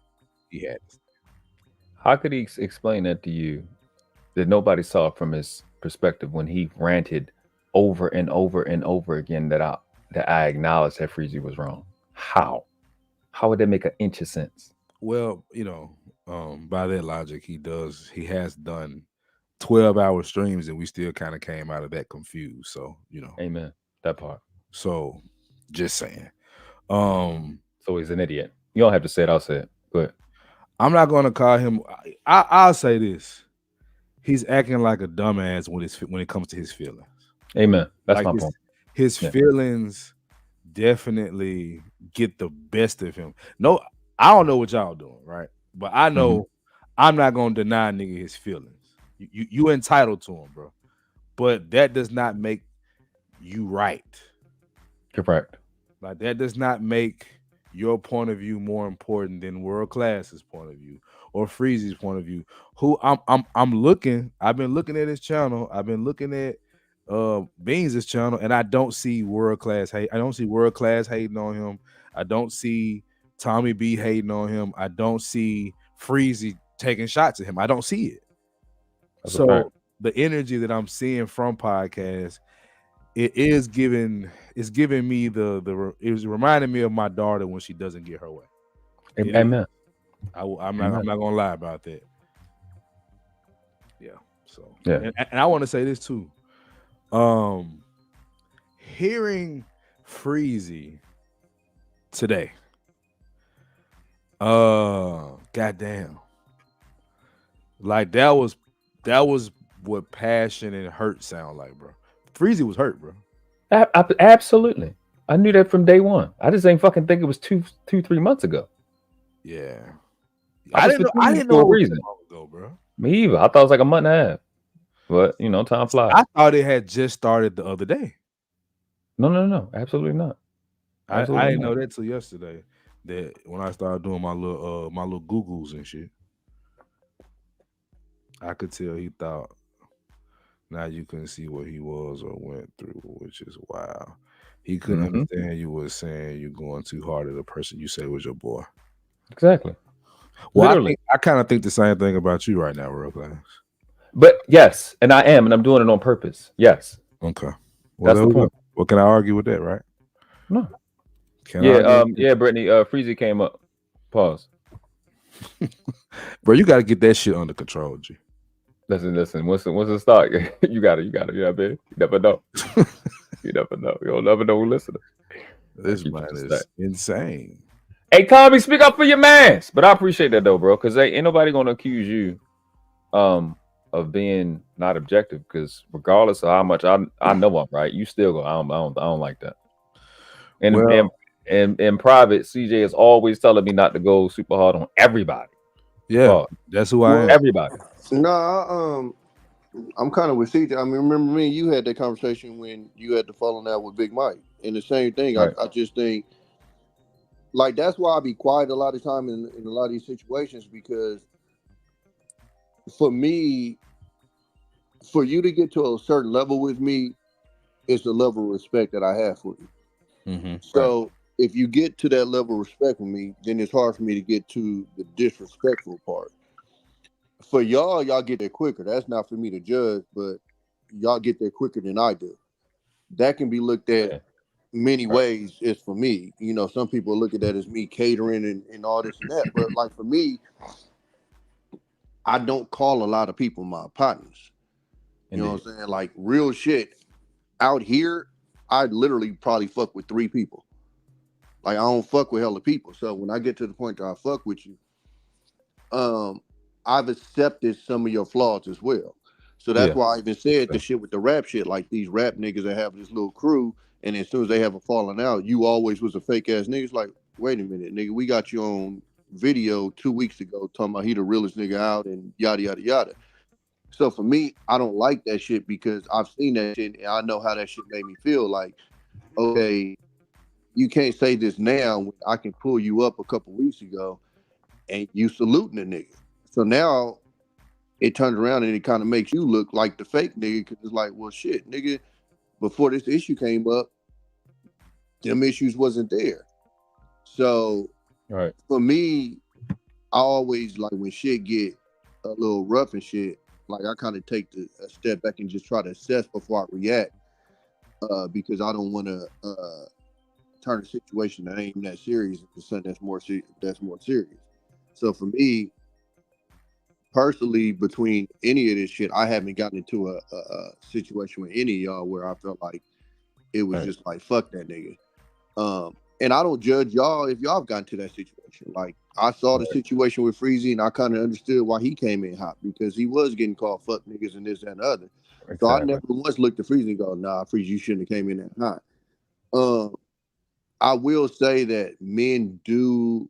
[SPEAKER 10] he had to say.
[SPEAKER 2] How could he explain that to you that nobody saw from his perspective when he ranted over and over and over again that I acknowledged that Freezy was wrong? How would that make an inch of sense?
[SPEAKER 10] Well, by that logic, he has done 12-hour streams, and we still kind of came out of that confused. So,
[SPEAKER 2] amen. That part.
[SPEAKER 10] So, just saying.
[SPEAKER 2] So he's an idiot. You don't have to say it. I'll say it. But
[SPEAKER 10] I'm not going to call him. I'll say this: he's acting like a dumbass when it comes to his feelings.
[SPEAKER 2] Amen. That's my point.
[SPEAKER 10] His feelings definitely get the best of him. No, I don't know what y'all doing, right? But I know I'm not gonna deny nigga his feelings. You entitled to him, bro. But that does not make you right.
[SPEAKER 2] Correct.
[SPEAKER 10] Like that does not make your point of view more important than World Class's point of view or Freezy's point of view. Who I'm looking. I've been looking at his channel. I've been looking at BEANZ' channel, and I don't see World Class hate. I don't see World Class hating on him. I don't see Tommy B hating on him. I don't see Freezy taking shots at him. I don't see it. So the energy that I'm seeing from podcasts, it's giving me it was reminding me of my daughter when she doesn't get her way.
[SPEAKER 2] Amen.
[SPEAKER 10] I'm not gonna lie about that. Yeah. So
[SPEAKER 2] yeah,
[SPEAKER 10] and I want to say this too. Hearing Freezy today, goddamn, like that was what passion and hurt sound like, bro. Freezy was hurt, bro.
[SPEAKER 2] Absolutely. I knew that from day one. I just ain't fucking think it was 2-3 months ago.
[SPEAKER 10] Yeah.
[SPEAKER 2] I didn't know it was long
[SPEAKER 10] ago, bro.
[SPEAKER 2] Me either. I thought it was like a month and a half. But time flies.
[SPEAKER 10] I thought it had just started the other day.
[SPEAKER 2] No. Absolutely not.
[SPEAKER 10] I didn't know that till yesterday. That when I started doing my little Googles and shit, I could tell he thought now you couldn't see what he was or went through, which is wild. He couldn't understand you was saying you going too hard at a person you say was your boy.
[SPEAKER 2] Exactly.
[SPEAKER 10] Well, I kind of think the same thing about you right now, Real Class.
[SPEAKER 2] But yes, and I am, and I'm doing it on purpose. Yes.
[SPEAKER 10] Okay. Well, that's the point. Well, can I argue with that, right?
[SPEAKER 2] No. Yeah, Brittany, Freezy came up. Pause.
[SPEAKER 10] Bro, you got to get that shit under control, G.
[SPEAKER 2] Listen. Once it start, you got it. Yeah, baby. You never know. You never know. You'll never know who's listening.
[SPEAKER 10] This man is insane.
[SPEAKER 2] Hey, Tommy, speak up for your mans. But I appreciate that though, bro, because ain't nobody gonna accuse you of being not objective, because regardless of how much I know I'm right, you still go, I don't like that. And in private, CJ is always telling me not to go super hard on everybody.
[SPEAKER 10] Yeah, that's who I am.
[SPEAKER 2] Everybody.
[SPEAKER 9] No, I'm kind of with CJ. I mean, remember me and you had that conversation when you had the falling out with Big Mike, and the same thing.
[SPEAKER 2] Right.
[SPEAKER 9] I just think, like, that's why I be quiet a lot of time in a lot of these situations, because for me, for you to get to a certain level with me, it's the level of respect that I have for you.
[SPEAKER 10] Mm-hmm.
[SPEAKER 9] So if you get to that level of respect with me, then it's hard for me to get to the disrespectful part. For y'all get there quicker. That's not for me to judge, but y'all get there quicker than I do. That can be looked at many ways. It's for me. You know, some people look at that as me catering and all this and that. But like for me, I don't call a lot of people my partners. You know what I'm saying? Like real shit. Out here, I literally probably fuck with 3 people. Like I don't fuck with hella people. So when I get to the point that I fuck with you, I've accepted some of your flaws as well. So that's why I even said the shit with the rap shit, like these rap niggas that have this little crew, and as soon as they have a falling out, you always was a fake ass nigga. It's like, wait a minute, nigga, we got you on video 2 weeks ago talking about he the realest nigga out and yada yada yada. So for me, I don't like that shit because I've seen that shit and I know how that shit made me feel. Like, okay, you can't say this now when I can pull you up a couple weeks ago and you saluting a nigga. So now it turns around and it kind of makes you look like the fake nigga, because it's like, well, shit, nigga, before this issue came up, them issues wasn't there. So for me, I always, like, when shit get a little rough and shit, like I kind of take a step back and just try to assess before I react, because I don't want to turn a situation that ain't that serious into something that's more serious. So for me, personally, between any of this shit, I haven't gotten into a situation with any of y'all where I felt like it was just like, fuck that nigga. And I don't judge y'all if y'all have gotten to that situation. Like, I saw the situation with Freezy and I kind of understood why he came in hot, because he was getting called fuck niggas and this, that, and the other. Exactly. So I never once looked at Freezy and go, nah, Freezy, you shouldn't have came in that hot. I will say that men do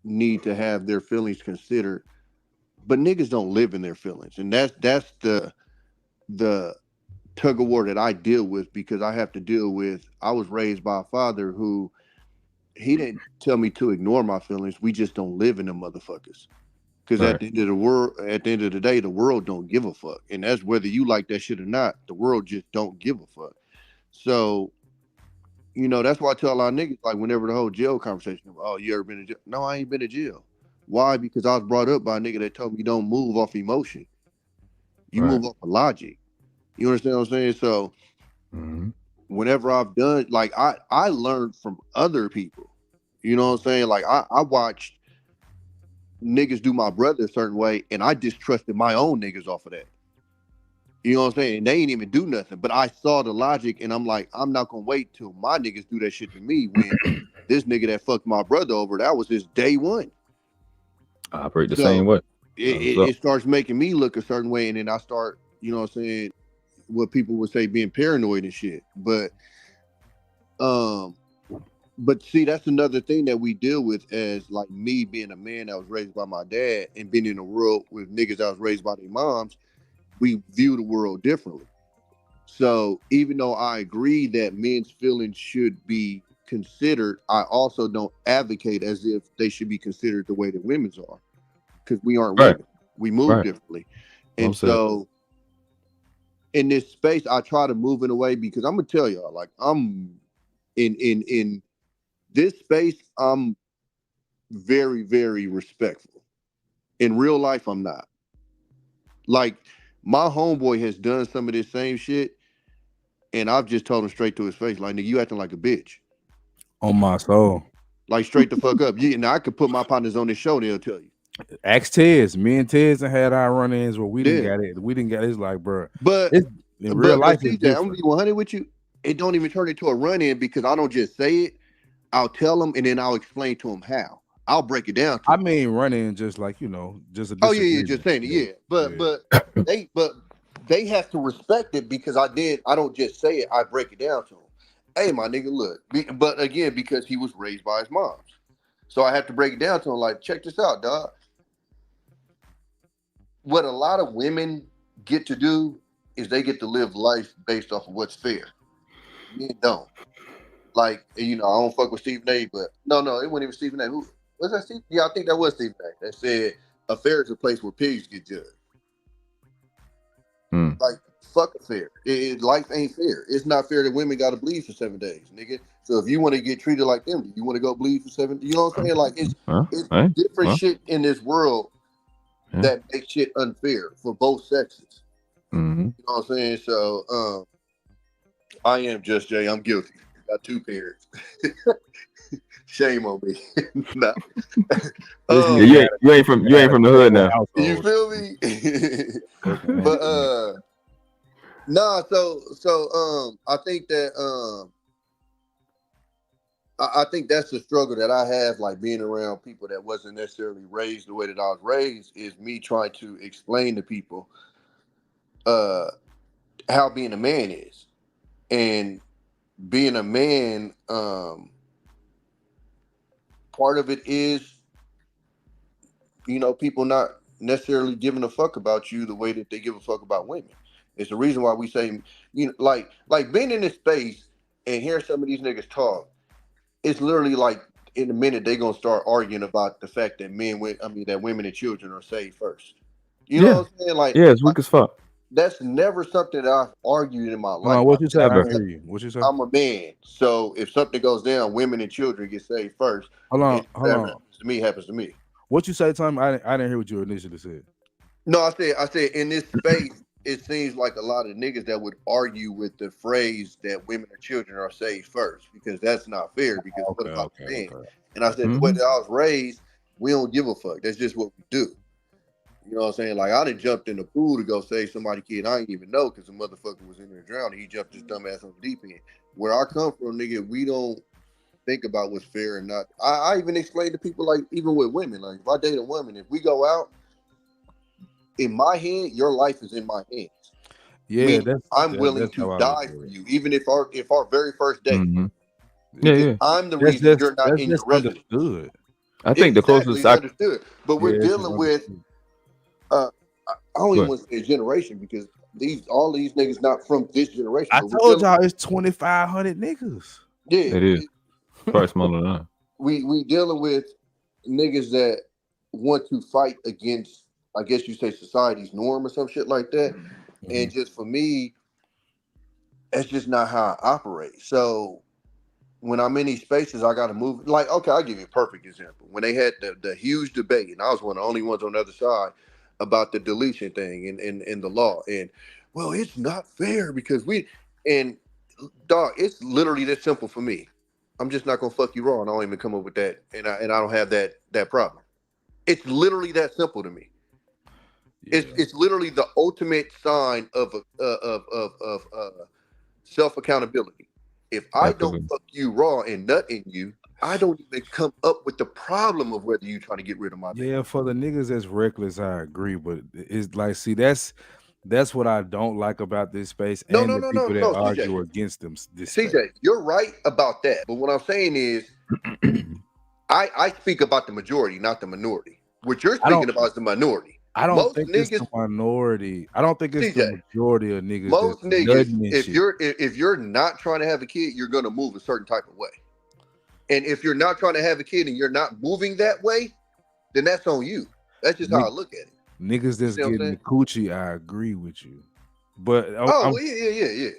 [SPEAKER 9] need to have their feelings considered, but niggas don't live in their feelings. And that's the tug of war that I deal with, because I have to deal with, I was raised by a father who, he didn't tell me to ignore my feelings. We just don't live in them motherfuckers. Because at the end of the day, the world don't give a fuck. And that's whether you like that shit or not, the world just don't give a fuck. So, you know, that's why I tell a lot of niggas, like, whenever the whole jail conversation, oh, you ever been in jail? No, I ain't been in jail. Why? Because I was brought up by a nigga that told me don't move off emotion. You move off of logic. You understand what I'm saying? So whenever I've done, like, I learned from other people. You know what I'm saying? Like, I watched niggas do my brother a certain way, and I distrusted my own niggas off of that. You know what I'm saying? And they ain't even do nothing. But I saw the logic, and I'm like, I'm not gonna wait till my niggas do that shit to me, when this nigga that fucked my brother over, that was his day one.
[SPEAKER 2] I operate the same way.
[SPEAKER 9] It starts making me look a certain way, and then I start, you know what I'm saying, what people would say being paranoid and shit. But see, that's another thing that we deal with, as like me being a man that was raised by my dad and being in a world with niggas that was raised by their moms. We view the world differently. So even though I agree that men's feelings should be considered, I also don't advocate as if they should be considered the way that women's are, because we aren't women. We move differently. And so in this space, I try to move in a way, because I'm gonna tell y'all, like, I'm in this space, I'm very, very respectful. In real life, I'm not. Like, my homeboy has done some of this same shit, and I've just told him straight to his face, like, nigga, you acting like a bitch.
[SPEAKER 10] On my soul.
[SPEAKER 9] Like, straight the fuck up. Now, I could put my partners on this show, they'll tell you.
[SPEAKER 10] Ask Tez. Me and Tez had our run-ins where we didn't get it. We didn't get it. It's like, bro.
[SPEAKER 9] But
[SPEAKER 10] in real life,
[SPEAKER 9] see, I'm gonna be 100 with you. It don't even turn into a run-in, because I don't just say it. I'll tell them, and then I'll explain to them how. I'll break it down to them.
[SPEAKER 10] I mean, run-in, just like, you know, just a
[SPEAKER 9] just saying it, yeah. But they have to respect it, because I don't just say it, I break it down to them. Hey, my nigga, look. But again, because he was raised by his moms. So I have to break it down to him, like, check this out, dog. What a lot of women get to do is they get to live life based off of what's fair. Men don't. Like, you know, I don't fuck with Stephen A, but no, it wasn't even Stephen A. Who was that? Steve? Yeah, I think that was Stephen A. That said a fair is a place where pigs get judged. Like, fuck a fair. Life ain't fair. It's not fair that women got to bleed for 7 days, nigga. So if you want to get treated like them, you want to go bleed for 7. You know what I'm saying? Like, it's different shit in this world that makes shit unfair for both sexes. You know what I'm saying? So I am Just Jay. I'm guilty. Got 2 parents. Shame on me. Nah.
[SPEAKER 6] You ain't from the hood now.
[SPEAKER 9] You feel me? But nah. So I think that I think that's the struggle that I have, like being around people that wasn't necessarily raised the way that I was raised, is me trying to explain to people how being a man is. And being a man, part of it is, you know, people not necessarily giving a fuck about you the way that they give a fuck about women. It's the reason why we say, you know, like being in this space and hearing some of these niggas talk, it's literally like in a minute they're gonna start arguing about the fact that that women and children are saved first. You know what I'm saying? Like,
[SPEAKER 6] yeah, it's weak as fuck.
[SPEAKER 9] That's never something that I've argued in my life.
[SPEAKER 11] What you say? I hear you. What you say?
[SPEAKER 9] I'm a man, so if something goes down, women and children get saved first.
[SPEAKER 11] Hold on.
[SPEAKER 9] Happens to me, happens to me.
[SPEAKER 11] What you say, Tom? I didn't hear what you initially said.
[SPEAKER 9] No, I said in this space, it seems like a lot of niggas that would argue with the phrase that women and children are saved first, because that's not fair. Because what about the man? And I said the way that I was raised, we don't give a fuck. That's just what we do. You know what I'm saying? Like, I done jumped in the pool to go save somebody's kid. I didn't even know because the motherfucker was in there drowning. He jumped his dumb ass on the deep end. Where I come from, nigga, we don't think about what's fair and not. I even explain to people, like, even with women, like, if I date a woman, if we go out, in my head, your life is in my hands.
[SPEAKER 11] Yeah,
[SPEAKER 9] I'm willing to die for you, even if our very first date. I'm the reason you're not in your residence.
[SPEAKER 11] Understood.
[SPEAKER 6] I think the closest
[SPEAKER 9] understood, but we're dealing with. I don't even want to say a generation, because all these niggas not from this generation.
[SPEAKER 11] I told y'all it's 2,500 niggas.
[SPEAKER 9] Yeah,
[SPEAKER 6] it is. Probably smaller than that.
[SPEAKER 9] We dealing with niggas that want to fight against, I guess you say, society's norm or some shit like that. And just for me, that's just not how I operate. So when I'm in these spaces, I got to move. Like, okay, I'll give you a perfect example. When they had the huge debate, and I was one of the only ones on the other side about the deletion thing and the law. And, well, it's not fair because dog, it's literally that simple for me. I'm just not going to fuck you raw, and I don't even come up with that. And I don't have that problem. It's literally that simple to me. Yeah. It's literally the ultimate sign of self accountability. If I don't fuck you raw and nut in you, I don't even come up with the problem of whether you trying to get rid of my baby.
[SPEAKER 11] Yeah, for the niggas that's reckless, I agree, but it's like, see, that's what I don't like about this space. And the people that argue against them.
[SPEAKER 9] CJ, you're right about that, but what I'm saying is, I speak about the majority, not the minority. What you're speaking about is the minority.
[SPEAKER 11] I don't think it's the minority. I don't think it's the majority of niggas.
[SPEAKER 9] Most niggas, if you're not trying to have a kid, you're gonna move a certain type of way. And if you're not trying to have a kid and you're not moving that way, then that's on you. That's just how I look at it.
[SPEAKER 11] Niggas that's getting the coochie, I agree with you. But
[SPEAKER 9] yeah.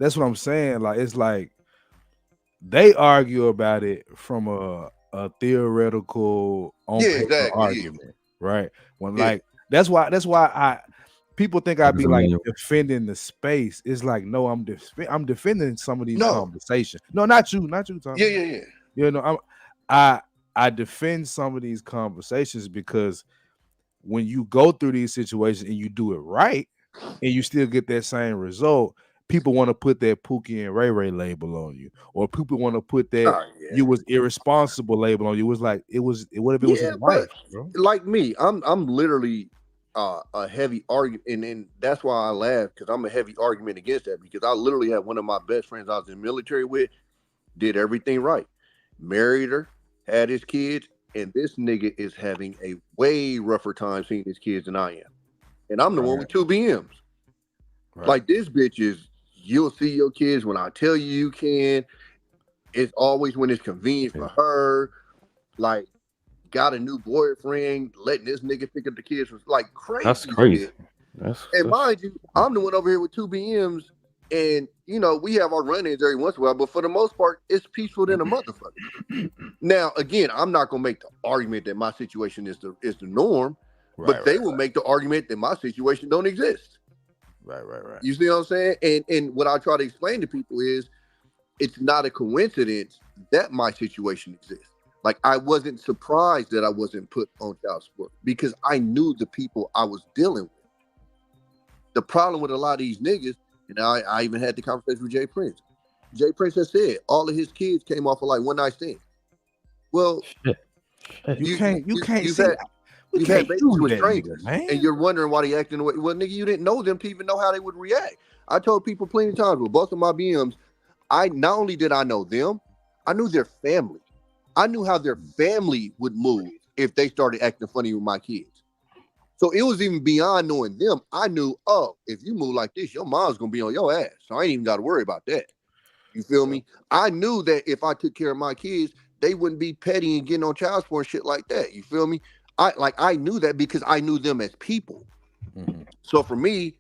[SPEAKER 11] That's what I'm saying. Like, it's like they argue about it from a theoretical on paper argument, right? When like that's why people think I'd be like defending the space. It's like, no, I'm defending some of these conversations. No, not you, Tom.
[SPEAKER 9] Yeah.
[SPEAKER 11] You know, I defend some of these conversations because when you go through these situations and you do it right and you still get that same result, people want to put that Pookie and Ray Ray label on you, or people want to put that you was irresponsible label on you. It was like it was his wife, bro.
[SPEAKER 9] Like me, I'm literally a heavy argument, and that's why I laugh, because I'm a heavy argument against that, because I literally had one of my best friends I was in the military with, did everything right, married her, had his kids, and this nigga is having a way rougher time seeing his kids than I am, and I'm the one with 2 BMs.
[SPEAKER 11] Right.
[SPEAKER 9] Like this bitch is, you'll see your kids when I tell you can. It's always when it's convenient for her. Like, got a new boyfriend, letting this nigga pick up the kids was like crazy.
[SPEAKER 2] That's crazy.
[SPEAKER 9] Shit. And mind you, I'm the one over here with 2 BMs, and you know we have our run-ins every once in a while, but for the most part, it's peaceful than a motherfucker. Now, again, I'm not gonna make the argument that my situation is the norm, but they will make the argument that my situation don't exist.
[SPEAKER 11] Right.
[SPEAKER 9] You see what I'm saying? And what I try to explain to people is, it's not a coincidence that my situation exists. Like, I wasn't surprised that I wasn't put on child support because I knew the people I was dealing with. The problem with a lot of these niggas, and I even had the conversation with Jay Prince. Jay Prince has said all of his kids came off of like one night stand. Well,
[SPEAKER 11] you can't
[SPEAKER 9] you've
[SPEAKER 11] see
[SPEAKER 9] had,
[SPEAKER 11] that.
[SPEAKER 9] You've had babies with strangers, and you're wondering why they acting the way. Well, nigga, you didn't know them to even know how they would react. I told people plenty of times with both of my BMs, I not only did I know them, I knew their family. I knew how their family would move if they started acting funny with my kids. So it was even beyond knowing them. I knew, oh, if you move like this, your mom's gonna be on your ass. So I ain't even got to worry about that. You feel me? I knew that if I took care of my kids, they wouldn't be petty and getting on child support and shit like that. You feel me? I knew that because I knew them as people.
[SPEAKER 11] Mm-hmm.
[SPEAKER 9] So for me,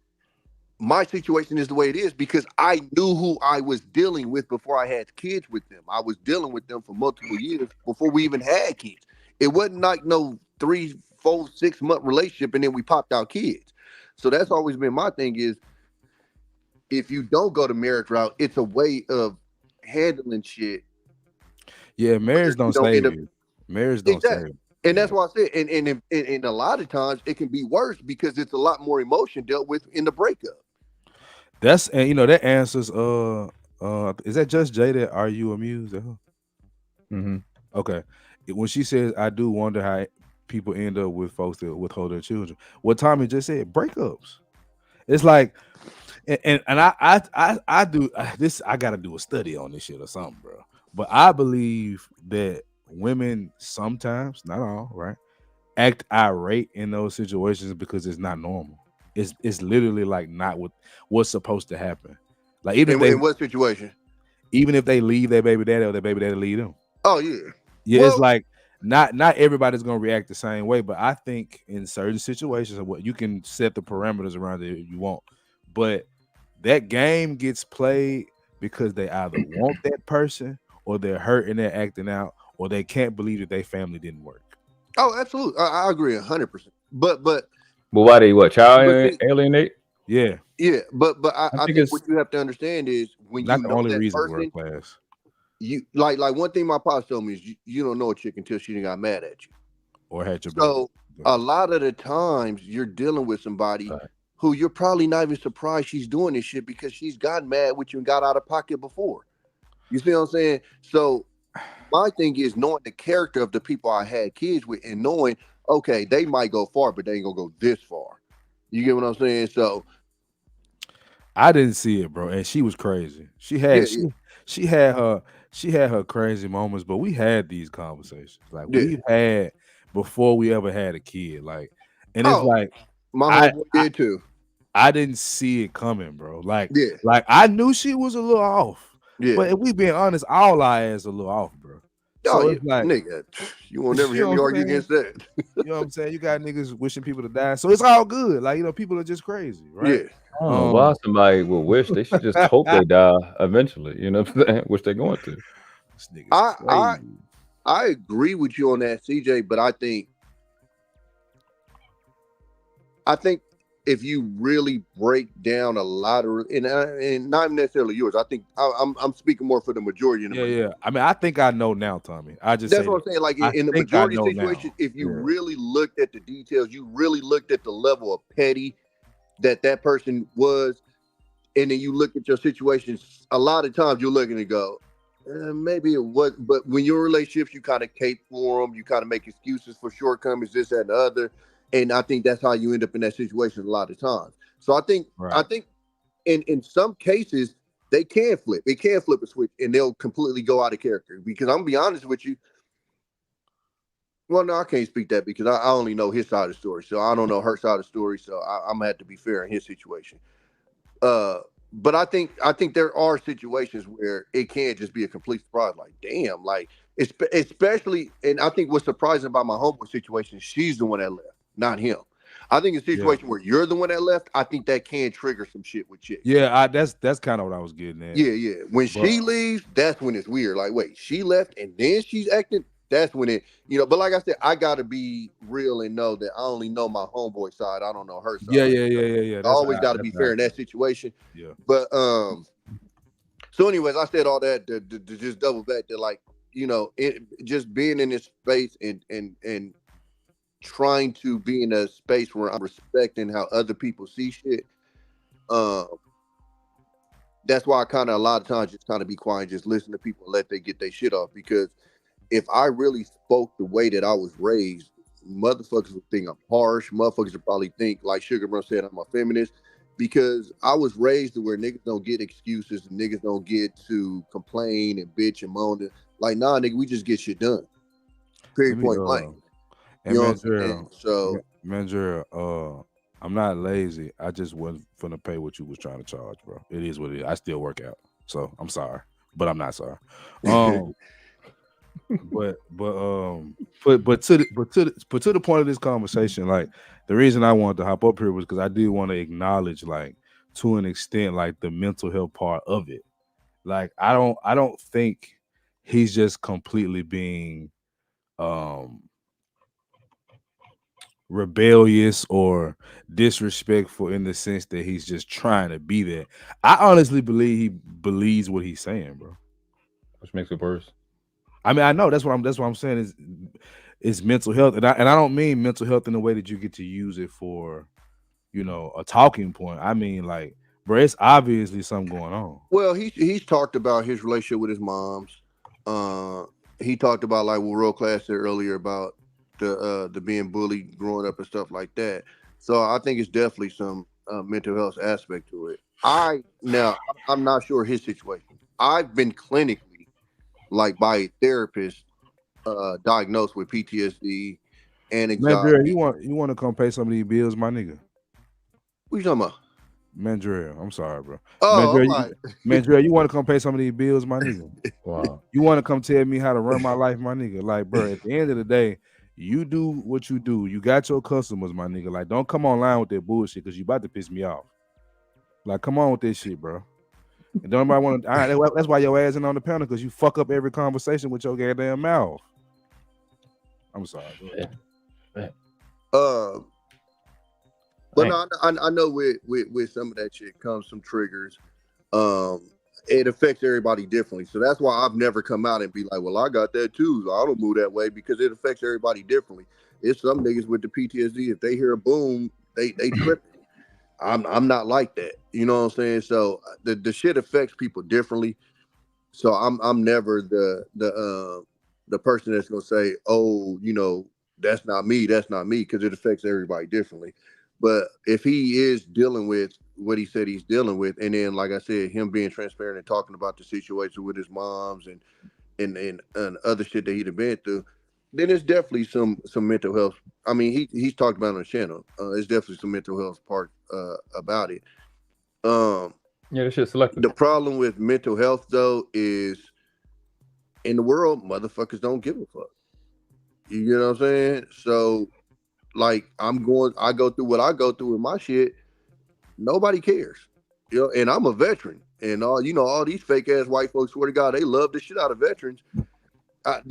[SPEAKER 9] my situation is the way it is because I knew who I was dealing with before I had kids with them. I was dealing with them for multiple years before we even had kids. It wasn't like no 3, 4, 6 month relationship and then we popped out kids. So that's always been my thing is, if you don't go the marriage route, it's a way of handling shit.
[SPEAKER 11] Yeah, marriage don't save you. Marriage don't save you.
[SPEAKER 9] And that's why I said, and a lot of times it can be worse because it's a lot more emotion dealt with in the breakup.
[SPEAKER 11] That's, and you know that answers. Is that just Jay that areUaMUSE?
[SPEAKER 2] Mm-hmm.
[SPEAKER 11] Okay. When she says, I do wonder how people end up with folks that withhold their children. What Tommy just said, breakups. It's like, and I do this. I got to do a study on this shit or something, bro. But I believe that women sometimes, not all, right, act irate in those situations because it's not normal. It's literally like not what's supposed to happen. Like even
[SPEAKER 9] in what situation?
[SPEAKER 11] Even if they leave their baby daddy or their baby daddy leave them.
[SPEAKER 9] Oh yeah.
[SPEAKER 11] Yeah, well, it's like not everybody's gonna react the same way, but I think in certain situations, what you can set the parameters around it if you want. But that game gets played because they either want that person or they're hurt and they're acting out, or they can't believe that their family didn't work.
[SPEAKER 9] Oh, absolutely. I agree 100%. But
[SPEAKER 2] why they alienate?
[SPEAKER 11] Yeah.
[SPEAKER 9] Yeah, but I think what you have to understand is when
[SPEAKER 11] not
[SPEAKER 9] you
[SPEAKER 11] the
[SPEAKER 9] know
[SPEAKER 11] only
[SPEAKER 9] that
[SPEAKER 11] reason
[SPEAKER 9] person,
[SPEAKER 11] class.
[SPEAKER 9] You like one thing my pops told me is you don't know a chick until she got mad at you
[SPEAKER 11] or had your
[SPEAKER 9] so baby. A lot of the times you're dealing with somebody who you're probably not even surprised she's doing this shit because she's gotten mad with you and got out of pocket before. You see what I'm saying? So my thing is knowing the character of the people I had kids with and knowing, okay, they might go far, but they ain't gonna go this far. You get what I'm saying? So
[SPEAKER 11] I didn't see it, bro, and she was crazy. She had her crazy moments, but we had these conversations like we had before we ever had a kid. Like, and it's like
[SPEAKER 9] my homeboy did too.
[SPEAKER 11] I didn't see it coming, bro. Like I knew she was a little off. Yeah. But if we being honest, all our ass a little off, bro. So it's like,
[SPEAKER 9] nigga, you won't never hear me argue against that.
[SPEAKER 11] You know what I'm saying? You got niggas wishing people to die, so it's all good. Like, you know, people are just crazy, right?
[SPEAKER 9] Yeah.
[SPEAKER 2] I don't know why somebody would wish. They should just hope they die eventually. You know what I'm saying? Which they're going to.
[SPEAKER 11] This nigga's crazy.
[SPEAKER 9] I agree with you on that, CJ. But I think if you really break down a lot of and not necessarily yours, I think I'm speaking more for the majority.
[SPEAKER 11] Yeah. I mean, I think I know now, Tommy. That's
[SPEAKER 9] what I'm saying. Like in the majority situation, if you really looked at the details, you really looked at the level of petty that person was, and then you look at your situation. A lot of times you're looking to go, maybe it was, but when you're in relationships, you kind of cape for them, you kind of make excuses for shortcomings, this, that, and the other. And I think that's how you end up in that situation a lot of times. So I think in some cases they can flip. It can flip a switch and they'll completely go out of character. Because I'm gonna be honest with you. Well, no, I can't speak that because I only know his side of the story. So I don't know her side of the story. So I'm gonna have to be fair in his situation. But I think there are situations where it can't just be a complete surprise. Like, damn, like especially, and I think what's surprising about my homeboy situation, she's the one that left, not him. I think a situation where you're the one that left, I think that can trigger some shit with chicks.
[SPEAKER 11] Yeah, that's kind of what I was getting at.
[SPEAKER 9] Yeah. When she leaves, that's when it's weird. Like, wait, she left and then she's acting. That's when it, But like I said, I gotta be real and know that I only know my homeboy side. I don't know her side.
[SPEAKER 11] Yeah.
[SPEAKER 9] I always got to be fair in that situation.
[SPEAKER 11] Yeah.
[SPEAKER 9] But so anyways, I said all that to just double back to, like, just being in this space and trying to be in a space where I'm respecting how other people see shit. That's why I kind of a lot of times just kind of be quiet and just listen to people and let they get their shit off. Because if I really spoke the way that I was raised, motherfuckers would think I'm harsh. Motherfuckers would probably think, like Sugar Bro said, I'm a feminist. Because I was raised to where niggas don't get excuses and niggas don't get to complain and bitch and moan. Like, nah, nigga, we just get shit done. Period, point blank.
[SPEAKER 11] And Mandrell, I'm not lazy. I just wasn't finna pay what you was trying to charge, bro. It is what it is. I still work out, so I'm sorry, but I'm not sorry. But to the point of this conversation, like, the reason I wanted to hop up here was because I did want to acknowledge, like, to an extent, like, the mental health part of it. Like, I don't think he's just completely being rebellious or disrespectful in the sense that he's just trying to be there. I honestly believe he believes what he's saying, bro.
[SPEAKER 2] Which makes it worse.
[SPEAKER 11] I mean, I know that's what I'm saying is mental health, and I don't mean mental health in the way that you get to use it for, a talking point. I mean, like, bro, it's obviously something going on.
[SPEAKER 9] Well, he's talked about his relationship with his moms. He talked about, like what World Class said earlier about the being bullied growing up and stuff like that. So I think it's definitely some mental health aspect to it. I'm not sure his situation. I've been clinically, like, by a therapist, diagnosed with PTSD and anxiety.
[SPEAKER 11] Man, you want to come pay some of these bills, my nigga?
[SPEAKER 9] What you talking about?
[SPEAKER 11] Mandrell, I'm sorry, bro.
[SPEAKER 9] Oh,
[SPEAKER 11] Mandrell, you want to come pay some of these bills, my nigga? Wow. You want to come tell me how to run my life, my nigga? Like, bro, at the end of the day, you do what you do. You got your customers, my nigga. Like, don't come online with that bullshit because you about to piss me off. Like, come on with this shit, bro. And don't nobody want to. All right, that's why your ass ain't on the panel, because you fuck up every conversation with your goddamn mouth. I'm sorry.
[SPEAKER 9] But no, I know with some of that shit comes some triggers. It affects everybody differently. So that's why I've never come out and be like, well, I got that too, so I don't move that way, because it affects everybody differently. It's some niggas with the PTSD, if they hear a boom, they trip. I'm not like that. You know what I'm saying? So the shit affects people differently. So I'm never the person that's gonna say, oh, that's not me, because it affects everybody differently. But if he is dealing with what he said he's dealing with, and then, like I said, him being transparent and talking about the situation with his moms and other shit that he'd have been through, then it's definitely some mental health. I mean, he's talked about it on the channel. It's definitely some mental health part about it.
[SPEAKER 2] Yeah, that shit's selective.
[SPEAKER 9] The problem with mental health, though, is in the world, motherfuckers don't give a fuck. You get what I'm saying? So, like, I go through what I go through with my shit. Nobody cares, and I'm a veteran, and all these fake ass white folks, swear to God, they love the shit out of veterans. I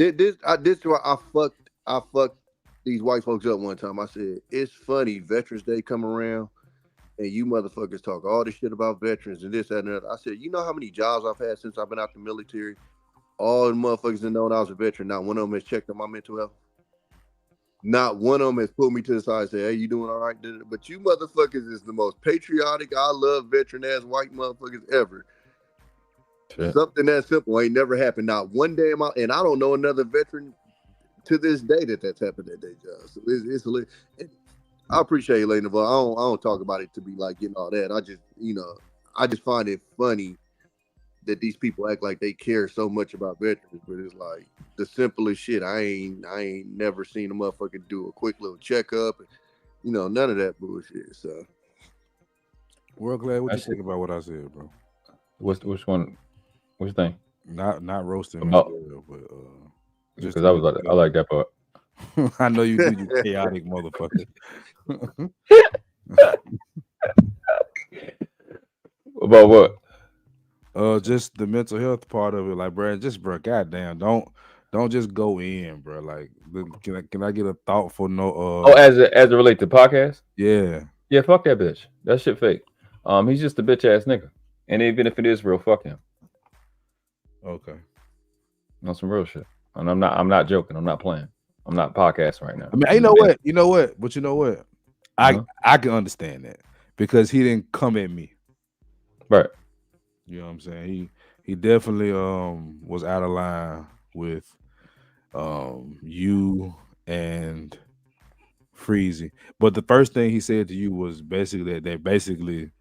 [SPEAKER 9] fucked these white folks up one time. I said, it's funny, Veterans Day come around and you motherfuckers talk all this shit about veterans and this, that, and that. I said, you know how many jobs I've had since I've been out the military? All the motherfuckers that know I was a veteran, not one of them has checked on my mental health. Not one of them has pulled me to the side and said, hey, you doing all right? But you motherfuckers is the most patriotic, I love veteran-ass white motherfuckers ever. Shit. Something that simple ain't never happened. Not one day in my... And I don't know another veteran to this day that's happened at their job. So it's I appreciate you, Lane, but I don't talk about it to be like getting all that. I just find it funny that these people act like they care so much about veterans, but it's like the simplest shit. I ain't never seen a motherfucker do a quick little checkup, and none of that bullshit. So
[SPEAKER 11] World Class, what
[SPEAKER 2] That
[SPEAKER 11] you
[SPEAKER 2] shit-
[SPEAKER 11] think about what I said, bro?
[SPEAKER 2] Which one? Which thing?
[SPEAKER 11] Not roasting
[SPEAKER 2] About
[SPEAKER 11] Menzel, but just
[SPEAKER 2] because
[SPEAKER 11] to
[SPEAKER 2] I
[SPEAKER 11] make
[SPEAKER 2] was I like that part.
[SPEAKER 11] I know you do, you chaotic motherfucker.
[SPEAKER 2] About what?
[SPEAKER 11] Just the mental health part of it, like, bro. Just, bro, goddamn, don't just go in, bro. Like, can I get a thoughtful no?
[SPEAKER 2] Oh, as it relates to podcast?
[SPEAKER 11] Yeah.
[SPEAKER 2] Yeah, fuck that bitch. That shit fake. He's just a bitch ass nigga. And even if it is real, fuck him.
[SPEAKER 11] Okay.
[SPEAKER 2] On some real shit. And I'm not joking. I'm not playing. I'm not podcasting right now.
[SPEAKER 11] I mean, you know what? But you know what? I can understand that because he didn't come at me.
[SPEAKER 2] Right.
[SPEAKER 11] You know what I'm saying? He definitely was out of line with you and Freezy. But the first thing he said to you was basically that they basically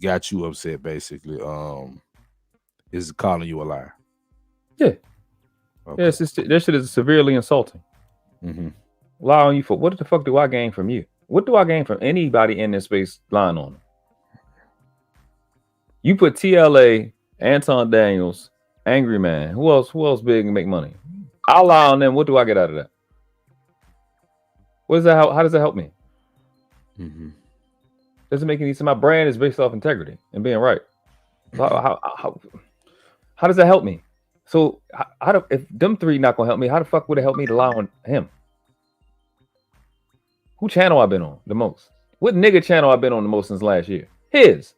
[SPEAKER 11] got you upset, basically. Is calling you a liar.
[SPEAKER 2] Yeah.
[SPEAKER 11] Okay.
[SPEAKER 2] Yeah, that shit is severely insulting.
[SPEAKER 11] Mm-hmm.
[SPEAKER 2] Lie on you for what the fuck do I gain from you? What do I gain from anybody in this space lying on them? You put TLA, Anton Daniels, Angry Man. Who else big and make money? I'll lie on them. What do I get out of that? What is that? How does that help me?
[SPEAKER 11] Mm-hmm.
[SPEAKER 2] Doesn't make any sense. My brand is based off integrity and being right. How does that help me? So if them three not gonna help me, how the fuck would it help me to lie on him? Who channel I been on the most? What nigga channel I been on the most since last year? His.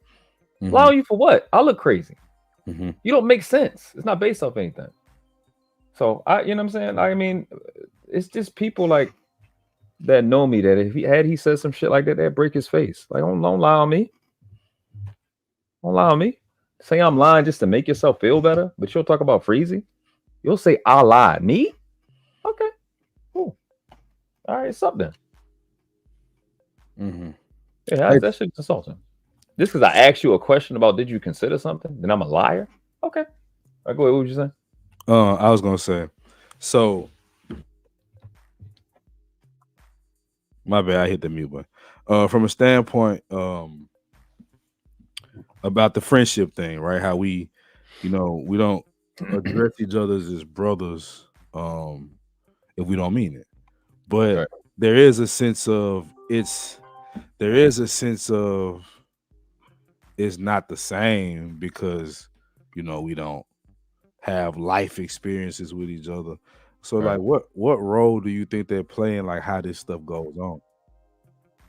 [SPEAKER 11] Mm-hmm.
[SPEAKER 2] Lie on you for what? I look crazy.
[SPEAKER 11] Mm-hmm.
[SPEAKER 2] You don't make sense. It's not based off anything. So you know what I'm saying? I mean, it's just people like that know me that if he said some shit like that, that'd break his face. Like, don't lie on me. Don't lie on me. Say I'm lying just to make yourself feel better, but you'll talk about Freezy. You'll say I lied. Me? Okay. Cool. All right, it's up then.
[SPEAKER 11] Mm-hmm.
[SPEAKER 2] Yeah, that shit's insulting. Just because I asked you a question about did you consider something, then I'm a liar? Okay. All right, go ahead. What would you say?
[SPEAKER 11] I was gonna say, so my bad, I hit the mute button. From a standpoint, about the friendship thing, right? How we don't address each other as brothers, if we don't mean it. But
[SPEAKER 2] right.
[SPEAKER 11] there is a sense of it's not the same because we don't have life experiences with each other. So
[SPEAKER 2] right.
[SPEAKER 11] like what role do you think they're playing, like how this stuff goes on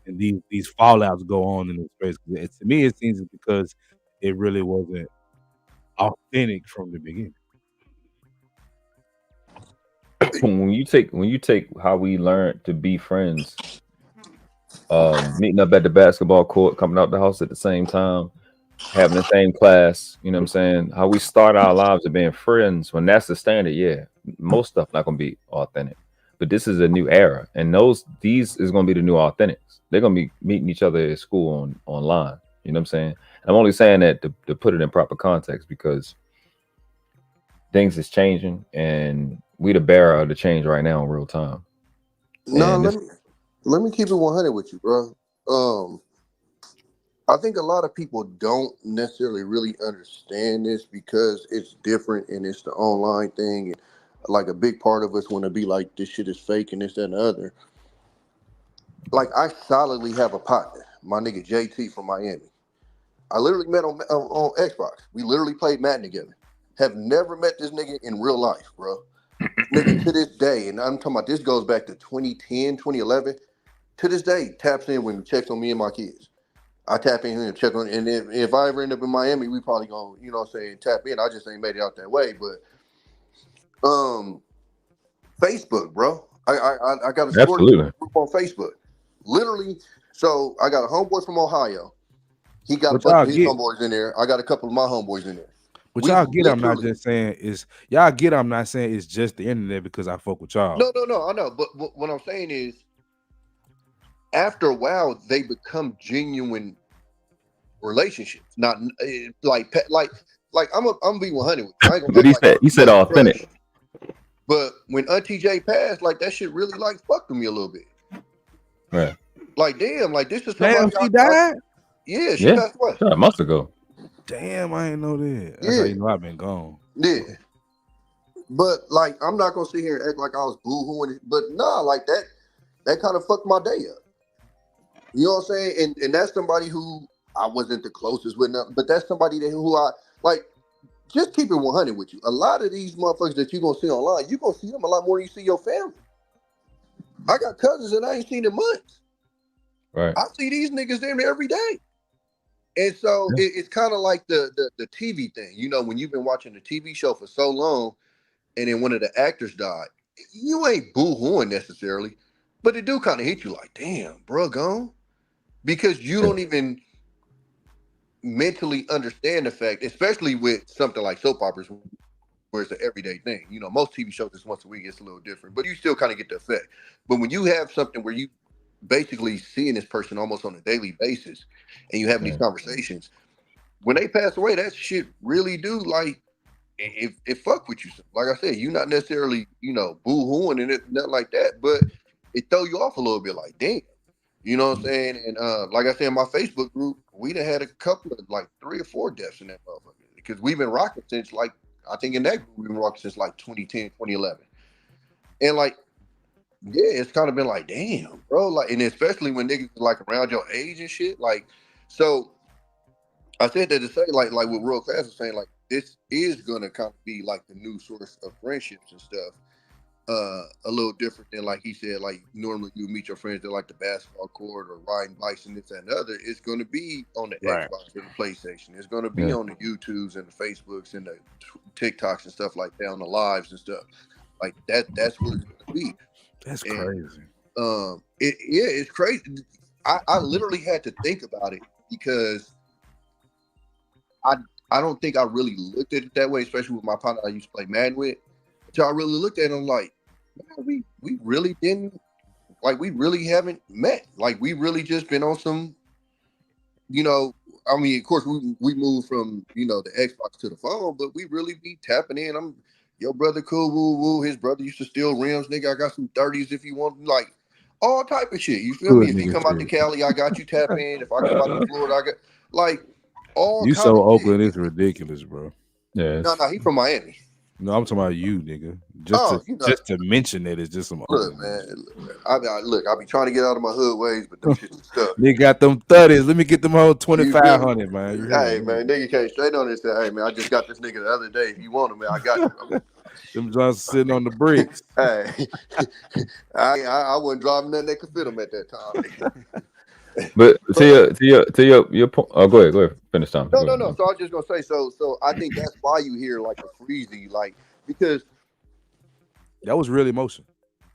[SPEAKER 11] and these fallouts go on in this space? To me, it seems because it really wasn't authentic from the beginning.
[SPEAKER 2] When you take how we learned to be friends, meeting up at the basketball court, coming out the house at the same time, having the same class, you know what I'm saying? How we start our lives of being friends, when that's the standard, yeah, most stuff not gonna be authentic. But this is a new era, and these is gonna be the new authentics. They're gonna be meeting each other at school online. You know what I'm saying? I'm only saying that to put it in proper context because things is changing, and we the bearer of the change right now in real time.
[SPEAKER 9] No, let me keep it 100 with you, bro. I think a lot of people don't necessarily really understand this because it's different and it's the online thing. And like a big part of us want to be like, this shit is fake and this, that, and the other. Like, I solidly have a partner, my nigga JT from Miami. I literally met on Xbox. We literally played Madden together. Have never met this nigga in real life, bro. Nigga, to this day, and I'm talking about this goes back to 2010, 2011. To this day, taps in when he checks on me and my kids. I tap in here and check on, and if I ever end up in Miami, we probably gonna, tap in. I just ain't made it out that way, but Facebook, bro. I got a story group on Facebook. Literally, so I got a homeboy from Ohio. He got a bunch of his homeboys in there. I got a couple of my homeboys in there.
[SPEAKER 11] But y'all get, I'm not saying it's just the internet because I fuck with y'all.
[SPEAKER 9] No, I know. But what I'm saying is, after a while, they become genuine relationships. Not like I'm gonna be 100 with you.
[SPEAKER 2] But he said authentic.
[SPEAKER 9] But when Auntie J passed, like that shit really like fucked with me a little bit.
[SPEAKER 2] Right.
[SPEAKER 9] Like damn, like this is somebody.
[SPEAKER 11] Damn, she died.
[SPEAKER 9] Yeah, she passed away.
[SPEAKER 2] A month ago.
[SPEAKER 11] Damn, I ain't know that. That's how you know I've been gone.
[SPEAKER 9] Yeah. But like, I'm not gonna sit here and act like I was boo-hooing it, but nah, like that kind of fucked my day up. You know what I'm saying? And that's somebody who I wasn't the closest with, nothing, but that's somebody that who I like. Just keep it 100 with you. A lot of these motherfuckers that you're gonna see online, you're gonna see them a lot more than you see your family. I got cousins that I ain't seen in months.
[SPEAKER 2] Right.
[SPEAKER 9] I see these niggas damn near every day. And so it's kind of like the TV thing. You know, when you've been watching the TV show for so long, and then one of the actors died, you ain't boo-hooing necessarily, but it do kind of hit you like, damn, bro, gone. Because you don't even mentally understand the fact, especially with something like soap operas, where it's an everyday thing. You know, most TV shows is once a week, it's a little different, but you still kind of get the effect. But when you have something where you basically seeing this person almost on a daily basis, and you have these conversations, when they pass away, that shit really do like, it fuck with you. Like I said, you not necessarily, you know, boo-hooing and nothing like that, but it throw you off a little bit like, damn. You know what I'm saying? And like I said, in my Facebook group, we done had a couple of like 3 or 4 deaths in that motherfucker. Because we've been rocking since like, I think in that group, we've been rocking since like 2010, 2011. And like, yeah, it's kind of been like, damn, bro. Like, and especially when niggas like around your age and shit. Like, so I said that to say, like what World Class was saying, like, this is gonna kind of be like the new source of friendships and stuff. A little different than, like he said, like normally you meet your friends at like the basketball court or riding bikes and this and the other. It's going to be on the Xbox and the PlayStation. It's going to be on the YouTubes and the Facebooks and the TikToks and stuff like that, on the lives and stuff like that. That's what it's going to be.
[SPEAKER 11] That's crazy.
[SPEAKER 9] It's crazy. I literally had to think about it because I don't think I really looked at it that way, especially with my partner I used to play Madden with. So I really looked at him like, man, we really didn't, like, we really haven't met. Like, we really just been on some, you know, I mean, of course, we moved from, you know, the Xbox to the phone, but we really be tapping in. I'm your brother cool, woo woo. His brother used to steal rims, nigga. I got some 30s if you want, like, all type of shit. You feel me? If he come out to Cali, I got you, tap in. If I come out to Florida, I got, like, all
[SPEAKER 11] you so Oakland, it's ridiculous, bro.
[SPEAKER 2] Yeah.
[SPEAKER 9] No, he from Miami.
[SPEAKER 11] No, I'm talking about you, nigga. Just to mention that it's just some.
[SPEAKER 9] Look, man. I be trying to get out of my hood ways, but them shit's stuff.
[SPEAKER 11] They got them 30s. Let me get them whole 2,500, man.
[SPEAKER 9] Hey, man, nigga came straight on this. Hey, man, I just got this nigga the other day. If you want him, man, I got you.
[SPEAKER 11] Them Johns sitting on the bricks.
[SPEAKER 9] Hey, I wasn't driving nothing that could fit him at that time.
[SPEAKER 2] But to your point. Oh, go ahead. Finish, Tom.
[SPEAKER 9] No. So I was just gonna say. So I think that's why you hear like a freezy, like, because
[SPEAKER 11] that was real emotion.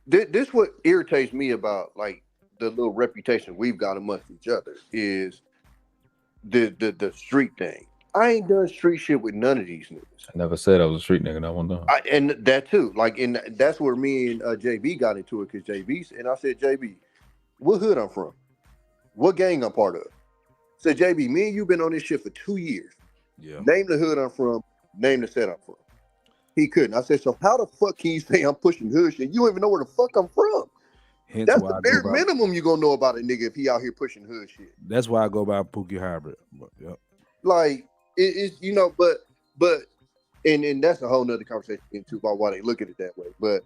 [SPEAKER 9] This what irritates me about like the little reputation we've got amongst each other is the street thing. I ain't done street shit with none of these niggas.
[SPEAKER 2] I never said I was a street nigga. Not one time.
[SPEAKER 9] And that too. Like, and that's where me and JB got into it, because I said, JB, what hood I'm from? What gang I'm part of? Said, JB, me and you been on this shit for 2 years.
[SPEAKER 11] Yeah.
[SPEAKER 9] Name the hood I'm from. Name the set I'm from. He couldn't. I said, so how the fuck can you say I'm pushing hood shit? You don't even know where the fuck I'm from.
[SPEAKER 11] Hence
[SPEAKER 9] that's the bare minimum you gonna know about a nigga if he out here pushing hood shit.
[SPEAKER 11] That's why I go by Pookie Hybrid. But, yep.
[SPEAKER 9] Like, it's, you know, but and that's a whole nother conversation into about why they look at it that way. But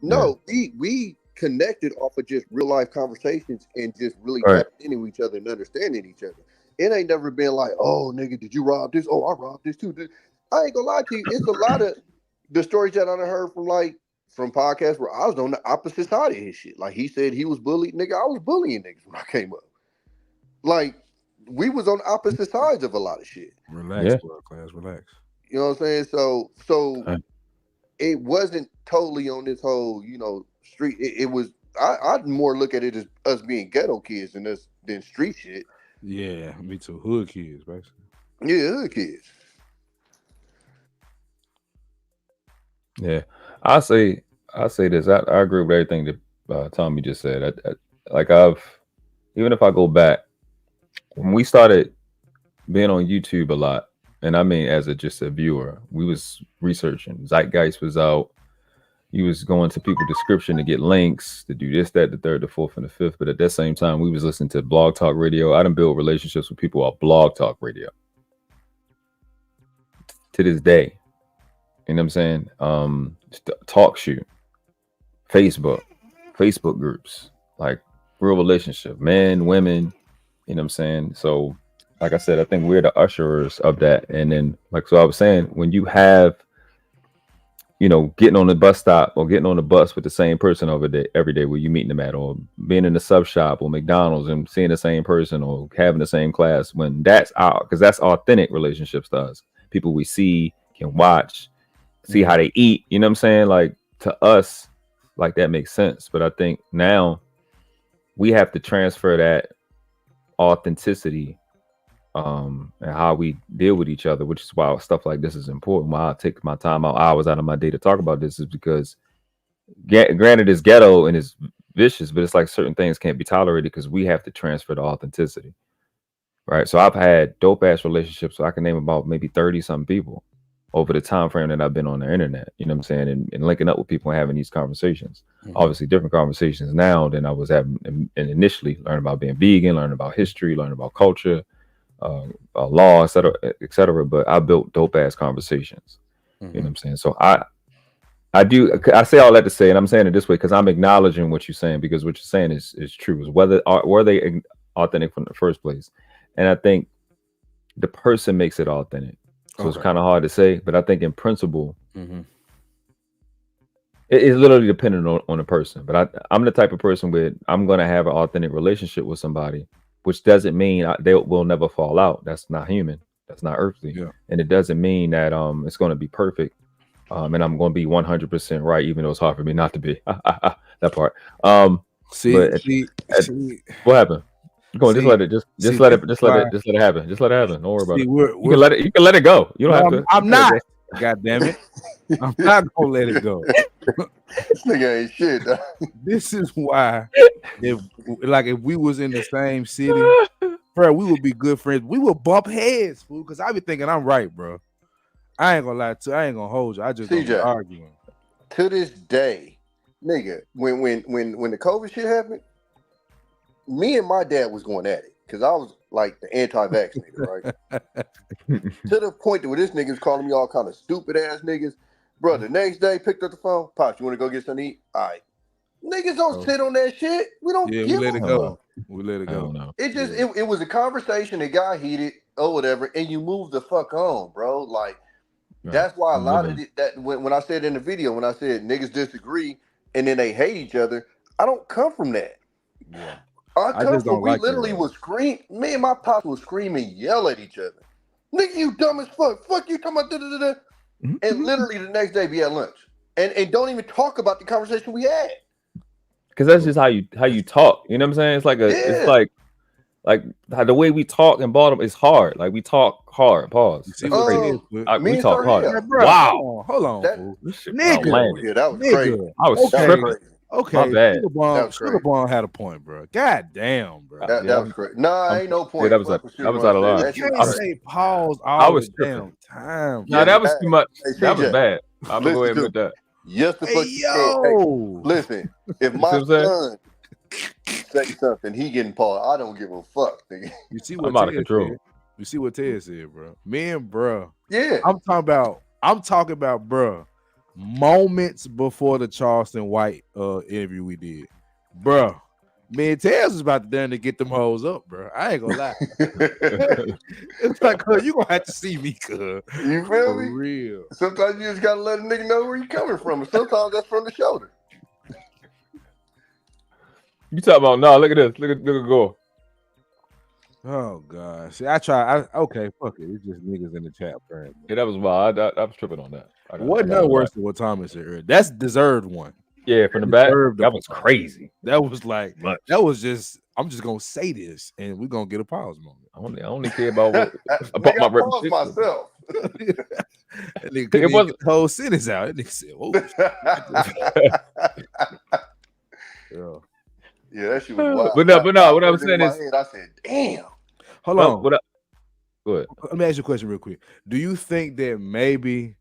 [SPEAKER 9] no, we connected off of just real life conversations and just really tapping into each other and understanding each other. It ain't never been like, oh nigga, did you rob this? Oh, I robbed this too. I ain't gonna lie to you. It's a lot of the stories that I done heard from podcasts where I was on the opposite side of his shit. Like, he said he was bullied. Nigga, I was bullying niggas when I came up. Like, we was on opposite sides of a lot of shit.
[SPEAKER 11] Relax, World Class, relax.
[SPEAKER 9] You know what I'm saying? So it wasn't totally on this whole, you know, street. It was. I'd more look at it as us being ghetto kids than street shit.
[SPEAKER 11] Yeah, me too. Hood kids, basically.
[SPEAKER 9] Yeah, hood kids.
[SPEAKER 2] Yeah, I say this. I agree with everything that Tommy just said. Even if I go back, when we started being on YouTube a lot, and I mean just a viewer, we was researching. Zeitgeist was out. You was going to people's description to get links to do this, that, the third, the fourth, and the fifth. But at that same time, we was listening to Blog Talk Radio. I done built relationships with people off Blog Talk Radio to this day. You know what I'm saying? Talk shoot, Facebook groups, like real relationship, men, women. You know what I'm saying? So, like I said, I think we're the usherers of that. And then, like so I was saying, when you have, you know, getting on the bus stop or getting on the bus with the same person every day where you meeting them at, or being in the sub shop or McDonald's and seeing the same person or having the same class, when that's out, because that's authentic relationships to us. People we see, can watch, see how they eat, you know what I'm saying? Like, to us, like, that makes sense. But I think now we have to transfer that authenticity and how we deal with each other, which is why stuff like this is important. Why I take my time out, hours out of my day to talk about this, is because granted it's ghetto and it's vicious, but it's like certain things can't be tolerated because we have to transfer the authenticity, right? So I've had dope ass relationships, so I can name about maybe 30 some people over the time frame that I've been on the internet, you know what I'm saying, and linking up with people and having these conversations. Obviously different conversations now than I was having and initially, learning about being vegan, learning about history, learning about culture, law, etc. But I built dope ass conversations. You know what I'm saying? So I say all that to say, and I'm saying it this way because I'm acknowledging what you're saying, because what you're saying is true. Is were they authentic from the first place? And I think the person makes it authentic. So it's kind of hard to say, but I think in principle, it's literally dependent on the person. But I'm the type of person where I'm going to have an authentic relationship with somebody, which doesn't mean they will never fall out. That's not human. That's not earthly. Yeah. And it doesn't mean that it's going to be perfect. And I'm going to be 100% right, even though it's hard for me not to be. That part. What happened? Go on, just let it happen. Just let it happen. Don't worry about it. You can let it go. You don't have to.
[SPEAKER 11] I'm not. God damn it. I'm not gonna let it go.
[SPEAKER 9] This nigga ain't shit.
[SPEAKER 11] This is why if we was in the same city, bro, we would be good friends. We would bump heads, fool, because I be thinking I'm right, bro. I ain't gonna lie to you. I ain't gonna hold you. I just don't be arguing.
[SPEAKER 9] To this day, nigga, when the COVID shit happened, me and my dad was going at it because I was like the anti-vax nigga, right? To the point where this nigga was calling me all kind of stupid ass niggas. Bro, the next day, picked up the phone. Pops, you want to go get something to eat? All right. Niggas don't sit on that shit. We don't give
[SPEAKER 11] we let it go. We let it go.
[SPEAKER 9] It just, it was a conversation that got heated or whatever, and you move the fuck on, bro. Like, that's why a lot of it, that when I said in the video, when I said niggas disagree and then they hate each other, I don't come from that.
[SPEAKER 11] Yeah.
[SPEAKER 9] I come from, we literally was screaming. Me and my pops was screaming, yell at each other. Nigga, you dumb as fuck. Fuck you talking about da-da-da-da. And literally the next day be at lunch. And don't even talk about the conversation we had.
[SPEAKER 2] Because that's just how you talk. You know what I'm saying? It's like it's like the way we talk in Baltimore is hard. Like we talk hard. Pause.
[SPEAKER 11] See what it is,
[SPEAKER 2] we talk hard.
[SPEAKER 11] Yeah, bro,
[SPEAKER 2] wow.
[SPEAKER 11] Hold on.
[SPEAKER 9] Nigga. Yeah, that was crazy.
[SPEAKER 2] I was tripping.
[SPEAKER 11] Okay, Sugar Bomb had a point, bro. God damn, bro.
[SPEAKER 9] That was great. Nah, ain't no point.
[SPEAKER 2] Yeah, that was out of line.
[SPEAKER 11] You can't say pause all the damn time.
[SPEAKER 2] No, that was too much. That was bad. I'm gonna go ahead and put that.
[SPEAKER 9] Yes, the fuck. Hey, listen, if my son say something, he getting paused. I don't give a fuck, nigga.
[SPEAKER 11] You see what
[SPEAKER 2] I'm out of control.
[SPEAKER 11] You see what Ted said, bro. Me and bro.
[SPEAKER 9] Yeah.
[SPEAKER 11] I'm talking about, bro. Moments before the Charleston White interview we did, bro. Me and Taz was about to get them hoes up, bro. I ain't gonna lie. It's like, you gonna have to see me, cuz.
[SPEAKER 9] You feel me?
[SPEAKER 11] For real.
[SPEAKER 9] Sometimes you just gotta let a nigga know where you coming from, and sometimes that's from the shoulder.
[SPEAKER 2] You talking about look at this, look at go.
[SPEAKER 11] Oh god. See, okay, fuck it. It's just niggas in the chat, apparently.
[SPEAKER 2] Yeah, that was wild. I was tripping on that.
[SPEAKER 11] Wasn't no worse than what Thomas said earlier. That's deserved one.
[SPEAKER 2] Yeah, from the back. That was crazy.
[SPEAKER 11] That was like that was just. I'm just gonna say this, and we're gonna get a pause moment.
[SPEAKER 2] I only care about about my reputation.
[SPEAKER 9] Myself.
[SPEAKER 11] It wasn't the whole sentence out. That nigga said, "Oh."
[SPEAKER 9] Yeah, that shit was wild.
[SPEAKER 2] But no, what I'm saying is,
[SPEAKER 9] I said, "Damn."
[SPEAKER 11] Hold on.
[SPEAKER 2] Go ahead.
[SPEAKER 11] Let me ask you a question real quick. Do you think that maybe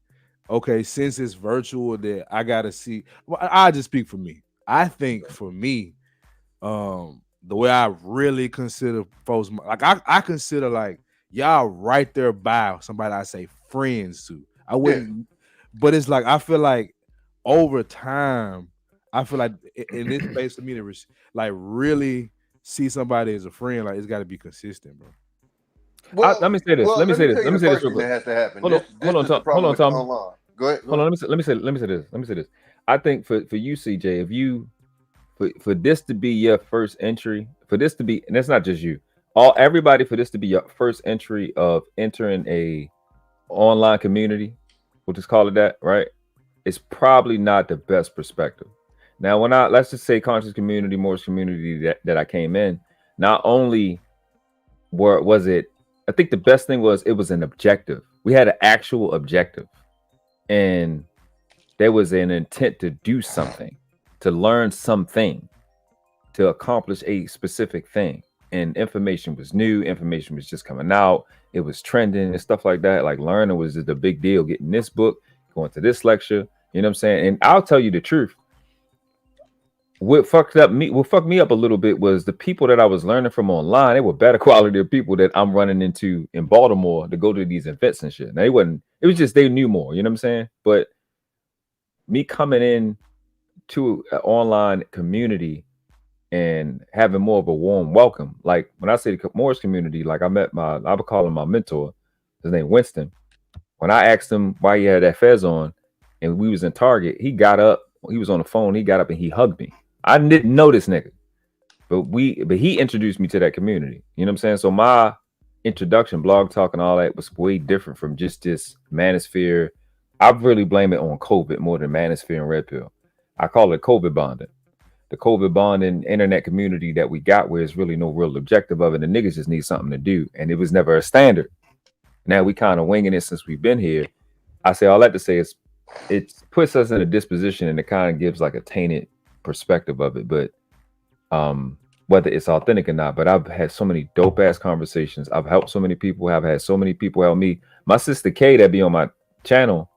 [SPEAKER 11] okay, since it's virtual, that I gotta see. Well, I just speak for me. I think for me, the way I really consider folks, like I consider like y'all right there by somebody I say friends to. I wouldn't, but it's like I feel like over time, I feel like in this space for me to like really see somebody as a friend, like it's got to be consistent, bro.
[SPEAKER 9] Well,
[SPEAKER 2] let me say this.
[SPEAKER 9] well,
[SPEAKER 2] Let me
[SPEAKER 9] let me
[SPEAKER 2] say this.
[SPEAKER 9] tell you
[SPEAKER 2] Let me
[SPEAKER 9] the
[SPEAKER 2] say this
[SPEAKER 9] first
[SPEAKER 2] real
[SPEAKER 9] thing that
[SPEAKER 2] quick.
[SPEAKER 9] has to happen.
[SPEAKER 2] Hold on,
[SPEAKER 9] This is the
[SPEAKER 2] hold
[SPEAKER 9] problem
[SPEAKER 2] on,
[SPEAKER 9] with
[SPEAKER 2] Tom.
[SPEAKER 9] online. Go ahead.
[SPEAKER 2] Hold on. Let me say this. Let me say this. I think for you, CJ, if you for this to be your first entry, for this to be, and that's not just you, everybody, for this to be your first entry of entering a online community, we'll just call it that, right? It's probably not the best perspective. Now, when let's just say conscious community, Morris community that I came in, not only was it, I think the best thing was it was an objective. We had an actual objective, and there was an intent to do something, to learn something, to accomplish a specific thing. And information was new, information was just coming out, it was trending and stuff like that. Like learning was the big deal, getting this book, going to this lecture, you know what I'm saying? And I'll tell you the truth. What fucked me up a little bit was the people that I was learning from online. They were better quality of people that I'm running into in Baltimore to go to these events and shit. Now it was just they knew more, you know what I'm saying? But me coming in to an online community and having more of a warm welcome. Like when I say the Morris community, like I would call him my mentor. His name Winston. When I asked him why he had that fez on and we was in Target, he got up, he was on the phone, he got up and he hugged me. I didn't know this nigga, but he introduced me to that community. You know what I'm saying? So my introduction, blog talk and all that was way different from just this manosphere. I really blame it on COVID more than manosphere and red pill. I call it COVID bonding. The COVID bonding internet community that we got, where there's really no real objective of it. The niggas just need something to do. And it was never a standard. Now we kind of winging it since we've been here. I say all that to say is it puts us in a disposition and it kind of gives like a tainted perspective of it. But whether it's authentic or not, but I've had so many dope ass conversations. I've helped so many people. I've had so many people help me. My sister Kay that be on my channel,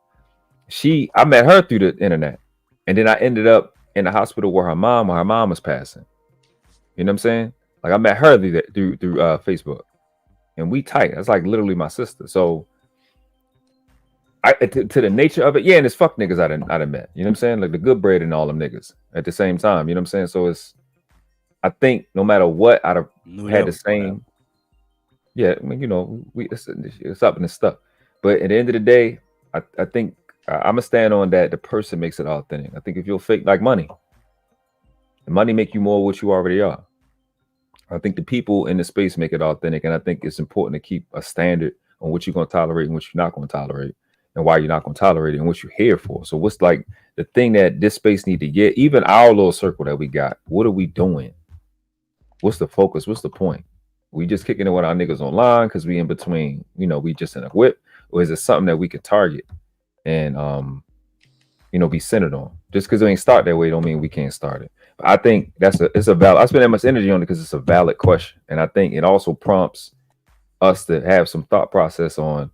[SPEAKER 2] I met her through the internet. And then I ended up in the hospital where her mom was passing. You know what I'm saying? Like I met her through Facebook, and we tight. That's like literally my sister. So to the nature of it, yeah, and it's fuck niggas I done met. You know what I'm saying? Like the good bread and all them niggas at the same time. You know what I'm saying? So I think no matter what, I'd have had the same. Yeah, I mean, you know, it's up and it's stuff. But at the end of the day, I think I'm gonna stand on that. The person makes it authentic. I think if you're fake, like money make you more what you already are. I think the people in the space make it authentic, and I think it's important to keep a standard on what you're gonna tolerate and what you're not gonna tolerate, and why you're not gonna tolerate it, and what you're here for. So what's like the thing that this space need to get? Even our little circle that we got, what are we doing? What's the focus? What's the point? We just kicking it with our niggas online because we in between, you know, we just in a whip, or is it something that we could target and be centered on? Just because we ain't start that way don't mean we can't start it. But I think it's a valid. I spend that much energy on it because it's a valid question, and I think it also prompts us to have some thought process on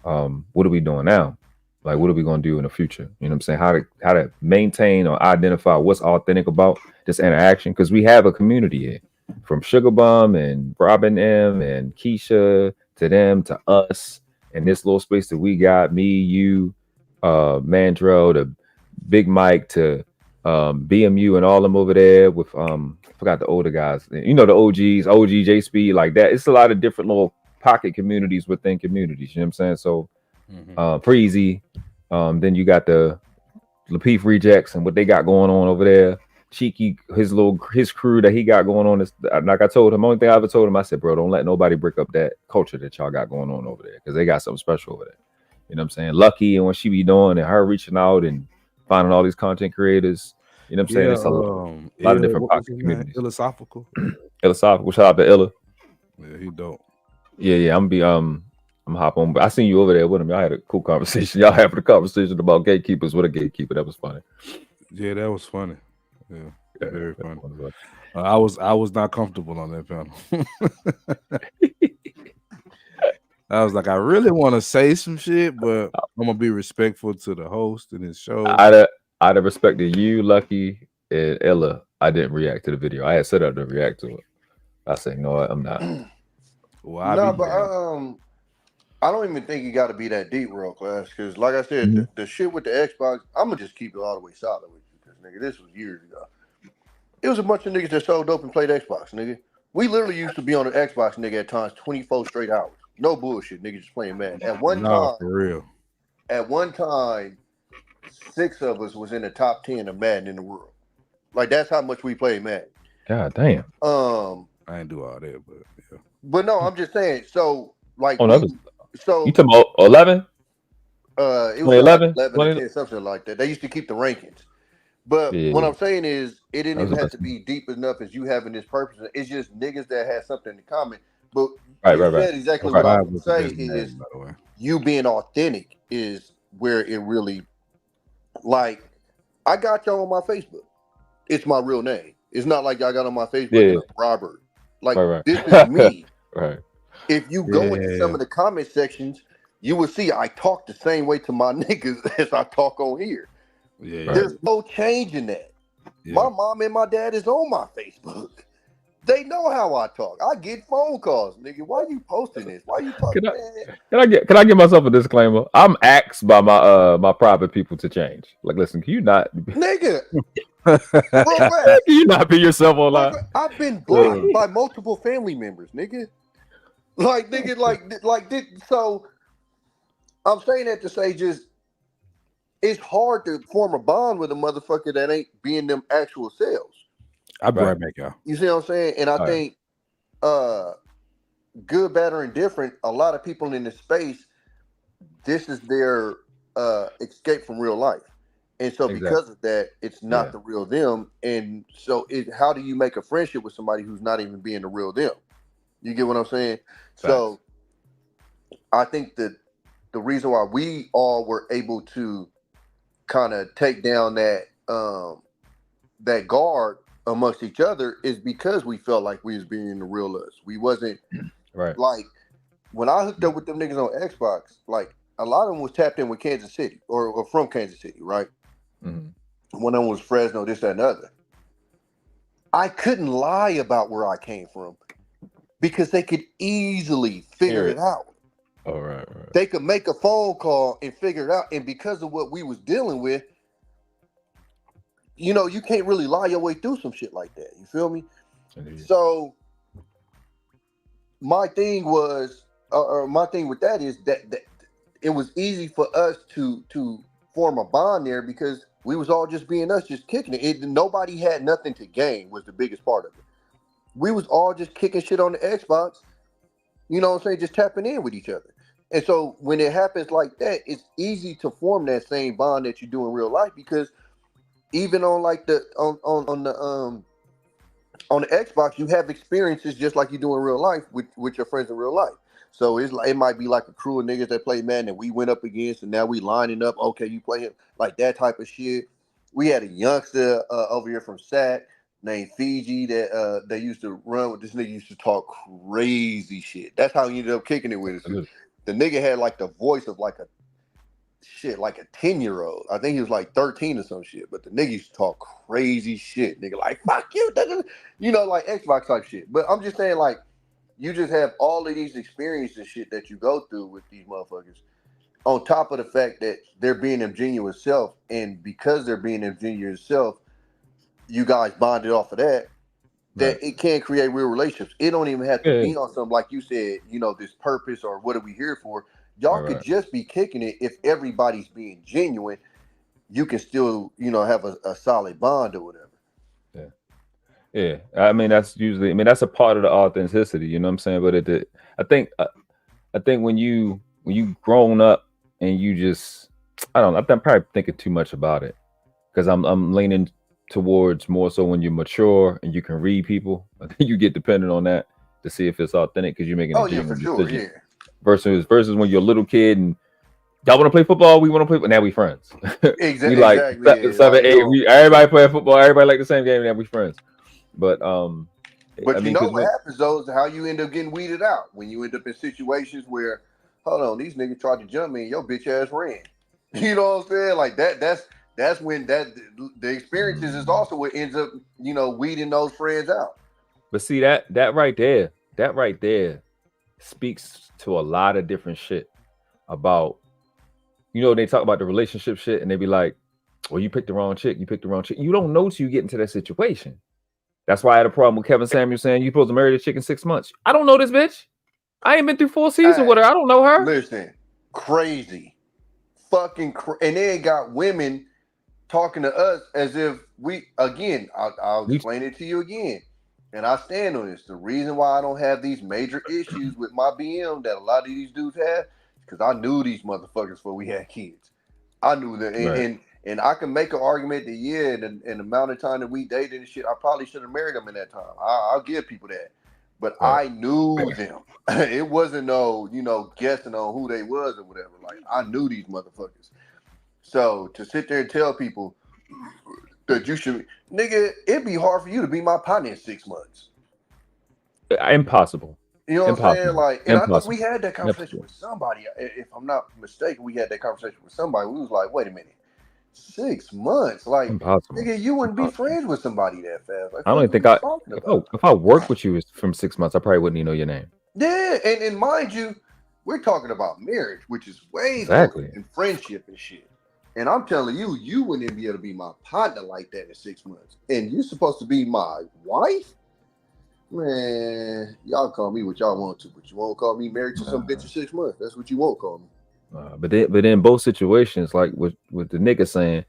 [SPEAKER 2] what are we doing now? Like what are we going to do in the future? You know what I'm saying? How to maintain or identify what's authentic about this interaction, because we have a community here, from Sugar Bum and Robin M and Keisha to them to us, and this little space that we got, me, you, Mandrell, to Big Mike, to BMU and all them over there with I forgot the older guys, you know, the OGs, OG J Speed, like that. It's a lot of different little pocket communities within communities, you know what I'm saying? So Freezy, then you got the Lapeef Rejects and what they got going on over there. Cheeky, his crew that he got going on is, like I told him, only thing I ever told him, I said, bro, don't let nobody break up that culture that y'all got going on over there, because they got something special over there. You know what I'm saying? Lucky and what she be doing and her reaching out and finding all these content creators. You know what I'm saying? It's a lot of different pocket communities.
[SPEAKER 11] Philosophical.
[SPEAKER 2] Shout out to Illa.
[SPEAKER 11] Yeah, he dope.
[SPEAKER 2] Yeah, I'm hop on. But I seen you over there with him. Y'all had a cool conversation. Y'all having a conversation about gatekeepers with a gatekeeper. That was funny.
[SPEAKER 11] Yeah, that was funny. Yeah, very funny. I was not comfortable on that panel. I was like, I really want to say some shit, but I'm gonna be respectful to the host and his show.
[SPEAKER 2] I'd have respected you, Lucky, and Ella. I didn't react to the video. I had set up to react to it. I said, no, I'm not.
[SPEAKER 11] Well,
[SPEAKER 9] No, but I don't even think you got to be that deep, world class. Because, like I said, the shit with the Xbox, I'm gonna just keep it all the way solid with you. Because, nigga, this was years ago. It was a bunch of niggas that sold dope and played Xbox, nigga. We literally used to be on the Xbox, nigga, at times 24 straight hours. No bullshit, nigga, just playing Madden. At one time,
[SPEAKER 11] for real.
[SPEAKER 9] At one time, 6 of us was in the top 10 of Madden in the world. Like, that's how much we played Madden.
[SPEAKER 2] God damn.
[SPEAKER 11] I ain't do all that, but yeah.
[SPEAKER 9] But no, I'm just saying. So, like,
[SPEAKER 2] so you talking about 11?
[SPEAKER 9] It was 11 or 10, something like that. They used to keep the rankings. But what I'm saying is, it didn't even have to be deep enough as you having this purpose. It's just niggas that had something in common. But you said exactly what I would say is you being authentic is where it really, like, I got y'all on my Facebook. It's my real name. It's not like y'all got on my Facebook and I'm Robert. Like, this is me.
[SPEAKER 2] Right.
[SPEAKER 9] If you go into some of the comment sections, you will see I talk the same way to my niggas as I talk on here.
[SPEAKER 11] Yeah.
[SPEAKER 9] There's no change in that. Yeah. My mom and my dad is on my Facebook. They know how I talk. I get phone calls, nigga. Why you posting this? Why you talking?
[SPEAKER 2] Can I give myself a disclaimer? I'm asked by my private people to change. Like, listen, can you not,
[SPEAKER 9] nigga?
[SPEAKER 2] Can you not be yourself online?
[SPEAKER 9] I've been blocked by multiple family members, nigga. Like, nigga, like this. So I'm saying that to say, just it's hard to form a bond with a motherfucker that ain't being them actual selves.
[SPEAKER 11] I'll be right back, y'all.
[SPEAKER 9] You see what I'm saying? And I think good, bad, or indifferent, a lot of people in this space, this is their escape from real life. And so because of that, it's not the real them. And so how do you make a friendship with somebody who's not even being the real them? You get what I'm saying? Facts. So I think that the reason why we all were able to kind of take down that that guard amongst each other is because we felt like we was being the real us. We wasn't like when I hooked up with them niggas on Xbox, like a lot of them was tapped in with Kansas City or from Kansas City, right? Mm-hmm. One of them was Fresno, this, that, and the other. I couldn't lie about where I came from because they could easily figure it out.
[SPEAKER 2] All right.
[SPEAKER 9] They could make a phone call and figure it out. And because of what we was dealing with, you know, you can't really lie your way through some shit like that. You feel me? Indeed. So my thing was, my thing with that is that it was easy for us to form a bond there because we was all just being us, just kicking it. Nobody had nothing to gain was the biggest part of it. We was all just kicking shit on the Xbox, you know what I'm saying, just tapping in with each other. And so when it happens like that, it's easy to form that same bond that you do in real life because even on like the on the Xbox, you have experiences just like you do in real life with your friends in real life. So it's like it might be like a crew of niggas that play Madden that we went up against, and now we lining up. Okay, you play him like that type of shit. We had a youngster over here from SAC named Fiji that they used to run with. This nigga used to talk crazy shit. That's how he ended up kicking it with us. The nigga had like the voice of like a 10-year-old. I think he was like 13 or some shit. But the nigga used to talk crazy shit. Nigga like, fuck you. You know, like Xbox type shit. But I'm just saying, like, you just have all of these experiences shit that you go through with these motherfuckers. On top of the fact that they're being them genuine self. And because they're being them genuine self, you guys bonded off of that. That it can create real relationships. It don't even have to be on something like you said, you know, this purpose or what are we here for? Y'all could just be kicking it if everybody's being genuine. You can still, you know, have a solid bond or whatever.
[SPEAKER 2] Yeah. I mean, that's usually, that's a part of the authenticity, you know what I'm saying? But I think when you grown up and you just, I'm probably thinking too much about it because I'm leaning towards more so when you're mature and you can read people. I think you get dependent on that to see if it's authentic because you're making a genuine decision.
[SPEAKER 9] Sure,
[SPEAKER 2] Versus when you're a little kid and y'all want to play football, we want to play, but now we friends.
[SPEAKER 9] Exactly.
[SPEAKER 2] We like 7, 8. Everybody playing football. Everybody like the same game, and now we friends. But
[SPEAKER 9] you know what happens though is how you end up getting weeded out when you end up in situations where hold on, these niggas tried to jump me and your bitch ass ran. You know what I'm saying? Like that's when the experiences is also what ends up, weeding those friends out.
[SPEAKER 2] But see that right there speaks to a lot of different shit about, they talk about the relationship shit and they be like, well, you picked the wrong chick. You don't know till you get into that situation. That's why I had a problem with Kevin Samuel saying you're supposed to marry the chick in 6 months. I don't know this bitch. I ain't been through 4 seasons with her. I don't know her.
[SPEAKER 9] Listen, crazy. Fucking and they got women talking to us as if I'll explain it to you again. And I stand on this. The reason why I don't have these major issues with my BM that a lot of these dudes have, because I knew these motherfuckers before we had kids. I knew that.
[SPEAKER 2] Right.
[SPEAKER 9] And I can make an argument that, in the amount of time that we dated and shit, I probably should have married them in that time. I'll give people that. But right. I knew them. It wasn't guessing on who they was or whatever. Like, I knew these motherfuckers. So to sit there and tell people that you should, nigga, it'd be hard for you to be my partner in 6 months.
[SPEAKER 2] Impossible.
[SPEAKER 9] You know what I'm saying? Like, and I think we had that conversation with somebody. If I'm not mistaken, we had that conversation with somebody. We was like, wait a minute. 6 months, like, impossible. Nigga, you wouldn't be friends with somebody that fast. Like,
[SPEAKER 2] I don't even think if I worked with you from 6 months, I probably wouldn't even know your name.
[SPEAKER 9] Yeah, and mind you, we're talking about marriage, which is way different than friendship and shit. And I'm telling you, you wouldn't be able to be my partner like that in 6 months. And you're supposed to be my wife? Man, y'all call me what y'all want to, but you won't call me married to some bitch in 6 months. That's what you won't call me.
[SPEAKER 2] But then both situations, like with the nigga saying,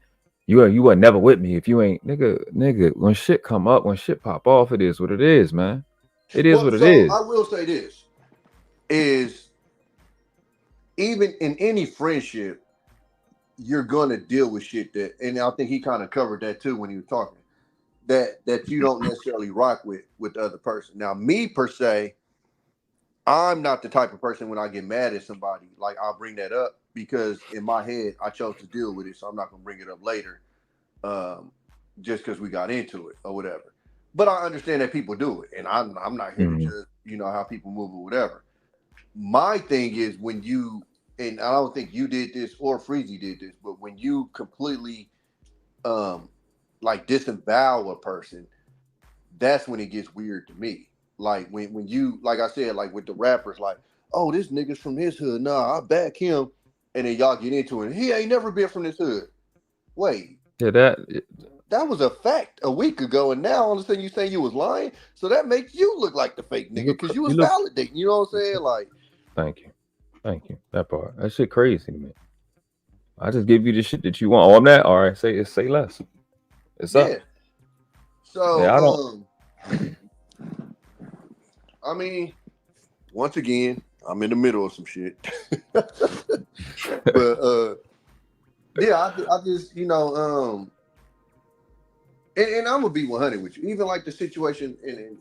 [SPEAKER 2] you were never with me if you ain't nigga. When shit come up, when shit pop off, it is what it is, man. It is what it is.
[SPEAKER 9] I will say this is, even in any friendship, you're gonna deal with shit that, and I think he kind of covered that too when he was talking, that you don't necessarily rock with the other person. Now, me per se, I'm not the type of person when I get mad at somebody, like, I'll bring that up because in my head I chose to deal with it, so I'm not gonna bring it up later, just because we got into it or whatever. But I understand that people do it, and I'm not here to judge, how people move or whatever. My thing is when you, and I don't think you did this or Freezy did this, but when you completely like disavow a person, that's when it gets weird to me. Like when you, like I said, like with the rappers, like, oh, this nigga's from his hood. Nah, I back him. And then y'all get into it. He ain't never been from this hood. Wait.
[SPEAKER 2] Yeah,
[SPEAKER 9] that was a fact a week ago. And now all of a sudden you saying you was lying. So that makes you look like the fake nigga because you was validating. You know what I'm saying? Like,
[SPEAKER 2] thank you. That part. That shit crazy to me. I just give you the shit that you want. Oh, I'm that. All right, say less. It's up.
[SPEAKER 9] So I don't. I mean, once again, I'm in the middle of some shit. But yeah, I just, and I'm gonna be 100 with you. Even like the situation, and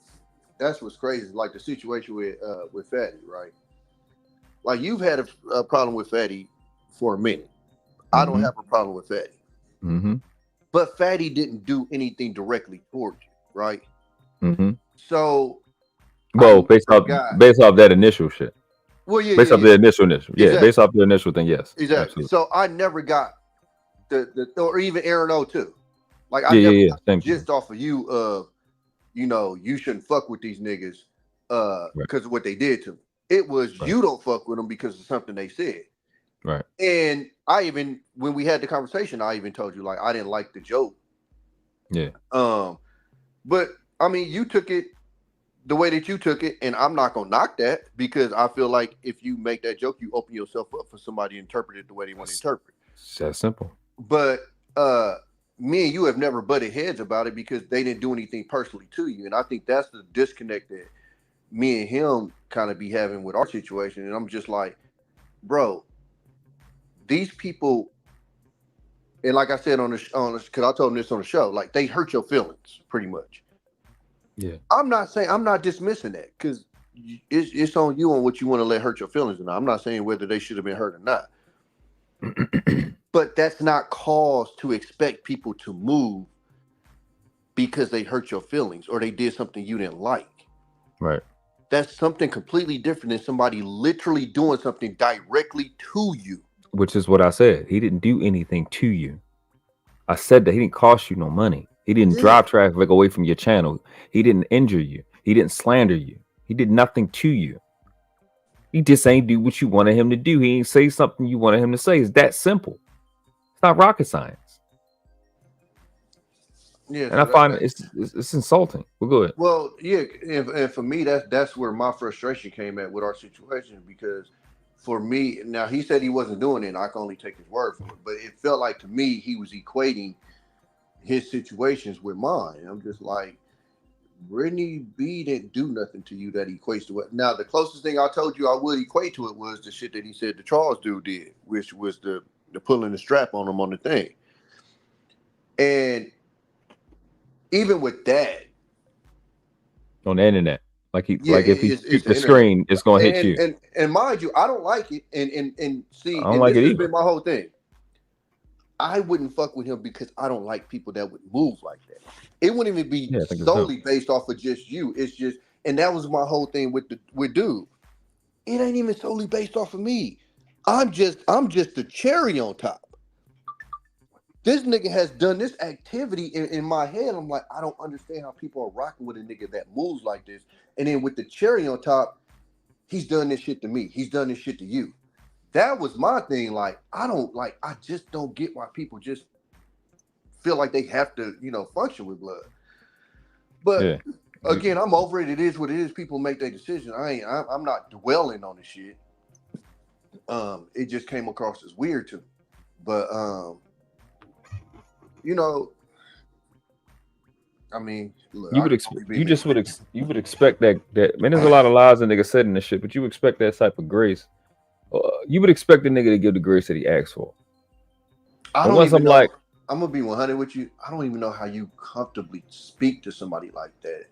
[SPEAKER 9] that's what's crazy. Like the situation with Fatty, right? Like you've had a problem with Fatty for a minute. I don't have a problem with Fatty.
[SPEAKER 2] Mm-hmm.
[SPEAKER 9] But Fatty didn't do anything directly towards you, right?
[SPEAKER 2] Mm-hmm.
[SPEAKER 9] So,
[SPEAKER 2] well, based off that initial shit.
[SPEAKER 9] Well, yeah,
[SPEAKER 2] based off the initial. Yeah,
[SPEAKER 9] exactly.
[SPEAKER 2] Based off the initial thing, yes.
[SPEAKER 9] Exactly.
[SPEAKER 2] Absolutely.
[SPEAKER 9] So I never got the or even Aaron O too. Like I
[SPEAKER 2] never
[SPEAKER 9] got just off of you of, you shouldn't fuck with these niggas because of what they did to me. It was you don't fuck with them because of something they said.
[SPEAKER 2] Right.
[SPEAKER 9] And I even, when we had the conversation, I even told you, like, I didn't like the joke.
[SPEAKER 2] Yeah.
[SPEAKER 9] But I mean, you took it the way that you took it, and I'm not gonna knock that because I feel like if you make that joke, you open yourself up for somebody to interpret it the way they want to interpret.
[SPEAKER 2] It's that simple.
[SPEAKER 9] But me and you have never butted heads about it because they didn't do anything personally to you, and I think that's the disconnect that me and him kind of be having with our situation. And I'm just like, bro, these people, and like I said on this, because I told him this on the show, like they hurt your feelings pretty much.
[SPEAKER 2] Yeah.
[SPEAKER 9] I'm not dismissing that because it's on you on what you want to let hurt your feelings or not. I'm not saying whether they should have been hurt or not. But that's not cause to expect people to move because they hurt your feelings or they did something you didn't like.
[SPEAKER 2] Right.
[SPEAKER 9] That's something completely different than somebody literally doing something directly to you.
[SPEAKER 2] Which is what I said. He didn't do anything to you. I said that he didn't cost you no money. He didn't drive traffic away from your channel. He didn't injure you. He didn't slander you. He did nothing to you. He just ain't do what you wanted him to do. He ain't say something you wanted him to say. It's that simple. It's not rocket science.
[SPEAKER 9] Yeah,
[SPEAKER 2] and I find it's insulting. Well, go ahead.
[SPEAKER 9] Well, yeah, and for me, that's where my frustration came at with our situation, because for me, now he said he wasn't doing it, and I can only take his word for it, but it felt like to me he was equating his situations with mine. I'm just like, Brittany B didn't do nothing to you that equates to it. Now, the closest thing I told you I would equate to it was the shit that he said the Charles dude did, which was the pulling the strap on him on the thing. And even with that,
[SPEAKER 2] on the internet, like if he hit the screen, it's gonna hit you.
[SPEAKER 9] And mind you, I don't like it. And see,
[SPEAKER 2] I don't like it
[SPEAKER 9] this has
[SPEAKER 2] either.
[SPEAKER 9] been my whole thing. I wouldn't fuck with him because I don't like people that would move like that. It wouldn't even be solely based off of just you. It's just, and that was my whole thing with dude. It ain't even solely based off of me. I'm just the cherry on top. This nigga has done this activity in my head. I'm like, I don't understand how people are rocking with a nigga that moves like this. And then with the cherry on top, he's done this shit to me. He's done this shit to you. That was my thing. Like, I just don't get why people just feel like they have to, function with blood. But again, I'm over it. It is what it is. People make their decision. I'm not dwelling on the shit. It just came across as weird to me. But I mean, look, you would
[SPEAKER 2] expect that man. There's a lot of lies a nigga said in this shit, but you expect that type of grace. You would expect the nigga to give the grace that he asked for.
[SPEAKER 9] I'm gonna be 100 with you. I don't even know how you comfortably speak to somebody like that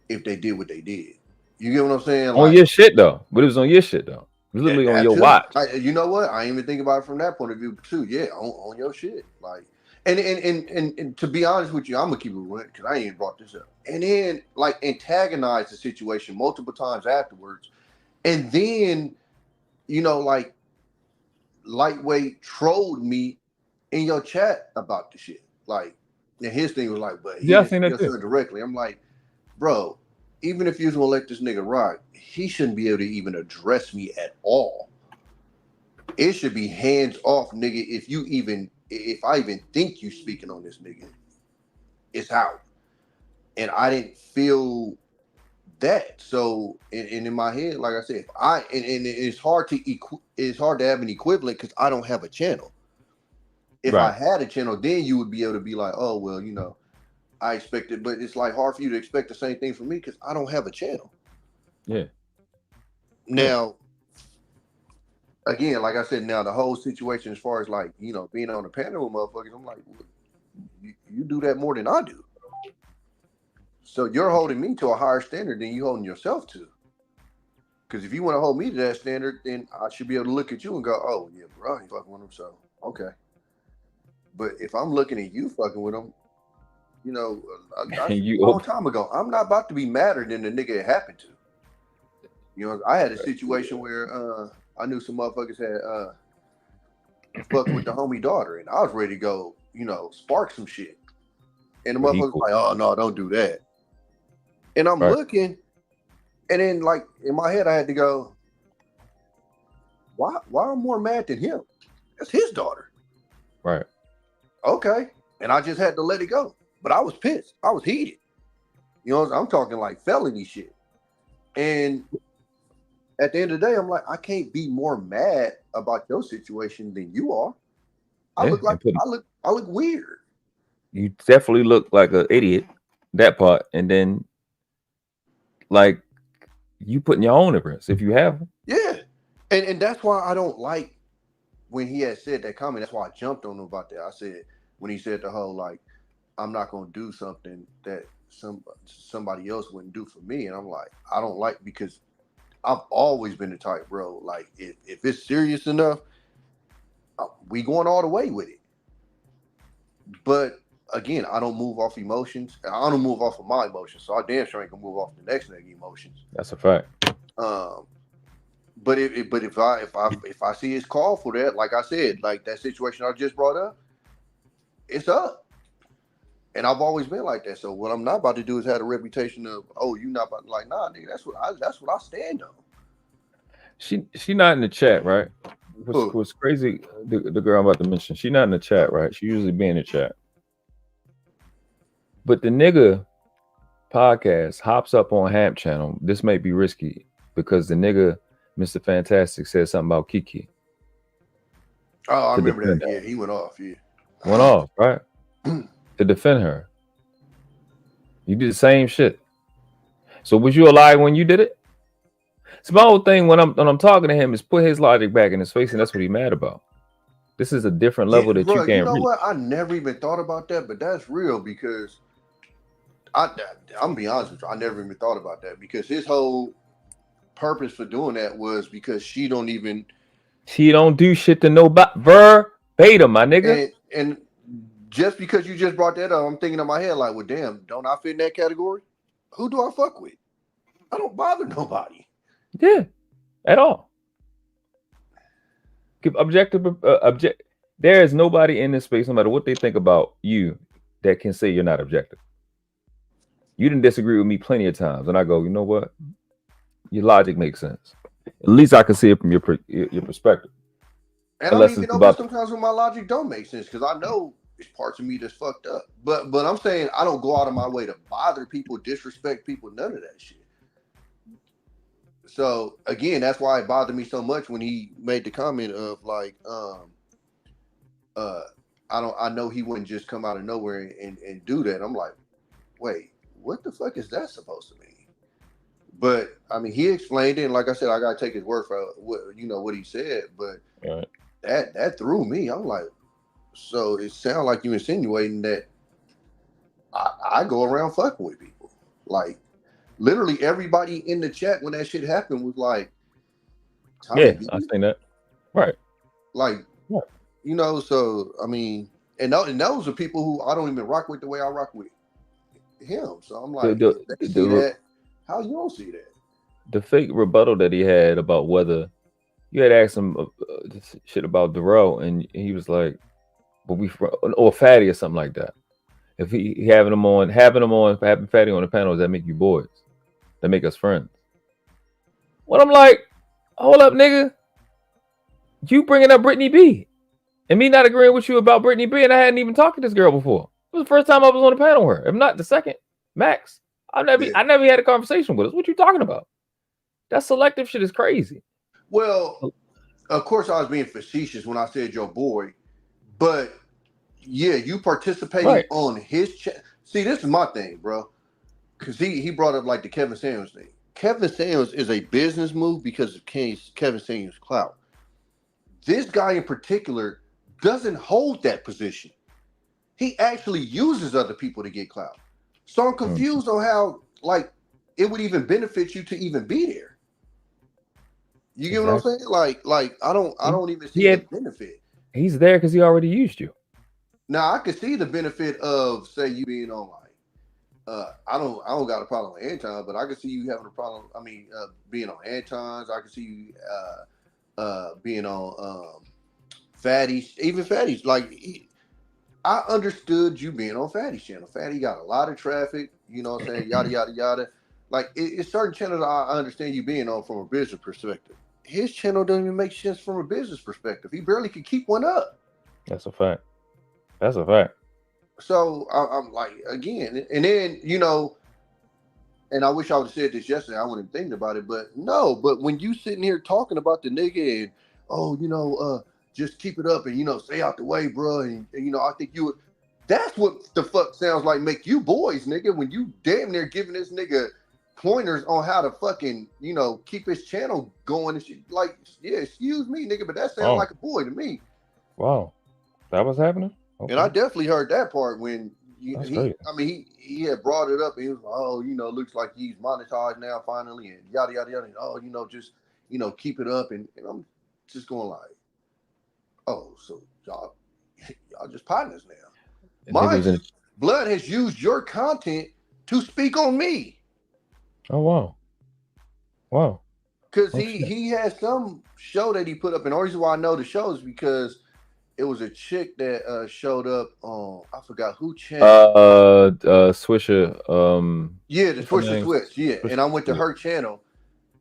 [SPEAKER 9] if they did what they did. You get what I'm saying?
[SPEAKER 2] On your shit though, but it was on your shit though. It was literally on your watch.
[SPEAKER 9] You know what? I ain't even think about it from that point of view too. Yeah, on your shit. Like, and to be honest with you, I'm gonna keep it real because I ain't brought this up. And then like antagonize the situation multiple times afterwards, and then like lightweight trolled me in your chat about the shit. Like, and his thing was like, but he didn't say directly. I'm like, bro, even if you was gonna let this nigga rock, he shouldn't be able to even address me at all. It should be hands off, nigga. If I even think you speaking on this nigga, it's out. And I didn't feel that. So, and in my head, like I said, it's hard to have an equivalent because I don't have a channel. If I had a channel, then you would be able to be like, oh well, I expect it, but it's like hard for you to expect the same thing from me because I don't have a channel.
[SPEAKER 2] Yeah.
[SPEAKER 9] Now, again, like I said, now the whole situation as far as like, being on the panel with motherfuckers, I'm like, well, you do that more than I do. So you're holding me to a higher standard than you holding yourself to. Because if you want to hold me to that standard, then I should be able to look at you and go, oh yeah, bro, he fucking with him, so okay. But if I'm looking at you fucking with him, a long time ago, I'm not about to be madder than the nigga it happened to. I had a situation where I knew some motherfuckers had fucking with the homie daughter, and I was ready to go, spark some shit. And the motherfucker's like, oh no, don't do that. And I'm looking, and then like in my head, I had to go, why I'm more mad than him? That's his daughter.
[SPEAKER 2] Right.
[SPEAKER 9] Okay. And I just had to let it go. But I was pissed. I was heated. I'm talking like felony shit. And at the end of the day, I'm like, I can't be more mad about your situation than you are. I look weird.
[SPEAKER 2] You definitely look like an idiot, that part. And then like you putting your own difference if you have them.
[SPEAKER 9] Yeah. And that's why I don't like when he had said that comment. That's why I jumped on him about that. I said, when he said the whole like, I'm not gonna do something that somebody else wouldn't do for me, and I'm like, I don't like, because I've always been the type, bro. Like if it's serious enough, we going all the way with it. But again, I don't move off emotions. I don't move off of my emotions, so I damn sure ain't gonna move off the next nigga emotions.
[SPEAKER 2] That's a fact.
[SPEAKER 9] But if I see his call for that, like I said, like that situation I just brought up, it's up. And I've always been like that. So what I'm not about to do is have a reputation of, oh, you not about to, like, nah, nigga, that's what I stand on.
[SPEAKER 2] She not in the chat, right? What's crazy, the girl I'm about to mention, she not in the chat, right? She usually be in the chat. But the nigga podcast hops up on Hamp channel. This may be risky because the nigga, Mr. Fantastic, said something about Kiki.
[SPEAKER 9] Oh, I remember that. Yeah, he went off. Yeah.
[SPEAKER 2] Went off, right? To defend her. You did the same shit. So was you a liar when you did it? So my whole thing when I'm talking to him is put his logic back in his face, and that's what he's mad about. This is a different level that you can't
[SPEAKER 9] you know
[SPEAKER 2] reach.
[SPEAKER 9] what? I never even thought about that, but that's real because I'm gonna be honest with you. I never even thought about that because his whole purpose for doing that was because she don't do shit to nobody verbatim, my nigga. And just because you just brought that up, I'm thinking in my head like, well, damn, don't I fit in that category? Who do I fuck with? I don't bother nobody.
[SPEAKER 2] Yeah, at all. Objective. There is nobody in this space, no matter what they think about you, that can say you're not objective. You didn't disagree with me plenty of times, and I go, you know what? Your logic makes sense. At least I can see it from your perspective.
[SPEAKER 9] And I don't even know sometimes when my logic don't make sense because I know it's parts of me that's fucked up. But I'm saying I don't go out of my way to bother people, disrespect people, none of that shit. So again, that's why it bothered me so much when he made the comment of like, I know he wouldn't just come out of nowhere and do that. I'm like, wait, what the fuck is that supposed to mean? But I mean, he explained it, and like I said, I gotta take his word for what he said. But that threw me. I'm like, so it sounds like you insinuating that I go around fucking with people. Like literally everybody in the chat when that shit happened was like,
[SPEAKER 2] yeah, I seen that. Right.
[SPEAKER 9] Like, so I mean, and those are people who I don't even rock with the way I rock with him. So I'm like, if they see that, how you don't see that?
[SPEAKER 2] The fake rebuttal that he had about whether you had asked him shit about Darrell, and he was like, "But or Fatty or something like that." If he having Fatty on the panel, does that make you boys? That make us friends? Well, I'm like, hold up, nigga. You bringing up Brittany B, and me not agreeing with you about Brittany B, and I hadn't even talked to this girl before. It was the first time I was on the panel with her, if not the second. Max, I never had a conversation with us. What you talking about? That selective shit is crazy.
[SPEAKER 9] Well, of course I was being facetious when I said your boy, but yeah, you participating on his chat. See, this is my thing, bro. Because he brought up like the Kevin Samuels thing. Kevin Samuels is a business move because of Kevin Samuels' clout. This guy in particular doesn't hold that position. He actually uses other people to get clout. So I'm confused on how like it would even benefit you to even be there. You get what I'm saying? Like I don't even see the benefit.
[SPEAKER 2] He's there because he already used you.
[SPEAKER 9] Now I could see the benefit of say you being on like I don't got a problem with Anton, but I could see you having a problem. I mean, being on Anton's, I could see you being on Fatty's, even Fatty's. Like I understood you being on Fatty's channel. Fatty got a lot of traffic. You know what I'm saying? Yada yada yada. Like it's certain channels I understand you being on from a business perspective. His channel doesn't even make sense from a business perspective. He barely could keep one up.
[SPEAKER 2] That's a fact. That's a fact.
[SPEAKER 9] So I'm like, again, and then, and I wish I would have said this yesterday. I wouldn't think about it, but no. But when you sitting here talking about the nigga and, just keep it up and, stay out the way, bro. And I think you would, that's what the fuck sounds like make you boys, nigga. When you damn near giving this nigga pointers on how to fucking, keep his channel going and shit. Like, yeah, excuse me, nigga, but that sounds like a boy to me.
[SPEAKER 2] Wow. That was happening? Okay.
[SPEAKER 9] And I definitely heard that part when he had brought it up and he was like, looks like he's monetized now finally and yada yada yada. And, just keep it up and I'm just going like, oh, so y'all just partners now. Blood has used your content to speak on me.
[SPEAKER 2] Oh wow. Wow.
[SPEAKER 9] Because he has some show that he put up, and the reason why I know the show is because it was a chick that showed up on, I forgot who channel.
[SPEAKER 2] Swisher.
[SPEAKER 9] Yeah, the Swisher Switch. Yeah, and I went to her channel,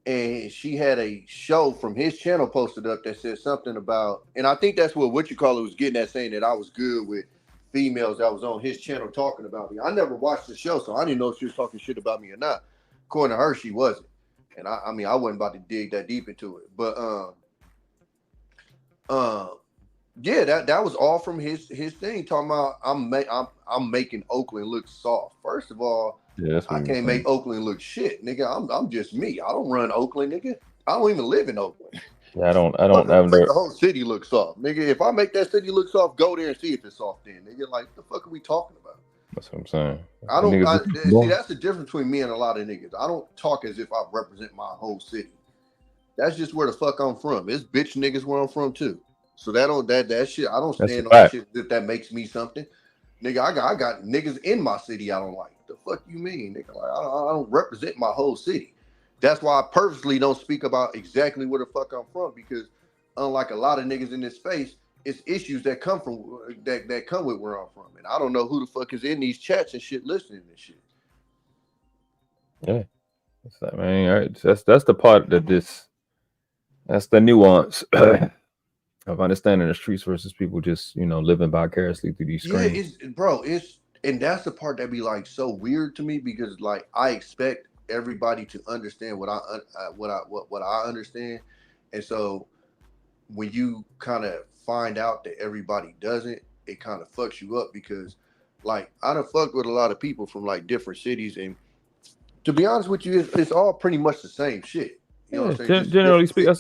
[SPEAKER 9] and she had a show from his channel posted up that said something about, and I think that's what you call it was getting at, saying that I was good with females that was on his channel talking about me. I never watched the show, so I didn't know if she was talking shit about me or not. According to her, she wasn't. And I mean, I wasn't about to dig that deep into it. But yeah, that was all from his thing, talking about I'm making Oakland look soft. First of all, I can't make Oakland look shit, nigga. I'm just me. I don't run Oakland, nigga. I don't even live in Oakland.
[SPEAKER 2] Yeah, I don't
[SPEAKER 9] make the whole city look soft, nigga. If I make that city look soft, go there and see if it's soft then, nigga. Like, the fuck are we talking about?
[SPEAKER 2] That's what I'm saying.
[SPEAKER 9] See, that's the difference between me and a lot of niggas. I don't talk as if I represent my whole city. That's just where the fuck I'm from. It's bitch niggas where I'm from too. So that shit, I don't stand on shit that makes me something. Nigga, I got niggas in my city I don't like. The fuck you mean, nigga? Like, I don't represent my whole city. That's why I purposely don't speak about exactly where the fuck I'm from, because unlike a lot of niggas in this space, it's issues that come from that come with where I'm from, and I don't know who the fuck is in these chats and shit listening to shit.
[SPEAKER 2] Yeah, that's the part that's the nuance of understanding the streets versus people just living vicariously through these screens.
[SPEAKER 9] Yeah, and that's the part that be like so weird to me, because like I expect everybody to understand what I understand, and so when you kind of find out that everybody doesn't, it kind of fucks you up, because like I done fucked with a lot of people from like different cities, and to be honest with you, it's all pretty much the same shit. You know what I'm saying?
[SPEAKER 2] Generally speaking,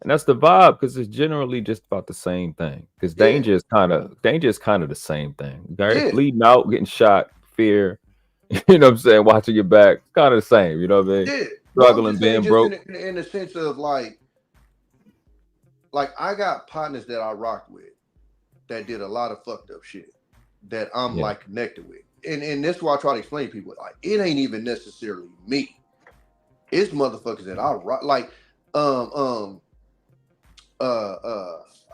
[SPEAKER 2] and that's the vibe, because it's generally just about the same thing. Because danger is kind of the same thing. Bleeding out, getting shot, fear. You know what I'm saying? Watching your back, kind of the same. You know what I mean?
[SPEAKER 9] Yeah.
[SPEAKER 2] Struggling, being broke.
[SPEAKER 9] In the sense of like I got partners that I rock with that did a lot of fucked up shit that I'm like connected with. And that's why I try to explain to people, like, it ain't even necessarily me. It's motherfuckers that I rock. Like, I'll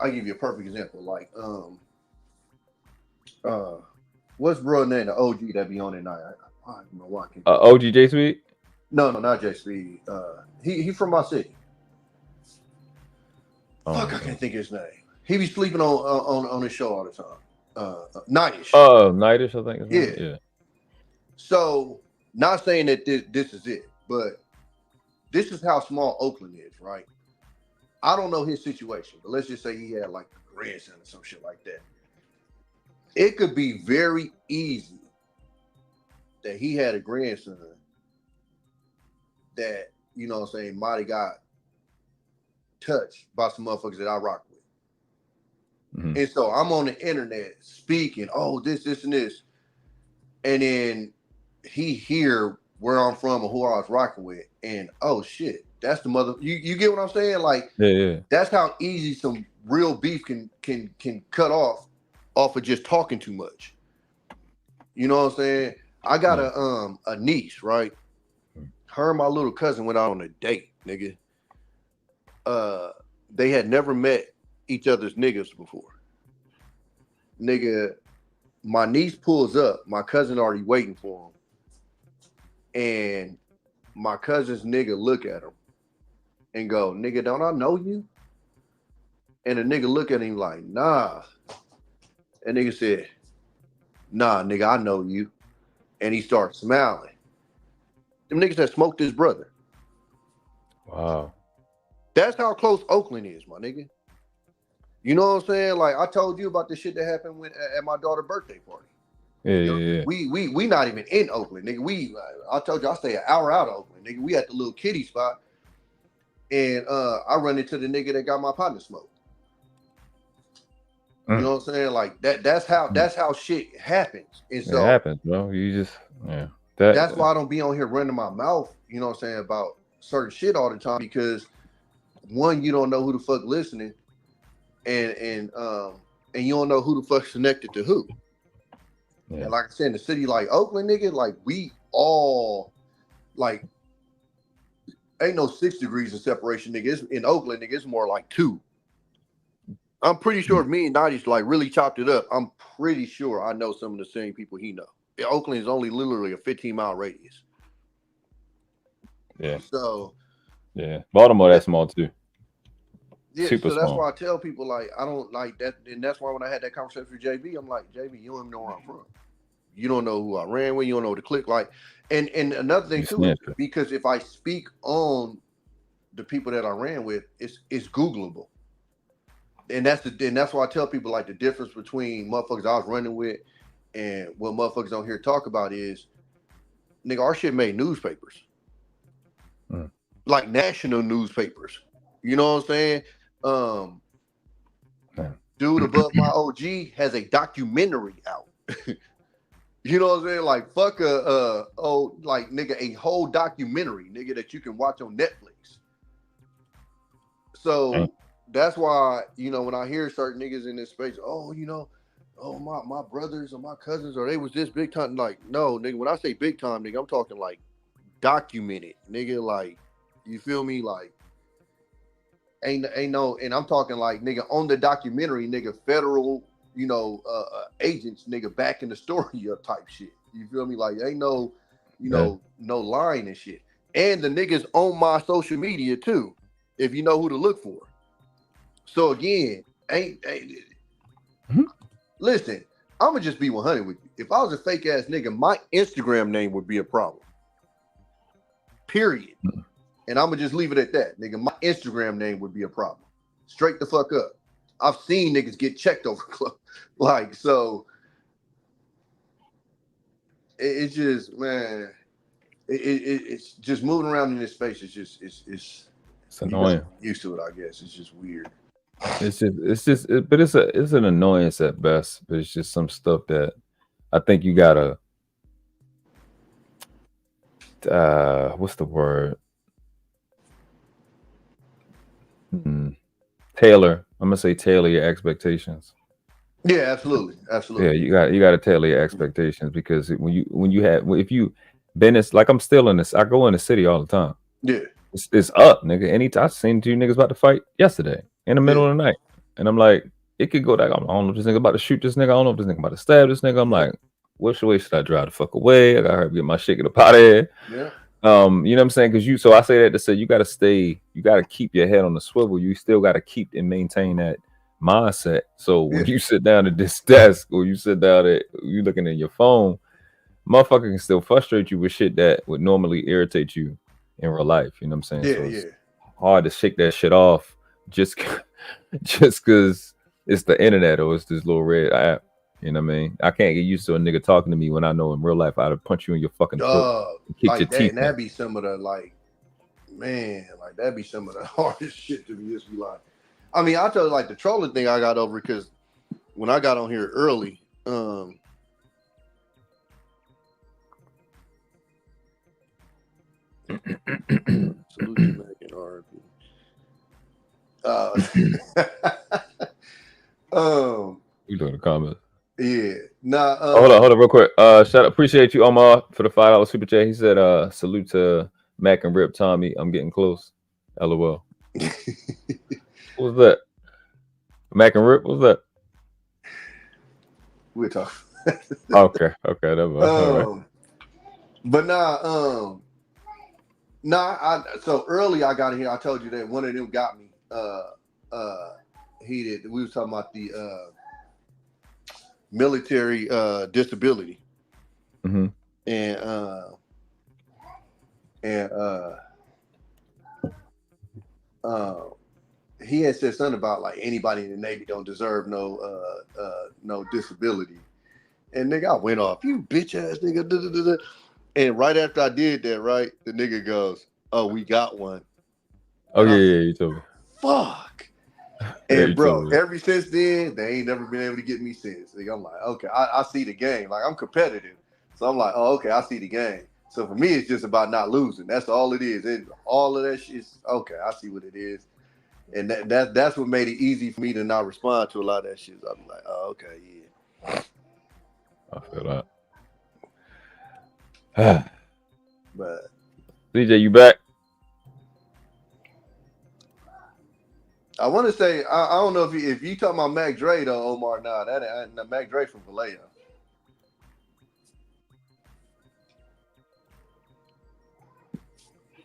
[SPEAKER 9] give you a perfect example. Like, what's bro name? The OG that be on at night. I don't know why I can't.
[SPEAKER 2] OG J Sweet?
[SPEAKER 9] No, not J Sweet. He from my city. Fuck, I can't think of his name. He be sleeping on his show all the time. Nightish.
[SPEAKER 2] Oh, Nightish, I think. Yeah.
[SPEAKER 9] So, not saying that this is it, but this is how small Oakland is, right? I don't know his situation, but let's just say he had like a grandson or some shit like that. It could be very easy that he had a grandson that, you know what I'm saying, might have got touched by some motherfuckers that I rock with. Mm-hmm. And so I'm on the internet speaking, this, and this. And then he hear where I'm from and who I was rocking with. And shit, that's the mother. You get what I'm saying? Like,
[SPEAKER 2] yeah.
[SPEAKER 9] That's how easy some real beef can cut off of just talking too much. You know what I'm saying? I got a niece, right? Her and my little cousin went out on a date, nigga. They had never met each other's niggas before. Nigga, my niece pulls up, my cousin already waiting for him. And my cousin's nigga look at him and go, nigga, don't I know you? And the nigga look at him like, nah. And nigga said, nah, nigga, I know you. And he starts smiling. Them niggas that smoked his brother.
[SPEAKER 2] Wow.
[SPEAKER 9] That's how close Oakland is, my nigga. You know what I'm saying? Like, I told you about the shit that happened at my daughter's birthday party.
[SPEAKER 2] Yeah.
[SPEAKER 9] We not even in Oakland, nigga. I told you I stay an hour out of Oakland, nigga. We at the little kiddie spot. And I run into the nigga that got my partner smoked. You know what I'm saying? Like that's how shit happens. And so
[SPEAKER 2] it happens, bro. You just
[SPEAKER 9] that's why I don't be on here running my mouth, you know what I'm saying, about certain shit all the time, because one, you don't know who the fuck listening, and you don't know who the fuck's connected to who.
[SPEAKER 2] Yeah.
[SPEAKER 9] And like I said, in the city like Oakland, nigga, like we all like ain't no 6 degrees of separation, nigga. It's, in Oakland, nigga, it's more like 2. I'm pretty sure if me and Nadi's like really chopped it up, I'm pretty sure I know some of the same people he know. Oakland is only literally a 15-mile radius.
[SPEAKER 2] Yeah.
[SPEAKER 9] So
[SPEAKER 2] yeah, Baltimore that's small too.
[SPEAKER 9] Yeah,
[SPEAKER 2] Super
[SPEAKER 9] so that's
[SPEAKER 2] small.
[SPEAKER 9] why I tell people like I don't like that, and that's why when I had that conversation with JB, I'm like, JB, you don't even know where I'm from. You don't know who I ran with. You don't know what to click like. And another thing too, is because if I speak on the people that I ran with, it's Googleable. And that's why I tell people like the difference between motherfuckers I was running with and what motherfuckers on here talk about is, nigga, our shit made newspapers, like national newspapers. You know what I'm saying? Dude above my OG has a documentary out. You know what I'm saying? Like fuck like nigga, a whole documentary, nigga, that you can watch on Netflix. So that's why, you know, when I hear certain niggas in this space, oh, you know, oh my brothers or my cousins or they was this big time. Like, no, nigga, when I say big time, nigga, I'm talking like documented, nigga, like, you feel me? Like ain't no, and I'm talking like nigga on the documentary, nigga, federal, you know, agents, nigga, back in the story of type shit. You feel me? Like ain't no, you know, no lying and shit. And the niggas on my social media too, if you know who to look for. So again, listen, I'm gonna just be 100 with you. If I was a fake ass nigga, my Instagram name would be a problem. Period. And I'm gonna just leave it at that, nigga. My Instagram name would be a problem. Straight the fuck up. I've seen niggas get checked over club. Like, so it's just, man, it's just moving around in this space. It's just, it's
[SPEAKER 2] annoying.
[SPEAKER 9] Used to it, I guess. It's just weird.
[SPEAKER 2] But it's an annoyance at best. But it's just some stuff that I think you gotta, what's the word? Tailor. I'm gonna say tailor your expectations.
[SPEAKER 9] Yeah, absolutely.
[SPEAKER 2] Yeah, you got to tailor your expectations because when you have if you business like I'm still in this, I go in the city all the time.
[SPEAKER 9] Yeah,
[SPEAKER 2] it's up, nigga. Anytime I seen 2 niggas about to fight yesterday in the middle of the night, and I'm like, it could go that. I don't know if this nigga about to shoot this nigga. I don't know if this nigga about to stab this nigga. I'm like, which way should I drive the fuck away? I gotta hurry get my shit get up out of here.
[SPEAKER 9] Yeah.
[SPEAKER 2] You know what I'm saying? Because so I say that to say you gotta keep your head on the swivel. You still gotta keep and maintain that mindset. So when you sit down at this desk or you sit down at you looking at your phone, motherfucker can still frustrate you with shit that would normally irritate you in real life. You know what I'm saying?
[SPEAKER 9] Yeah,
[SPEAKER 2] so it's hard to shake that shit off just because it's the internet or it's this little red app. You know what I mean? I can't get used to a nigga talking to me when I know in real life I'd have punched you in your fucking throat and kick
[SPEAKER 9] like
[SPEAKER 2] your
[SPEAKER 9] that,
[SPEAKER 2] teeth.
[SPEAKER 9] And that'd be some of the like, man, like that'd be some of the hardest shit to be just be like. I mean, I tell you, like the trolling thing I got over because when I got on here early, salute to Mac and RP.
[SPEAKER 2] You doing the comments?
[SPEAKER 9] Yeah. Nah.
[SPEAKER 2] Hold on, real quick. Shout out, appreciate you, Omar, for the $5 super chat. He said, salute to Mac and Rip Tommy. I'm getting close. LOL. What was that? Mac and Rip, what was that?
[SPEAKER 9] We're talking.
[SPEAKER 2] Okay, that was all right.
[SPEAKER 9] But so early I got in here. I told you that one of them got me. He did. We was talking about the military disability, and he had said something about like anybody in the Navy don't deserve no disability. And nigga, I went off, you bitch ass nigga. Da, da, da, da. And right after I did that, right, the nigga goes, "Oh, we got one."
[SPEAKER 2] Oh yeah, you told me.
[SPEAKER 9] Fuck. And bro, ever since then, they ain't never been able to get me since. Nigga, I'm like, okay, I see the game. Like I'm competitive, so I'm like, oh, okay, I see the game. So for me, it's just about not losing. That's all it is. All of that shit. Okay, I see what it is. And that's what made it easy for me to not respond to a lot of that shit. I'm like, oh, okay, yeah.
[SPEAKER 2] I feel that.
[SPEAKER 9] But
[SPEAKER 2] DJ, you back?
[SPEAKER 9] I want to say I don't know if you talking about Mac Dre though, Omar. Nah, that ain't Mac Dre from Vallejo.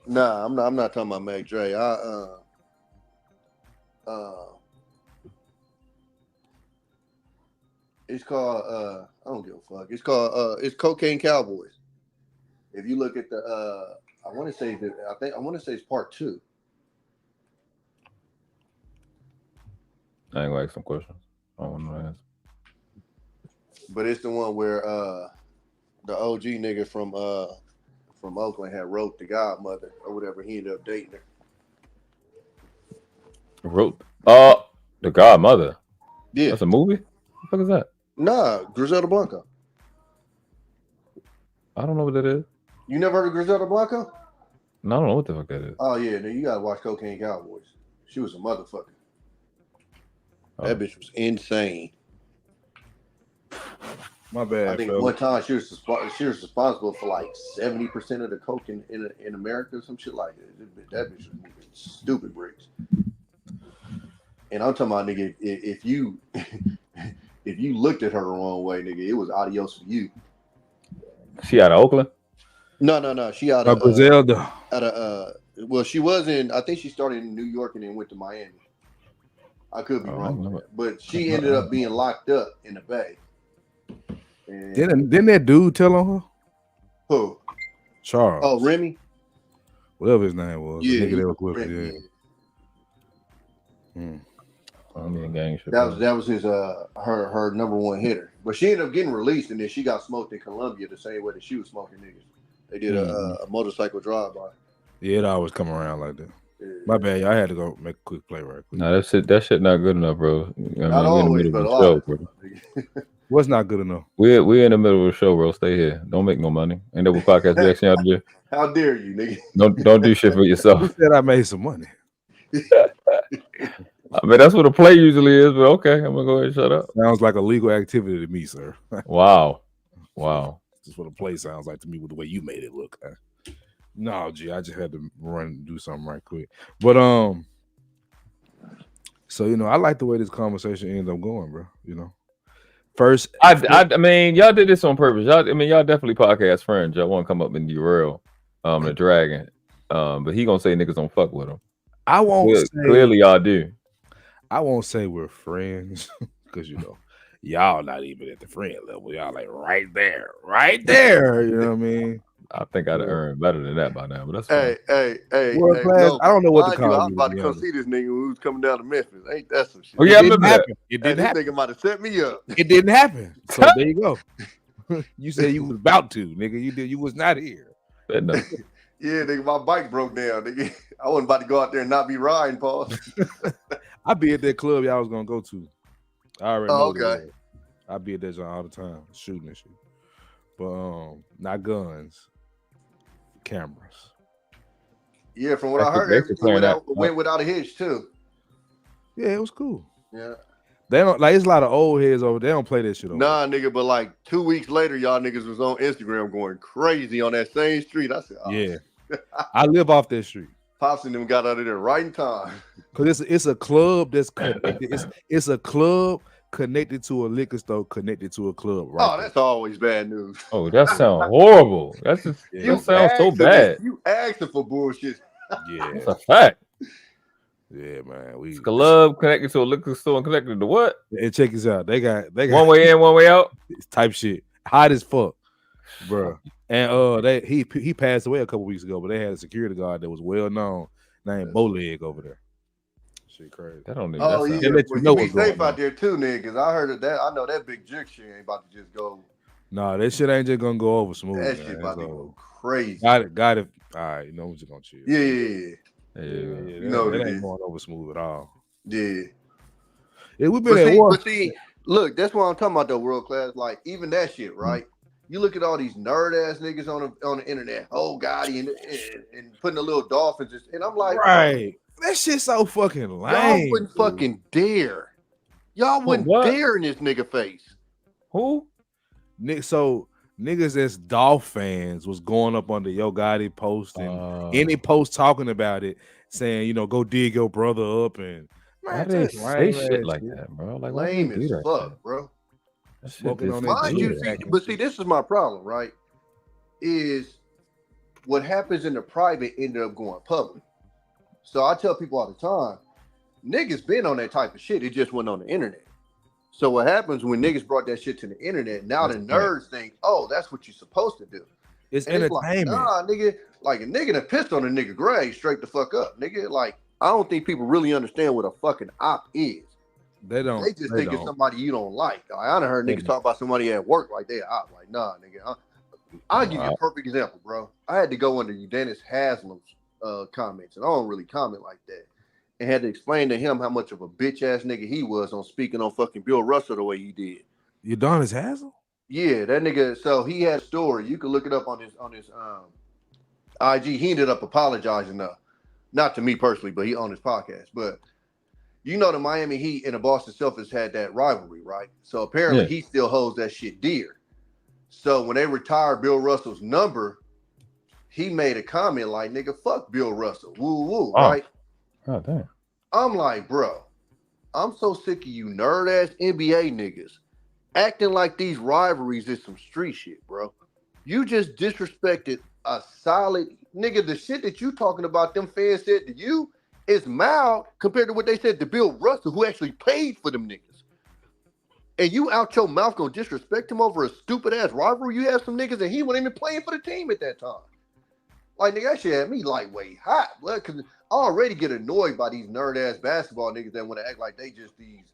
[SPEAKER 9] Nah, I'm not talking about Mac Dre. It's called I don't give a fuck. It's called it's Cocaine Cowboys. If you look at the I want to say it's part 2.
[SPEAKER 2] I ain't gonna ask some questions. I don't want to ask.
[SPEAKER 9] But it's the one where the OG nigga from Oakland had wrote the godmother or whatever. He ended up dating her.
[SPEAKER 2] Wrote the godmother.
[SPEAKER 9] Yeah.
[SPEAKER 2] That's a movie? What the fuck is that?
[SPEAKER 9] Nah, Griselda Blanco.
[SPEAKER 2] I don't know what that is.
[SPEAKER 9] You never heard of Griselda Blanco?
[SPEAKER 2] No, I don't know what the fuck that is.
[SPEAKER 9] Oh yeah, then you gotta watch Cocaine Cowboys. She was a motherfucker. That bitch was insane.
[SPEAKER 11] My bad.
[SPEAKER 9] I think one time she was responsible for like 70% of the coke in America or some shit like that. That bitch was moving stupid bricks. And I'm talking about, nigga, if you looked at her the wrong way, nigga, it was adios for you.
[SPEAKER 2] She out of Oakland?
[SPEAKER 9] No. She out of
[SPEAKER 11] Griselda.
[SPEAKER 9] Well, she was in. I think she started in New York and then went to Miami. I could be wrong, but she ended up being locked up in the Bay. And
[SPEAKER 11] Didn't that dude tell on her?
[SPEAKER 9] Who?
[SPEAKER 11] Charles.
[SPEAKER 9] Oh, Remy.
[SPEAKER 11] Whatever his name was.
[SPEAKER 9] Yeah,
[SPEAKER 11] the nigga that was with her, yeah.
[SPEAKER 2] Gang shit.
[SPEAKER 9] That was his her number one hitter. But she ended up getting released, and then she got smoked in Colombia the same way that she was smoking niggas. They did a motorcycle drive-by.
[SPEAKER 11] Yeah, it always come around like that. Yeah. My bad, y'all. I had to go make a quick play right quick.
[SPEAKER 2] No, that shit not good enough, bro.
[SPEAKER 9] Not always, but a lot.
[SPEAKER 11] What's not good enough?
[SPEAKER 2] We're in the middle of the show, bro. Stay here. Don't make no money. Ain't that what podcast reaction y'all do?
[SPEAKER 9] How dare you, nigga?
[SPEAKER 2] Don't do shit for yourself.
[SPEAKER 11] Who said I made some money?
[SPEAKER 2] I mean, that's what a play usually is, but okay, I'm gonna go ahead and shut up.
[SPEAKER 11] Sounds like a legal activity to me, sir.
[SPEAKER 2] Wow.
[SPEAKER 11] That's what a play sounds like to me with the way you made it look. No, G, I just had to run and do something right quick. But so I like the way this conversation ended up going, bro. First,
[SPEAKER 2] I mean, y'all did this on purpose. Y'all definitely podcast friends. Y'all want to come up and derail the dragon, but he gonna say niggas don't fuck with him.
[SPEAKER 11] I won't say,
[SPEAKER 2] clearly y'all do.
[SPEAKER 11] I won't say we're friends because y'all not even at the friend level. Y'all like right there. You know what I mean?
[SPEAKER 2] I think I'd earn better than that by now, but that's fine.
[SPEAKER 9] Hey,
[SPEAKER 11] no, I don't know what to call you.
[SPEAKER 9] I was about to come see this nigga when we was coming down to Memphis. Ain't that some shit?
[SPEAKER 2] Oh yeah, I remember that.
[SPEAKER 11] It didn't happen.
[SPEAKER 9] This nigga might have set me up.
[SPEAKER 11] It didn't happen. So there you go. You said you was about to, nigga. You was not here.
[SPEAKER 9] Yeah, nigga, my bike broke down, nigga. I wasn't about to go out there and not be riding, Paul.
[SPEAKER 11] I be at that club y'all was gonna go to. I already know.
[SPEAKER 9] Okay.
[SPEAKER 11] I be at that joint all the time, shooting and shit. But not guns, cameras.
[SPEAKER 9] Yeah, from what I heard, everything went without a hitch too.
[SPEAKER 11] Yeah, it was cool.
[SPEAKER 9] Yeah.
[SPEAKER 11] They don't it's a lot of old heads over. They don't play that shit over.
[SPEAKER 9] Nah, nigga, but like 2 weeks later, y'all niggas was on Instagram going crazy on that same street. I said,
[SPEAKER 11] yeah. I live off that street.
[SPEAKER 9] Pops and them got out of there right in time.
[SPEAKER 11] Cause it's a club that's connected. It's a club connected to a liquor store connected to a club. Right?
[SPEAKER 9] Oh, that's always bad news.
[SPEAKER 2] Oh, that sounds horrible. That sounds so bad.
[SPEAKER 9] You asking for bullshit.
[SPEAKER 11] Yeah,
[SPEAKER 2] that's a fact.
[SPEAKER 11] Yeah, man.
[SPEAKER 2] It's a club connected to a liquor store and connected to what?
[SPEAKER 11] And check this out. They got
[SPEAKER 2] one way in, one way out.
[SPEAKER 11] Type shit. Hot as fuck, bro. And he passed away a couple weeks ago, but they had a security guard that was well known named Bowleg over there. Shit crazy.
[SPEAKER 2] That don't even.
[SPEAKER 9] Oh yeah, you be safe out there too, nigga. Because I heard of that. I know that big jerk shit ain't about to just go.
[SPEAKER 11] Nah, that shit ain't just gonna go over smooth.
[SPEAKER 9] That shit about to go crazy.
[SPEAKER 11] Got it. All right, you know we're just gonna chill.
[SPEAKER 9] Yeah.
[SPEAKER 11] You know that ain't going over smooth at all.
[SPEAKER 9] Yeah.
[SPEAKER 11] We've been at war.
[SPEAKER 9] But see, look, that's what I'm talking about though, world class. Like even that shit, right? You look at all these nerd ass niggas on the internet, oh God, and putting the little dolphins, and I'm like,
[SPEAKER 11] right, that shit's so fucking lame.
[SPEAKER 9] Y'all wouldn't fucking dare. Y'all wouldn't dare in this nigga face.
[SPEAKER 2] Who?
[SPEAKER 11] So niggas that's Dolph fans was going up under Yo Gotti post and any post talking about it, saying, you know, go dig your brother up and
[SPEAKER 2] why do they say shit like that, bro? Like, why
[SPEAKER 9] lame
[SPEAKER 2] do they do
[SPEAKER 9] as
[SPEAKER 2] that
[SPEAKER 9] fuck,
[SPEAKER 2] shit?
[SPEAKER 9] bro.
[SPEAKER 2] That shit
[SPEAKER 11] Smoking
[SPEAKER 2] is
[SPEAKER 11] on that
[SPEAKER 9] Mind you, see, but see, this is my problem, right? Is what happens in the private ended up going public. So I tell people all the time, niggas been on that type of shit. It just went on the internet. So what happens when niggas brought that shit to the internet? Now the nerds think, oh, that's what you're supposed to do.
[SPEAKER 11] It's
[SPEAKER 9] and
[SPEAKER 11] entertainment.
[SPEAKER 9] It's like, nah, nigga. Like a nigga that pissed on a nigga grave straight the fuck up, nigga. Like I don't think people really understand what a fucking op is.
[SPEAKER 11] They don't.
[SPEAKER 9] They just think it's somebody you don't like. I done heard niggas talk about somebody at work like they op. Like nah, nigga. I'll give you a perfect example, bro. I had to go under Dennis Haslam's comments, and I don't really comment like that. And had to explain to him how much of a bitch ass nigga he was on speaking on fucking Bill Russell the way he did.
[SPEAKER 11] Udonis Haslam?
[SPEAKER 9] Yeah, that nigga. So he had a story. You can look it up on his IG. He ended up apologizing, not to me personally, but he on his podcast. But you know, the Miami Heat and the Boston Celtics had that rivalry, right? So apparently he still holds that shit dear. So when they retired Bill Russell's number, he made a comment like, "Nigga, fuck Bill Russell, woo woo," right?
[SPEAKER 2] Oh damn.
[SPEAKER 9] I'm like, bro, I'm so sick of you nerd ass NBA niggas acting like these rivalries is some street shit, bro. You just disrespected a solid nigga. The shit that you talking about, them fans said to you is mild compared to what they said to Bill Russell, who actually paid for them niggas. And you out your mouth gonna disrespect him over a stupid ass rivalry. You have some niggas and he wasn't even playing for the team at that time. Like, nigga, that shit had me lightweight hot, blood, because I already get annoyed by these nerd ass basketball niggas that want to act like they just these,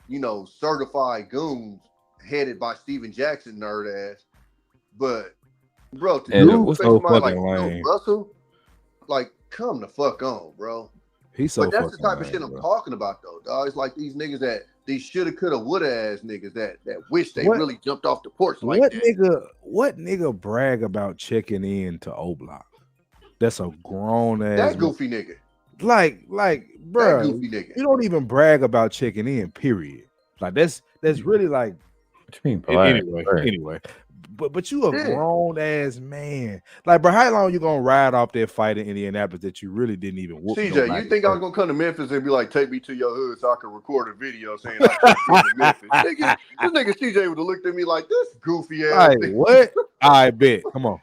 [SPEAKER 9] you know, certified goons headed by Steven Jackson nerd ass. But bro, to do somebody like Bill Russell, like, come the fuck on, bro.
[SPEAKER 11] He's so.
[SPEAKER 9] But that's the type of shit I'm talking about, though, dog. It's like these niggas that these shoulda, coulda, woulda ass niggas that wish they really jumped off the porch like that.
[SPEAKER 11] What nigga brag about checking in to O-Block? That's a grown ass.
[SPEAKER 9] That goofy nigga.
[SPEAKER 11] Like, bro,
[SPEAKER 9] that goofy nigga.
[SPEAKER 11] You don't even brag about checking in. Period. Like that's really like.
[SPEAKER 2] What you mean,
[SPEAKER 11] anyway. But you a grown ass man. Like, bro, how long you gonna ride off that fight in Indianapolis that you really didn't even whoop?
[SPEAKER 9] CJ, you think I was gonna come to Memphis and be like, take me to your hood so I can record a video saying I took you to Memphis? Nigga, this nigga CJ would have looked at me like this goofy ass.
[SPEAKER 11] Hey, what? I bet. Come on.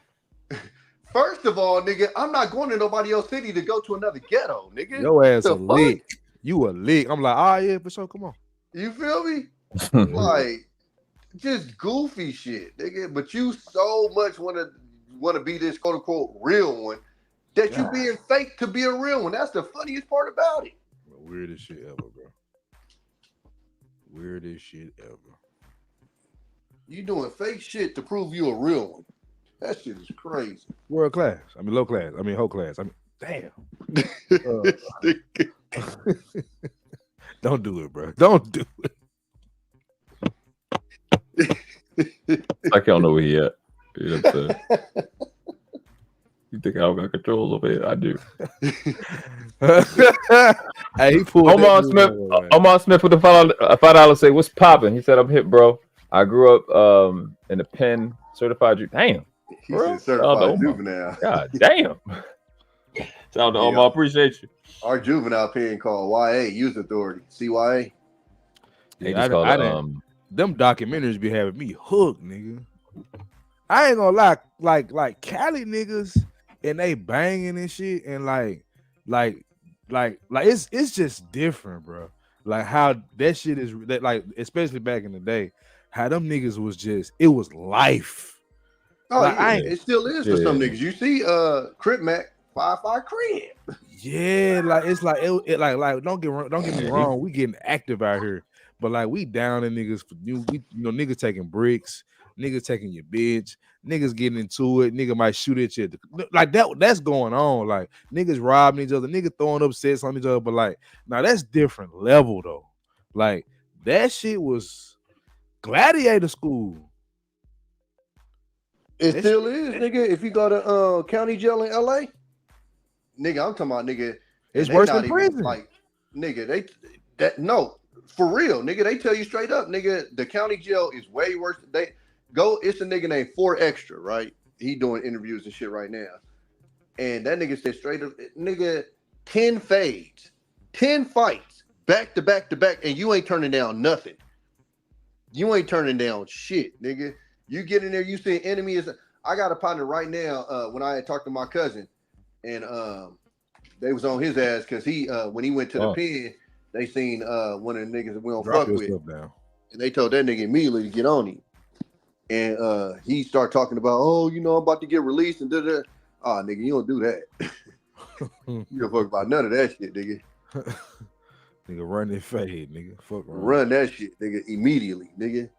[SPEAKER 9] First of all, nigga, I'm not going to nobody else's city to go to another ghetto, nigga.
[SPEAKER 11] Your ass a lick. You a lick. I'm like, oh yeah, for sure. Come on.
[SPEAKER 9] You feel me? Like, just goofy shit, nigga. But you so much want to be this quote unquote real one that you being fake to be a real one. That's the funniest part about it.
[SPEAKER 11] Weirdest shit ever, bro. Weirdest shit ever.
[SPEAKER 9] You doing fake shit to prove you a real one. That shit is crazy.
[SPEAKER 11] World class. I mean, low class. I mean, whole class. I mean, damn. Don't do it, bro. Don't do it.
[SPEAKER 2] I don't know where he at. You know what I'm saying? You think I don't got control over it? I do.
[SPEAKER 11] Hey, he pulled
[SPEAKER 2] Omar Smith with a $5 say, "What's popping?" He said, "I'm hip, bro. I grew up in the Penn certified. Damn,
[SPEAKER 9] he's certified juvenile.
[SPEAKER 2] God damn." Shout out to Omar. Appreciate you.
[SPEAKER 9] Our juvenile pen called YA Youth Authority. CYA.
[SPEAKER 2] They just call it,
[SPEAKER 11] them documentaries be having me hooked, nigga. I ain't gonna lie, like Cali niggas and they banging and shit, and like it's just different, bro. Like how that shit is, like especially back in the day, how them niggas was just, it was life.
[SPEAKER 9] Oh like, yeah, it still is for some niggas. You see, Crip Mac 5-5 Crib.
[SPEAKER 11] Yeah, like it's like it like don't get me wrong, we getting active out here, but like we down in niggas for niggas taking bricks, niggas taking your bitch, niggas getting into it, nigga might shoot at you. Like that's going on. Like niggas robbing each other, niggas throwing up sets on each other, but like now that's different level though. Like that shit was gladiator school.
[SPEAKER 9] It still is, nigga. If you go to county jail in LA, nigga, I'm talking about nigga.
[SPEAKER 11] It's worse than prison.
[SPEAKER 9] Like, nigga, no, for real, nigga. They tell you straight up, nigga. The county jail is way worse. Go. It's a nigga named 4Extra, right? He doing interviews and shit right now. And that nigga said straight up, nigga, 10 fades, 10 fights, back to back to back, and you ain't turning down nothing. You ain't turning down shit, nigga. You get in there, you see enemy is. I got a partner right now. When I had talked to my cousin, and they was on his ass because he when he went to the pen, they seen one of the niggas that we don't fuck with, and they told that nigga immediately to get on him. And he started talking about, oh, you know, I'm about to get released and da. Oh, nigga, you don't do that. You don't fuck about none of that shit, nigga.
[SPEAKER 11] Nigga, run that fade, nigga. Fuck
[SPEAKER 9] run that shit, nigga, immediately, nigga.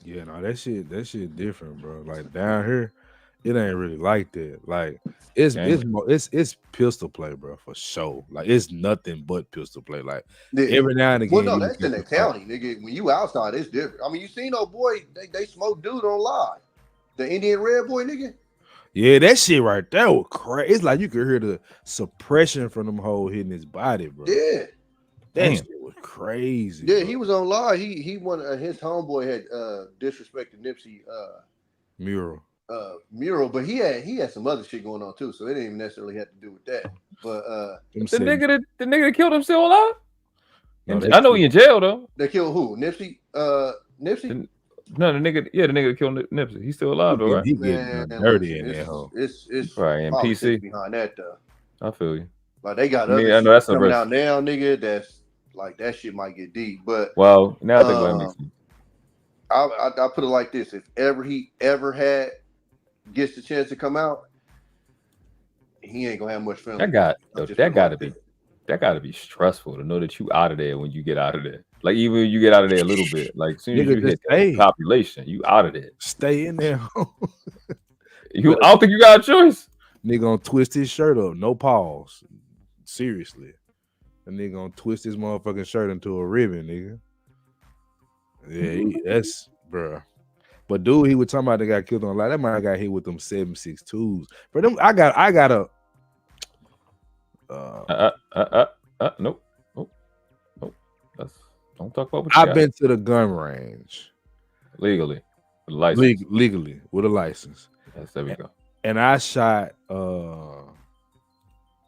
[SPEAKER 11] Yeah, no, that shit different, bro. Like down here, it ain't really like that. Like it's pistol play, bro, for sure. Like it's nothing but pistol play. Like every now and again.
[SPEAKER 9] Well, no, that's in the county, nigga. When you outside, it's different. I mean, you seen old boy, they smoke dude on live. The Indian Red Boy, nigga.
[SPEAKER 11] Yeah, that shit right there was crazy. It's like you could hear the suppression from them hoes hitting his body, bro.
[SPEAKER 9] Yeah.
[SPEAKER 11] That shit was crazy.
[SPEAKER 9] Yeah,
[SPEAKER 11] bro.
[SPEAKER 9] he was on live. He won his homeboy had disrespected Nipsey mural, but he had some other shit going on too, so it didn't even necessarily have to do with that. But
[SPEAKER 2] the nigga that killed him still alive? No, I know he in jail though.
[SPEAKER 9] They killed who? Nipsey? Nipsey?
[SPEAKER 2] No, the nigga that killed Nipsey. He's still alive though, right?
[SPEAKER 11] He getting dirty in that hole.
[SPEAKER 9] It's
[SPEAKER 2] right in PC
[SPEAKER 9] behind that though.
[SPEAKER 2] I feel you.
[SPEAKER 9] Like they got other shit coming out now, nigga. That's like that shit might get deep. But
[SPEAKER 2] well, now I think that makes sense.
[SPEAKER 9] I put it like this: if he ever gets the chance to come out, he ain't gonna have much fun.
[SPEAKER 2] That gotta be stressful to know that you out of there when you get out of there. Like even when you get out of there a little bit, like as soon as you hit the population, you out of there.
[SPEAKER 11] Stay in there.
[SPEAKER 2] I don't think you got a choice.
[SPEAKER 11] Nigga gonna twist his shirt up, no pause. Seriously. And nigga gonna twist his motherfucking shirt into a ribbon, nigga. Yeah, that's bruh. But dude, he was talking about they got killed on live. That might got hit with them 7.62s. For them, I got a
[SPEAKER 2] nope. Don't talk about what
[SPEAKER 11] I've been to the gun range.
[SPEAKER 2] Legally. With a license.
[SPEAKER 11] Legally with a license.
[SPEAKER 2] Yes, there we go.
[SPEAKER 11] And I shot a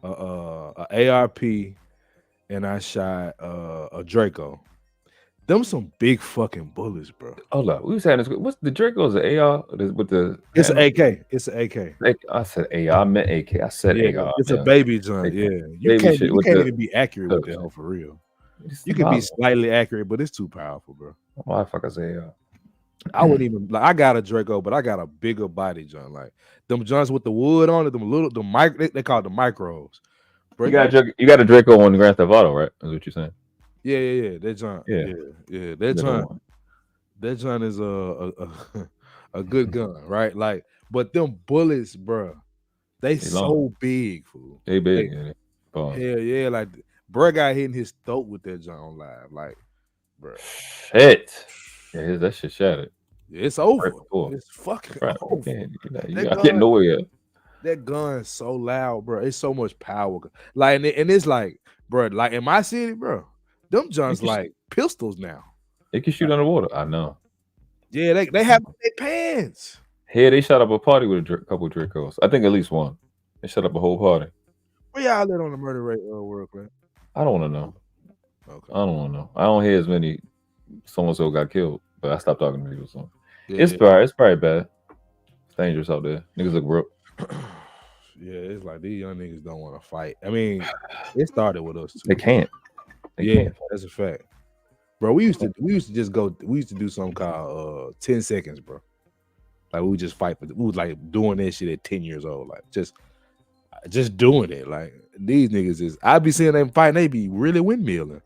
[SPEAKER 11] ARP and I shot a Draco. Them some big fucking bullets, bro.
[SPEAKER 2] Hold up. We was having this. What's the Draco's an AR with the
[SPEAKER 11] it's an AK. It's an AK.
[SPEAKER 2] I said AR. I meant AK. I said AR.
[SPEAKER 11] It's a baby joint. Yeah. You can't even be accurate with that for real. You can be slightly accurate, but it's too powerful, bro.
[SPEAKER 2] Why the fuck I say AR?
[SPEAKER 11] I wouldn't even like. I got a Draco, but I got a bigger body joint. Like them joints with the wood on it. They call it the micros.
[SPEAKER 2] Bro, you got a Draco on the Grand Theft Auto, right? Is what you're saying?
[SPEAKER 11] Yeah. That joint. Yeah. That joint is a good gun, right? Like, but them bullets, bro, they so big, fool.
[SPEAKER 2] They big.
[SPEAKER 11] Hell yeah, like. Bro got hitting his throat with that joint on live. Like, bro.
[SPEAKER 2] Shit. Yeah, that shit shattered.
[SPEAKER 11] Yeah, it's over. It's fucking over.
[SPEAKER 2] You not getting nowhere.
[SPEAKER 11] That gun is so loud, bro. It's so much power. Like, and it's like, bro, like in my city, bro, them joints like pistols now.
[SPEAKER 2] They can shoot underwater. I know.
[SPEAKER 11] Yeah, they have their pants.
[SPEAKER 2] Here, they shot up a party with a couple of Dracos. I think at least one. They shut up a whole party.
[SPEAKER 11] Where y'all live on the murder rate, world class?
[SPEAKER 2] I don't want to know. Okay. I don't want to know. I don't hear as many so-and-so got killed, but I stopped talking to people. So it's probably bad. It's dangerous out there. Niggas look broke.
[SPEAKER 11] Yeah, it's like these young niggas don't want to fight. I mean, it started with us too.
[SPEAKER 2] They can't. They can't.
[SPEAKER 11] That's a fact. Bro, we used to do something called 10 seconds, bro. Like we would just fight, but we was like doing that shit at 10 years old. Like just doing it. Like these niggas I be seeing them fight, they be really windmilling.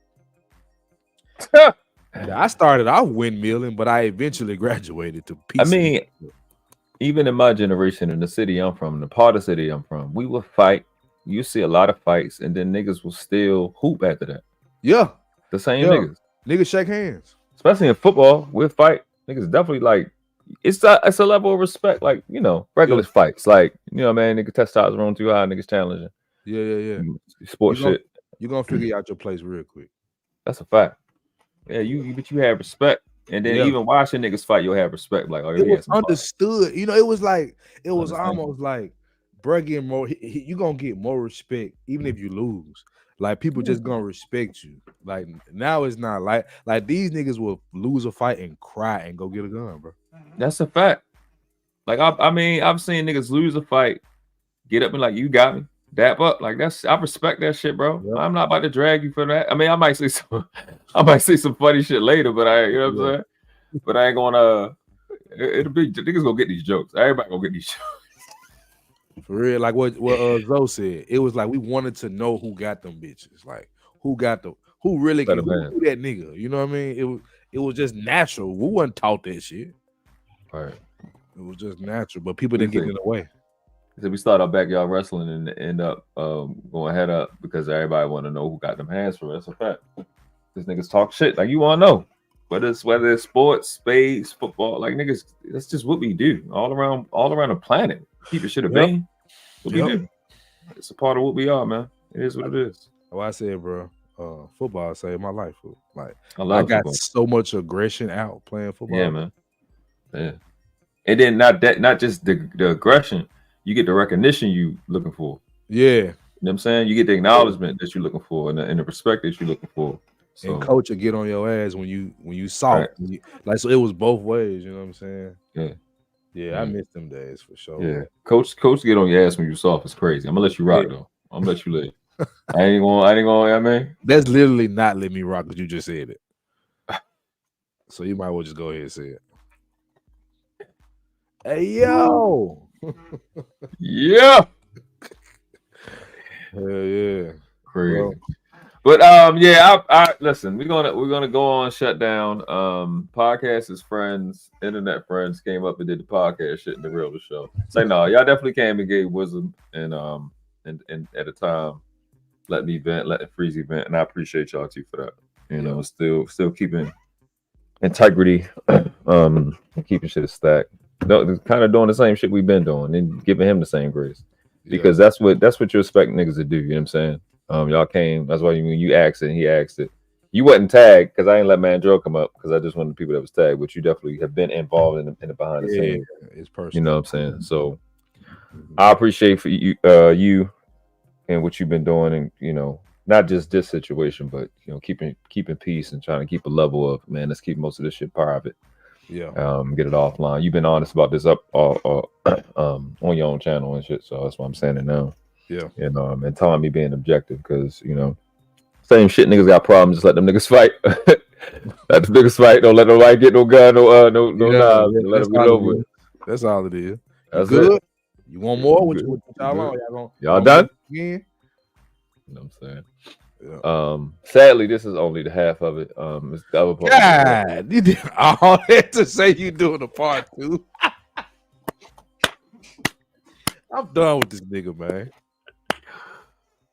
[SPEAKER 11] I started off windmilling, but I eventually graduated to peace.
[SPEAKER 2] I mean, even in my generation, in the city I'm from, the part of the city I'm from, we would fight. You see a lot of fights, and then niggas will still hoop after that.
[SPEAKER 11] Yeah.
[SPEAKER 2] The same niggas.
[SPEAKER 11] Niggas shake hands.
[SPEAKER 2] Especially in football, we'll fight. Niggas definitely like it's a level of respect, like, you know, regular fights. Like, you know, man, nigga testosterone too high, niggas challenging.
[SPEAKER 11] Yeah.
[SPEAKER 2] Sports shit.
[SPEAKER 11] You're gonna figure out your place real quick.
[SPEAKER 2] That's a fact. Yeah, but you have respect And then even watching niggas fight, you'll have respect. Like, oh,
[SPEAKER 11] it
[SPEAKER 2] he
[SPEAKER 11] was
[SPEAKER 2] has some
[SPEAKER 11] understood. You know, it was like it was almost like bro getting more. You gonna get more respect even if you lose. Like people just gonna respect you. Like now it's not like these niggas will lose a fight and cry and go get a gun, bro.
[SPEAKER 2] That's a fact. Like I mean, I've seen niggas lose a fight, get up and like, you got me, dap up. Like I respect that shit, bro. Yep. I'm not about to drag you for that. I mean, I might say some funny shit later, but you know what I'm saying? But I ain't gonna it'll be niggas gonna get these jokes. Everybody gonna get these jokes.
[SPEAKER 11] For real, like what Zoe said, it was like we wanted to know who got them bitches, like who really can, who that nigga. You know what I mean? It was just natural. We wasn't taught that shit.
[SPEAKER 2] Right.
[SPEAKER 11] It was just natural, but people didn't get in the way.
[SPEAKER 2] So we start our backyard wrestling and end up going head up because everybody want to know who got them hands for. That's a fact. These niggas talk shit like you want to know. Whether it's sports, spades, football, like niggas, that's just what we do all around the planet. Keep it shit a vein. What we do. It's a part of what we are, man. It is what it is.
[SPEAKER 11] Oh, I said, bro, football saved my life. Like
[SPEAKER 2] I got
[SPEAKER 11] football. So much aggression out playing football.
[SPEAKER 2] Yeah, man. Yeah. And then not just the aggression, you get the recognition you looking for.
[SPEAKER 11] Yeah.
[SPEAKER 2] You know what I'm saying? You get the acknowledgement that you're looking for and the respect that you're looking for. So,
[SPEAKER 11] and coach will get on your ass when you soft. Right. Like, so it was both ways, you know what I'm saying?
[SPEAKER 2] Yeah.
[SPEAKER 11] Yeah, I miss them days for sure.
[SPEAKER 2] Yeah. Coach get on your ass when you soft is crazy. I'm gonna let you rock though. I'm gonna let you live. I ain't gonna, I mean.
[SPEAKER 11] That's literally not let me rock because you just said it. So you might well just go ahead and say it. Hey yo.
[SPEAKER 2] Yeah.
[SPEAKER 11] Hell yeah.
[SPEAKER 2] Crazy. Well, but I listen, we're gonna go on shutdown. Podcast is friends, internet friends came up and did the podcast shit in the real show. Say no, y'all definitely came and gave wisdom and at a time let me vent, let the Freezy vent, and I appreciate y'all too for that. You know, still keeping integrity, keeping shit a stack. Kind of doing the same shit we've been doing and giving him the same grace. Because that's what you expect niggas to do, you know what I'm saying? Y'all came, that's why when you asked it and he asked it. You wasn't tagged because I ain't let Mandro come up because I just wanted the people that was tagged, but you definitely have been involved in the behind the scenes.
[SPEAKER 11] It's personal.
[SPEAKER 2] You know what I'm saying? So I appreciate for you and what you've been doing, and you know, not just this situation, but you know, keeping peace and trying to keep a level of, man, let's keep most of this shit private.
[SPEAKER 11] Yeah.
[SPEAKER 2] Get it offline. You've been honest about this up on your own channel and shit, so that's why I'm saying it now.
[SPEAKER 11] Yeah.
[SPEAKER 2] And telling me being objective, because you know, same shit, niggas got problems, just let them niggas fight. Let the niggas fight. Don't let nobody get no gun, no knives. Let them get over it.
[SPEAKER 11] That's all it is.
[SPEAKER 2] That's
[SPEAKER 11] good.
[SPEAKER 2] It.
[SPEAKER 11] You want more? What y'all on?
[SPEAKER 2] Y'all done?
[SPEAKER 11] Yeah.
[SPEAKER 2] You know what I'm saying? Yeah. Sadly, this is only the half of it. It's the other part.
[SPEAKER 11] God, you did all that to say you doing a part 2. I'm done with this nigga, man.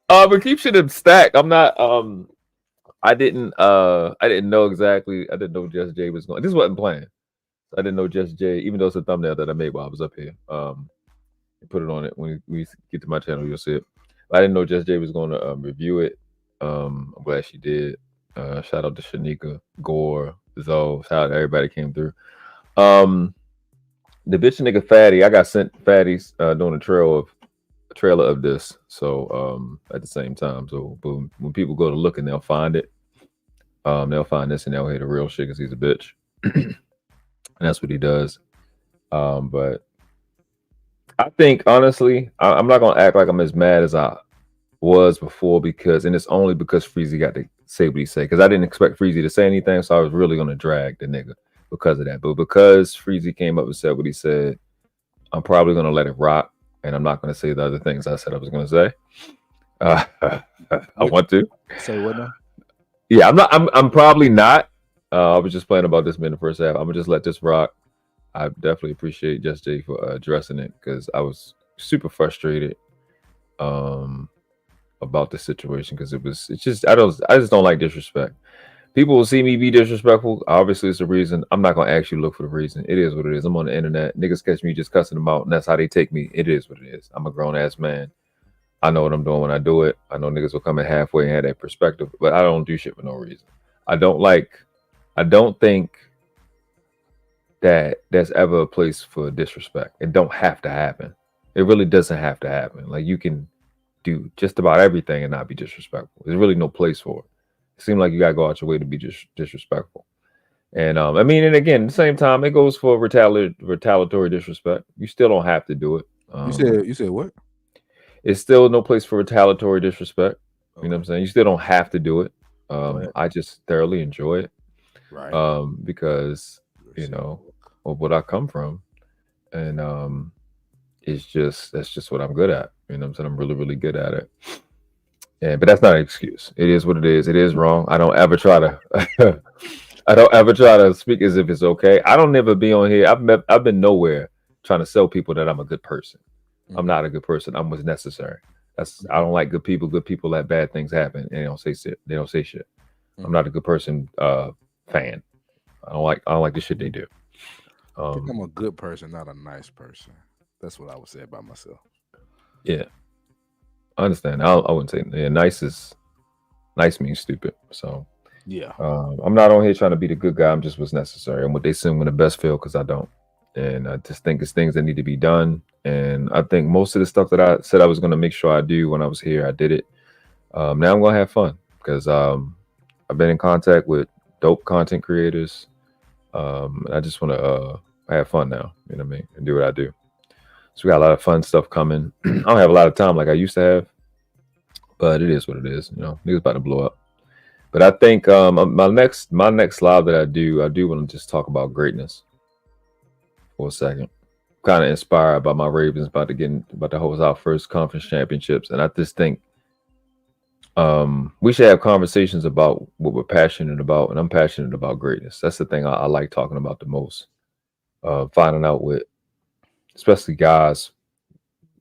[SPEAKER 2] But keep shit in stack. I'm not. I didn't know exactly. I didn't know Just Jay was going. This wasn't planned. I didn't know Just Jay, even though it's a thumbnail that I made while I was up here. Put it on it when we get to my channel. You'll see it. I didn't know Just Jay was going to review it. I'm glad she did. Shout out to Shanika, Gore, Zoe. Shout out to everybody that came through. The bitch nigga Fatty, I got sent Fatty's doing a trailer of this. So at the same time, so boom, when people go to look and they'll find it. They'll find this and they'll hear the real shit because he's a bitch. And that's what he does. But I think honestly, I'm not gonna act like I'm as mad as I was before, and it's only because Freezy got to say what he said, because I didn't expect Freezy to say anything, so I was really gonna drag the nigga because of that. But because Freezy came up and said what he said, I'm probably gonna let it rock, and I'm not gonna say the other things I said I was gonna say. I want to
[SPEAKER 11] say what now?
[SPEAKER 2] Yeah, I'm not. I'm probably not. I was just playing about this in the first half. I'm gonna just let this rock. I definitely appreciate Just Jay for addressing it, because I was super frustrated about the situation, because it's just I just don't like disrespect. People will see me be disrespectful. Obviously, it's a reason. I'm not gonna actually look for the reason. It is what it is. I'm on the internet. Niggas catch me just cussing them out, and that's how they take me. It is what it is. I'm a grown ass man. I know what I'm doing when I do it. I know niggas will come in halfway and have that perspective, but I don't do shit for no reason. I don't think that there's ever a place for disrespect. It don't have to happen. It really doesn't have to happen. Like you can do just about everything and not be disrespectful. There's really no place for it. It seems like you gotta go out your way to be just disrespectful. And I mean, and again, at the same time, it goes for retaliatory disrespect. You still don't have to do it.
[SPEAKER 11] You said what?
[SPEAKER 2] It's still no place for retaliatory disrespect. You know what I'm saying? You still don't have to do it. I just thoroughly enjoy it.
[SPEAKER 11] Right.
[SPEAKER 2] Because you know of what I come from, and that's just what I'm good at. You know what I'm saying? I'm really, really good at it. But that's not an excuse. It is what it is. It is wrong. I don't ever try to speak as if it's okay. I don't never be on here. I've been nowhere trying to sell people that I'm a good person. I'm not a good person. I'm what's necessary. I don't like good people. Good people let bad things happen and they don't say shit. I'm not a good person fan. I don't like the shit they do.
[SPEAKER 11] I think I'm a good person, not a nice person. That's what I would say about myself.
[SPEAKER 2] Yeah, I understand. I wouldn't say nice means stupid. So
[SPEAKER 11] yeah,
[SPEAKER 2] I'm not on here trying to be the good guy. I'm just what's necessary. I'm what they send when the best feel because I don't. And I just think it's things that need to be done. And I think most of the stuff that I said I was going to make sure I do when I was here, I did it. Now I'm going to have fun because I've been in contact with dope content creators. I just want to have fun now, you know what I mean, and do what I do. So we got a lot of fun stuff coming. I don't have a lot of time like I used to have, but it is what it is. You know, niggas about to blow up. But I think my next live that I do want to just talk about greatness for a second. Kind of inspired by my Ravens about to host our first conference championships, and I just think we should have conversations about what we're passionate about, and I'm passionate about greatness. That's the thing I like talking about the most. Finding out what, especially guys,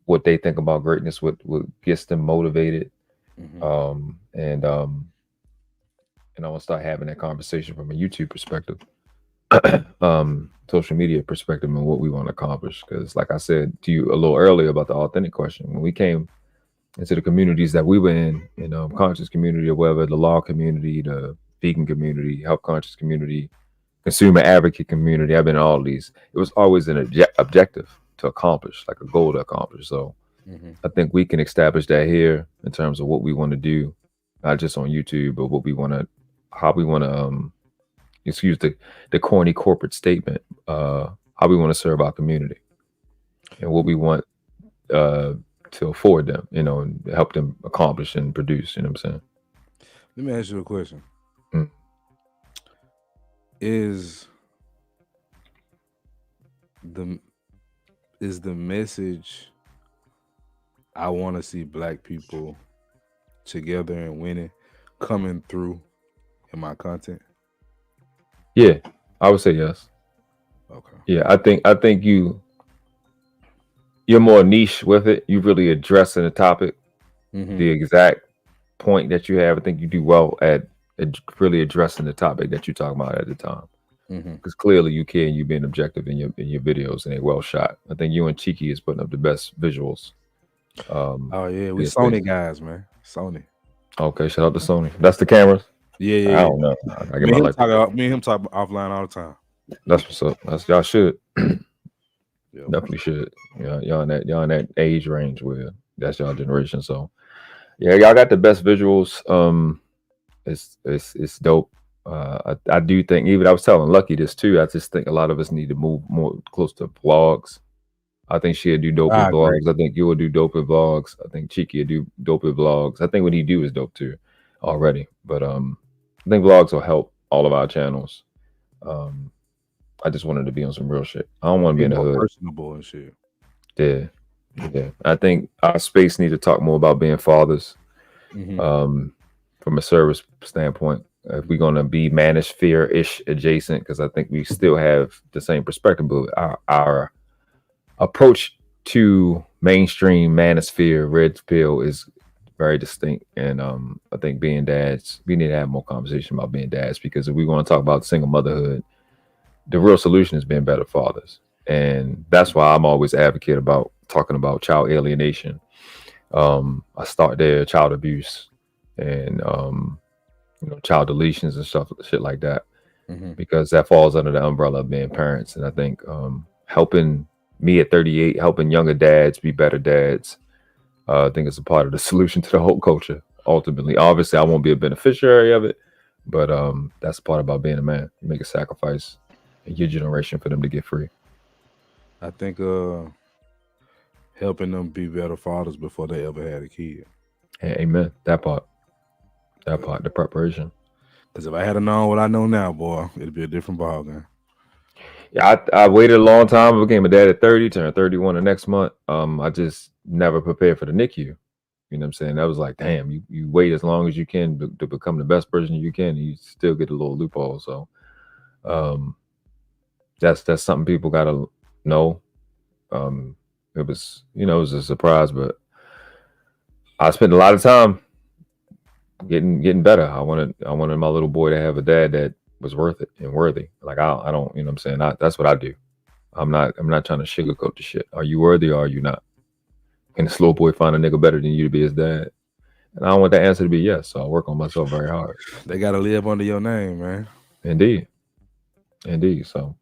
[SPEAKER 2] what they think about greatness, what gets them motivated, and I want to start having that conversation from a YouTube perspective, social media perspective, and what we want to accomplish. Because, like I said to you a little earlier about the authentic question, when we came into the communities that we were in, you know, conscious community or whatever, the law community, the vegan community, health conscious community, consumer advocate community, I've been in all of these. It was always an objective to accomplish, like a goal to accomplish. So I think we can establish that here in terms of what we want to do, not just on YouTube, but what we want to, how we want to, excuse the corny corporate statement, how we want to serve our community and what we want to afford them, you know, and help them accomplish and produce, you know what I'm saying?
[SPEAKER 11] Let me ask you a question. Is the message I want to see black people together and winning coming through in my content?
[SPEAKER 2] Yeah, I would say yes.
[SPEAKER 11] Okay.
[SPEAKER 2] Yeah, I think you're more niche with it. You really addressing the topic, the exact point that you have. I think you do well at really addressing the topic that you're talking about at the time. Because clearly you care and you've been objective in your videos and they're well shot. I think you and Cheeky is putting up the best visuals.
[SPEAKER 11] Oh yeah, we Sony guys, man. Sony.
[SPEAKER 2] Okay, shout out to Sony. That's the cameras.
[SPEAKER 11] Yeah.
[SPEAKER 2] I don't know. I get
[SPEAKER 11] me,
[SPEAKER 2] my life.
[SPEAKER 11] Me and him talk offline all the time.
[SPEAKER 2] That's what's up. That's y'all should. Definitely should. Yeah, y'all in that age range where that's y'all generation. So yeah, y'all got the best visuals. It's dope. I do think, even I was telling Lucky this too, I just think a lot of us need to move more close to vlogs. I think she'll do dope in vlogs. I think you will do dope in vlogs. I think Cheeky will do dope in vlogs. I think what he do is dope too already. But I think vlogs will help all of our channels. I just wanted to be on some real shit. I don't want to be in the hood.
[SPEAKER 11] Personable and shit.
[SPEAKER 2] Yeah. I think our space needs to talk more about being fathers. From a service standpoint, if we're gonna be manosphere-ish adjacent, because I think we still have the same perspective, but our approach to mainstream manosphere red pill is very distinct. And I think being dads, we need to have more conversation about being dads, because if we want to talk about single motherhood, the real solution is being better fathers. And that's why I'm always advocate about talking about child alienation. I start there, child abuse, and child deletions and shit like that. because that falls under the umbrella of being parents. And I think helping me at 38, helping younger dads be better dads, I think it's a part of the solution to the whole culture. Ultimately, obviously, I won't be a beneficiary of it, but that's the part about being a man. You make a sacrifice in your generation for them to get free.
[SPEAKER 11] I think helping them be better fathers before they ever had a kid.
[SPEAKER 2] Amen. That part, the preparation.
[SPEAKER 11] Because if I had known what I know now, boy, it'd be a different ballgame.
[SPEAKER 2] Yeah, I waited a long time. I became a dad at 30, turned 31 the next month. I just never prepared for the NICU. You know what I'm saying? That was like, damn, you wait as long as you can to become the best person you can, and you still get a little loophole. So that's something people gotta know. It was, it was a surprise, but I spent a lot of time getting better. I wanted my little boy to have a dad that was worth it and worthy. Like I don't, you know what I'm saying? That's what I do. I'm not trying to sugarcoat the shit. Are you worthy or are you not? Can this little boy find a nigga better than you to be his dad? And I don't want that answer to be yes. So I work on myself very hard.
[SPEAKER 11] They gotta live under your name, man.
[SPEAKER 2] Indeed. So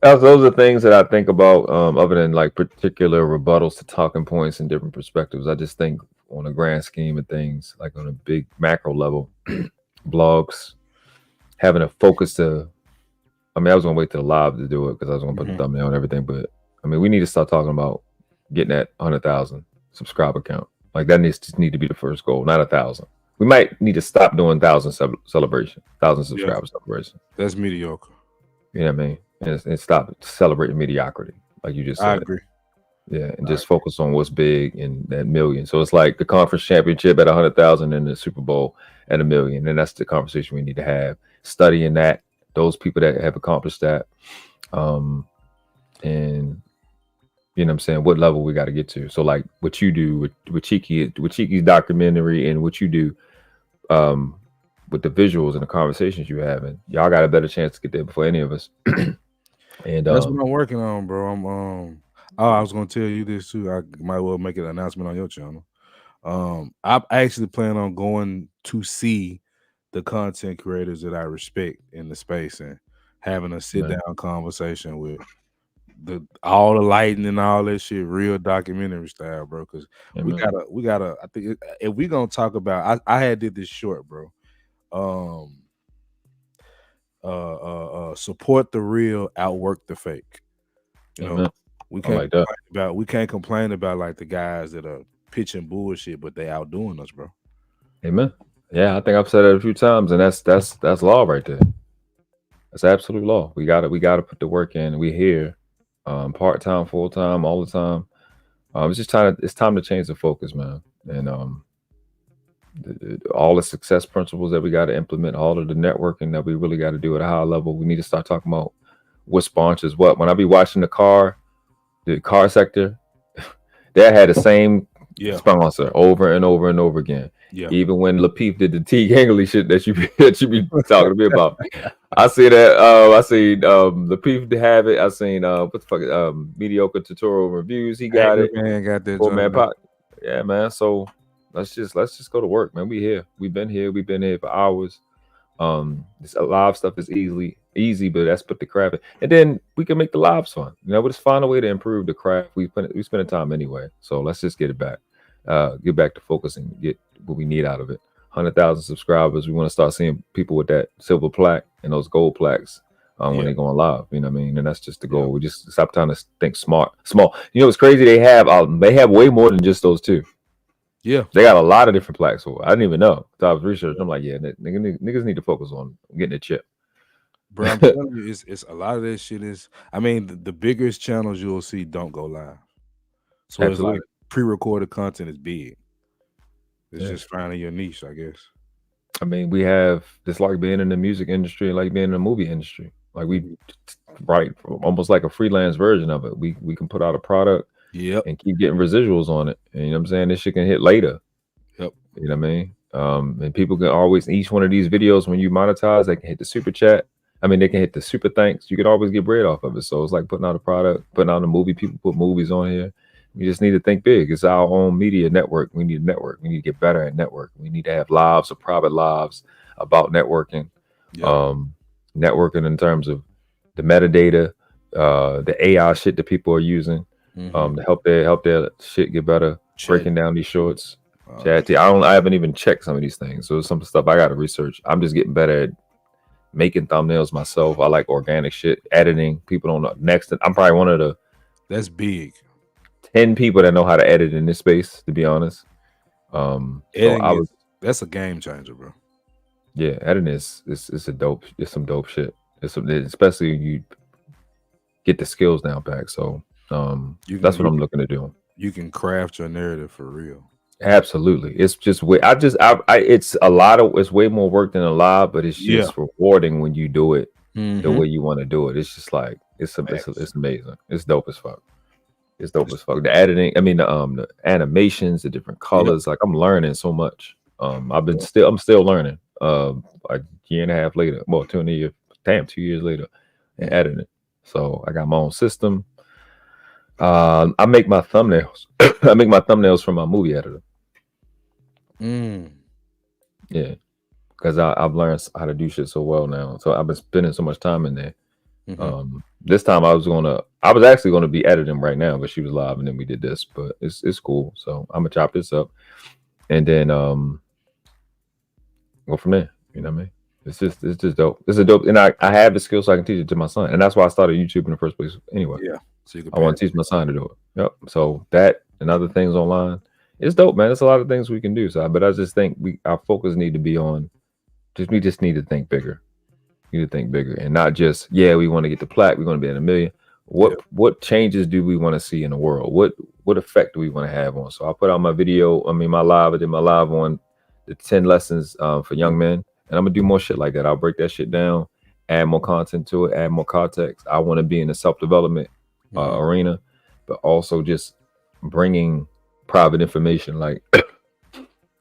[SPEAKER 2] those are things that I think about, other than like particular rebuttals to talking points and different perspectives. I just think on a grand scheme of things, like on a big macro level, blogs, having a focus to, I was going to wait till live to do it because I was going to put the thumbnail and everything. But we need to start talking about getting that 100,000 subscriber count. Like that needs to be the first goal, not 1,000. We might need to stop doing 1,000 celebration, 1,000 subscriber celebration.
[SPEAKER 11] That's mediocre.
[SPEAKER 2] You know what I mean? And stop celebrating mediocrity, like you just said.
[SPEAKER 11] I agree.
[SPEAKER 2] Yeah, and just focus on what's big in that million. So it's like the conference championship at 100,000 and the Super Bowl at 1 million, and that's the conversation we need to have. Studying that, those people that have accomplished that, and you know what I'm saying, what level we got to get to. So like what you do with Cheeky's documentary, and what you do with the visuals and the conversations you having, y'all got a better chance to get there before any of us. And
[SPEAKER 11] that's what I'm working on, bro. I was gonna tell you this too. I might well make an announcement on your channel. I actually plan on going to see the content creators that I respect in the space and having a sit down conversation with all the lighting and all that shit, real documentary style, bro. Because we gotta. I think if we gonna talk about, I had did this short, bro. Support the real, outwork the fake. You know, we can't complain about like the guys that are pitching bullshit, but they outdoing us, bro.
[SPEAKER 2] Amen. Yeah, I think I've said it a few times, and that's law right there. That's absolute law. We gotta put the work in. We here, part time, full time, all the time. It's time to change the focus, man. And all the success principles that we got to implement, all of the networking that we really got to do at a high level. We need to start talking about what sponsors what. When I be watching the car sector, that had the same sponsor over and over and over again. Yeah. Even when Lapeef did the T. Gangley shit that you be talking to me about, I see that. I see Lapeef to have it. I seen what the fuck, mediocre tutorial reviews. He got it.
[SPEAKER 11] Man, got that.
[SPEAKER 2] Man, yeah, man. So let's just go to work, man. We here. We've been here for hours. This live stuff is easy, but let's put the craft in. And then we can make the lives fun. We'll just find a way to improve the craft. We spend the time anyway. So let's just get it back. Get back to focusing, get what we need out of it. 100,000 subscribers. We want to start seeing people with that silver plaque and those gold plaques when they're going live. You know what I mean? And that's just the goal. We just stop trying to think small. It's crazy. They have way more than just those two.
[SPEAKER 11] Yeah,
[SPEAKER 2] they got a lot of different plaques. So I didn't even know. So I was researching. I'm like, yeah, niggas need to focus on getting a chip.
[SPEAKER 11] Bro, I'm telling you, it's a lot of this shit is. The biggest channels you'll see don't go live. So Absolutely. It's like pre-recorded content is big. It's just finding your niche, I guess.
[SPEAKER 2] We have this like being in the music industry, like being in the movie industry. Like we write almost like a freelance version of it. We can put out a product.
[SPEAKER 11] Yep.
[SPEAKER 2] And keep getting residuals on it. And you know what I'm saying? This shit can hit later.
[SPEAKER 11] Yep.
[SPEAKER 2] You know what I mean? And people can always, each one of these videos, when you monetize, they can hit the super chat. They can hit the super thanks. You can always get bread off of it. So it's like putting out a product, putting out a movie. People put movies on here. We just need to think big. It's our own media network. We need a network. We need to get better at network. We need to have lives or private lives about networking. Yep. networking in terms of the metadata, the AI shit that people are using, to help their shit get better. Breaking down these shorts. Chat. I haven't even checked some of these things, so some stuff I got to research. I'm just getting better at making thumbnails myself. I like organic shit, editing. People don't know. Next, I'm probably one of the
[SPEAKER 11] that's big
[SPEAKER 2] 10 people that know how to edit in this space, to be honest.
[SPEAKER 11] That's a game changer, bro.
[SPEAKER 2] Yeah, editing is some dope shit. Especially when you get the skills down back. So that's what I'm looking to do.
[SPEAKER 11] You can craft your narrative for real.
[SPEAKER 2] Absolutely. It's just it's way more work than a lot, but it's just rewarding when you do it the way you want to do it. It's just like it's amazing. It's dope as fuck. It's dope as fuck. The editing, the animations, the different colors. Like I'm learning so much. I'm still learning. A year and a half later, 2 years later, and editing. So I got my own system. I make my thumbnails. I make my thumbnails from my movie editor. Yeah, because I've learned how to do shit so well now. So I've been spending so much time in there. This time I was actually gonna be editing right now, but she was live, and then we did this. But it's cool. So I'm gonna chop this up, and then go from there. You know what I mean? It's just dope. It's a dope, and I have the skills so I can teach it to my son, and that's why I started YouTube in the first place. Anyway, so I want to teach my son to do it. Yep. So that and other things online, it's dope, man. There's a lot of things we can do. So, but I just think our focus need to be on. We just need to think bigger. We need to think bigger, and not just we want to get the plaque. We want to be at 1 million. What changes do we want to see in the world? What effect do we want to have on? So I put out my video. My live. I did my live on the 10 lessons for young men. And I'm gonna do more shit like that. I'll break that shit down, add more content to it, add more context. I want to be in the self-development arena, but also just bringing private information like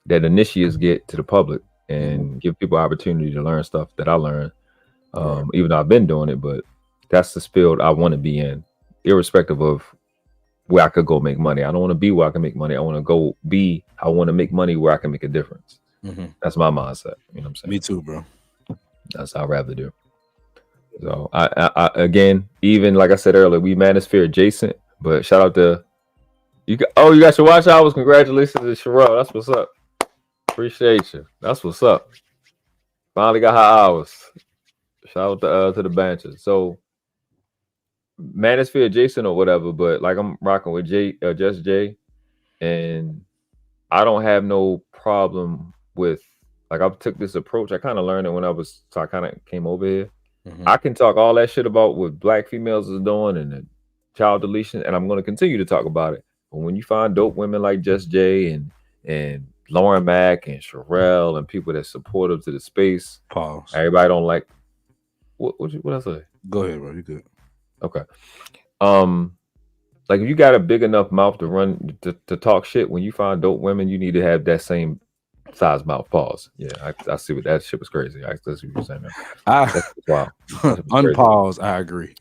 [SPEAKER 2] that initiates get to the public and give people opportunity to learn stuff that I learned. Even though I've been doing it, but that's the field I want to be in, irrespective of where I could go make money. I don't want to be where I can make money. I want to make money where I can make a difference. That's my mindset. You know what I'm saying?
[SPEAKER 11] Me too, bro.
[SPEAKER 2] That's what I'd rather do. So I again, even like I said earlier, we Manosphere adjacent, but shout out to you. You got your watch hours. Congratulations to Sherelle. That's what's up. Appreciate you. That's what's up. Finally got her hours. Shout out to the benches. So Manosphere adjacent or whatever, but like I'm rocking with Just Jay, and I don't have no problem with, like, I took this approach. I kind of learned it I kind of came over here. I can talk all that shit about what black females is doing and the child deletion, and I'm going to continue to talk about it. But when you find dope women like Just Jay and Lauren Mack and Sherelle and people that's supportive to the space, everybody don't like. What I say?
[SPEAKER 11] Go ahead, bro. You good?
[SPEAKER 2] Okay. Like if you got a big enough mouth to talk shit, when you find dope women, you need to have that same size mouth. Pause. Yeah, I see what that shit was crazy. That's what you're saying. Wow.
[SPEAKER 11] Unpause. I agree.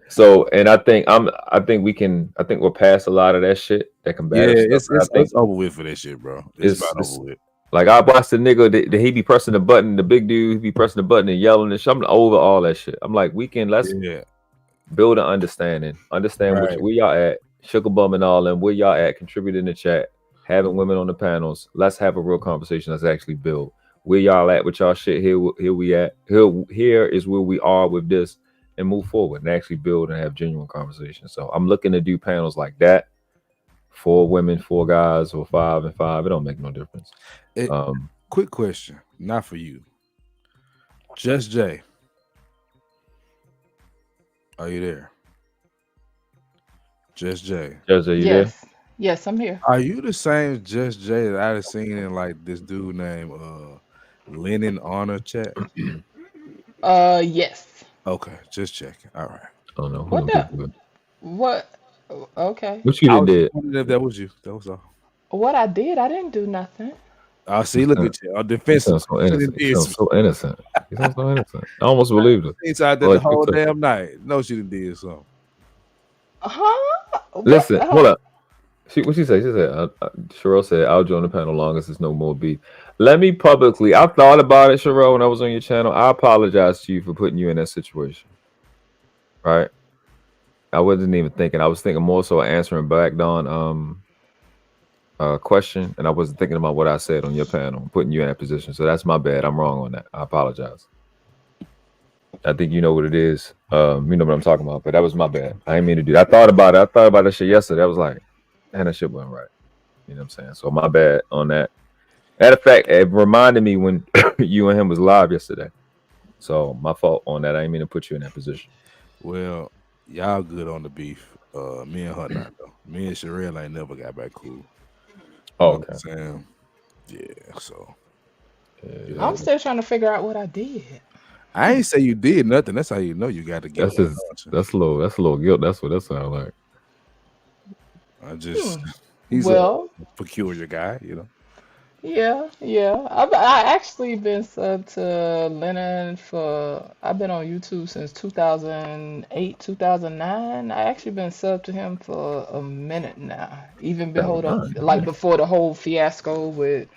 [SPEAKER 2] So, and I think we're past a lot of that shit. That combative stuff.
[SPEAKER 11] It's over with for that shit, bro. It's about over with.
[SPEAKER 2] Like I watched the nigga that he be pressing the button, the big dude, he be pressing the button and yelling and shit. I'm over all that shit. I'm like, let's build an understand where y'all at, sugar bum and all, and where y'all at, contribute in the chat, having women on the panels. Let's have a real conversation. Let's actually build. Where y'all at with y'all shit? Here we at. Here is where we are with this, and move forward and actually build and have genuine conversations. So I'm looking to do panels like that. 4 women, 4 guys, or 5 and 5. It don't make no difference.
[SPEAKER 11] Quick question, not for you. Just Jay. Are you there? Just Jay.
[SPEAKER 2] Just Jay, you there?
[SPEAKER 1] Yes, I'm here.
[SPEAKER 11] Are you the same Just Jay that I've seen in like this dude named Lennon Honor chat?
[SPEAKER 1] Yes.
[SPEAKER 11] Okay, just checking. All right.
[SPEAKER 2] Oh no.
[SPEAKER 1] What? Okay.
[SPEAKER 2] What you did?
[SPEAKER 11] That was you. That was all.
[SPEAKER 1] What I did? I didn't do nothing.
[SPEAKER 11] I see. Look at you. I'm defensive.
[SPEAKER 2] So innocent. You so innocent. I almost believed it.
[SPEAKER 11] Inside there the whole damn night. No, she done did something.
[SPEAKER 1] Huh?
[SPEAKER 2] Listen, hold up. What she said? She said, Cheryl said, I'll join the panel long as there's no more beef. Let me publicly, I thought about it, Cheryl, when I was on your channel. I apologize to you for putting you in that situation. Right? I wasn't even thinking. I was thinking more so answering back Don question, and I wasn't thinking about what I said on your panel, putting you in that position. So that's my bad. I'm wrong on that. I apologize. I think you know what it is. You know what I'm talking about, but that was my bad. I didn't mean to do that. I thought about it. I thought about that shit yesterday. I was like, man, that shit wasn't right. You know what I'm saying? So my bad on that. Matter of fact, it reminded me when you and him was live yesterday. So my fault on that. I didn't mean to put you in that position.
[SPEAKER 11] Well, y'all good on the beef. Me and her not though. Me and Sherelle ain't never got back cool.
[SPEAKER 2] Oh, okay.
[SPEAKER 11] Yeah, so
[SPEAKER 1] I'm still trying to figure out what I did.
[SPEAKER 11] I ain't say you did nothing. That's how you know you got to get.
[SPEAKER 2] That's a little guilt. That's what that sounds like.
[SPEAKER 11] I just he's a peculiar guy, you know.
[SPEAKER 1] Yeah. I actually been subbed to Lennon I've been on YouTube since 2008, 2009. I actually been subbed to him for a minute now. Even before the whole fiasco with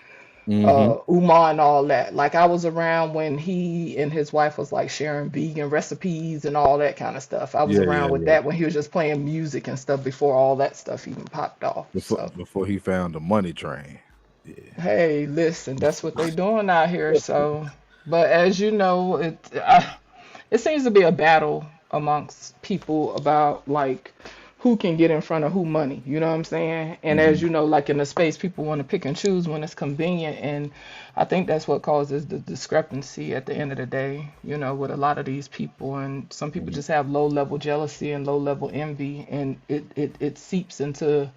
[SPEAKER 1] Umar and all that. Like I was around when he and his wife was like sharing vegan recipes and all that kind of stuff. I was around with that when he was just playing music and stuff before all that stuff even popped off.
[SPEAKER 11] Before he found the money train. Yeah.
[SPEAKER 1] Hey, listen, that's what they doing out here. So, but as you know, it seems to be a battle amongst people about like who can get in front of who money. You know what I'm saying? And as you know, like in the space, people want to pick and choose when it's convenient, and I think that's what causes the discrepancy at the end of the day. You know, with a lot of these people, and some people just have low level jealousy and low level envy, and it seeps into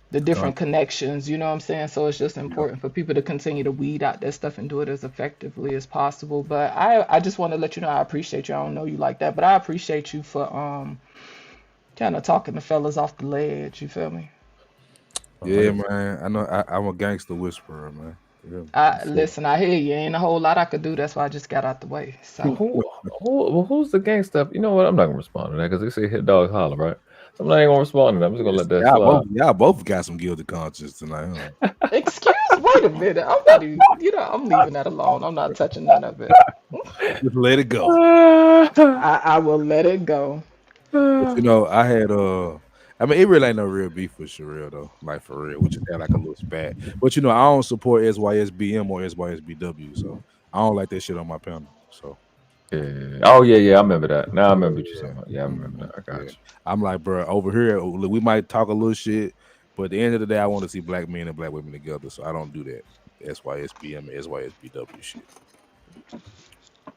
[SPEAKER 1] the different connections, you know what I'm saying? So it's just important for people to continue to weed out that stuff and do it as effectively as possible. But I just want to let you know I appreciate you. I don't know you like that, but I appreciate you for kind of talking the fellas off the ledge. You feel me?
[SPEAKER 11] Yeah, man. I know I'm a gangster whisperer, man.
[SPEAKER 1] Listen, I hear you. Ain't a whole lot I could do. That's why I just got out the way. So
[SPEAKER 2] who's the gang stuff? You know what? I'm not gonna respond to that because they say hit dog holler, right? So I'm not even gonna respond to that. I'm just gonna let that slide.
[SPEAKER 11] Y'all both got some guilty conscience tonight, huh?
[SPEAKER 1] Wait a minute. I'm not even, I'm leaving that alone. I'm not touching none of it.
[SPEAKER 11] Just let it go.
[SPEAKER 1] I will let it go.
[SPEAKER 11] But, you know, I had I mean, it really ain't no real beef with Sherelle though, like for real. We just had like a little spat. But you know, I don't support SYSBM or SYSBW, so I don't like that shit on my panel. So
[SPEAKER 2] yeah. Oh yeah. I remember that. Now I remember what you're talking about. Yeah, I remember that. I got you.
[SPEAKER 11] I'm like, bro, over here we might talk a little shit, but at the end of the day, I want to see black men and black women together. So I don't do that SYSBM and SYSBW shit.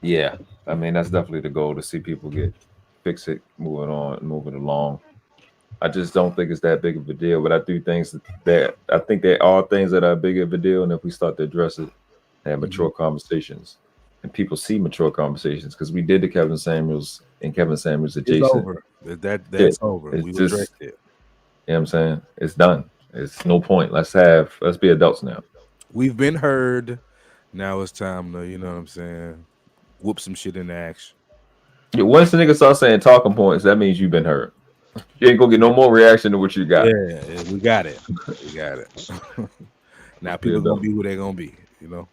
[SPEAKER 2] Yeah, I mean that's definitely the goal, to see people fix it, moving along. I just don't think it's that big of a deal, but I do things that I think there are things that are bigger of a deal, and if we start to address it and have mature conversations, and people see mature conversations, because we did the Kevin Samuels adjacent.
[SPEAKER 11] It's over. That's over.
[SPEAKER 2] It's
[SPEAKER 11] We
[SPEAKER 2] just,
[SPEAKER 11] addressed it.
[SPEAKER 2] You know what I'm saying? It's done. It's no point. Let's be adults now.
[SPEAKER 11] We've been heard. Now it's time to, you know what I'm saying, whoop some shit into action.
[SPEAKER 2] Yeah, once the nigga start saying talking points, that means you've been heard. You ain't gonna get no more reaction to what you got.
[SPEAKER 11] Yeah, we got it. We got it. Now people gonna be who they gonna be, you know.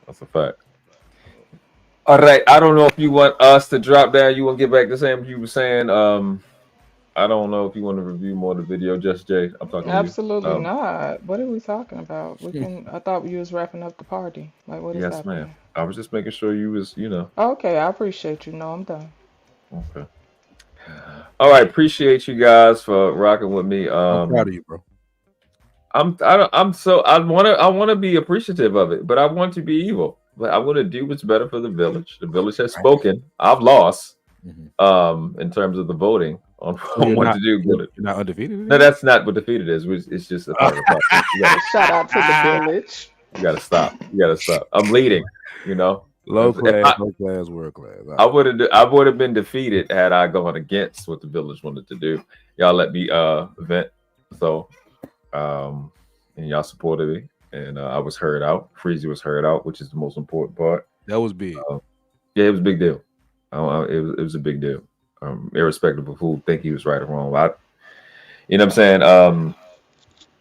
[SPEAKER 2] That's a fact. All right. I don't know if you want us to drop down. You want to get back to saying what you were saying. I don't know if you want to review more of the video. Just Jay, I'm talking
[SPEAKER 1] Absolutely
[SPEAKER 2] to you.
[SPEAKER 1] not. What are we talking about? We can. I thought we was wrapping up the party. Like, what is
[SPEAKER 2] yes,
[SPEAKER 1] happening?
[SPEAKER 2] ma'am. I was just making sure you was,
[SPEAKER 1] Okay, I appreciate you. No, I'm done.
[SPEAKER 2] Okay. All right. Appreciate you guys for rocking with me.
[SPEAKER 11] I'm proud of you, bro.
[SPEAKER 2] I want to be appreciative of it, but I want to be evil. But I want to do what's better for the village. The village has spoken. I've lost. In terms of the voting on what to do.
[SPEAKER 11] You're not undefeated?
[SPEAKER 2] No, that's not what defeated is. It's just a part of the process.
[SPEAKER 1] Shout out to the village.
[SPEAKER 2] You gotta stop. I'm leading.
[SPEAKER 11] Low class, world class.
[SPEAKER 2] I would have been defeated had I gone against what the village wanted to do. Y'all let me vent. So and y'all supported me, and I was heard out. Freezy was heard out, which is the most important part.
[SPEAKER 11] That was big.
[SPEAKER 2] Yeah, it was a big deal. It was a big deal, irrespective of who think he was right or wrong. You know what I'm saying?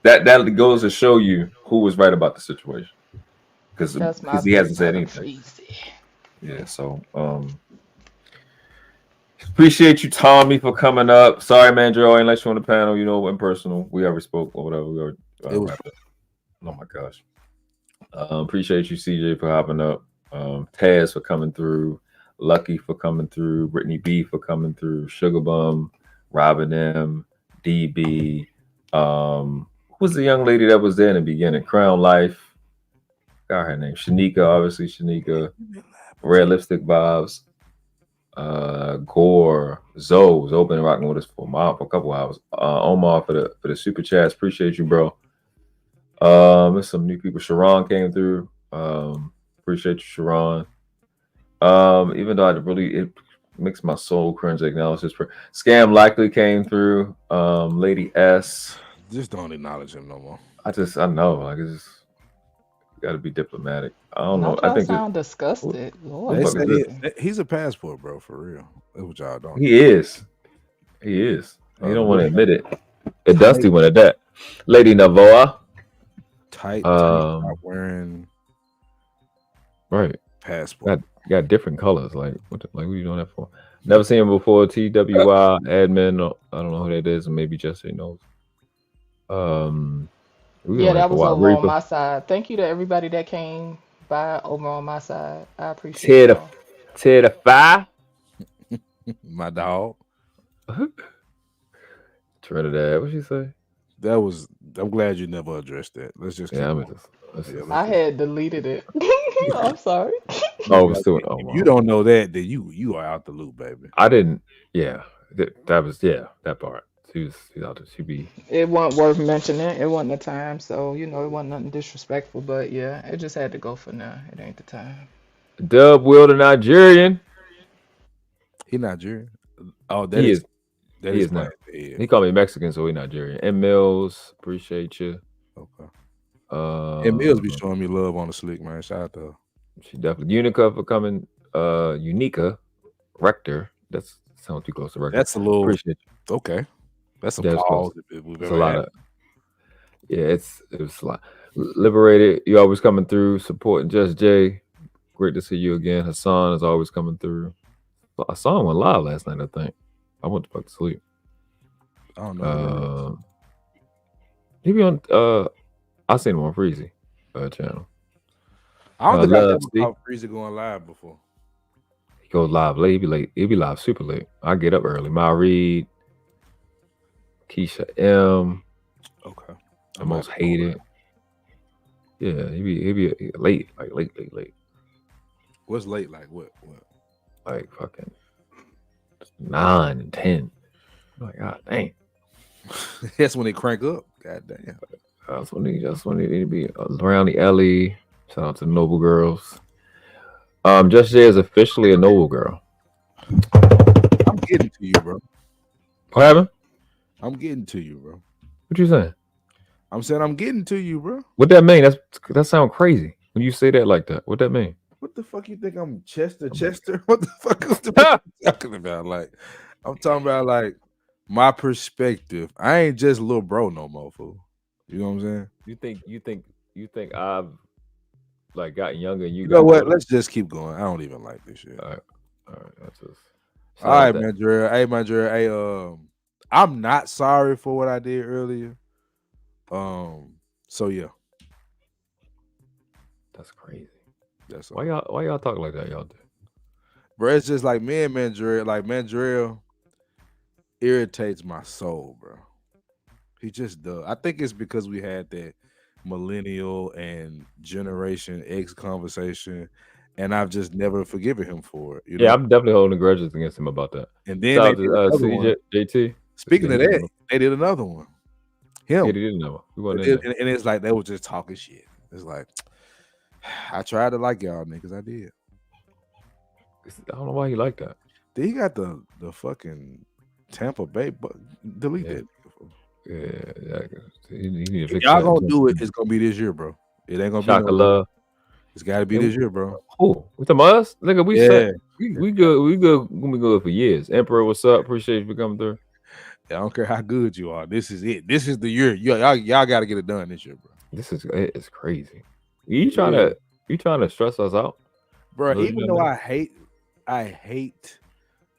[SPEAKER 2] that goes to show you who was right about the situation.
[SPEAKER 1] That's my
[SPEAKER 2] Because he
[SPEAKER 1] big
[SPEAKER 2] hasn't said
[SPEAKER 1] brother,
[SPEAKER 2] anything.
[SPEAKER 1] Freezy.
[SPEAKER 2] Yeah, so appreciate you, Tommy, for coming up. Sorry, man, Joe, I ain't let you on the panel. You know, in personal, we already spoke or whatever. We already wrapped up. Oh my gosh. Appreciate you, CJ, for hopping up. Taz for coming through. Lucky for coming through. Brittany B for coming through. Sugar Bum, Robin M, DB. Who was the young lady that was there in the beginning? Crown Life. Got her name. Shanika, obviously Shanika. Red Lipstick Vibes. Gore. Zoe been rocking with us for a couple hours. Omar for the super chats. Appreciate you, bro. There's some new people. Sharon came through. Appreciate you, Sharon. Even though it makes my soul cringe to acknowledge this. Scam likely came through. Lady S.
[SPEAKER 11] Just don't acknowledge him no more.
[SPEAKER 2] I know. Like, it's got to be diplomatic. I don't know.
[SPEAKER 1] Y'all
[SPEAKER 2] I think
[SPEAKER 1] sound disgusted. Lord,
[SPEAKER 11] They say he's a passport, bro, for real. That's what y'all don't.
[SPEAKER 2] He is. He don't want to admit it. A dusty one at that. Lady Navoa.
[SPEAKER 11] Tight not wearing
[SPEAKER 2] right
[SPEAKER 11] passport.
[SPEAKER 2] Got different colors. Like what are you doing that for? Never seen him before. TWI admin. I don't know who that is. Maybe Jesse knows.
[SPEAKER 1] Yeah, that was over on my side. Thank you to everybody that came by over on my side. I appreciate it.
[SPEAKER 2] To the fire.
[SPEAKER 11] My dog.
[SPEAKER 2] Trinidad. What'd you say?
[SPEAKER 11] I'm glad you never addressed that. Let's just keep
[SPEAKER 1] I had deleted it. I'm sorry.
[SPEAKER 11] If you don't know that, then you are out the loop, baby.
[SPEAKER 2] I didn't. Yeah, that was that part. She out there. She be.
[SPEAKER 1] It wasn't worth mentioning. It wasn't the time, so it wasn't nothing disrespectful. But yeah, it just had to go for now. It ain't the time.
[SPEAKER 2] Dub Will the Nigerian.
[SPEAKER 11] He Nigerian. Oh,
[SPEAKER 2] he is not. He called me Mexican, so he Nigerian. M Mills, appreciate you.
[SPEAKER 11] Okay. And Mills be showing me love on the slick, man. Shout out to her.
[SPEAKER 2] She definitely Unica for coming. Unica Rector. That sounds too close to Rector.
[SPEAKER 11] That's a little.
[SPEAKER 2] Appreciate you.
[SPEAKER 11] Okay. That's a pause.
[SPEAKER 2] It's a lot of. Yeah, it was a lot. Liberated, you always coming through, supporting Just Jay. Great to see you again. Hassan is always coming through. Hassan went live last night, I think. I went to fuck to sleep.
[SPEAKER 11] I don't know.
[SPEAKER 2] He be on I seen him on Freezy channel.
[SPEAKER 11] I don't think I've ever saw Freezy going live before.
[SPEAKER 2] He goes live late. He be live super late. I get up early. Ma Reed, Keisha M.
[SPEAKER 11] Okay.
[SPEAKER 2] The most hated. Yeah, he be late, like late.
[SPEAKER 11] What's late? Like what?
[SPEAKER 2] Like fucking 9 and 10. Like, God dang.
[SPEAKER 11] That's when they crank up. God damn.
[SPEAKER 2] That's when they need to be around the alley. Shout out to the Noble Girls. Just Jay is officially a Noble Girl.
[SPEAKER 11] I'm getting to you, bro.
[SPEAKER 2] What happened?
[SPEAKER 11] I'm getting to you, bro.
[SPEAKER 2] What you saying?
[SPEAKER 11] I'm saying I'm getting to you, bro.
[SPEAKER 2] What that mean? That sound crazy when you say that like that. What that mean?
[SPEAKER 11] What the fuck you think I'm Chester? What the fuck is the talking about? Like, I'm talking about like my perspective. I ain't just little bro no more, fool. You know what I'm saying?
[SPEAKER 2] You think I've like gotten younger and
[SPEAKER 11] you know what? Let's just keep going. I don't even like this shit.
[SPEAKER 2] All right. That's just
[SPEAKER 11] all right, man, Jarrell. Hey, man, Jarrell. Hey, I'm not sorry for what I did earlier. So yeah.
[SPEAKER 2] That's crazy.
[SPEAKER 11] That's
[SPEAKER 2] why y'all talk like that, y'all do?
[SPEAKER 11] Bro, it's just like me and Mandrill. Like Mandrill irritates my soul, bro. He just does. I think it's because we had that millennial and Generation X conversation, and I've just never forgiven him for it. You know?
[SPEAKER 2] Yeah, I'm definitely holding grudges against him about that.
[SPEAKER 11] And then they did another one. JT. Speaking of that, they did another one. Him.
[SPEAKER 2] Yeah, they did another one.
[SPEAKER 11] And it's like they were just talking shit. It's like I tried to like y'all niggas. I did.
[SPEAKER 2] I don't know why he like that.
[SPEAKER 11] He got the fucking Tampa Bay, but delete that.
[SPEAKER 2] Yeah.
[SPEAKER 11] If y'all gonna do it, it's gonna be this year, bro. It ain't gonna
[SPEAKER 2] be no love.
[SPEAKER 11] It's gotta be this year, bro.
[SPEAKER 2] Who? With the us? Nigga, we good. We good. Gonna be good for years. Emperor, what's up? Appreciate you for coming through.
[SPEAKER 11] I don't care how good you are. This is it. This is the year. Y'all got to get it done this year, bro.
[SPEAKER 2] It's crazy. You trying to stress us out,
[SPEAKER 11] bro? Even though I hate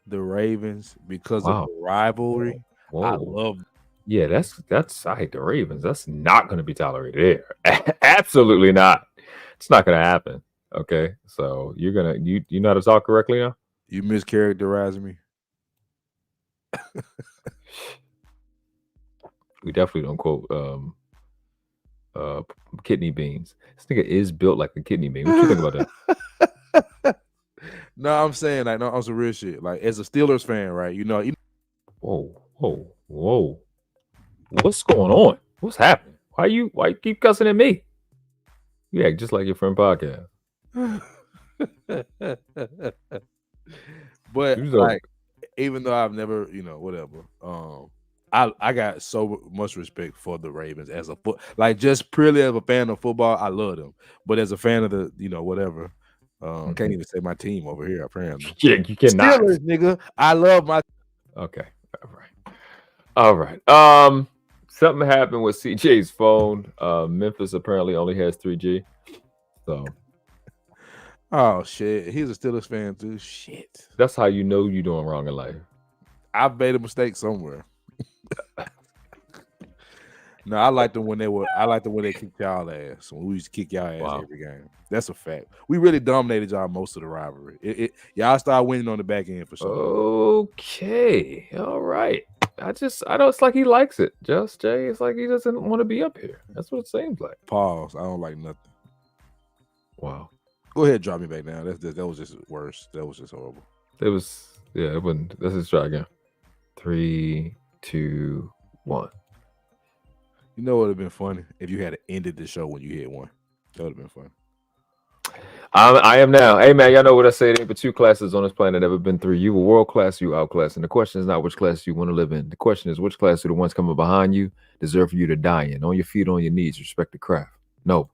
[SPEAKER 11] the Ravens because of the rivalry.
[SPEAKER 2] Whoa.
[SPEAKER 11] I love.
[SPEAKER 2] Yeah, that's. I hate the Ravens. That's not going to be tolerated here. Absolutely not. It's not going to happen. Okay, so you know how to talk correctly now.
[SPEAKER 11] You mischaracterizing me.
[SPEAKER 2] We definitely don't quote kidney beans. This nigga is built like a kidney bean. What you think about that?
[SPEAKER 11] No, I'm saying like no, on some real shit. Like as a Steelers fan, right? You know.
[SPEAKER 2] Whoa. What's going on? What's happening? Why you keep cussing at me? You act just like your friend podcast.
[SPEAKER 11] But like, even though I've never, whatever. I got so much respect for the Ravens as just purely as a fan of football. I love them, but as a fan of the, whatever. Can't even say my team over here. Apparently,
[SPEAKER 2] yeah, you cannot.
[SPEAKER 11] Steelers, nigga. I love my.
[SPEAKER 2] Okay, all right. Something happened with CJ's phone. Memphis apparently only has 3G. So.
[SPEAKER 11] Oh shit, he's a Steelers fan too. Shit.
[SPEAKER 2] That's how you know you're doing wrong in life.
[SPEAKER 11] I've made a mistake somewhere. No, I like them when they kicked y'all ass. When we used to kick y'all ass every game. That's a fact. We really dominated y'all most of the rivalry. Y'all started winning on the back end for sure.
[SPEAKER 2] Okay. All right. I know it's like he likes it. Just Jay. It's like he doesn't want to be up here. That's what it seems like.
[SPEAKER 11] Pause. I don't like nothing.
[SPEAKER 2] Wow.
[SPEAKER 11] Go ahead, drop me back down. That was just worse. That was just horrible.
[SPEAKER 2] It wasn't. Let's just try again. 3, 2, 1.
[SPEAKER 11] You know what would have been funny if you had ended the show when you hit one. That would have been fun.
[SPEAKER 2] I am now. Hey man, y'all know what I say. There ain't but 2 classes on this planet, never been 3. You a world class, you outclass. And the question is not which class you want to live in. The question is which class are the ones coming behind you deserve for you to die in. On your feet, on your knees, respect the craft. No.